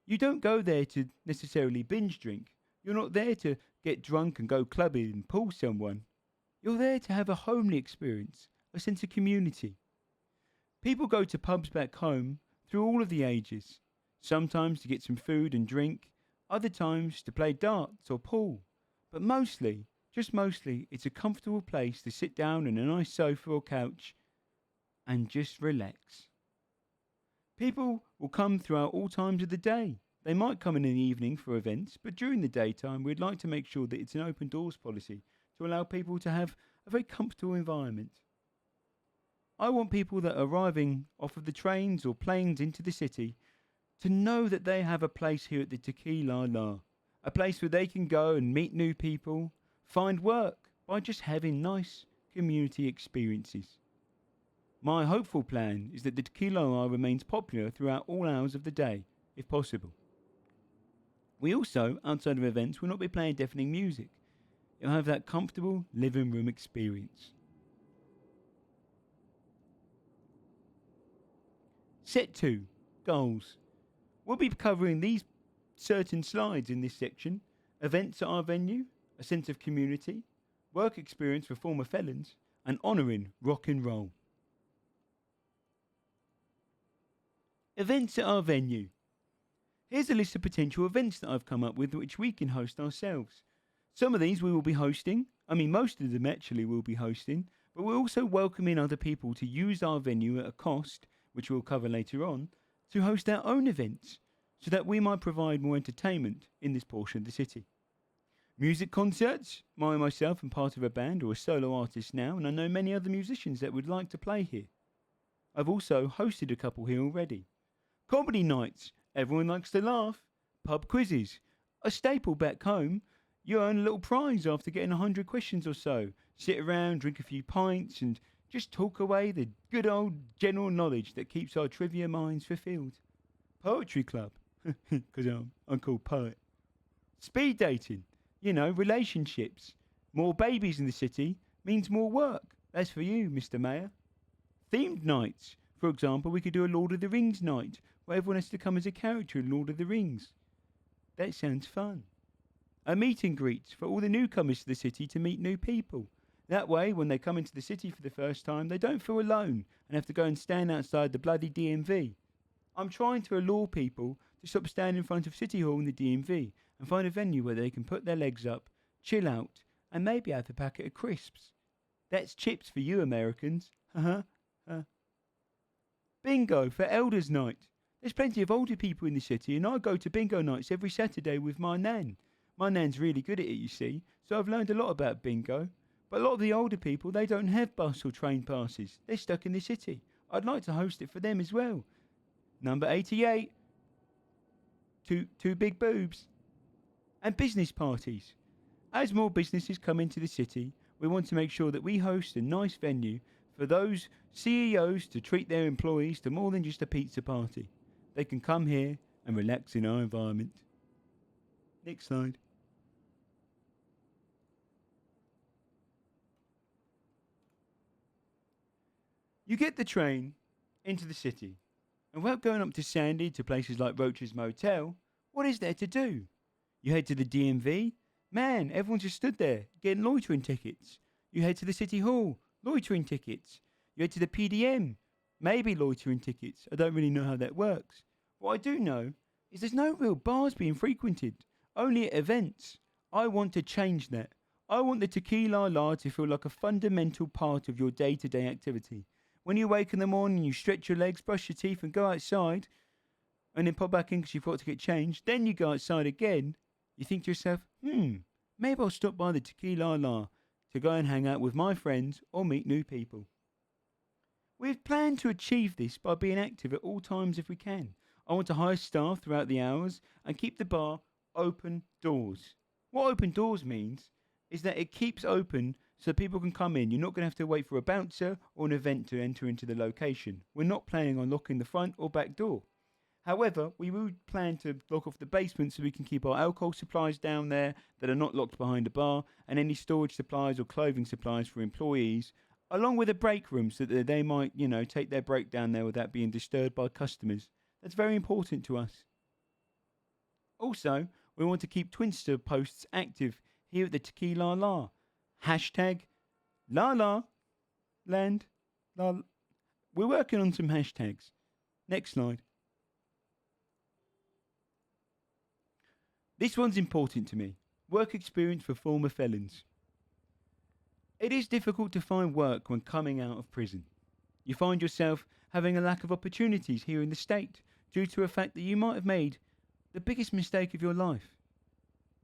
You don't go there to necessarily binge drink. You're not there to get drunk and go clubbing and pull someone. You're there to have a homely experience, a sense of community. People go to pubs back home through all of the ages, sometimes to get some food and drink, other times to play darts or pool. But mostly, just mostly, it's a comfortable place to sit down on a nice sofa or couch and just relax. People will come throughout all times of the day. They might come in the evening for events, but during the daytime we'd like to make sure that it's an open doors policy to allow people to have a very comfortable environment. I want people that are arriving off of the trains or planes into the city to know that they have a place here at the Tequila-la, a place where they can go and meet new people, find work by just having nice community experiences. My hopeful plan is that the Tequila-la remains popular throughout all hours of the day, if possible. We also, outside of events, will not be playing deafening music. It'll have that comfortable living room experience. Set 2. Goals. We'll be covering these certain slides in this section. Events at our venue, a sense of community, work experience for former felons, and honouring rock and roll. Events at our venue. Here's a list of potential events that I've come up with which we can host ourselves. Some of these we will be hosting. Most of them actually will be hosting. But we're also welcoming other people to use our venue at a cost, which we'll cover later on, to host their own events, so that we might provide more entertainment in this portion of the city. Music concerts. Myself am part of a band or a solo artist now, and I know many other musicians that would like to play here. I've also hosted a couple here already. Comedy nights. Everyone likes to laugh. Pub quizzes. A staple back home. You earn a little prize after getting 100 questions or so. Sit around, drink a few pints, and just talk away the good old general knowledge that keeps our trivia minds fulfilled. Poetry club. Because I'm called poet. Speed dating. Relationships. More babies in the city means more work. That's for you, Mr. Mayor. Themed nights. For example, we could do a Lord of the Rings night, where everyone has to come as a character in Lord of the Rings. That sounds fun. A meet and greet for all the newcomers to the city to meet new people. That way, when they come into the city for the first time, they don't feel alone and have to go and stand outside the bloody DMV. I'm trying to allure people to stop standing in front of City Hall in the DMV and find a venue where they can put their legs up, chill out, and maybe have a packet of crisps. That's chips for you Americans. Bingo for Elders Night. There's plenty of older people in the city, and I go to bingo nights every Saturday with my nan. My nan's really good at it, you see, so I've learned a lot about bingo. But a lot of the older people, they don't have bus or train passes. They're stuck in the city. I'd like to host it for them as well. Number 88. Two big boobs. And business parties. As more businesses come into the city, we want to make sure that we host a nice venue for those CEOs to treat their employees to more than just a pizza party. They can come here and relax in our environment. Next slide. You get the train into the city, and without going up to Sandy to places like Roach's Motel, what is there to do? You head to the DMV. Man, everyone just stood there getting loitering tickets. You head to the City Hall. loitering tickets. You head to the PDM, maybe loitering tickets. I don't really know how that works. What I do know is there's no real bars being frequented, only at events. I want to change that. I want the Tequila-la to feel like a fundamental part of your day-to-day activity. When you wake in the morning, you stretch your legs, brush your teeth, and go outside, and then pop back in because you forgot to get changed. Then you go outside again. You think to yourself, maybe I'll stop by the Tequila-la to go and hang out with my friends or meet new people. We've planned to achieve this by being active at all times if we can. I want to hire staff throughout the hours and keep the bar open doors. What open doors means is that it keeps open so people can come in. You're not going to have to wait for a bouncer or an event to enter into the location. We're not planning on locking the front or back door. However, we would plan to lock off the basement so we can keep our alcohol supplies down there that are not locked behind the bar, and any storage supplies or clothing supplies for employees, along with a break room so that they might, take their break down there without being disturbed by customers. That's very important to us. Also, we want to keep Twinster posts active here at the Tequila-la. Hashtag La Land. We're working on some hashtags. Next slide. This one's important to me. Work experience for former felons. It is difficult to find work when coming out of prison. You find yourself having a lack of opportunities here in the state due to a fact that you might have made the biggest mistake of your life.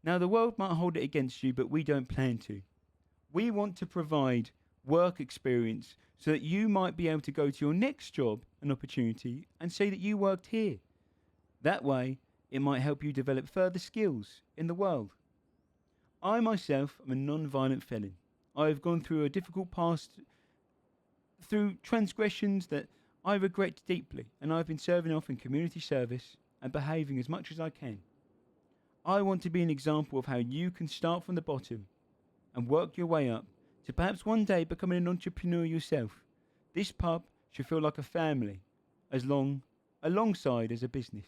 Now, the world might hold it against you, but we don't plan to. We want to provide work experience so that you might be able to go to your next job and opportunity and say that you worked here. That way, it might help you develop further skills in the world. I myself am a non-violent felon. I have gone through a difficult past, through transgressions that I regret deeply, and I've been serving off in community service and behaving as much as I can. I want to be an example of how you can start from the bottom and work your way up to perhaps one day becoming an entrepreneur yourself. This pub should feel like a family, alongside as a business.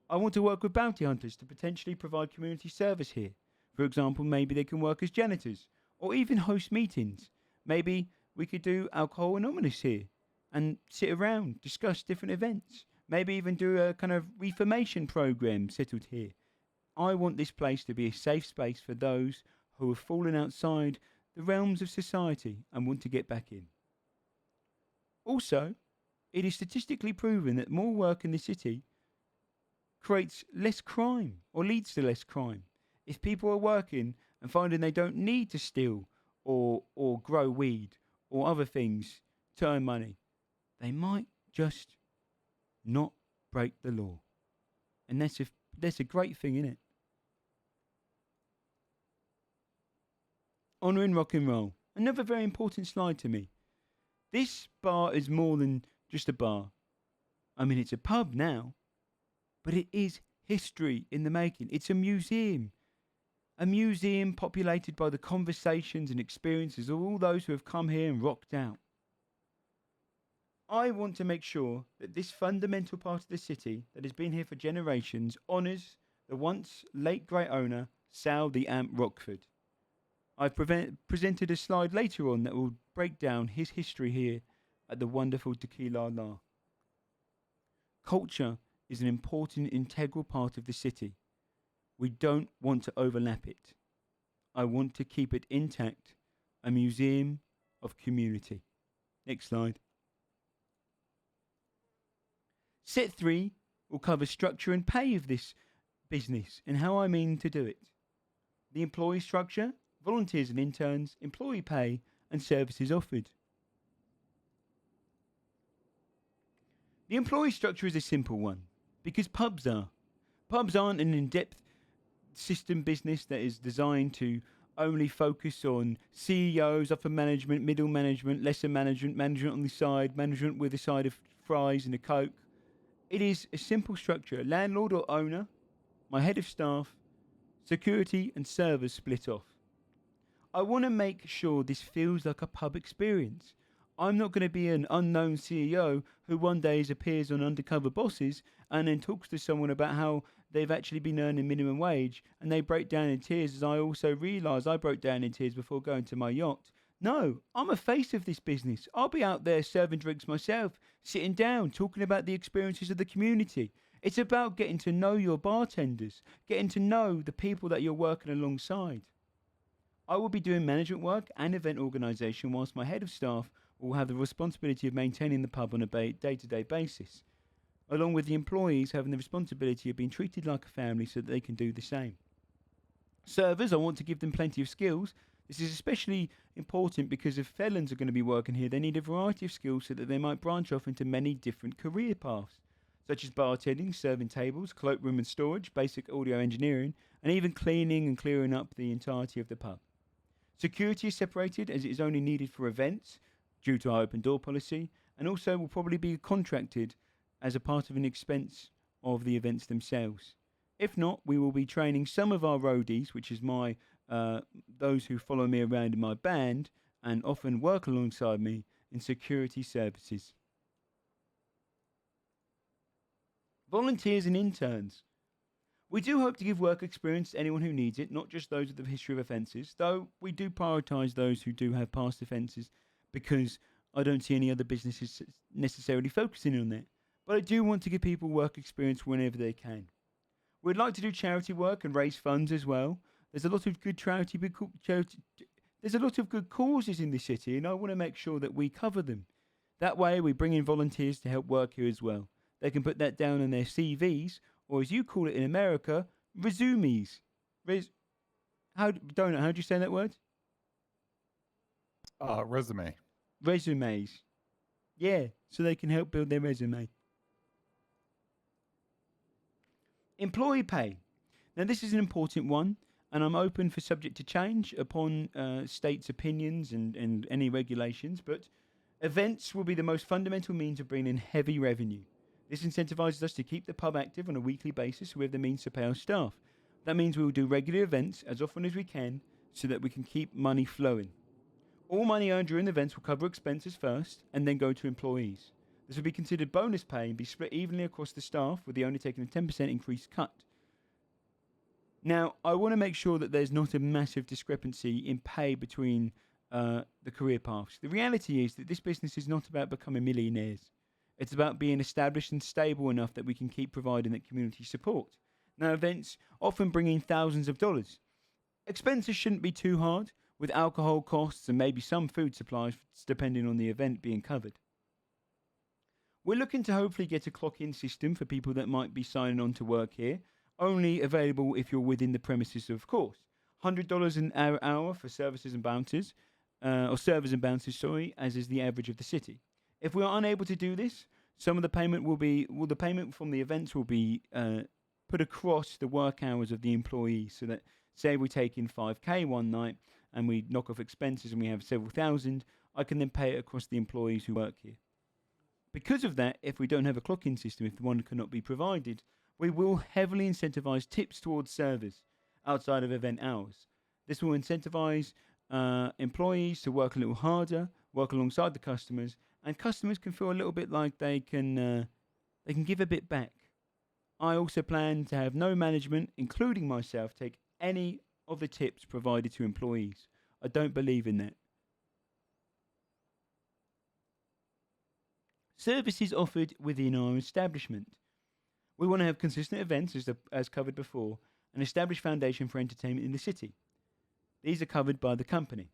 I want to work with bounty hunters to potentially provide community service here. For example, maybe they can work as janitors or even host meetings. Maybe we could do Alcohol Anonymous here and sit around, discuss different events. Maybe even do a kind of reformation program settled here. I want this place to be a safe space for those who have fallen outside the realms of society and want to get back in. Also, it is statistically proven that more work in the city creates less crime or leads to less crime. If people are working and finding they don't need to steal or grow weed or other things to earn money, they might just not break the law. And that's a great thing, isn't it? Honouring rock and roll. Another very important slide to me. This bar is more than just a bar. I mean, it's a pub now, but it is history in the making. It's a museum. A museum populated by the conversations and experiences of all those who have come here and rocked out. I want to make sure that this fundamental part of the city that has been here for generations honours the once late great owner, Sal the Amp Rockford. I've presented a slide later on that will break down his history here at the wonderful Tequila-la. Culture is an important integral part of the city. We don't want to overlap it. I want to keep it intact, a museum of community. Next slide. Set 3 will cover structure and pay of this business and how I mean to do it. The employee structure, volunteers and interns, employee pay and services offered. The employee structure is a simple one because pubs are. Pubs aren't an in-depth system business that is designed to only focus on CEOs, upper management, middle management, lesser management, management on the side, management with a side of fries and a Coke. It is a simple structure. Landlord or owner, my head of staff, security and servers split off. I want to make sure this feels like a pub experience. I'm not going to be an unknown CEO who one day appears on Undercover Bosses and then talks to someone about how they've actually been earning minimum wage and they break down in tears as I also realise I broke down in tears before going to my yacht. No, I'm a face of this business. I'll be out there serving drinks myself, sitting down, talking about the experiences of the community. It's about getting to know your bartenders, getting to know the people that you're working alongside. I will be doing management work and event organisation, whilst my head of staff will have the responsibility of maintaining the pub on a day-to-day basis, along with the employees having the responsibility of being treated like a family so that they can do the same. Servers, I want to give them plenty of skills. This is especially important because if felons are going to be working here, they need a variety of skills so that they might branch off into many different career paths, such as bartending, serving tables, cloakroom and storage, basic audio engineering, and even cleaning and clearing up the entirety of the pub. Security is separated as it is only needed for events due to our open door policy, and also will probably be contracted as a part of an expense of the events themselves. If not, we will be training some of our roadies, which is my those who follow me around in my band and often work alongside me in security services. Volunteers and interns. We do hope to give work experience to anyone who needs it, not just those with a history of offences, though we do prioritise those who do have past offences because I don't see any other businesses necessarily focusing on that. But I do want to give people work experience whenever they can. We'd like to do charity work and raise funds as well. There's a lot of good there's a lot of good causes in the city, and I want to make sure that we cover them. That way, we bring in volunteers to help work here as well. They can put that down on their CVs, or as you call it in America, resumes. How do you say that word? Resume. Resumes. Yeah, so they can help build their resume. Employee pay. Now, this is an important one, and I'm open for subject to change upon states' opinions and any regulations, but events will be the most fundamental means of bringing in heavy revenue. This incentivises us to keep the pub active on a weekly basis so we have the means to pay our staff. That means we will do regular events as often as we can so that we can keep money flowing. All money earned during the events will cover expenses first and then go to employees. This will be considered bonus pay and be split evenly across the staff, with the owner taking a 10% increased cut. Now, I want to make sure that there's not a massive discrepancy in pay between the career paths. The reality is that this business is not about becoming millionaires. It's about being established and stable enough that we can keep providing that community support. Now, events often bring in thousands of dollars. Expenses shouldn't be too hard, with alcohol costs and maybe some food supplies, depending on the event, being covered. We're looking to hopefully get a clock-in system for people that might be signing on to work here, only available if you're within the premises, of course. $100 an hour for services and bouncers, or servers and bouncers, sorry, as is the average of the city. If we are unable to do this, some of the payment will be, the payment from the events will be put across the work hours of the employees, so that, say we take in 5K one night and we knock off expenses and we have several thousand, I can then pay it across the employees who work here. Because of that, if we don't have a clock-in system, if the one cannot be provided, we will heavily incentivise tips towards servers outside of event hours. This will incentivise employees to work a little harder, work alongside the customers, and customers can feel a little bit like they can give a bit back. I also plan to have no management, including myself, take any of the tips provided to employees. I don't believe in that. Services offered within our establishment. We want to have consistent events, as covered before, an established foundation for entertainment in the city. These are covered by the company.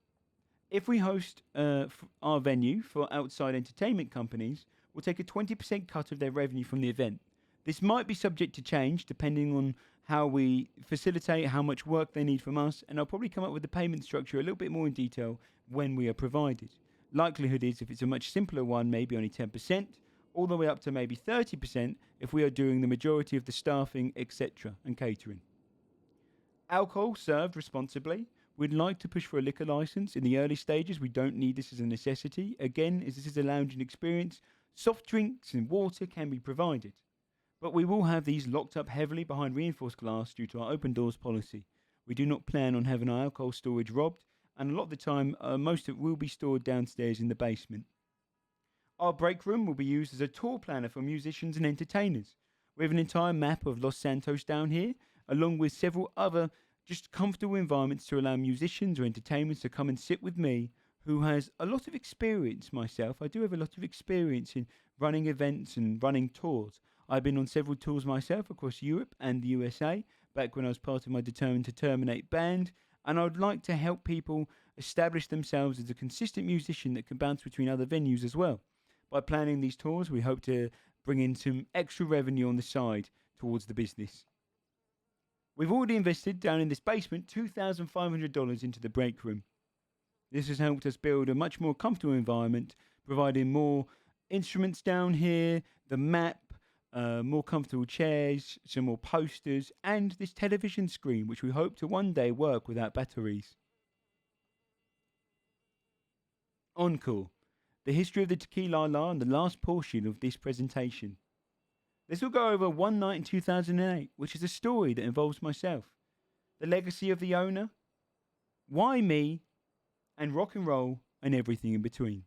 If we host our venue for outside entertainment companies, we'll take a 20% cut of their revenue from the event. This might be subject to change depending on how we facilitate, how much work they need from us, and I'll probably come up with the payment structure a little bit more in detail when we are provided. Likelihood is, if it's a much simpler one, maybe only 10%, all the way up to maybe 30% if we are doing the majority of the staffing, etc., and catering. Alcohol served responsibly. We'd like to push for a liquor license. In the early stages, we don't need this as a necessity. Again, as this is a lounging experience, soft drinks and water can be provided. But we will have these locked up heavily behind reinforced glass due to our open doors policy. We do not plan on having our alcohol storage robbed, and a lot of the time, most of it will be stored downstairs in the basement. Our break room will be used as a tour planner for musicians and entertainers. We have an entire map of Los Santos down here, along with several other just comfortable environments to allow musicians or entertainers to come and sit with me who has a lot of experience myself. I do have a lot of experience in running events and running tours. I've been on several tours myself across Europe and the USA, back when I was part of my Determined to Terminate band, and I'd like to help people establish themselves as a consistent musician that can bounce between other venues as well. By planning these tours, we hope to bring in some extra revenue on the side towards the business. We've already invested down in this basement $2,500 into the break room. This has helped us build a much more comfortable environment, providing more instruments down here, the map, more comfortable chairs, some more posters, and this television screen, which we hope to one day work without batteries. Encore. The history of the Tequila-la and the last portion of this presentation. This will go over one night in 2008, which is a story that involves myself, the legacy of the owner, why me, and rock and roll and everything in between.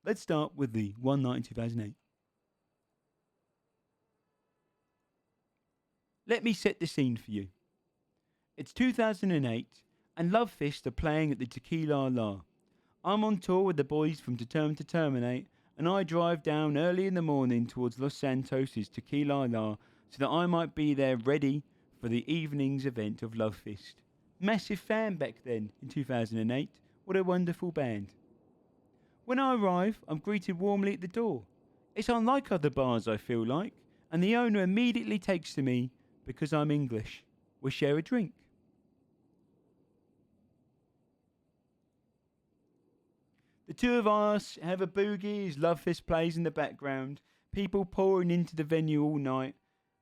Let's start with the one night in 2008. Let me set the scene for you. It's 2008, and Love Fist are playing at the Tequila-la. I'm on tour with the boys from Determined to Terminate, and I drive down early in the morning towards Los Santos' Tequila-la so that I might be there ready for the evening's event of Love Fist. Massive fan back then, in 2008. What a wonderful band. When I arrive, I'm greeted warmly at the door. It's unlike other bars, I feel like, and the owner immediately takes to me because I'm English. We share a drink. The two of us have a boogie as Love Fist plays in the background, people pouring into the venue all night,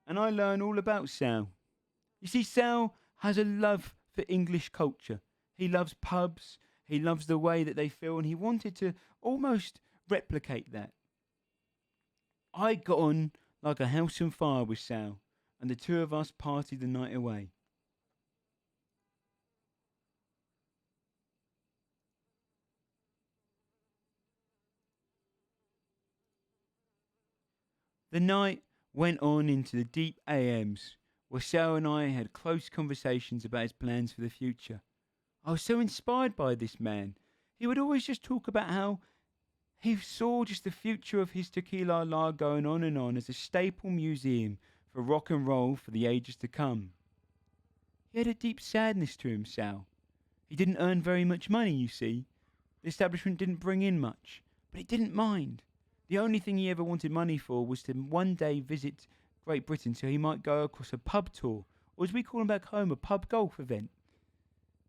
and I learn all about Sal. You see, Sal has a love for English culture. He loves pubs, he loves the way that they feel, and he wanted to almost replicate that. I got on like a house on fire with Sal, and the two of us partied the night away. The night went on into the deep AMs, where Sal and I had close conversations about his plans for the future. I was so inspired by this man. He would always just talk about how he saw just the future of his Tequila-la going on and on as a staple museum for rock and roll for the ages to come. He had a deep sadness to him, Sal. He didn't earn very much money, you see. The establishment didn't bring in much, but he didn't mind. The only thing he ever wanted money for was to one day visit Great Britain so he might go across a pub tour, or as we call them back home, a pub golf event.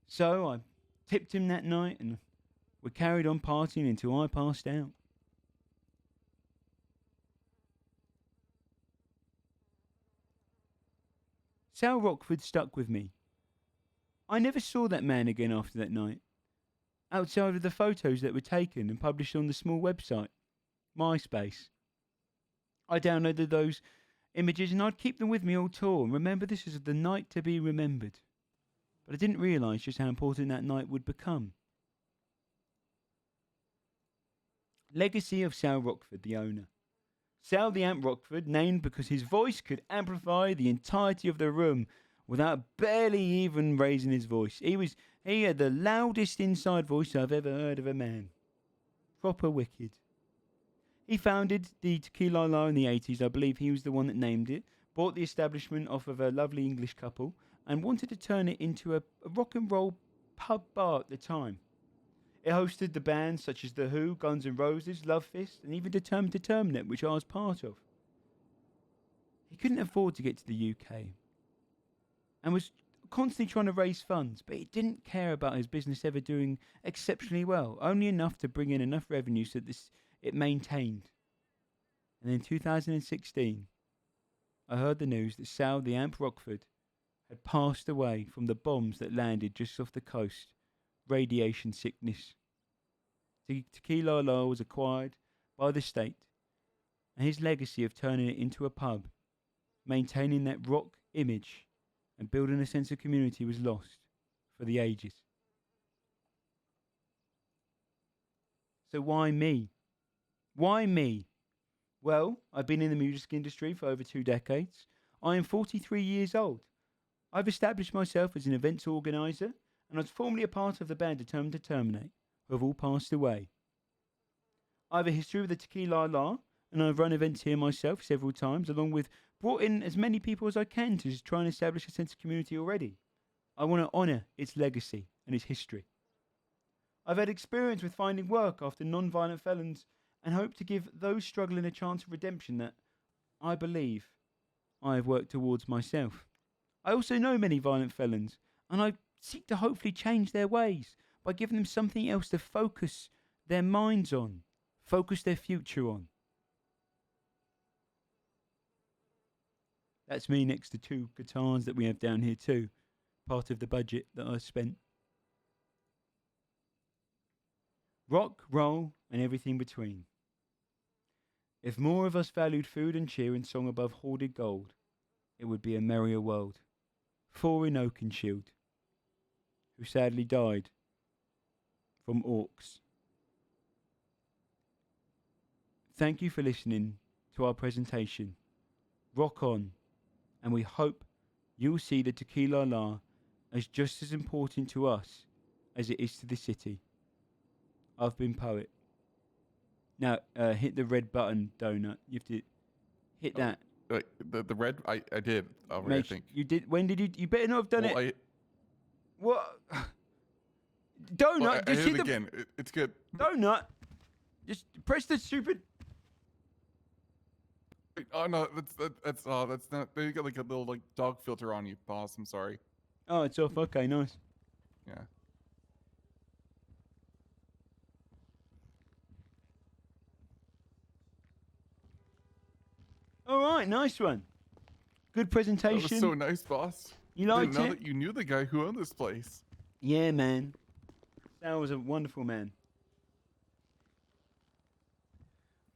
So I tipped him that night and we carried on partying until I passed out. Sal Rockford stuck with me. I never saw that man again after that night, outside of the photos that were taken and published on the small website, MySpace. I downloaded those images and I'd keep them with me all tour and remember this is the night to be remembered. But I didn't realise just how important that night would become. Legacy of Sal Rockford, the owner. Sal the Amp Rockford, named because his voice could amplify the entirety of the room without barely even raising his voice. He had the loudest inside voice I've ever heard of a man. Proper wicked. He founded the Tequila-la in the 80s. I believe he was the one that named it. Bought the establishment off of a lovely English couple and wanted to turn it into a rock and roll pub bar at the time. It hosted the bands such as The Who, Guns N' Roses, Love Fist, and even Determined to Terminate, which I was part of. He couldn't afford to get to the UK and was constantly trying to raise funds, but he didn't care about his business ever doing exceptionally well, only enough to bring in enough revenue so that it maintained. And in 2016, I heard the news that Sal the Amp Rockford had passed away from the bombs that landed just off the coast. Radiation sickness. Tequila-la was acquired by the state, and his legacy of turning it into a pub, maintaining that rock image and building a sense of community was lost for the ages. So why me? Why me? Well, I've been in the music industry for over 2 decades. I am 43 years old. I've established myself as an events organiser, and I was formerly a part of the band Determined to Terminate. who have all passed away. I have a history with the Tequila-la, and I've run events here myself several times, along with brought in as many people as I can to just try and establish a sense of community already. I want to honour its legacy and its history. I've had experience with finding work after non-violent felons and hope to give those struggling a chance of redemption that I believe I have worked towards myself. I also know many violent felons, and I seek to hopefully change their ways by giving them something else to focus their minds on, focus their future on. That's me next to 2 guitars that we have down here too, part of the budget that I spent. Rock, roll, and everything between. If more of us valued food and cheer and song above hoarded gold, it would be a merrier world. 4 in Oakenshield, who sadly died from orcs. Thank you for listening to our presentation. Rock on, and we hope you'll see the Tequila-la as just as important to us as it is to the city. I've been Poet. Now, hit the red button, Donut. You have to hit that. The red, I did already, I think. You did? When did you? You better not have done Well, it. What? Donut, Well, I just hit hit it the... again. It's good. Donut, just press the stupid... Oh no, that's not. You got like a little like dog filter on you, boss. I'm sorry. Oh, it's off. Okay, nice. Yeah. All right, nice one. Good presentation. That was so nice, boss. You liked Now it? that you knew the guy who owned this place. Yeah, man. That was a wonderful man.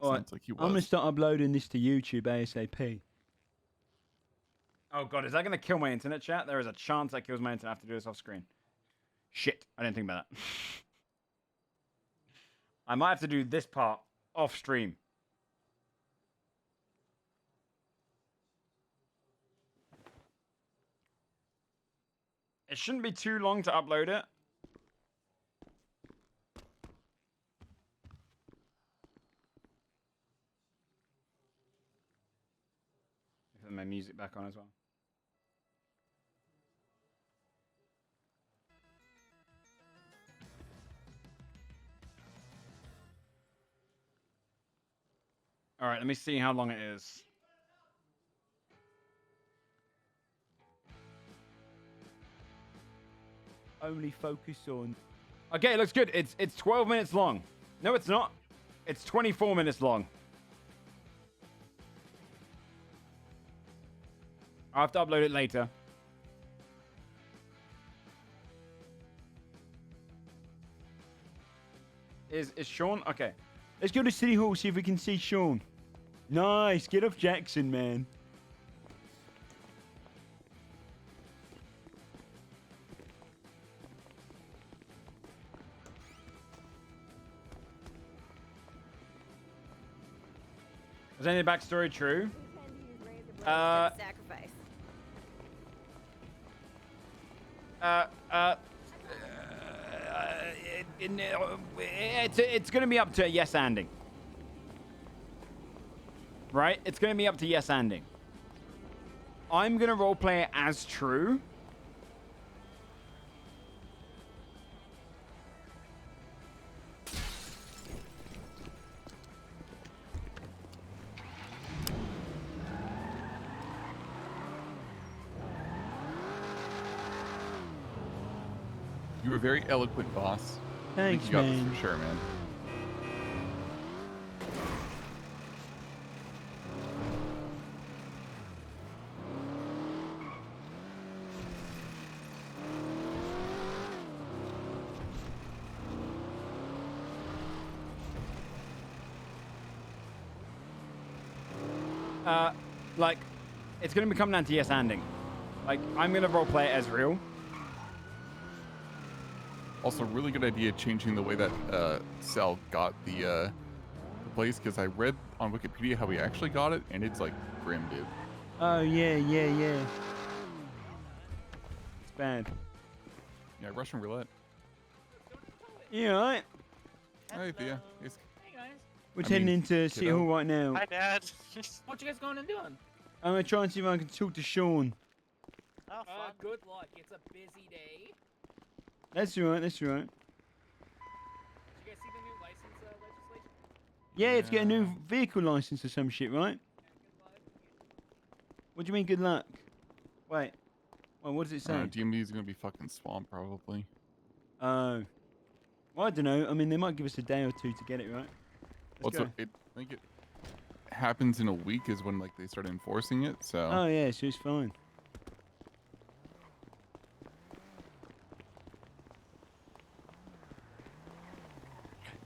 All right, Sounds like he I'm going to was. start uploading this to YouTube ASAP. Oh god, is that going to kill my internet, chat? There is a chance that kills my internet. I have to do this off screen. Shit, I didn't think about that. I might have to do this part off stream. It shouldn't be too long to upload it. Put my music back on as well. All right, let me see how long it is. Only focus on... Okay, it looks good. It's 12 minutes long. No, it's not. It's 24 minutes long. I'll have to upload it later. Is Sean? Okay. Let's go to City Hall, see if we can see Sean. Nice. Get off Jackson, man. Is any of the backstory true? Sacrifice. It's going to be up to yes anding. Right? It's going to be up to yes anding. I'm going to roleplay it as true. You were very eloquent, boss. Thanks, you got man. this for sure, man. Like, it's going to come down to yes anding. Like, I'm going to roleplay it as real. Also, really good idea changing the way that Sal got the place, because I read on Wikipedia how he actually got it, and it's like grim, dude. Oh, yeah. It's bad. Yeah, Russian roulette. You alright? Hey, Thea. It's, Hey guys. We're I heading mean, into City kiddo. Hall right now. Hi, Dad. What you guys going and doing? I'm gonna try and see if I can talk to Sean. Oh, fun. Good luck. It's a busy day. That's alright. That's alright. Did you guys see the new license legislation? Yeah, it's get a new vehicle license or some shit, right? What do you mean, good luck? Wait. Well, what does it say? DMV's gonna be fucking swamped probably. Oh. Well, I don't know. I mean, they might give us a day or two to get it right. Let's go. I think it happens in a week is when like they start enforcing it. So. Oh yeah, so it's fine.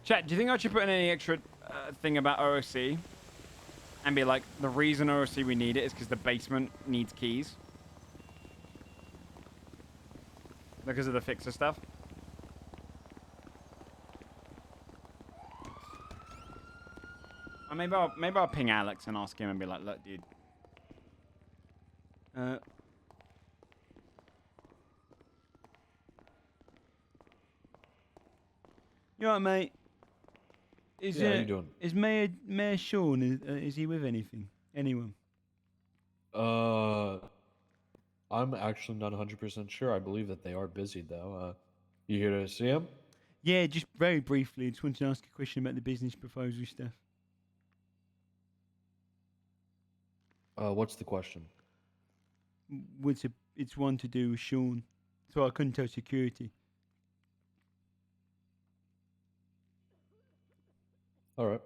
Chat, do you think I should put in any extra thing about OOC? And be like, the reason OOC we need it is because the basement needs keys? Because of the fixer stuff? Or maybe I'll ping Alex and ask him and be like, look, dude. You alright, mate? Is Yeah, how you doing? Is Mayor Sean? Is he with anything? Anyone? I'm actually not 100% sure. I believe that they are busy though. You here to see him? Yeah, just very briefly. Just wanted to ask a question about the business proposal stuff. What's the question? It's one to do with Sean, so I couldn't tell security. All right.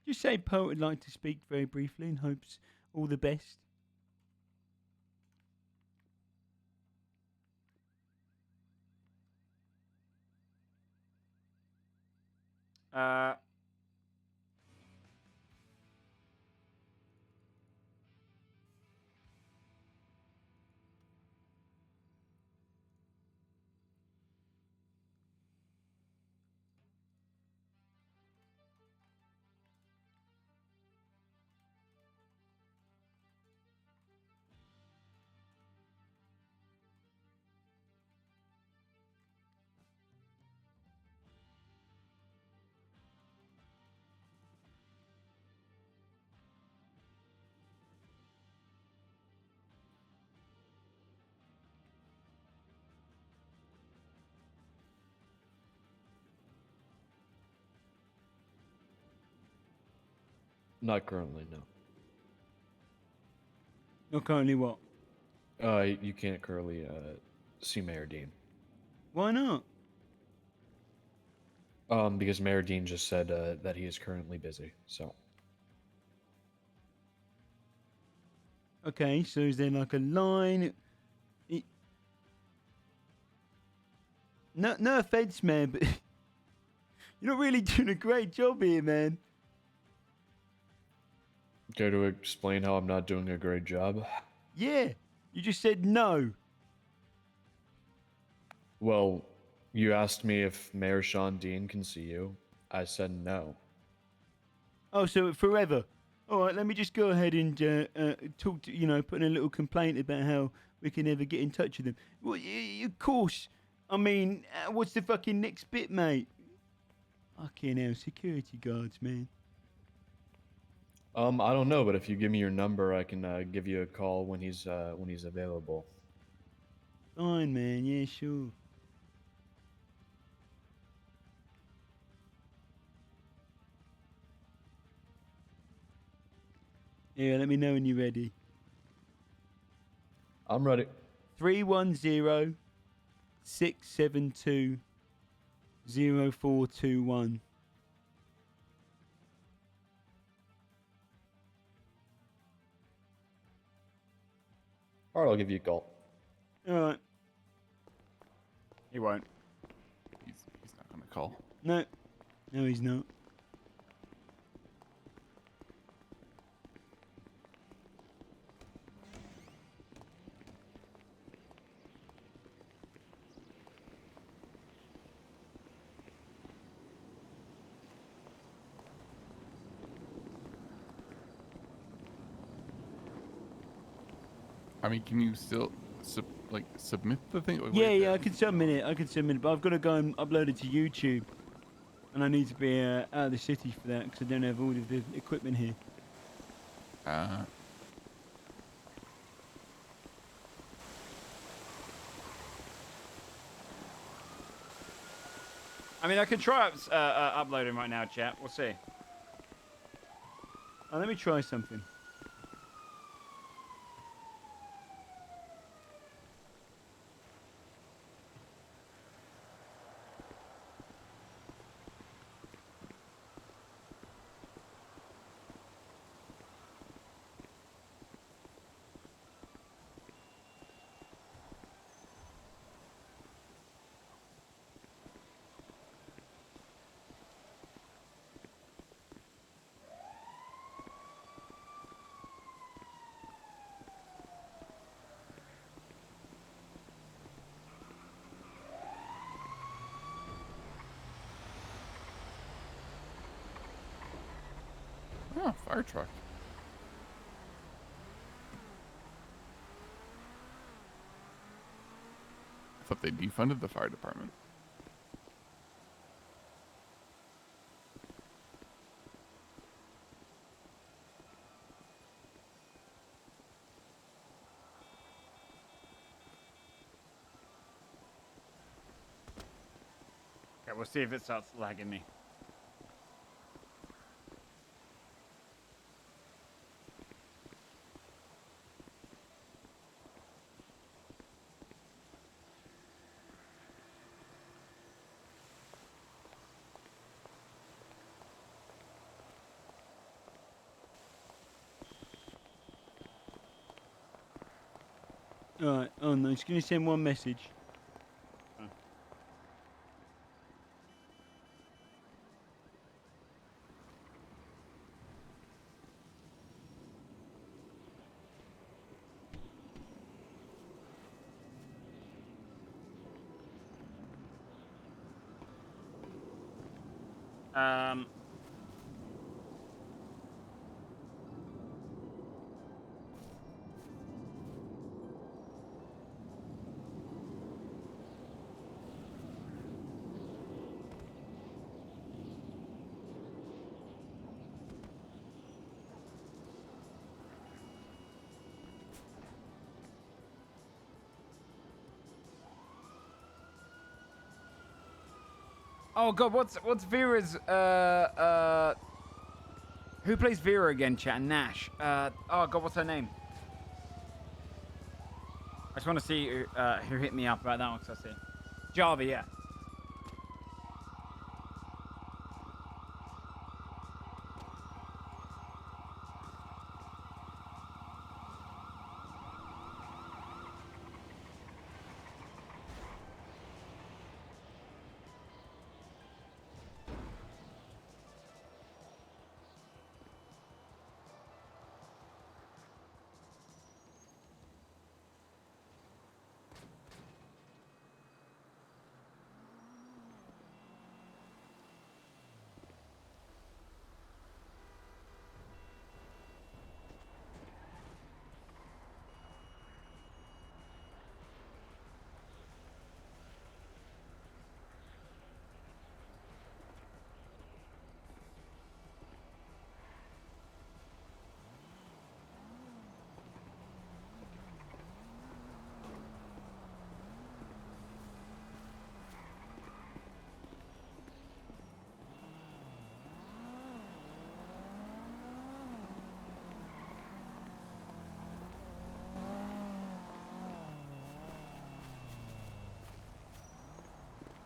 Just say Poe would like to speak very briefly and hopes all the best. Not currently, no. Not currently what? You can't currently see Mayor Dean. Why not? Because Mayor Dean just said that he is currently busy. So. Okay, so is there like a line? No offense, man, but you're not really doing a great job here, man. Care to explain how I'm not doing a great job? Yeah, you just said no. Well, you asked me if Mayor Sean Dean can see you. I said no. Oh, so forever. All right, let me just go ahead and talk to, put in a little complaint about how we can never get in touch with them. Well, of course. I mean, what's the fucking next bit, mate? Fucking hell, security guards, man. I don't know, but if you give me your number, I can give you a call when he's available. Fine, man. Yeah, sure. Yeah, let me know when you're ready. I'm ready. 310-672-0421. All right, I'll give you a call. All right. He won't. He's not gonna call. No, he's not. I mean, can you still submit the thing? Yeah, I can submit it. But I've got to go and upload it to YouTube. And I need to be out of the city for that because I don't have all of the equipment here. I mean, I can try uploading right now, chat. We'll see. Oh, let me try something. Oh, fire truck. I thought they defunded the fire department. Okay, we'll see if it starts lagging me. Alright, oh no, it's going to send one message. Oh god, what's Vera's who plays Vera again, chat? Nash. Oh god, what's her name? I just want to see who hit me up about that one, 'cause I see Java, yeah.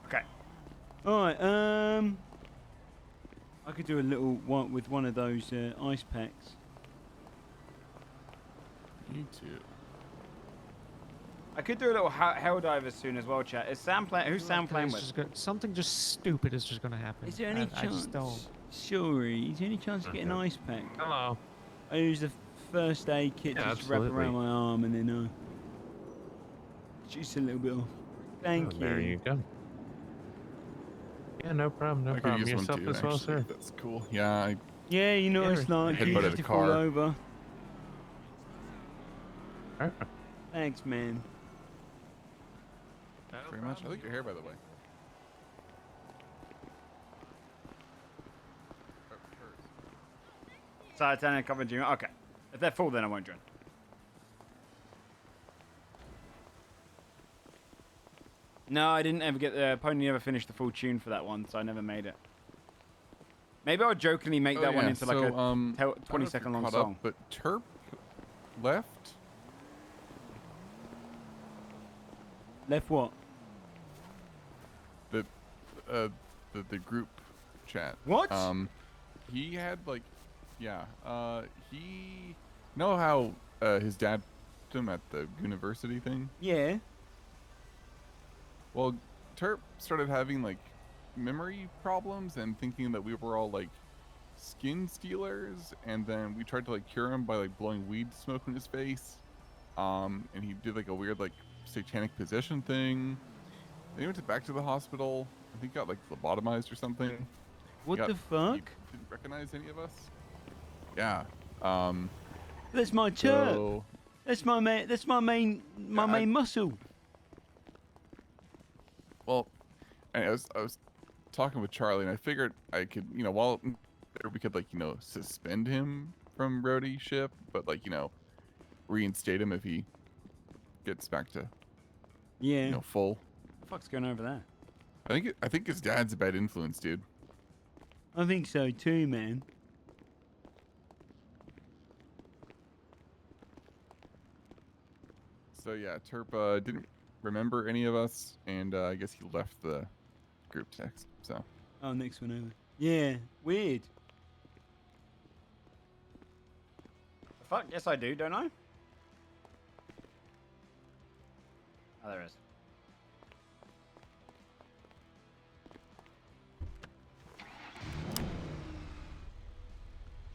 Okay. Alright, I could do a little one with one of those ice packs. Me too. I could do a little Helldiver soon as well, chat. Is Sam playing? Who's Sam playing with? Something just stupid is just gonna happen. Is there any I just don't. chance? Sorry, is there any chance to get an ice pack? Hello. I use the first aid kit Yeah, to just wrap absolutely. around my arm and then just a little bit off. Thank you. There you go. Yeah, no problem, no I could problem. use one Yourself too, as well, actually. sir. That's cool. Yeah, Yeah, you know what it's like. You headbutted used a to fall car. over. Perfect. Thanks, man. Very much. I like your hair, by the way. Titanic, Cover Junior. Okay. If they're full, then I won't join. No, I didn't ever get the Pony never finished the full tune for that one, so I never made it. Maybe I'll jokingly make that one into like a 20-second long song. But Terp left. Left what? The group chat. What? He had like, yeah. He know how his dad put him at the university thing. Yeah. Well, Terp started having like memory problems and thinking that we were all like skin stealers, and then we tried to like cure him by like blowing weed smoke in his face. And he did like a weird like satanic possession thing. Then he went back to the hospital. I think got like lobotomized or something. What the fuck? He didn't recognize any of us. Yeah. That's my chirp. So, That's my main. That's my main muscle. well, I was talking with Charlie, and I figured I could, while we could like, suspend him from roadie-ship, but like, reinstate him if he gets back to, full. What the fuck's going over there? I think his dad's a bad influence, dude. I think so too, man. So yeah, Terp didn't remember any of us, and I guess he left the group text. So. Oh, next one over. Yeah, weird. The fuck? Yes, I do, don't I? Oh, there is.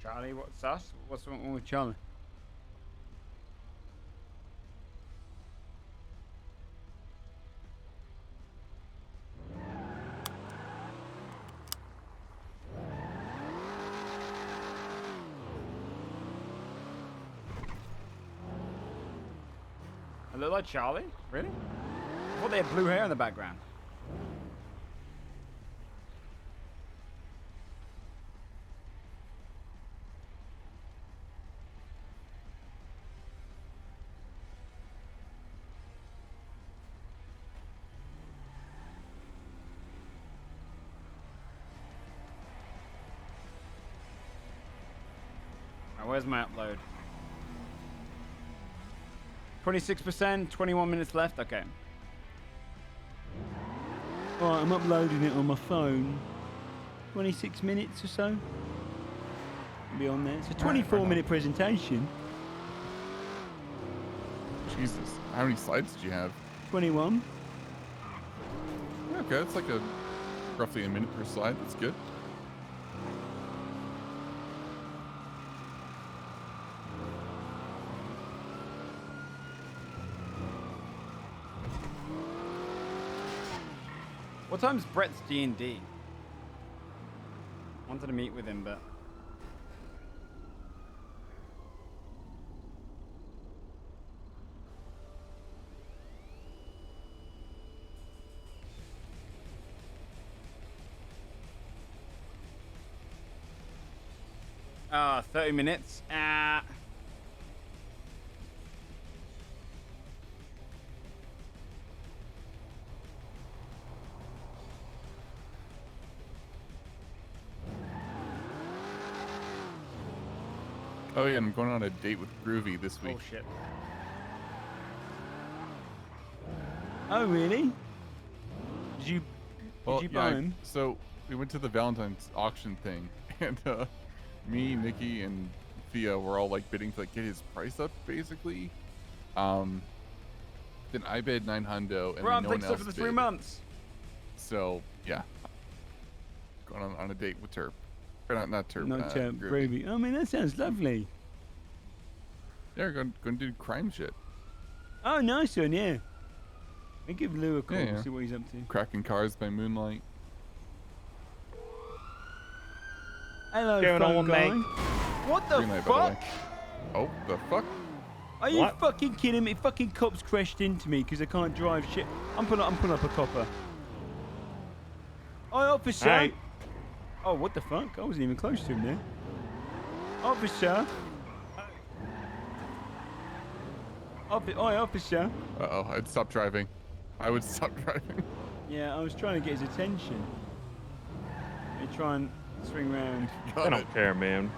Charlie, what's us? What's wrong with Charlie? I look like Charlie? Really? I thought they had blue hair in the background. Alright, where's my upload? 26%, 21 minutes left. Okay. Alright, I'm uploading it on my phone. 26 minutes or so. It'll be on there. It's a 24-minute presentation. Jesus, how many slides did you have? 21. Okay, that's like roughly a minute per slide. That's good. What time's Brett's D&D? Wanted to meet with him, but... Ah, 30 minutes. Oh yeah, I'm going on a date with Groovy this week. Oh shit. Oh really? Did you buy him? So we went to the Valentine's auction thing, and me, Nikki, and Thea were all like bidding to like get his price up, basically. Then I bid 900, and We're on no one fixed else for the bid. 3 months. So yeah, going on a date with Terp. Or not Terp. Not Terp, Groovy. I mean, that sounds lovely. Yeah, we're going to do crime shit. Oh, nice one, yeah. I'll give Lou a call Yeah. see what he's up to. Cracking cars by moonlight. Hello, Going phone on, guy. mate. What the Green light, by the fuck? way. Oh, the fuck? Are you What? fucking kidding me? Fucking cops crashed into me because I can't drive shit. I'm putting up a copper. Hi, officer. Hey. Oh, what the fuck? I wasn't even close to him there. Officer. Oi, officer. Uh-oh, I'd stop driving. I would stop driving. Yeah, I was trying to get his attention. Let me try and swing round. I don't care, man.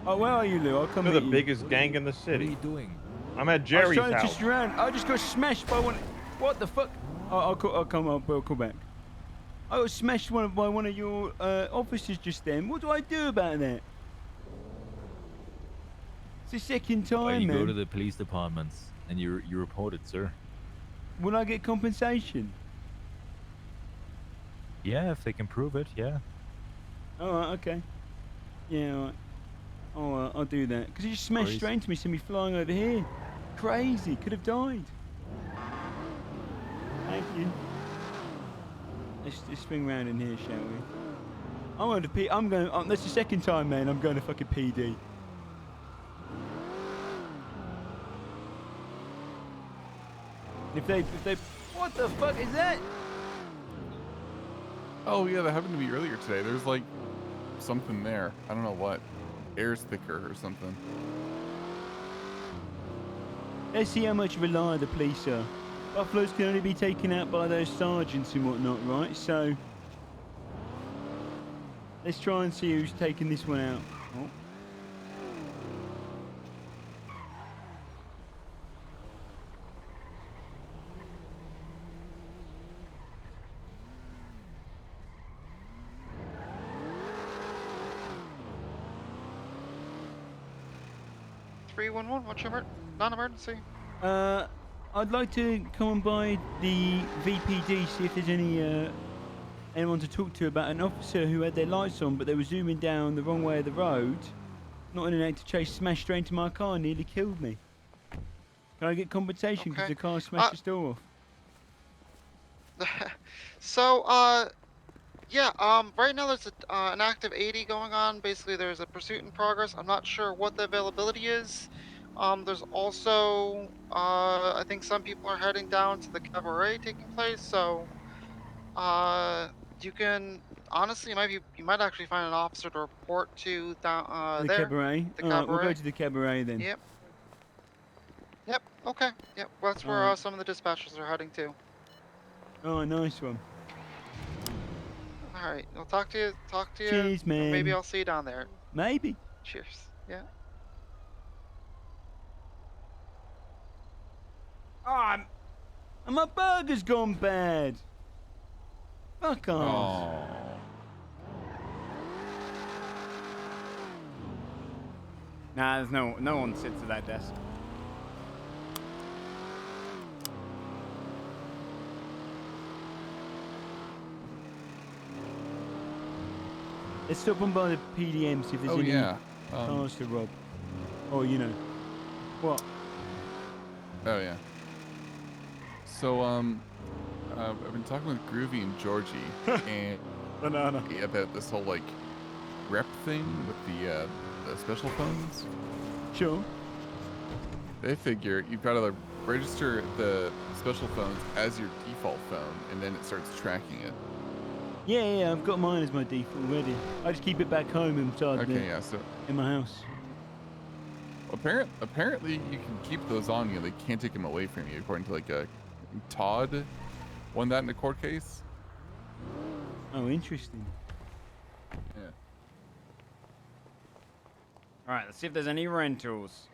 Oh, where are you, Lou? I'll come They're meet the you. biggest gang in the city. What are you doing? I'm at I was Jerry's trying to house. just around. I just got smashed by one. What the fuck? I'll come up. I'll call back. I got smashed by one of your officers just then. What do I do about that? It's the second time, You man. go to the police departments and you report it, sir. Will I get compensation? Yeah, if they can prove it, yeah. All right, okay. Yeah, all right. Oh, I'll do that. Because he just smashed Crazy. straight into me, sent me flying over here. Crazy. Could have died. Thank you. Let's swing round in here, shall we? I'm going to P. I'm going. That's the second time, man. I'm going to fucking PD. If they, what the fuck is that? Oh yeah, that happened to me earlier today. There's like something there. I don't know what. Air's thicker or something. Let's see how much of a liar the police are. Buffaloes can only be taken out by those sergeants and whatnot, right? So let's try and see who's taking this one out. Oh. What's your non-emergency? I'd like to come and by the VPD, see if there's any anyone to talk to about an officer who had their lights on, but they were zooming down the wrong way of the road. Not in an act to chase, smashed straight into my car, nearly killed me. Can I get compensation because the car smashed its door off? So, yeah, right now there's an active 80 going on. Basically, there's a pursuit in progress. I'm not sure what the availability is. There's also, I think some people are heading down to the cabaret taking place. So, you can honestly, you might actually find an officer to report to down The there. cabaret? The Alright, cabaret. we'll go to the cabaret then. Yep. Yep. Okay. Yep. Well, that's where Alright. some of the dispatchers are heading to. Oh, nice one. All right. I'll talk to you. Cheers, man. Maybe I'll see you down there. Maybe. Cheers. Yeah. Oh, and my burger's gone bad. Fuck off. Nah, there's no one sits at that desk. Let's stop on by the PDM, see if there's any cars to rob. Oh, you know. What? Oh yeah. So I've been talking with Groovy and Georgie and Banana about this whole like rep thing with the special phones. Sure. They figure you've got to register the special phones as your default phone, and then it starts tracking it. Yeah, I've got mine as my default already. I just keep it back home inside in my house. Apparently you can keep those on you. They can't take them away from you, according to like Todd won that in a court case. Oh, interesting. Yeah. All right, let's see if there's any rentals.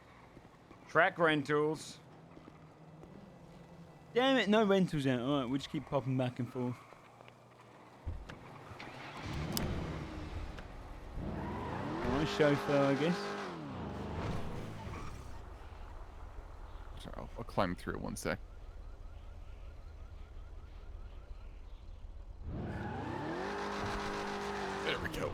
Track rentals. Damn it, no rentals out. Alright, we'll just keep popping back and forth. Alright, chauffeur, I guess. Sorry, I'll climb through it one sec. There we go.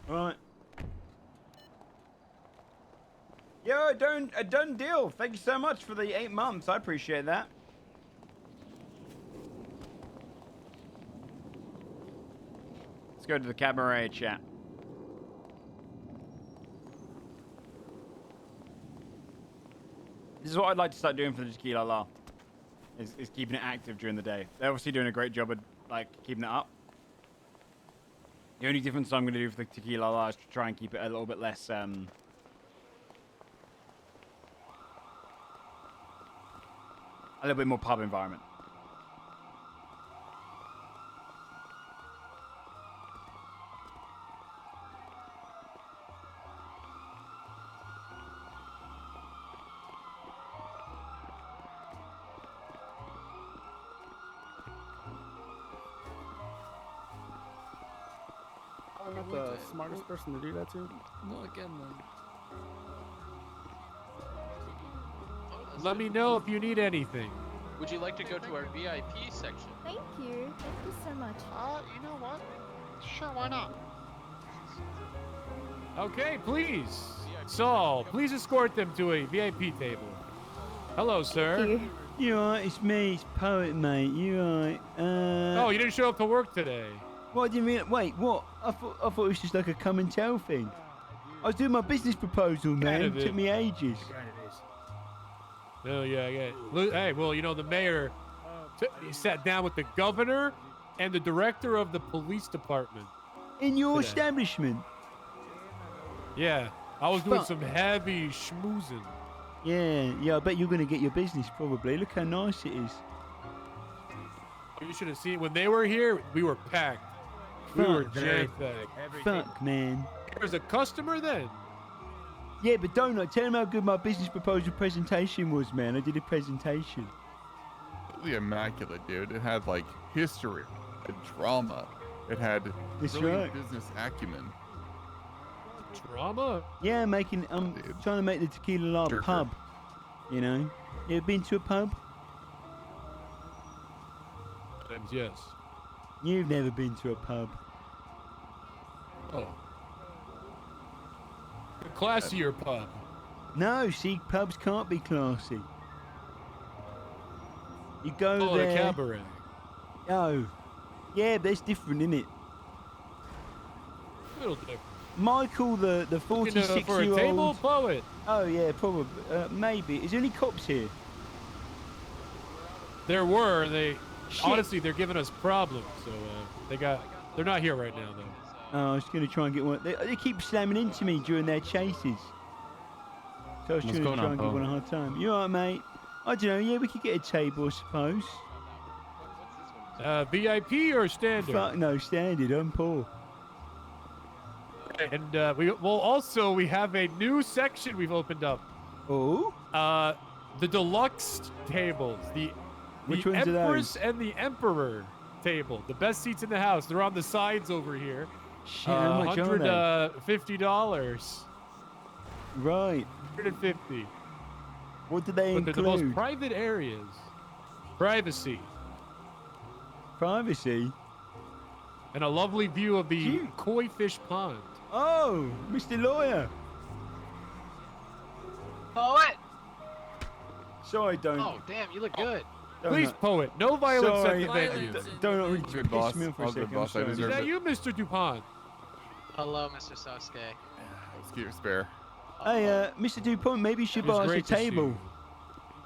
Alright. Yo, a done deal. Thank you so much for the 8 months. I appreciate that. Let's go to the cabaret chat. This is what I'd like to start doing for the Tequila-la. Is keeping it active during the day. They're obviously doing a great job of like keeping it up. The only difference I'm going to do for the Tequila-la is to try and keep it a little bit less a little bit more pub environment. I'm not the smartest person to do that to. Not again, then. Let me know if you need anything. Would you like to go to our VIP section? Thank you. Thank you so much. You know what? Sure, why not? Okay, please. Saul, please escort them to a VIP table. Hello, sir. You alright? It's me. It's Poet, mate. You alright? Oh, you didn't show up to work today. What do you mean? Wait, what? I thought it was just like a come and tell thing. I was doing my business proposal, man. It took me ages. Oh, yeah. Hey, well, you know, the mayor he sat down with the governor and the director of the police department. In your today. establishment? Yeah, I was doing some heavy schmoozing. Yeah, I bet you're going to get your business, probably. Look how nice it is. You should have seen when they were here, we were packed. We were jam-packed. Fuck, man. There's a customer then. Yeah, but Donut, tell him how good my business proposal presentation was, man. I did a presentation. Really immaculate, dude. It had like history, it had drama, it had That's brilliant right. business acumen. Drama? Yeah, I'm trying to make the Tequila-la pub. You know? You ever been to a pub? Yes. You've never been to a pub. Oh. A classier pub. No, see, pubs can't be classy. You go there. The cabaret. Oh. Yeah, but it's different, isn't it? A little different. Michael, the 46-year-old... For a table poet. Oh, yeah, probably. Maybe. Is there any cops here? There were. Shit. Honestly, they're giving us problems. So they're not here right now, though. Oh, I was going to try and get one. They keep slamming into me during their chases. So I was trying to try and give one a hard time. You alright, mate? I don't know. Yeah, we could get a table, I suppose. VIP or standard? Fuck no, standard. I'm poor. And we have a new section we've opened up. Oh? The deluxe tables. Which the ones are Empress those? and the Emperor table. The best seats in the house. They're on the sides over here. Shit, how much are they? $150. Right. $150. What do they include? They're the most private areas. Privacy. Privacy? And a lovely view of the koi fish pond. Oh, Mr. Lawyer. Poet! Sorry, don't. Oh, damn, you look good. Please, poet. No violence Sorry, at the venue. Don't really Good boss. piss me off for a All good, second. boss. I I'm Is deserve sorry. that it. you, Mr. DuPont? Hello, Mr. Sasuke. Let's get your spare. Hey, Mr. DuPont, maybe you should It was buy us a great to see table.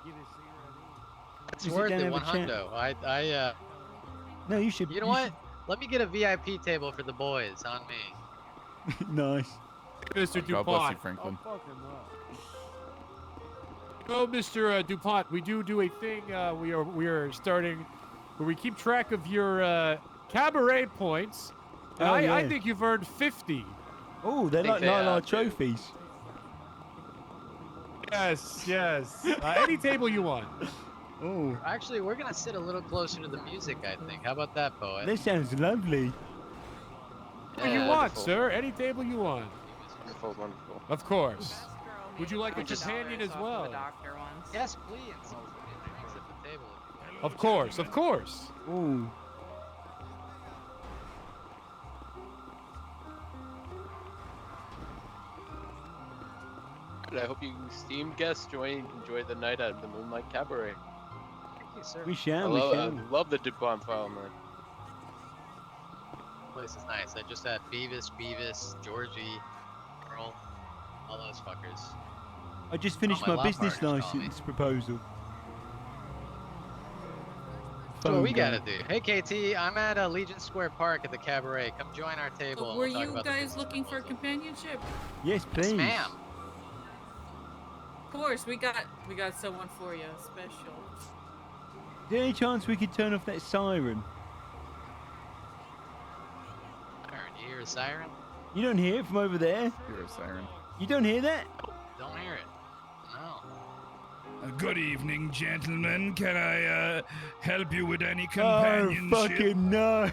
you. It's Sit worth down it, and one have a chat. hundo. No, you should. You know what? Let me get a VIP table for the boys on me. Nice. Mr. God bless you, DuPont. Franklin. Oh, Mr. DuPont, we do a thing we are starting where we keep track of your cabaret points. And Oh, I yeah. think you've earned 50. Oh, they're like our trophies. Yes. Any table you want. Oh, Actually, we're gonna sit a little closer to the music, I think. How about that, Poet? that sounds lovely. What you want, sir? Any table you want. Wonderful, wonderful. Of course. Would you like a companion as well? Yes, please. Drinks at the table. Of course. Ooh. I hope you esteemed guests enjoy the night at the Moonlight Cabaret. Thank you, sir. We shall. I love the DuPont file, man. place is nice. I just had Beavis, Georgie, Earl, all those fuckers. I just finished my my law business partners call me. license proposal. So what we Phone gotta guy. do? Hey KT, I'm at Legion Square Park at the Cabaret. Come join our table. So and were we'll talk you about the guys business looking for proposal. companionship? Yes, please. Yes, ma'am. Of course, we got someone for you, special. Is there any chance we could turn off that siren? Siren, you hear a siren? You don't hear it from over there? Hear a siren. You don't hear that? Don't hear it. No. Good evening, gentlemen. Can I help you with any Oh, companionship? fucking no.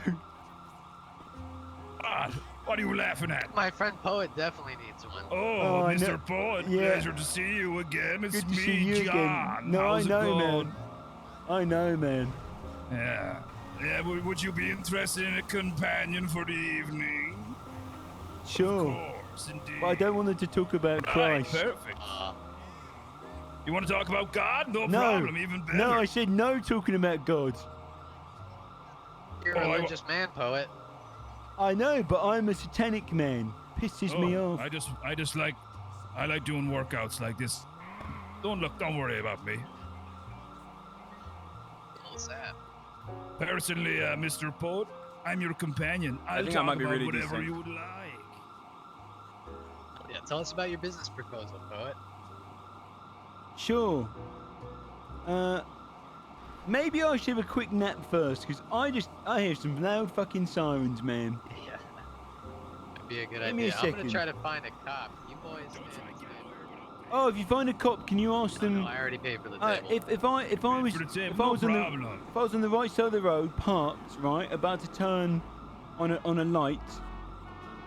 What are you laughing at? My friend Poet definitely needs one. Oh, I Mr. know. Poet, Yeah. pleasure to see you again. It's Good to me, see you John. again. No, How's I know, it going? man. I know, man. Yeah. Yeah, would you be interested in a companion for the evening? Sure. Of course, indeed. But I don't want them to talk about Christ. Right, perfect. You want to talk about God? No, No. problem, even better. No, I said no talking about God. You're a religious man, Poet. I know, but I'm a satanic man. Pisses me off. I like doing workouts like this. Don't worry about me. A little sad. Personally, Mr. Poet, I'm your companion. I'll think I talk might be about really whatever decent. you would like. Yeah, tell us about your business proposal, Poet. Sure. Maybe I should have a quick nap first, because I hear some loud fucking sirens, man. Yeah. That'd be a good Give me a idea. I'm gonna second. try to find a cop. You boys. Oh, if you find a cop, can you ask them? No, I already paid for the table. If I was for the table, if I no was on the problem. if I was on the right side of the road, parked, right, about to turn on a light,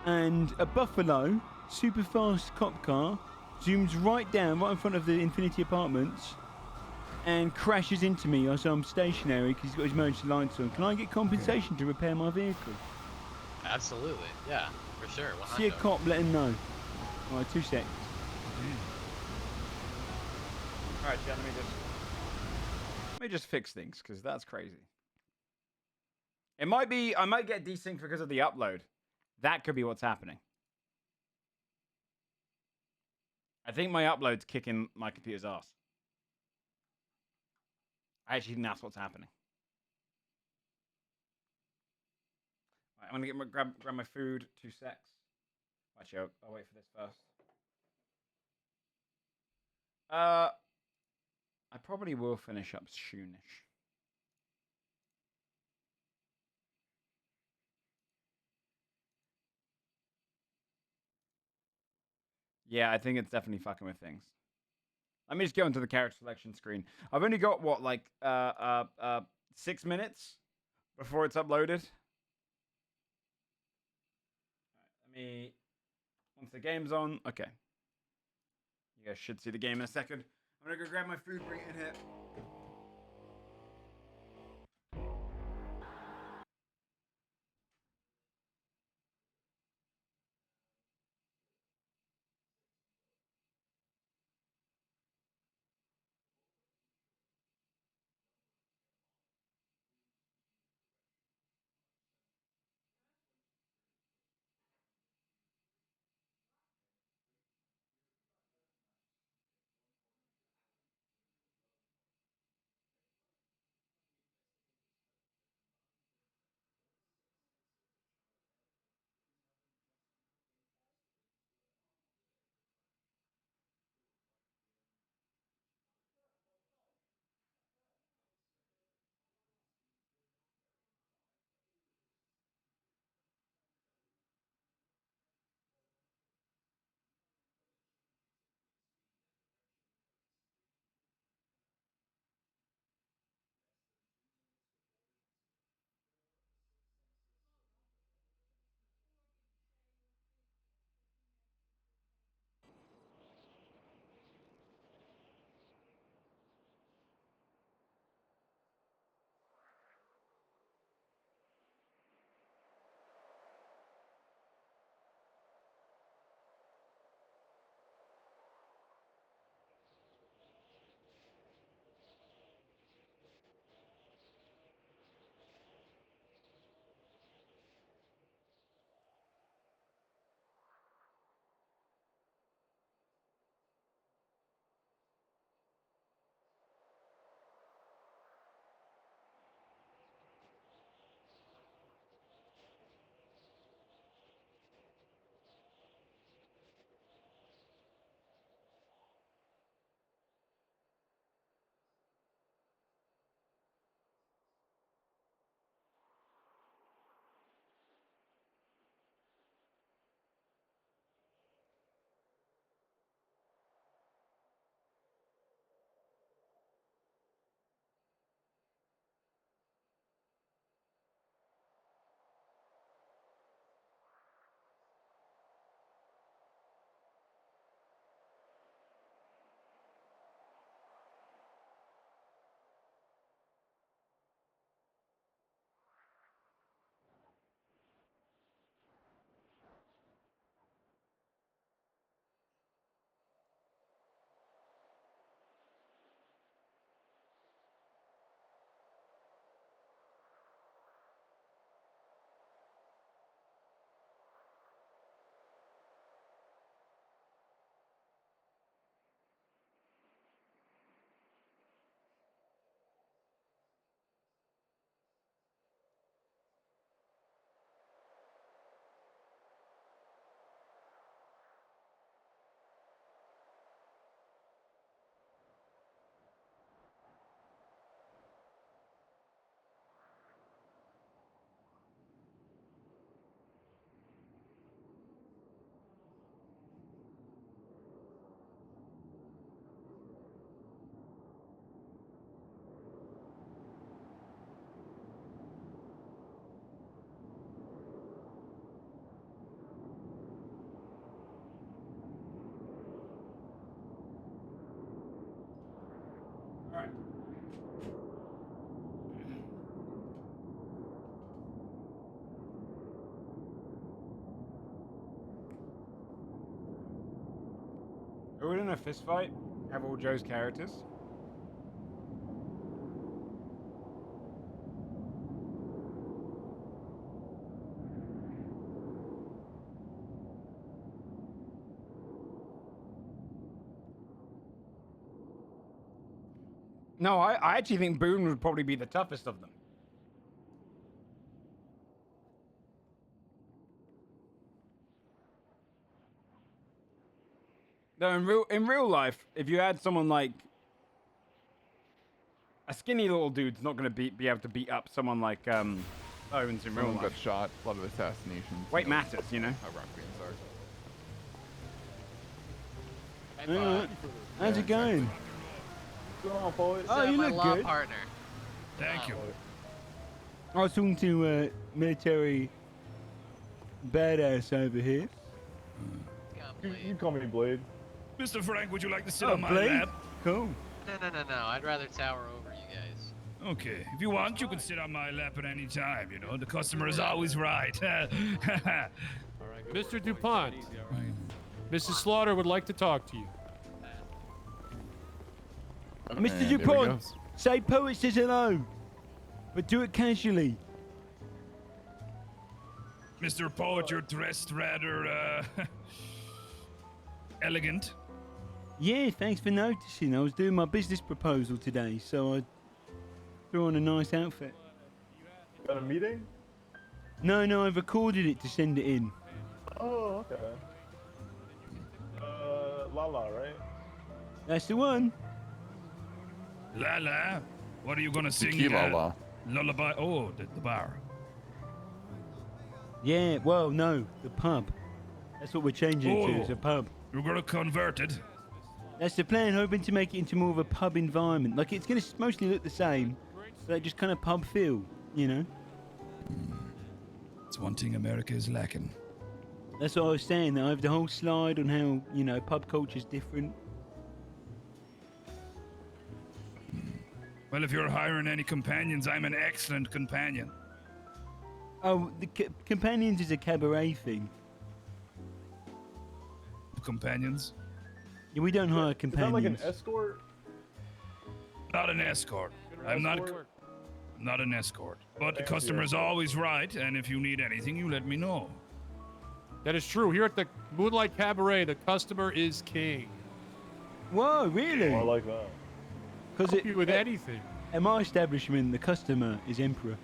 and a Buffalo super fast cop car zooms right down right in front of the Infinity Apartments and crashes into me as I'm stationary because he's got his emergency lights on. Can I get compensation to repair my vehicle? Absolutely. Yeah, for sure. See a cop, let him know. All right, 2 seconds. All right, Jen, let me just fix things because that's crazy. It might be I might get desynced because of the upload. That could be what's happening. I think my upload's kicking my computer's ass. I actually think that's what's happening. Right, I'm gonna grab my food. 2 secs. Actually, I'll wait for this first. I probably will finish up soonish. Yeah, I think it's definitely fucking with things. Let me just go into the character selection screen. I've only got what, like 6 minutes before it's uploaded. Let me, once the game's on, okay. You guys should see the game in a second. I'm gonna go grab my food, bring it in here. Alright. Are we in a fist fight? Have all Joe's characters? No, I actually think Boone would probably be the toughest of them. No, in real life, if you had someone like a skinny little dude's not going to be able to beat up someone like Owens in real Someone life. got shot. A lot of assassinations. Weight matters, you know. How rock bands are. How's it going? What's going on, boys? Oh, you my look law good. partner. Thank you. I was talking to military badass over here. You call me Blade. Mr. Frank, would you like to sit Oh, on my Blade? lap? Cool. No. I'd rather tower over you guys. Okay. If you want, you can sit on my lap at any time. You know, the customer is always right. Mr. DuPont, Mrs. Slaughter would like to talk to you. Mr. And there he DuPont, goes. say poet says hello, but do it casually. Mr. Poet, you're dressed rather elegant. Yeah, thanks for noticing. I was doing my business proposal today, so I threw on a nice outfit. Got a meeting? No, I've recorded it to send it in. Oh, okay. Lala, right? That's the one. La. What are you gonna sing? Tequila-la. Lullaby. Oh, the bar. Yeah, well, no, the pub. That's what we're changing it to, it's a pub. You're gonna convert it. That's the plan, hoping to make it into more of a pub environment. Like, it's going to mostly look the same, but just kind of pub feel, you know? It's one thing America is lacking. That's what I was saying. I have the whole slide on how, you know, pub culture's different. Well, if you're hiring any companions, I'm an excellent companion. Oh, the Companions is a cabaret thing. Companions? Yeah, we don't hire Is that companions. like an escort? Not an escort. I'm not an escort. But the customer is always right, and if you need anything, you let me know. That is true. Here at the Moonlight Cabaret, the customer is king. Whoa, really? Oh, I like that. Because Help you with anything. At my establishment, the customer is emperor.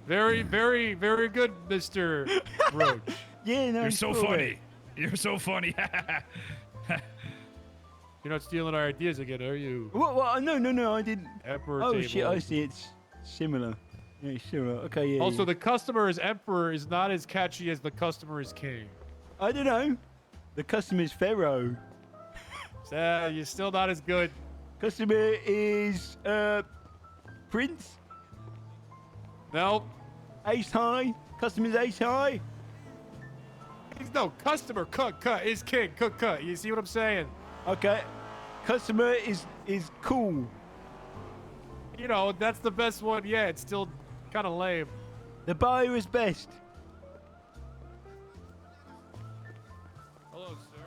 Very, very, very good, Mr. Roach. Yeah, no, You're it's so cool, funny. mate. You're so funny. You're not stealing our ideas again, are you? What? No, I didn't. Emperor Oh, table. shit, I see. It's similar. Yeah, it's similar. Okay, yeah. Also, yeah. the customer is emperor is not as catchy as the customer is king. I don't know. The customer is pharaoh. So, you're still not as good. Customer is prince. No. Ace high. Customer's ace high. No, customer cut is king. Cut. You see what I'm saying? Okay. Customer is cool. You know, that's the best one. Yeah, it's still kind of lame. The buyer is best. Hello, sir.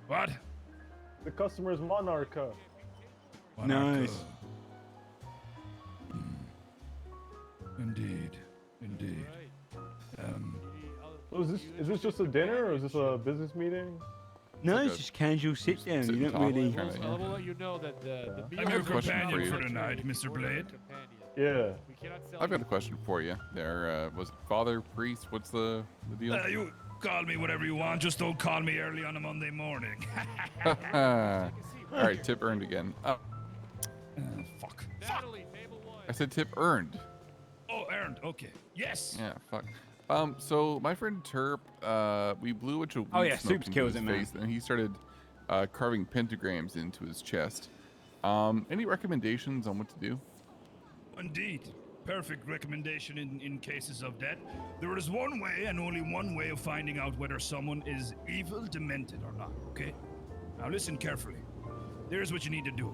What? The customer is Monarcha. Nice. Indeed. So is this just a dinner or is this a business meeting? No, like it's a just casual sit down. sit You and don't talk really. kinda, I will let you know that the I'm your question for companion you. for tonight, Mr. Blade. Yeah. We cannot sell I've got a question for you. There, was it father, priest? What's the deal? You call me whatever you want, just don't call me early on a Monday morning. All right, tip earned again. Oh, Fuck. Natalie, table one. I said tip earned. Oh, earned. Okay. Yes. Yeah, fuck. So my friend Terp, we blew a bunch of Oh, weed yeah, smoke Soups into kills his it, man. face, and he started carving pentagrams into his chest. Any recommendations on what to do? Indeed. perfect recommendation in cases of that. There is one way and only one way of finding out whether someone is evil, demented, or not, okay? Now listen carefully. Here's what you need to do.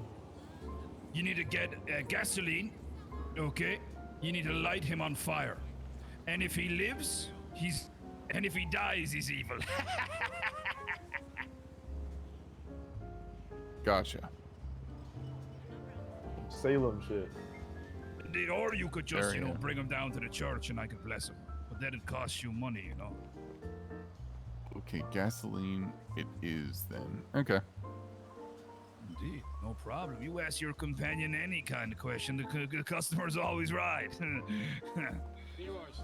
You need to get gasoline, okay? You need to light him on fire. And if he lives, he's... And if he dies, he's evil. Gotcha. Salem shit. Indeed, or you could just, There you go. bring him down to the church and I could bless him. But that'd cost you money, you know? Okay, gasoline it is then. Okay. Indeed, no problem. You ask your companion any kind of question, the customer's always right. You are, sir.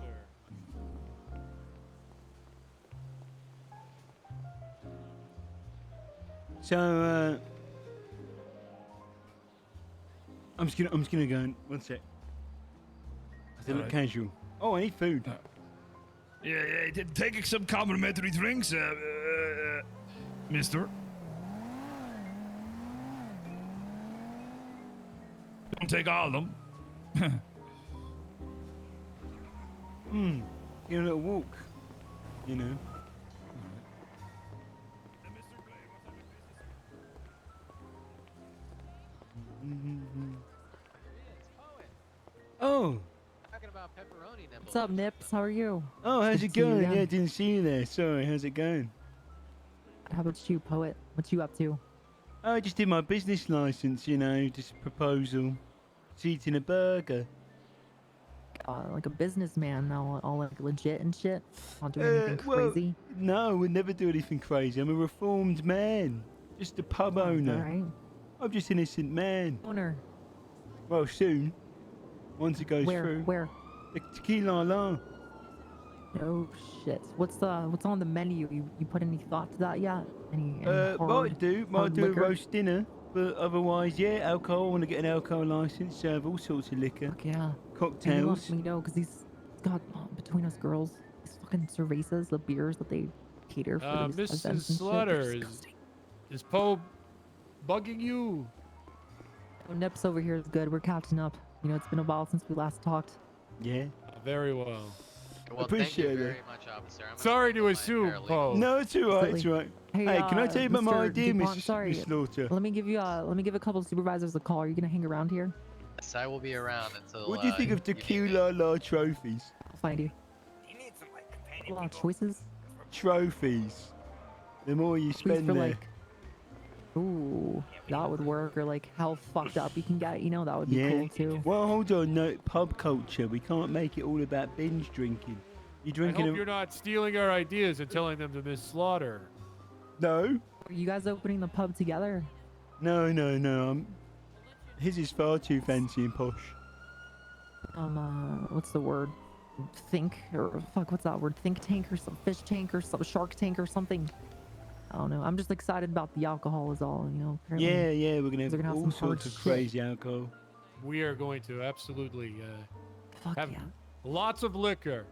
So, I'm just gonna go and one sec. I look Alright. casual. Oh, I need food. Yeah, take some complimentary drinks, mister. Don't take all of them. Get a little walk. You know. Oh. Talking about pepperoni nibbles. What's up, Nips? How are you? Oh, how's Good it to see you going? again. Yeah, didn't see you there. Sorry, how's it going? How about you, Poet? What you up to? Oh, I just did my business license, just a proposal. Just eating a burger. Like a businessman, though, all like legit and shit. Not doing anything crazy. No, I would never do anything crazy. I'm a reformed man. Just a pub owner. Alright. I'm just an innocent man. Owner. Well, soon. Once it goes Where? through. Where? The Tequila-la. Oh shit. What's on the menu? You put any thought to that yet? Any Might hard do a liquor? roast dinner. But otherwise, yeah, alcohol. I want to get an alcohol license. Serve all sorts of liquor. Fuck yeah. Cocktails. He wants me to know because he's got between us girls, these fucking cervezas, the beers that they cater for these events Mrs. and shit, they're Slaughter, disgusting. is Poe bugging you? Oh, Nips over here is good. We're catching up. It's been a while since we last talked. Yeah. Very well. Well, Appreciate thank you it. very much, officer. I'm gonna Sorry go to my assume, paralegal. Poe. No, it's all right. It's Silly. all right. Hey, Can I tell you about my Mr. idea, DuPont, Miss sorry. Slaughter? Let me give a couple of supervisors a call. Are you gonna hang around here? Yes, I will be around until. What do you think of Tequila-la trophies? I'll find you. A lot of choices. Trophies. The more you Please spend for there. like, ooh, that would work. Or like how fucked up you can get. That would be Yeah. cool too. Well, hold on. No, pub culture. We can't make it all about binge drinking. You I drinking hope you're not stealing our ideas and telling them to Miss Slaughter. No. Are you guys opening the pub together? No. His is far too fancy and posh. What's the word? What's that word? Think tank or some fish tank or some shark tank or something. I don't know. I'm just excited about the alcohol is all, apparently. Yeah. We're gonna They're have gonna have all some hard sorts of shit. crazy alcohol. We are going to absolutely Fuck have yeah. lots of liquor.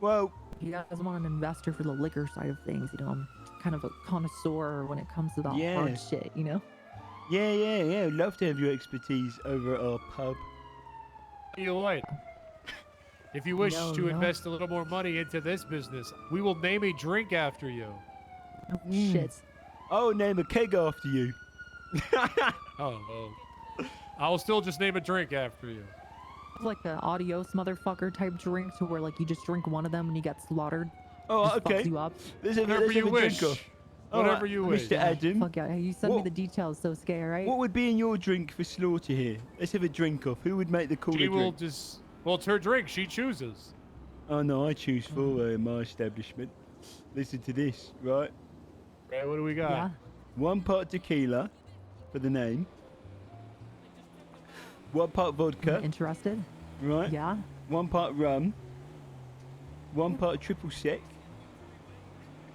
Well, You guys want an investor for the liquor side of things, I'm kind of a connoisseur when it comes to that Yeah. hard shit, yeah. I'd love to have your expertise over at our pub. You what? If you wish No, to no. invest a little more money into this business, we will name a drink after you. Oh, shit. I'll name a keg after you. Oh. I'll still just name a drink after you. It's like an adios motherfucker type drink to where like you just drink one of them and you get slaughtered. Oh, Just okay. fucks you up. Whatever you wish. Whatever you wish. Mr. Adam. Fuck yeah. You send me What- the details, so scare, right? What would be in your drink for Slaughter here? Let's have a drink off. Who would make the cooler She will drink? just... Well, it's her drink. She chooses. Oh no, I choose for my establishment. Listen to this, right? Right, what do we got? Yeah. 1 part tequila for the name. 1 part vodka, Interested? right? Yeah. 1 part rum. 1 part triple sec.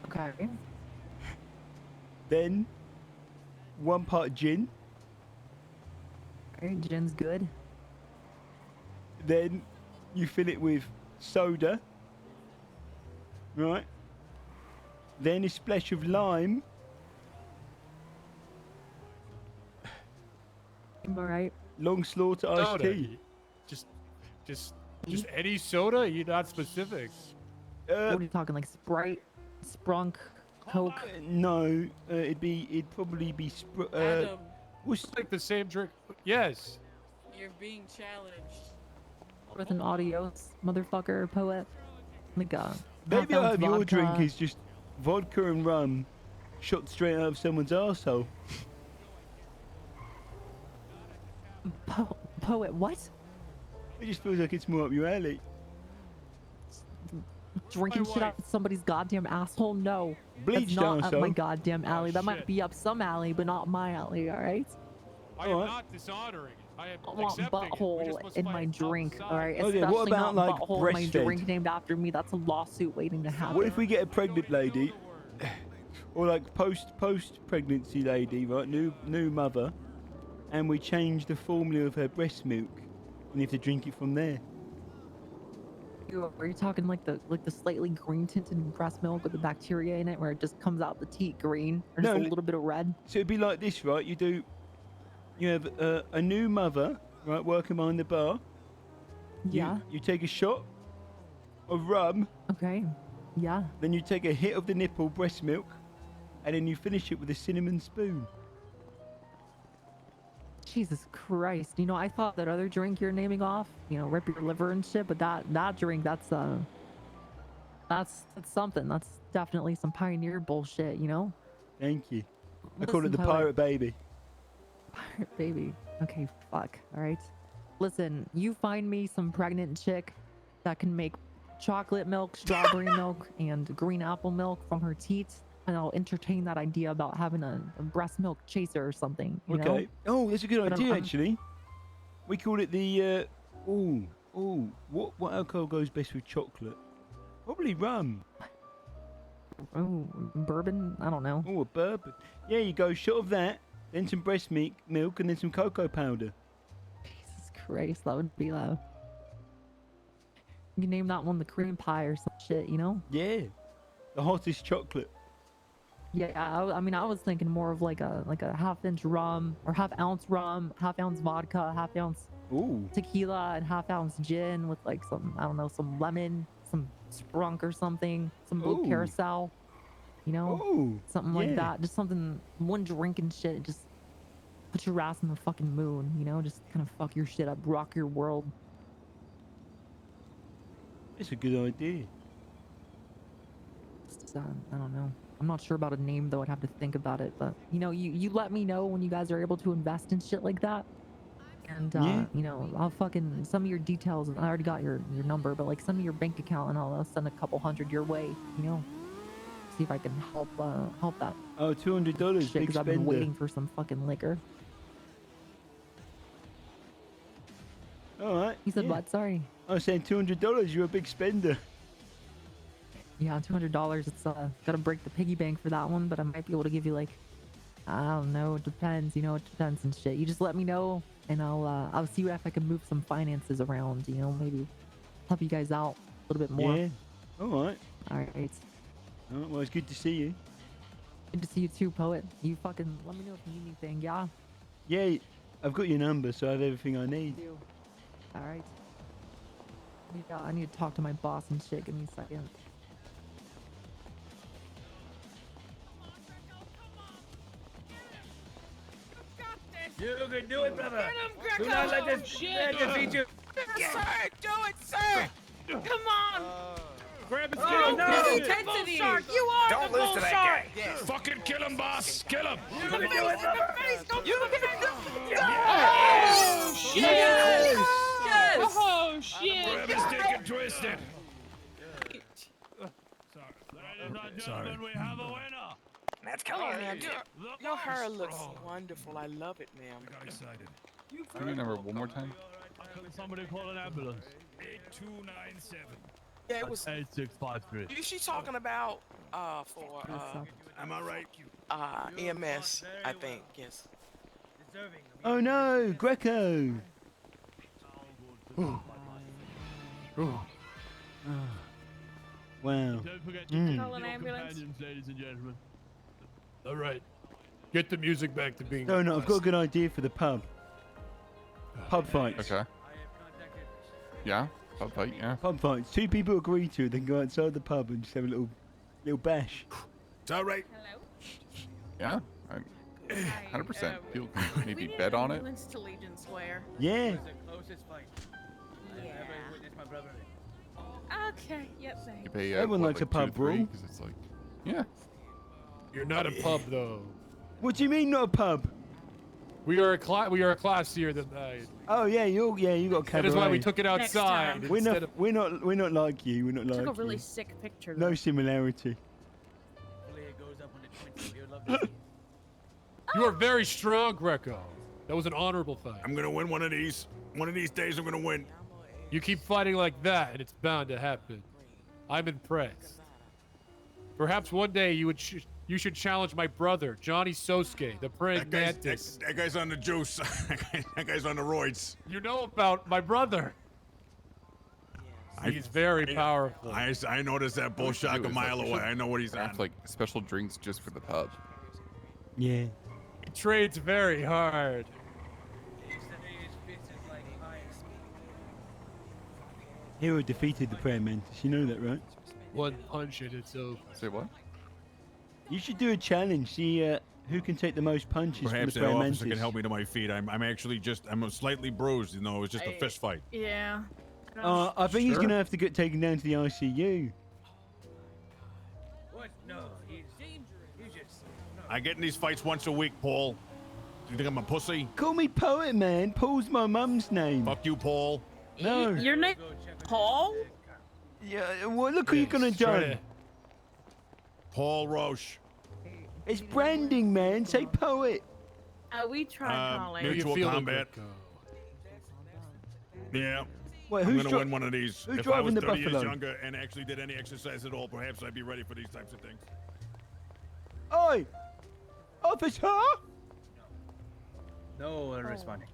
Okay. Then 1 part gin. Alright, gin's good. Then you fill it with soda. Right? Then a splash of lime. Alright. Long Slaughter iced Soda. tea. Just Just any soda? You're not specific. What are you talking, like Sprite, Sprunk, Coke? No, it'd probably be Adam, What's like the same drink? Yes. you're being challenged. With an audios, motherfucker, poet. Like Maybe half I ounce have your drink vodka. is just vodka and rum shot straight out of someone's arsehole. Poet, what? It just feels like it's more up your alley. Drinking shit out of somebody's goddamn asshole? No. Bleached That's not up my arsehole. goddamn alley. That might shit. be up some alley, but not my alley, alright? I am not dishonoring it. I am I want accepting it. We butthole just must in fight my drink, outside. alright? Okay, Especially what about, not like, butthole in my breastfed? drink named after me. That's a lawsuit waiting to happen. What if we get a pregnant lady, or like post pregnancy lady, right? New mother, and we change the formula of her breast milk, and you have to drink it from there. Are you talking like the slightly green tinted breast milk with the bacteria in it, where it just comes out the teat green, or just No, a little bit of red? So it'd be like this, right? You have a new mother, right, working behind the bar. Yeah. You take a shot of rum. Okay. Yeah. Then you take a hit of the nipple breast milk, and then you finish it with a cinnamon spoon. Jesus Christ. You know, I thought that other drink you're naming off, you know, rip your liver and shit, but that drink, that's something. That's definitely some pioneer bullshit, you know? Thank you. I call it Listen, the poet. pirate baby. Pirate baby. Okay, fuck. All right. Listen, you find me some pregnant chick that can make chocolate milk, strawberry milk, and green apple milk from her teats, and I'll entertain that idea about having a breast milk chaser or something. You know? Okay. Oh, that's a good But idea, I'm- actually. We call it the. What alcohol goes best with chocolate? Probably rum. Oh, bourbon? I don't know. Oh, a bourbon. Yeah, you go shot of that, then some breast milk, and then some cocoa powder. Jesus Christ, that would be loud. You can name that one the cream pie or some shit, you know? Yeah, the hottest chocolate. Yeah, I mean, I was thinking more of like a half-inch rum or half-ounce rum, half-ounce vodka, half-ounce Ooh. tequila, and half-ounce gin with like some, I don't know, some lemon, some sprunk or something, some blue Ooh. carousel, you know? Ooh, Something like yeah. that. Just something, one drink and shit, just put your ass in the fucking moon, you know? Just kind of fuck your shit up, rock your world. It's a good idea. Just, I don't know. I'm not sure about a name though. I'd have to think about it. But you know, you let me know when you guys are able to invest in shit like that. And Yeah. you know, I'll fucking some of your details. I already got your number, but like some of your bank account, and I'll send a couple $100 your way. You know, see if I can help that Oh, $200, shit. big Because I've been spender. waiting for some fucking liquor. All right. You said yeah. what? Sorry. I was saying $200. You're a big spender. Yeah, $200. It's gotta break the piggy bank for that one, but I might be able to give you like, I don't know. It depends. You know, it depends and shit. You just let me know, and I'll see if I can move some finances around. You know, maybe help you guys out a little bit more. Yeah. All right. All right. All right. Well, it's good to see you. Good to see you too, poet. You fucking let me know if you need anything. Yeah. Yeah, I've got your number, so I have everything I need. All right. Yeah, I need to talk to my boss and shit. Give me a second. You can do it, brother. Get him, Do not let Greco. this Shit. man defeat you. Yes, sir. Do it, sir. Come on. Grab his Oh, skill. no. No. Intensity. Shark, you are Don't the lose bull to that shark. guy. Fucking kill him, boss. Kill him. You can do it, brother. You can do it. Oh, shit. Yes. Yes. Oh, shit. Grab his dick and twist it. Sorry. We have a winner. Let's Come on, man. Your hair looks wonderful. I love it, ma'am. I got excited. Give me your number one more time. Somebody call an ambulance. 8297. Yeah, it was. 8653. Is she talking about for Am I right? EMS? I think yes. Oh no, Greco. Ooh. Ooh. Wow. Don't forget Mm. Call an ambulance. companions, ladies and gentlemen. All right. Get the music back to being. No, I've got a good idea for the pub. Pub fights. Okay. Yeah, pub fight. Yeah. Pub fights. Two people agree to it, then go outside the pub and just have a little bash. It's all right. Yeah. 100%. People can maybe bet on it. To Legion Square. Yeah. The closest fight I ever witnessed my brother in. Okay. Yep. Same. You pay, Everyone what, likes a like 2 to pub 3, brawl. 'cause it's like, yeah. You're not a pub though. What do you mean not a pub? We are classier than that. Oh yeah, you got cabaret. That is why we took it Next outside. time. We're instead not, of- we're not like you. We're not like Took a you. really sick picture. No though. similarity. Hopefully it goes up on the 20th. You'd love to see it. You are very strong, Greco. That was an honorable fight. I'm gonna win one of these. One of these days, I'm gonna win. You keep fighting like that, and it's bound to happen. I'm impressed. Perhaps one day you should challenge my brother, Johnny Sosuke, the praying mantis. That guy's on the juice. That guy's on the roids. You know about my brother. He's very powerful. I noticed that bullshock a mile away. I know what he's on. Have like special drinks just for the pub. Yeah. He trades very hard. Hero defeated the prayer mantis. You know that, right? One punch and it's over. Say what? You should do a challenge. See who can take the most punches Perhaps from that the prayer officer mantis. can help me to my feet. I'm slightly bruised. You know, it was just a fist fight. Yeah. I think he's gonna have to get taken down to the ICU. What? No, he's just. No. I get in these fights once a week, Paul. Do you think I'm a pussy? Call me Poet, man. Paul's my mum's name. Fuck you, Paul. No. Your name, Paul? Yeah. Well, look who you're gonna do. Paul Roche. It's branding, man. Say Poet. We tried calling. Mutual combat. Yeah. Wait, I'm who's gonna win one of these. who's If I was driving the 30 years Buffalo? younger and actually did any exercise at all, perhaps I'd be ready for these types of things. Oi! Officer! No one responding.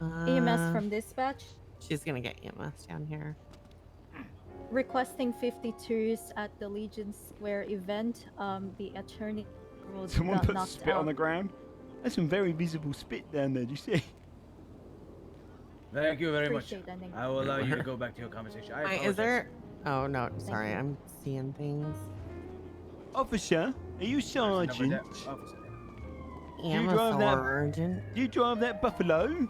EMS from dispatch. She's gonna get EMS down here. Requesting 52s at the Legion Square event. The attorney was Someone put knocked spit out. on the ground. There's some very visible spit down there. Do you see? Thank you very much. Appreciate that, thank I will allow you to go back to your conversation. I Wait, apologize. is there? Oh no, sorry, you. I'm seeing things. Officer, are you sergeant? Officer. Yeah, I'm you a drive that- sergeant. Do you drive that Buffalo?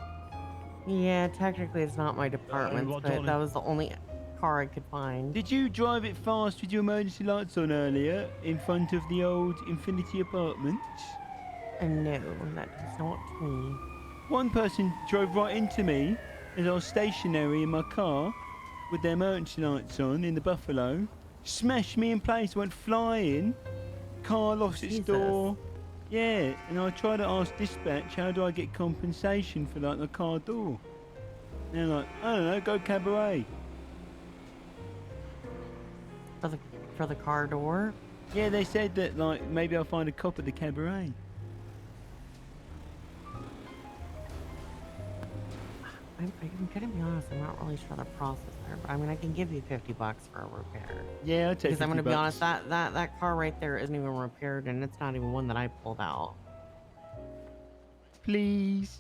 Yeah, technically it's not my department, what, but darling? that was the only car I could find. Did you drive it fast with your emergency lights on earlier in front of the old Infinity Apartments? No, that is not me. One person drove right into me as I was stationary in my car with their emergency lights on in the Buffalo, smashed me in place, went flying, car lost its Jesus. door. Yeah, and I tried to ask dispatch, how do I get compensation for like the car door? And they're like, I don't know, go cabaret. For the car door? Yeah, they said that like maybe I'll find a cop at the cabaret. I'm gonna be honest, I'm not really sure the process there, but I mean I can give you $50 for a repair. Yeah, I'll take Because I'm gonna be $50. honest, that car right there isn't even repaired, and it's not even one that I pulled out. Please.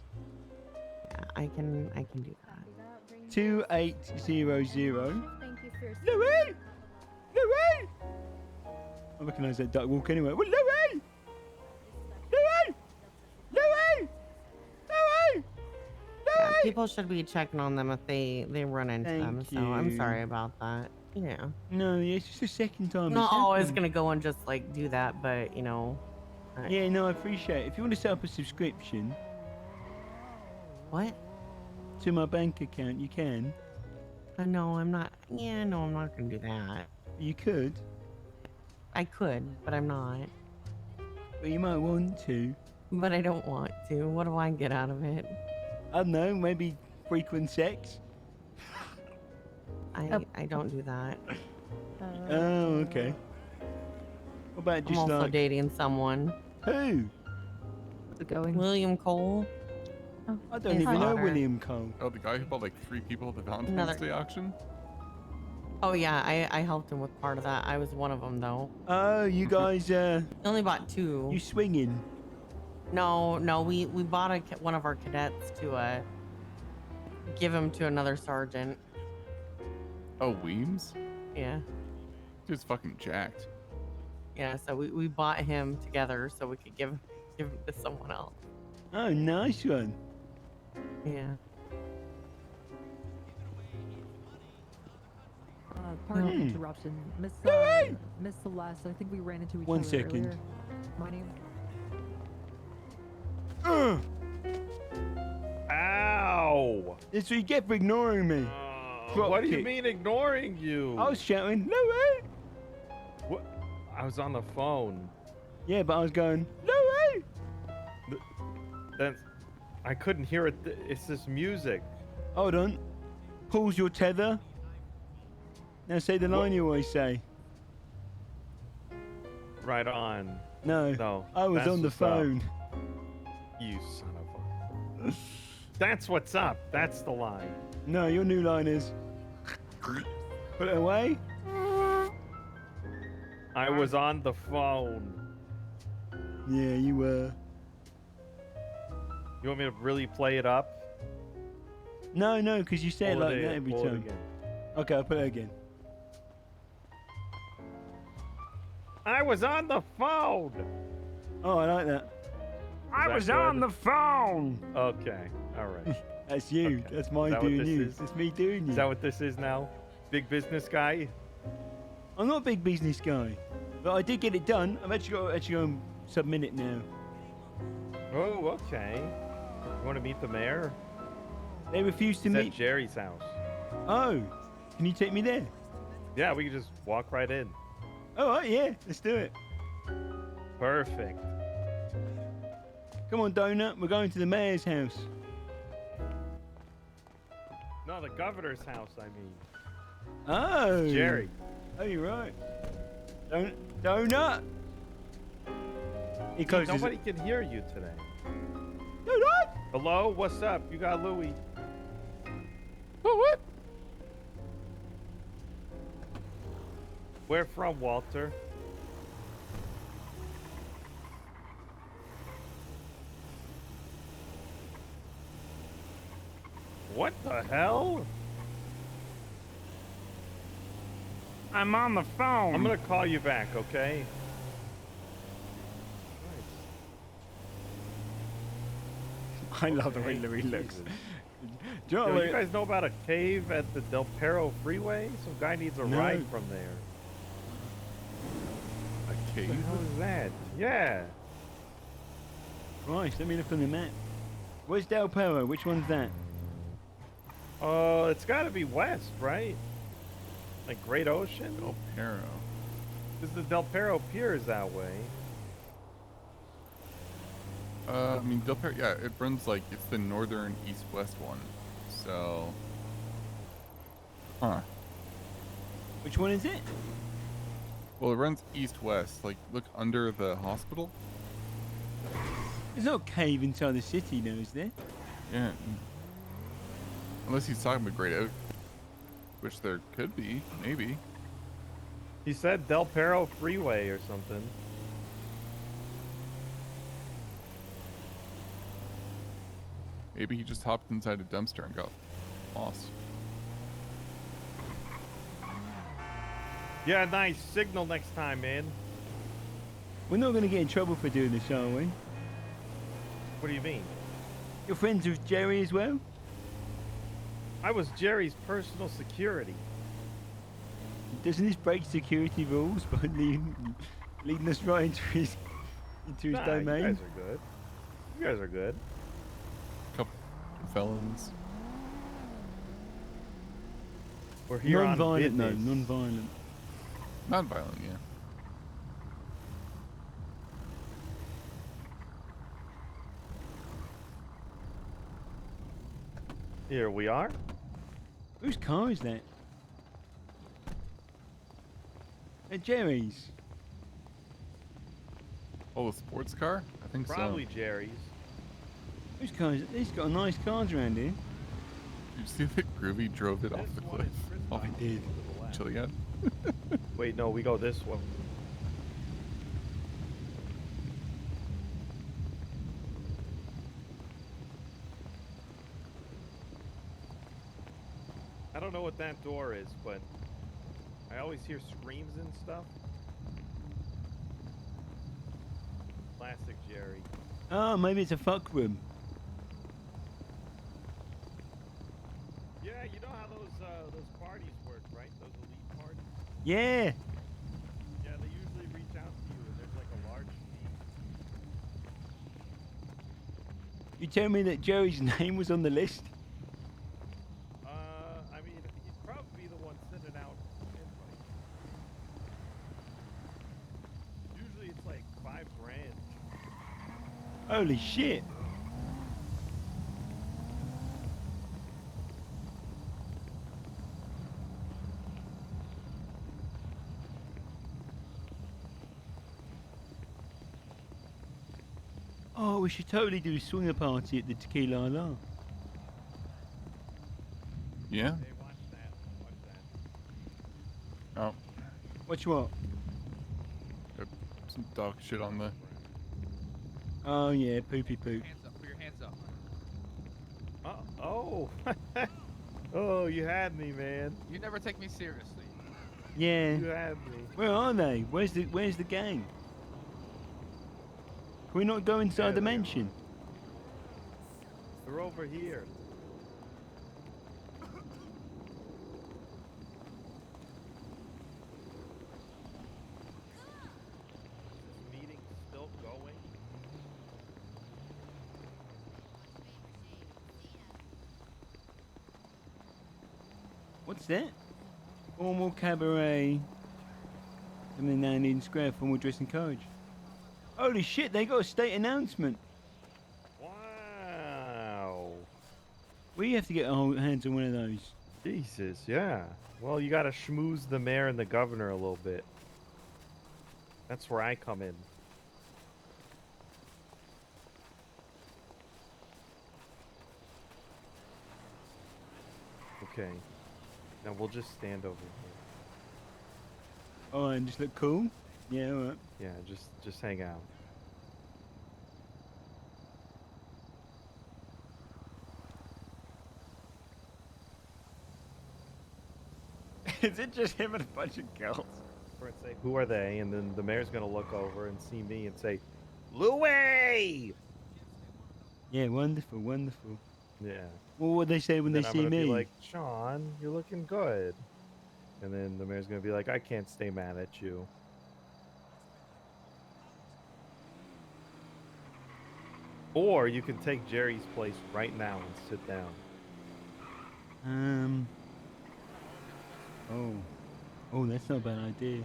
Yeah, I can do that. 2800. Thank you for your Louis! Louis! I recognise that duck walk anyway. Well, Louis! Louis! Louis! Louis! Yeah, people should be checking on them if they run into them. Thank So I'm you. sorry about that. Yeah. No, yeah, it's just the second time. Not it's always happened. gonna go and just like do that, but you know. Yeah, no, I appreciate it. If you want to set up a subscription. What? To my bank account, you can. No, I'm not. Yeah, no, I'm not gonna do that. You could. I could, but I'm not. But you might want to. But I don't want to. What do I get out of it? I don't know, maybe frequent sex. I don't do that. Oh, okay. What about I'm just also like dating someone. who? Going. William Cole. I don't His even know daughter. William Cole. Oh, the guy who bought like 3 people at the Valentine's Another- Day auction? Oh yeah, I helped him with part of that. I was one of them though. Oh, you guys, He only bought 2. you swinging? No, we bought one of our cadets to give him to another sergeant. Oh, Weems? Yeah. Dude's fucking jacked. Yeah, so we bought him together so we could give him to someone else. Oh, nice one. Yeah. Pardon the interruption. Miss Celeste, I think we ran into each 1 other second. earlier. My name. Ow! That's what you get for ignoring me. What do you mean ignoring you? I was shouting, Louis! What? I was on the phone. Yeah, but I was going, Louis! Then I couldn't hear it. It's this music. Hold on. Pause your tether. Now say the line you always say. Right on. No. No. I was that's on the what's up. phone. You son of a. That's what's up. That's the line. No, your new line is. Put it away. I was on the phone. Yeah, you were. You want me to really play it up? No, because you say it Pull like it that in, every pull it time. again. Okay, I'll put it again. I was on the phone. Oh, I like that. I was on the phone. Okay. All right. That's you. Okay. That's my Is that what doing this you. is? That's me doing you. Is that what this is now? Big business guy? I'm not a big business guy, but I did get it done. I've actually got to go and submit it now. Oh, okay. You want to meet the mayor? They refused to It's meet. at Jerry's house. Oh, can you take me there? Yeah, we can just walk right in. All right, yeah, let's do it. Perfect. Come on, Donut. We're going to the mayor's house. No, the governor's house, I mean. Oh. It's Jerry. Oh, you're right. Donut. He closes. Nobody can hear you today. Donut. Hello? What's up? You got Louie. What? Where from, Walter? What the hell? I'm on the phone. I'm gonna call you back, okay? I love the way Louis looks. Do you know Yo, what, you guys know about a cave at the Del Perro Freeway? Some guy needs a No. ride from there. A What cave? the hell is that? Yeah. Right, let me look on the map. Where's Del Perro? Which one's that? It's gotta be west, right? Like Great Ocean? Del Perro. Because the Del Perro Pier is that way. I mean, Del Perro, yeah, it runs like, it's the northern east-west one. So. Huh. Which one is it? Well, it runs east-west. Like, look under the hospital. There's no cave inside the city, though, is there? Yeah. Unless he's talking about Great Oak. Which there could be, maybe. He said Del Perro Freeway or something. Maybe he just hopped inside a dumpster and got lost. Yeah, nice signal next time, man. We're not going to get in trouble for doing this, are we? What do you mean? You're friends with Jerry as well? I was Jerry's personal security. Doesn't this break security rules by leading us right into his Nah, domain? you guys are good. You guys are good. Couple felons. We're here on Non-violent, no, business. non-violent. Non-violent, yeah. Here we are. Whose car is that? At Jerry's. Oh, a sports car? I think Probably so. Jerry's. Whose car is it? He's got nice cars around here. Did you see that Groovy drove it off the cliff? I did. Chiliad? Wait, no, we go this way. don't know what that door is, but I always hear screams and stuff. Classic Jerry. Oh, maybe it's a fuck room. Yeah, you know how those parties work, right? Those elite parties. Yeah. Yeah, they usually reach out to you, and there's like a large fee. You tell me that Jerry's name was on the list? I mean, he'd probably be the one sending out invites. Usually it's like $5 grand. Holy shit. Oh, we should totally do a swinger party at the Tequila-la. Yeah. Hey, watch that. Watch that. Oh, Watch what? got some dog shit on the. Oh yeah, poopy poop. Hands up. Put your hands up. Oh. Oh, you had me, man. You never take me seriously. Yeah. You had me. Where are they? Where's the gang? Can we not go inside the mansion? They're over here. Is this meeting still going? What's that? Formal cabaret. Something down in Square, formal dress and courage. Holy shit, they got a state announcement. Wow. We have to get our hands on one of those. Jesus, yeah. Well, you gotta schmooze the mayor and the governor a little bit. That's where I come in. Okay. Now we'll just stand over here. Oh, and just look cool? Yeah, alright. Yeah, just hang out. Is it just him and a bunch of girls? Or say, who are they? And then the mayor's gonna look over and see me and say, Louis! Yeah, wonderful, wonderful. Yeah. Well, what they say when they Then I'm see gonna be me? like, Sean, you're looking good. And then the mayor's gonna be like, I can't stay mad at you. Or you can take Jerry's place right now and sit down. Oh, that's not a bad idea.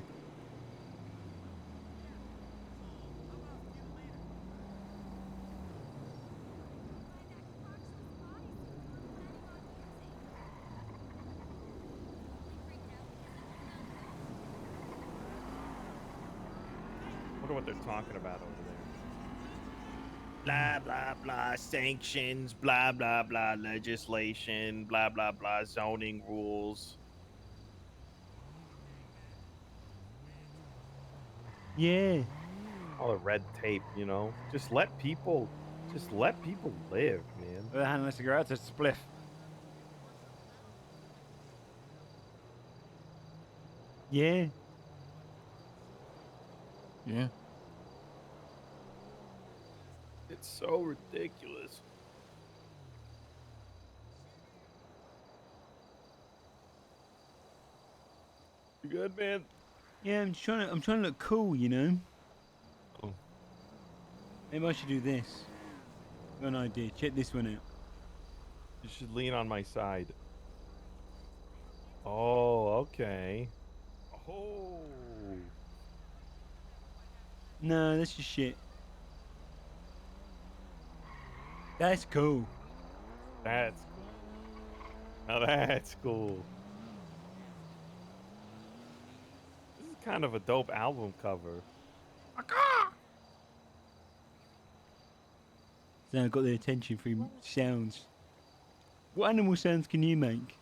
Wonder what they're talking about over there. Blah, blah, blah, sanctions, blah, blah, blah, legislation, blah, blah, blah, zoning rules. Yeah. All the red tape, you know? Just let people live, man. The hand of cigarettes, it's a spliff. Yeah. Yeah. It's so ridiculous. You good, man? Yeah, I'm trying to look cool, you know. Oh. Maybe I should do this. Got an idea. Check this one out. You should lean on my side. Oh, okay. Oh. No, that's just shit. That's cool. That's cool. Now that's cool. This is kind of a dope album cover. So I got the attention through sounds. What animal sounds can you make?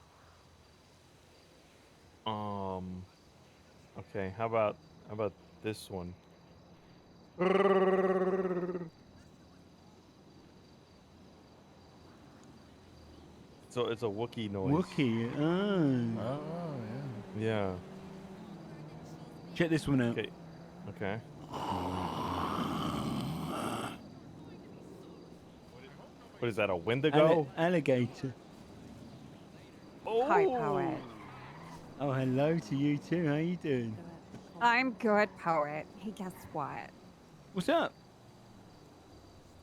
Okay, how about this one? So it's a Wookiee noise. Wookiee. Oh. Oh, yeah. Yeah. Check this one out. Okay. Okay. What is that? A Wendigo? Alligator. Hi, Poet. Oh, hello to you too. How you doing? I'm good, Poet. Hey, guess what? What's up?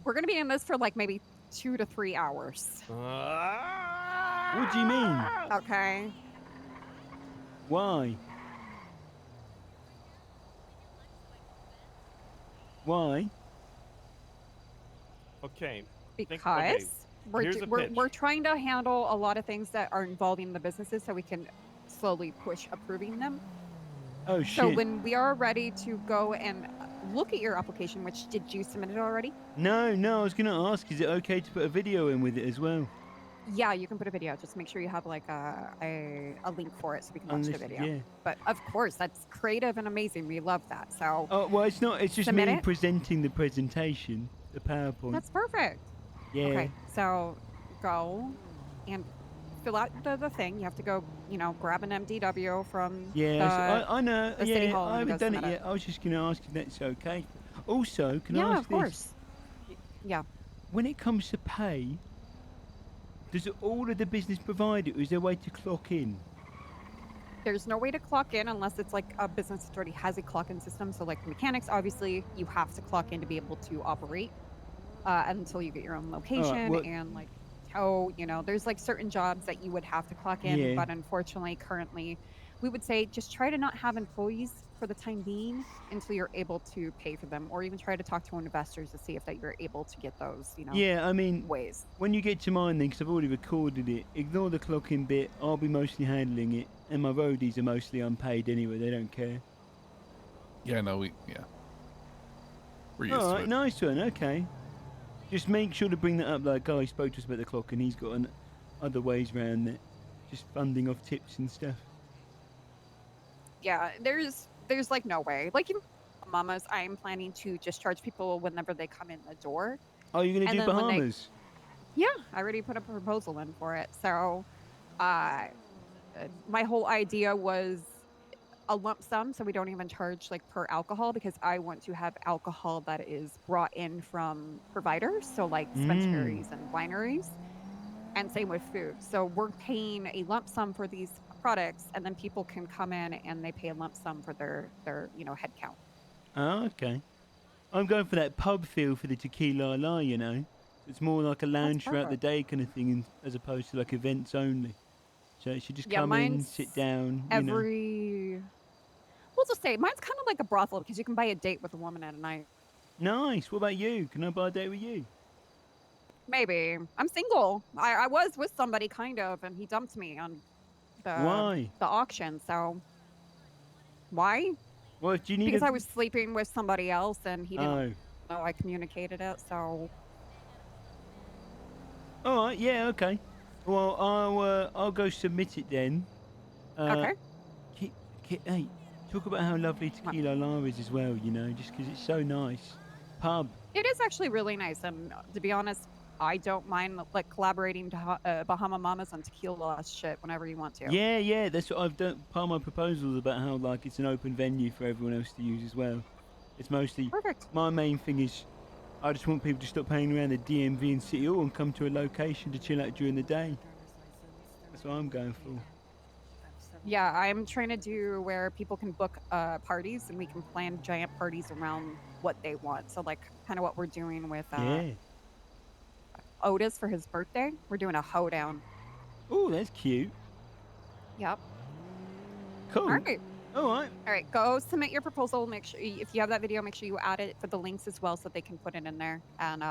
We're gonna be in this for like maybe 2 to 3 hours. What do you mean? Okay. Why? Why? Okay. Because Here's a pitch. we're trying to handle a lot of things that are involving the businesses so we can slowly push approving them. Oh shit. So when we are ready to go and look at your application, which did you submit it already? No, I was gonna ask, is it okay to put a video in with it as well? Yeah, you can put a video. Just make sure you have like a link for it so we can watch the Unlisted, video. yeah. But of course, that's creative and amazing. We love that. So Oh well, it's not. It's just submit me it. presenting the presentation, the PowerPoint. That's perfect. Yeah. Okay, so go and fill out the thing. You have to go, grab an MDW from Yeah, I know. the city Yeah, hall. I and haven't go done it submit yet. I was just gonna ask if that's okay. Also, can I Yeah, ask of this? course. Yeah. When it comes to pay, does all of the business provide it, or is there a way to clock in? There's no way to clock in unless it's like a business that already has a clock-in system. So like mechanics, obviously, you have to clock in to be able to operate until you get your own location well- and like tow. There's like certain jobs that you would have to clock in, Yeah. but unfortunately, currently, we would say just try to not have employees for the time being until you're able to pay for them, or even try to talk to investors to see if that you're able to get those. Yeah, I mean, ways. when you get to mine, then, because I've already recorded it, ignore the clocking bit. I'll be mostly handling it, and my roadies are mostly unpaid anyway. They don't care. Yeah, no, we're used All to right, it. nice one. Okay. Just make sure to bring that up. Like, guy spoke to us about the clock, and he's got other ways around it. Just funding off tips and stuff. Yeah, there's like no way. Like even Mamas, I'm planning to just charge people whenever they come in the door. Oh, you're gonna And do then when they- Bahamas? Yeah, I already put a proposal in for it. So, my whole idea was a lump sum, so we don't even charge like per alcohol, because I want to have alcohol that is brought in from providers, so like dispensaries and wineries, and same with food. So we're paying a lump sum for these products, and then people can come in and they pay a lump sum for their head count. Oh, okay. I'm going for that pub feel for the Tequila-la, It's more like a lounge throughout the perfect. day kind of thing, as opposed to like events only. So it should just Yeah, come in, mine's sit down, We'll just say mine's kind of like a brothel, because you can buy a date with a woman at a night. Nice. What about you? Can I buy a date with you? Maybe. I'm single. I was with somebody kind of, and he dumped me on Why? the auction. So why? Well, do you need Because a... I was sleeping with somebody else, and he didn't know I communicated it. So All right. Yeah. Okay. Well, I'll go submit it then. Okay. Hey, talk about how lovely Tequila-la is as well. Just because it's so nice. Pub. it is actually really nice, and to be honest, I don't mind like collaborating to Bahama Mamas on Tequila shit whenever you want to. Yeah, that's what I've done. Part of my proposal is about how like it's an open venue for everyone else to use as well. It's mostly perfect. My main thing is I just want people to stop hanging around the DMV and City Hall and come to a location to chill out during the day. That's what I'm going for. Yeah, I'm trying to do where people can book parties, and we can plan giant parties around what they want. So like kind of what we're doing with Yeah. Otis for his birthday. We're doing a hoedown. Oh, that's cute. Yep. Cool. All right. All right. All right. Go submit your proposal. Make sure if you have that video, make sure you add it for the links as well, so they can put it in there. And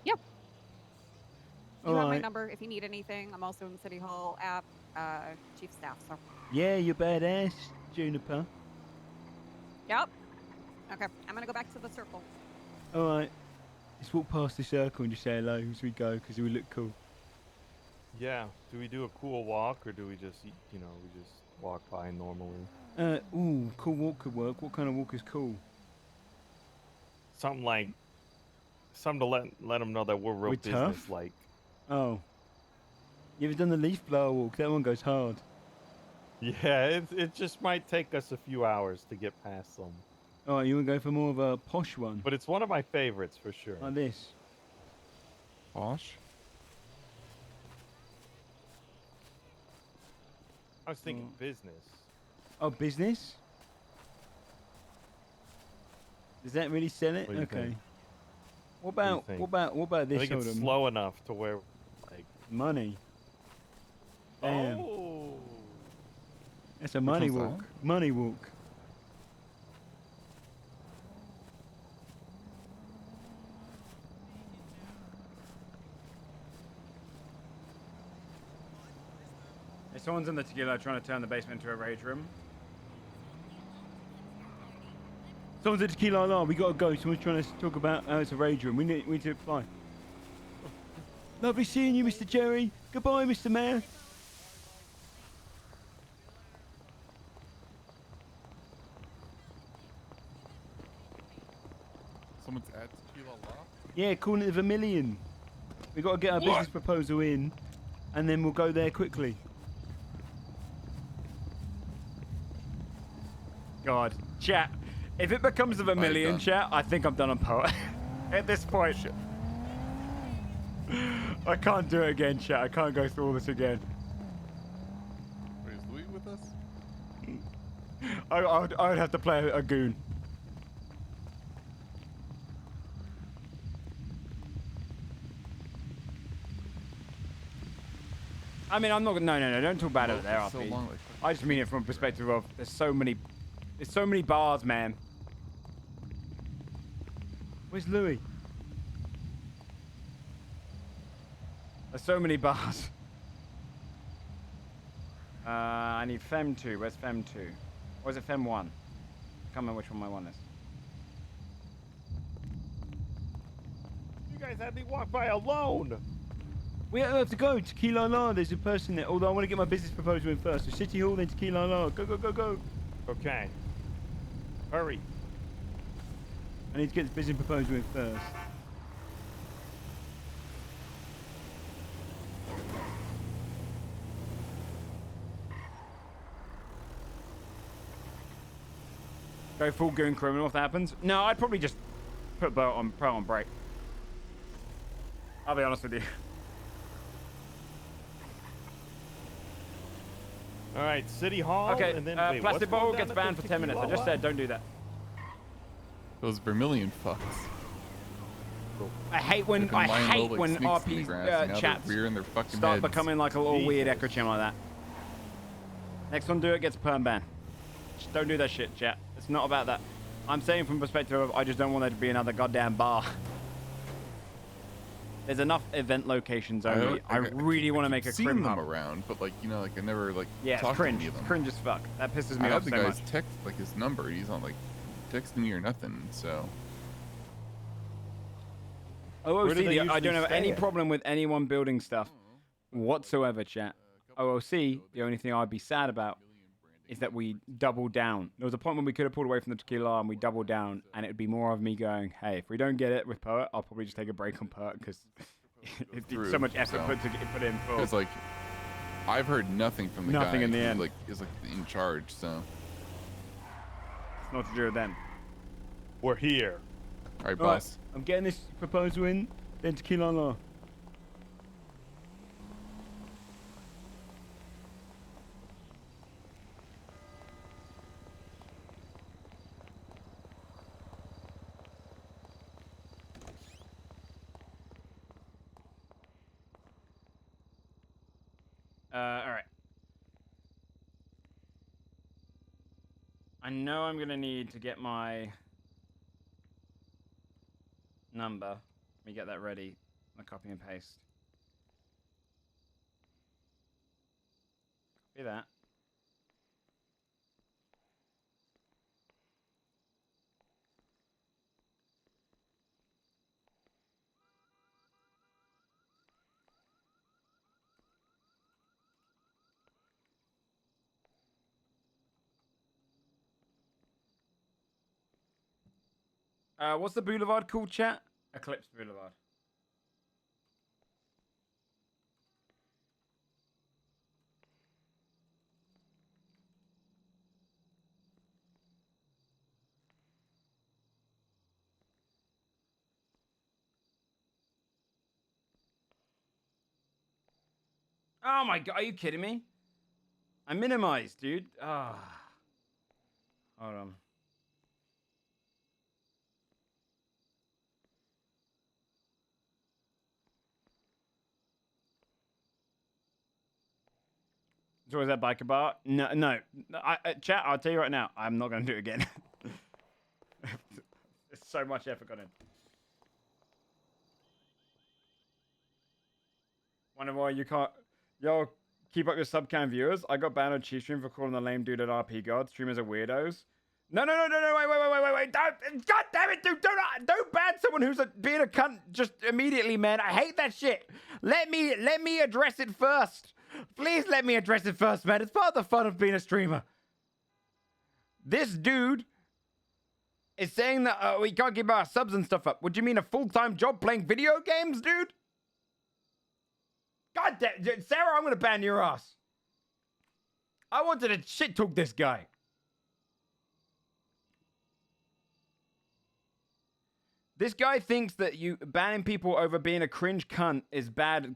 yeah. You have my Alright. number if you need anything. I'm also in the City Hall app, chief staff. So. Yeah, you're badass, Juniper. Yep. Okay. I'm gonna go back to the circle. All right. Let's walk past the circle and just say hello as we go, because we look cool. Yeah. Do we do a cool walk, or do we just, we just walk by normally? Ooh, cool walk could work. What kind of walk is cool? Something to let them know that we're real We're tough? business like. Oh. You ever done the leaf blower walk? That one goes hard. Yeah, it just might take us a few hours to get past them. Oh, you want to go for more of a posh one? But it's one of my favorites for sure. Like this. Posh? I was thinking business. Oh, business? Does that really sell it? What do you Okay. think? What do you about think? what about this? I think it's Odom? slow enough to where, like, Money. Damn. oh, That's a money one's walk. Money walk. Hey, someone's in the Tequila trying to turn the basement into a rage room. Someone's at Tequila-la. We gotta go. Someone's trying to talk about how it's a rage room. We need to fly. Lovely seeing you, Mr. Jerry. Goodbye, Mr. Mayor. Someone's at Tequila-la? Yeah, calling it the Vermilion. We got to get our business proposal in, and then we'll go there quickly. God, chat. If it becomes the Vermilion, done. chat, I think I'm done on Poet. At this point, I can't do it again, chat. I can't go through all this again. Wait, is Louis with us? I would have to play a goon. I mean, I'm not. No. Don't talk bad over there, So RP. long, like, I just mean it from a perspective of there's so many bars, man. Where's Louis? There's so many bars. I need Fem 2. Where's Fem 2? Or is it Fem 1? I can't remember which one my 1 is. you guys had me walk by alone. We have to go. Tequila-la. There's a person there. Although I want to get my business proposal in first. So City Hall, then Tequila-la. Go, go, go, go. Okay. Hurry. I need to get this business proposal in first. Go full goon criminal if that happens. No, I'd probably just put Pro on break. I'll be honest with you. All right, City Hall. Okay, and then wait, plastic what's bottle going gets down banned at for the 10 minutes. I just Tequila-la? said don't do that. Those Vermilion fucks. I hate when They're lying low like snakes in the RP grass, and now they're chats rearing their fucking start heads. becoming like a little weird Jesus. echo chamber like that. Next one do it gets perm ban. Just don't do that shit, chat. It's not about that. I'm saying from perspective of I just don't want there to be another goddamn bar. There's enough event locations only. I really want to make a seen crim them hub. around, but like I never like Yeah, it's talked to cringe. any of them. Cringe as fuck. That pisses me I off have the so guy's much. text like his number. He's not like texting me or nothing. So Where do they OOC, I usually don't have any stay? problem with anyone building stuff whatsoever, chat. OOC, the only thing I'd be sad about is that we double down. There was a point when we could have pulled away from the Tequila and we doubled down, and it would be more of me going, hey, if we don't get it with Poet, I'll probably just take a break on Poet because it's so much effort put in for. Because like I've heard nothing from the guy Nothing in the who, end. like is like in charge. So It's not to do with them. We're here. all right, All right, boss. I'm getting this proposal in, then Tequila-la. All right. I know I'm gonna need to get my number. Let me get that ready. I'll copy and paste. Copy that. What's the boulevard called, chat? Eclipse Boulevard. Oh my god, are you kidding me? I minimized, dude. Ah. Hold on. So is that biker bar? No, no. Chat, I'll tell you right now, I'm not going to do it again. There's so much effort gone in. Wonder why you can't... Yo, keep up your subcam viewers. I got banned on Chief Stream for calling the lame dude at RP God. Streamers are weirdos. No, wait. Don't, God damn it, dude. Don't ban someone who's being a cunt just immediately, man. I hate that shit. Let me address it first. Please let me address it first, man. It's part of the fun of being a streamer. This dude is saying that we can't keep our subs and stuff up. What do you mean, a full-time job playing video games, dude? God damn, Sarah, I'm gonna ban your ass. I wanted to shit talk this guy. This guy thinks that you banning people over being a cringe cunt is bad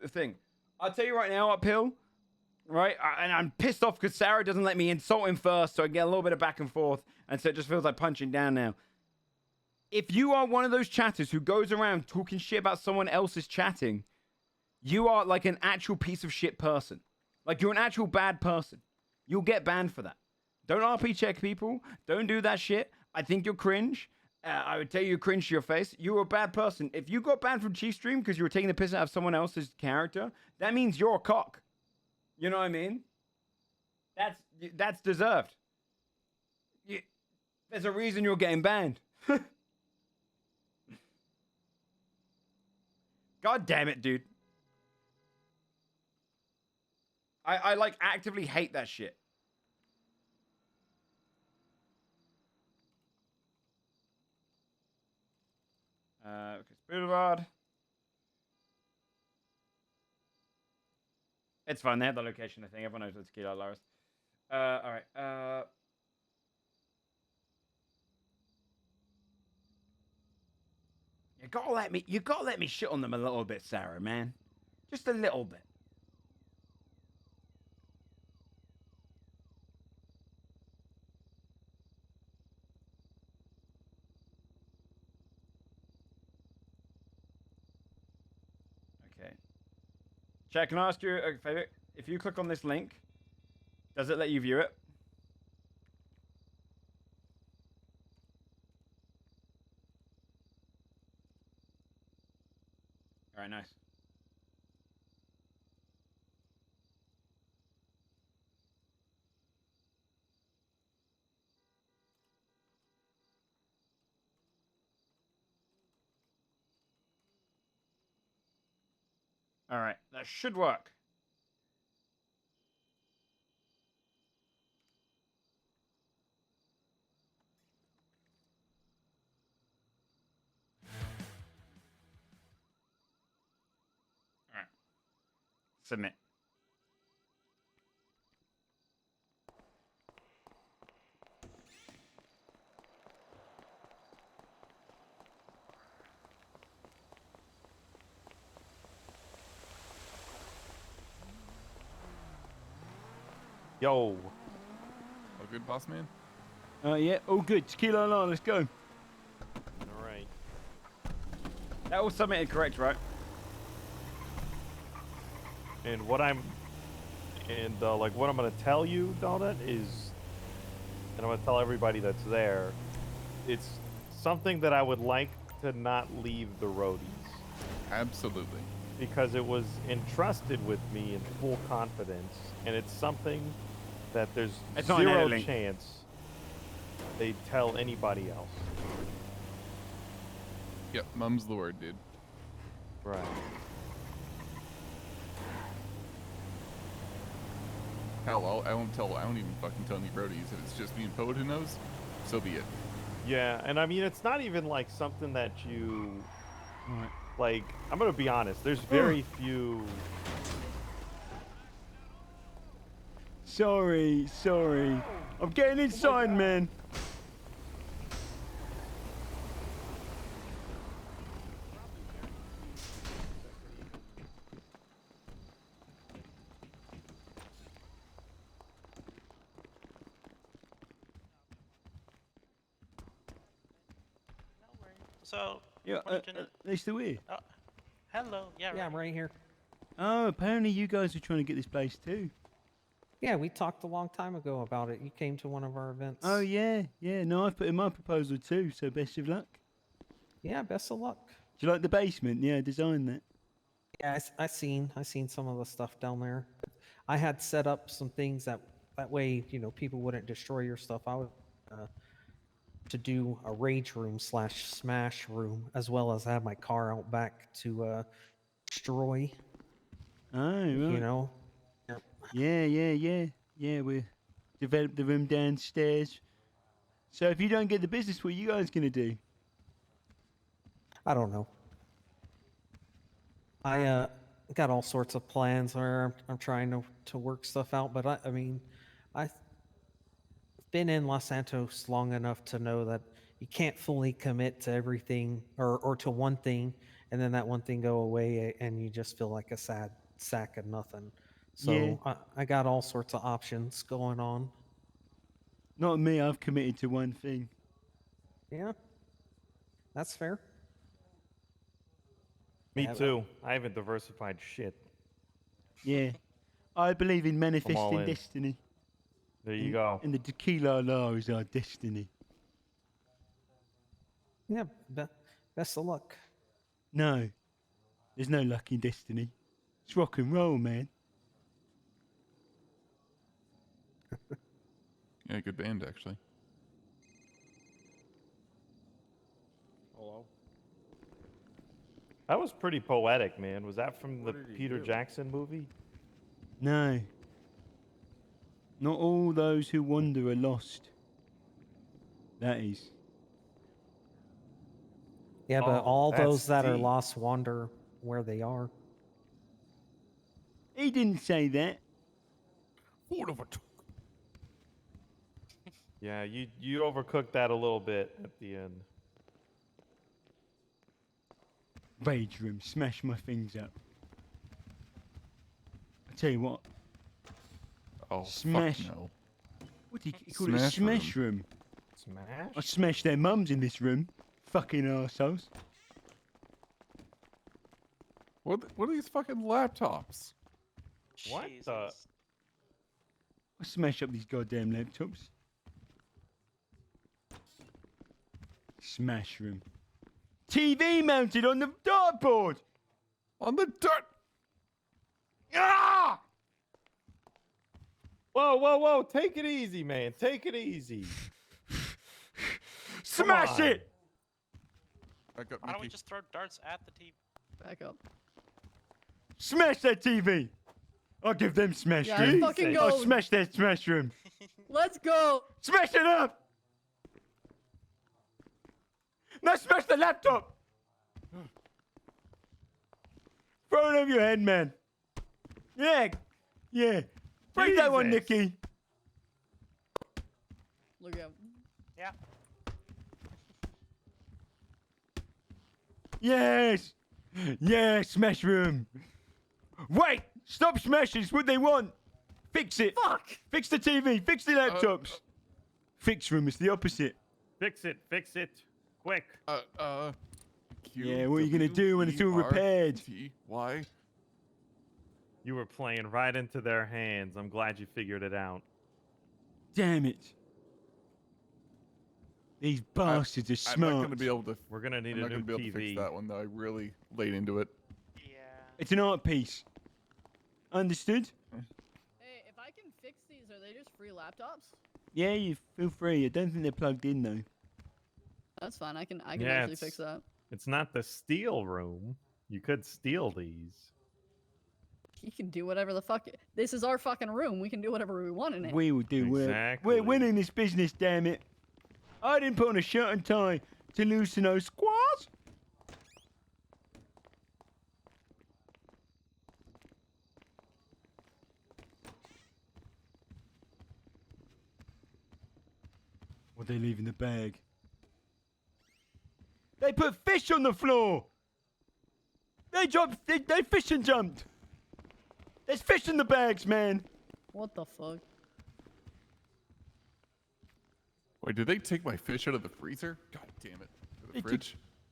thing. I'll tell you right now, Uphill, right? And I'm pissed off because Sarah doesn't let me insult him first, so I get a little bit of back and forth, and so it just feels like punching down now. If you are one of those chatters who goes around talking shit about someone else's chatting, you are like an actual piece of shit person. Like, you're an actual bad person. You'll get banned for that. Don't RP check people. Don't do that shit. I think you're cringe. I would tell you cringe to your face. You're a bad person. If you got banned from Chief Stream because you were taking the piss out of someone else's character, that means you're a cock. You know what I mean? That's deserved. There's a reason you're getting banned. God damn it, dude. I like actively hate that shit. Okay, Boulevard. It's fine. They have the location, I think. Everyone knows where Tequila-la is. All right. You gotta let me shit on them a little bit, Sarah, man. Just a little bit. Okay. Chat, can I ask you a favor? If you click on this link, does it let you view it? All right, nice. All right, that should work. All right. Submit. Yo. All good, boss man? Yeah, all good. Tequila-la, let's go. All right. That was submitted correct, right? And what I'm gonna tell you, Donut, is, and I'm gonna tell everybody that's there, it's something that I would like to not leave the roadies. Absolutely. Because it was entrusted with me in full confidence, and it's something that there's zero chance they tell anybody else. Yep, mum's the word, dude. Right. Hell, I won't even fucking tell any roadies. If it's just me and Poet who knows, so be it. Yeah, and I mean, it's not even like something that you... Like, I'm gonna be honest, there's very few... Sorry. I'm getting inside, man. So. Yeah, they still here? Hello. Yeah. Yeah, I'm right here. Oh, apparently you guys are trying to get this place too. Yeah, we talked a long time ago about it. You came to one of our events. Oh yeah, yeah. No, I've put in my proposal too. So best of luck. Yeah, best of luck. Do you like the basement? Yeah, design that. Yeah, I seen some of the stuff down there. I had set up some things that way, people wouldn't destroy your stuff. I would to do a rage room / smash room, as well as have my car out back to destroy. Oh, right. You know. Yeah. We develop the room downstairs. So if you don't get the business, what are you guys gonna do? I don't know. I got all sorts of plans where I'm trying to work stuff out, but I've been in Los Santos long enough to know that you can't fully commit to everything or to one thing and then that one thing go away and you just feel like a sad sack of nothing. So Yeah. I got all sorts of options going on. Not me. I've committed to one thing. Yeah, that's fair. Me too. I haven't diversified shit. Yeah. I believe in all manifesting in. destiny. There you go. And the Tequila-la is our destiny. Yeah, best of luck. No. There's no luck in destiny. It's rock and roll, man. Yeah, good band actually. Hello. That was pretty poetic, man. Was that from the Peter Jackson movie? No. Not all those who wander are lost. That is. Yeah, but Oh, all that's those that are deep. lost wander where they are. He didn't say that. Yeah, you overcooked that a little bit at the end. Rage room, smash my things up. I tell you what. Oh, smash. fuck no. What do you call it? Smash room. Smash? I smash their mums in this room. Fucking arseholes. What are these fucking laptops? What the? I smash up these goddamn laptops. Smash room. TV mounted on the dartboard. On the dart. Ah! Whoa. Take it easy, man. Take it easy. Smash it! Back up, Why don't we Mickey. just throw darts at the TV? Back up. Smash that TV! I'll give them smash Yeah, room. fucking go. I'll smash that smash room. Let's go. Smash it up! Now smash the laptop! Throw it over your head, man. Yeah. Break that one, Jesus. Nikki. Look at him. Yeah. Yes, smash room. Wait, stop smashing. It's what they want. Fix it. Fuck. Fix the TV. Fix the laptops. Fix room is the opposite. Fix it. Quick. Yeah, what are you gonna do when it's all repaired? Why? You were playing right into their hands. I'm glad you figured it out. Damn it. These bastards are I'm not smart. gonna be able to. We're gonna need I'm a not new gonna be able to TV. fix that one though. I really laid into it. It's an art piece. Understood? Hey, if I can fix these, are they just free laptops? Yeah, you feel free. I don't think they're plugged in though. That's fine. I can Yeah, actually it's- fix that. It's not the steal room. You could steal these. He can do whatever the fuck. This is our fucking room. We can do whatever we want in it. We will do whatever. Exactly. We're winning this business, damn it. I didn't put on a shirt and tie to lose to no squaws. What they leave in the bag? They put fish on the floor. They dropped. They fish and jumped. There's fish in the bags, man. What the fuck? Wait, did they take my fish out of the freezer? God damn it! Or the They took- fridge.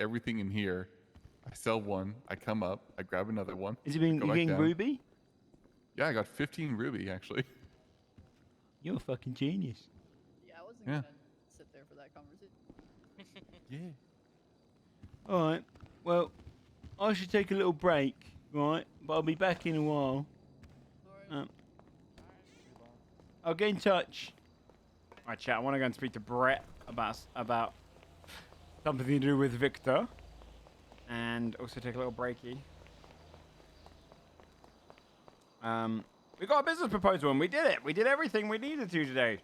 everything in here. I sell one. I come up. I grab another one. Is it being go you back getting down. ruby? Yeah, I got 15 ruby actually. You're a fucking genius. Yeah, I wasn't Yeah. gonna sit there for that conversation. Yeah. All right. Well, I should take a little break, right? But I'll be back in a while. I'll get in touch. All right, chat. I want to go and speak to Brett about something to do with Victor, and also take a little breaky. We got a business proposal and we did it. We did everything we needed to today.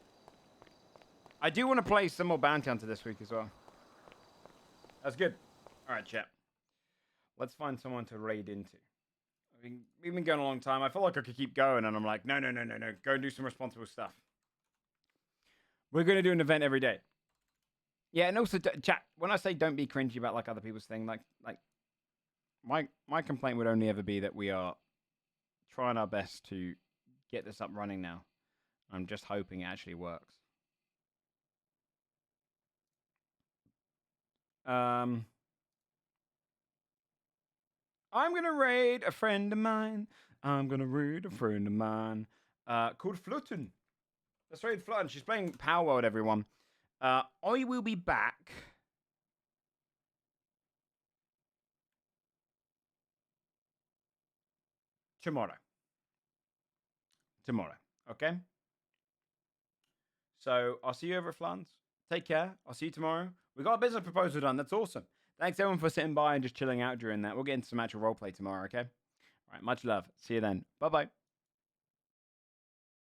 I do want to play some more Bounty Hunter this week as well. That's good. All right, chat. Let's find someone to raid into. I mean, we've been going a long time. I feel like I could keep going, and I'm like, no. Go and do some responsible stuff. We're going to do an event every day. Yeah, and also, chat, when I say don't be cringy about like other people's thing, like my complaint would only ever be that we are trying our best to get this up running now. I'm just hoping it actually works. I'm gonna raid a friend of mine. Called Flutten. Let's raid Flutten. She's playing Power World, everyone. I will be back. Tomorrow, okay? So I'll see you over at Flans. Take care. I'll see you tomorrow. We got a business proposal done. That's awesome. Thanks everyone for sitting by and just chilling out during that. We'll get into some actual roleplay tomorrow, okay? All right, much love. See you then. Bye-bye.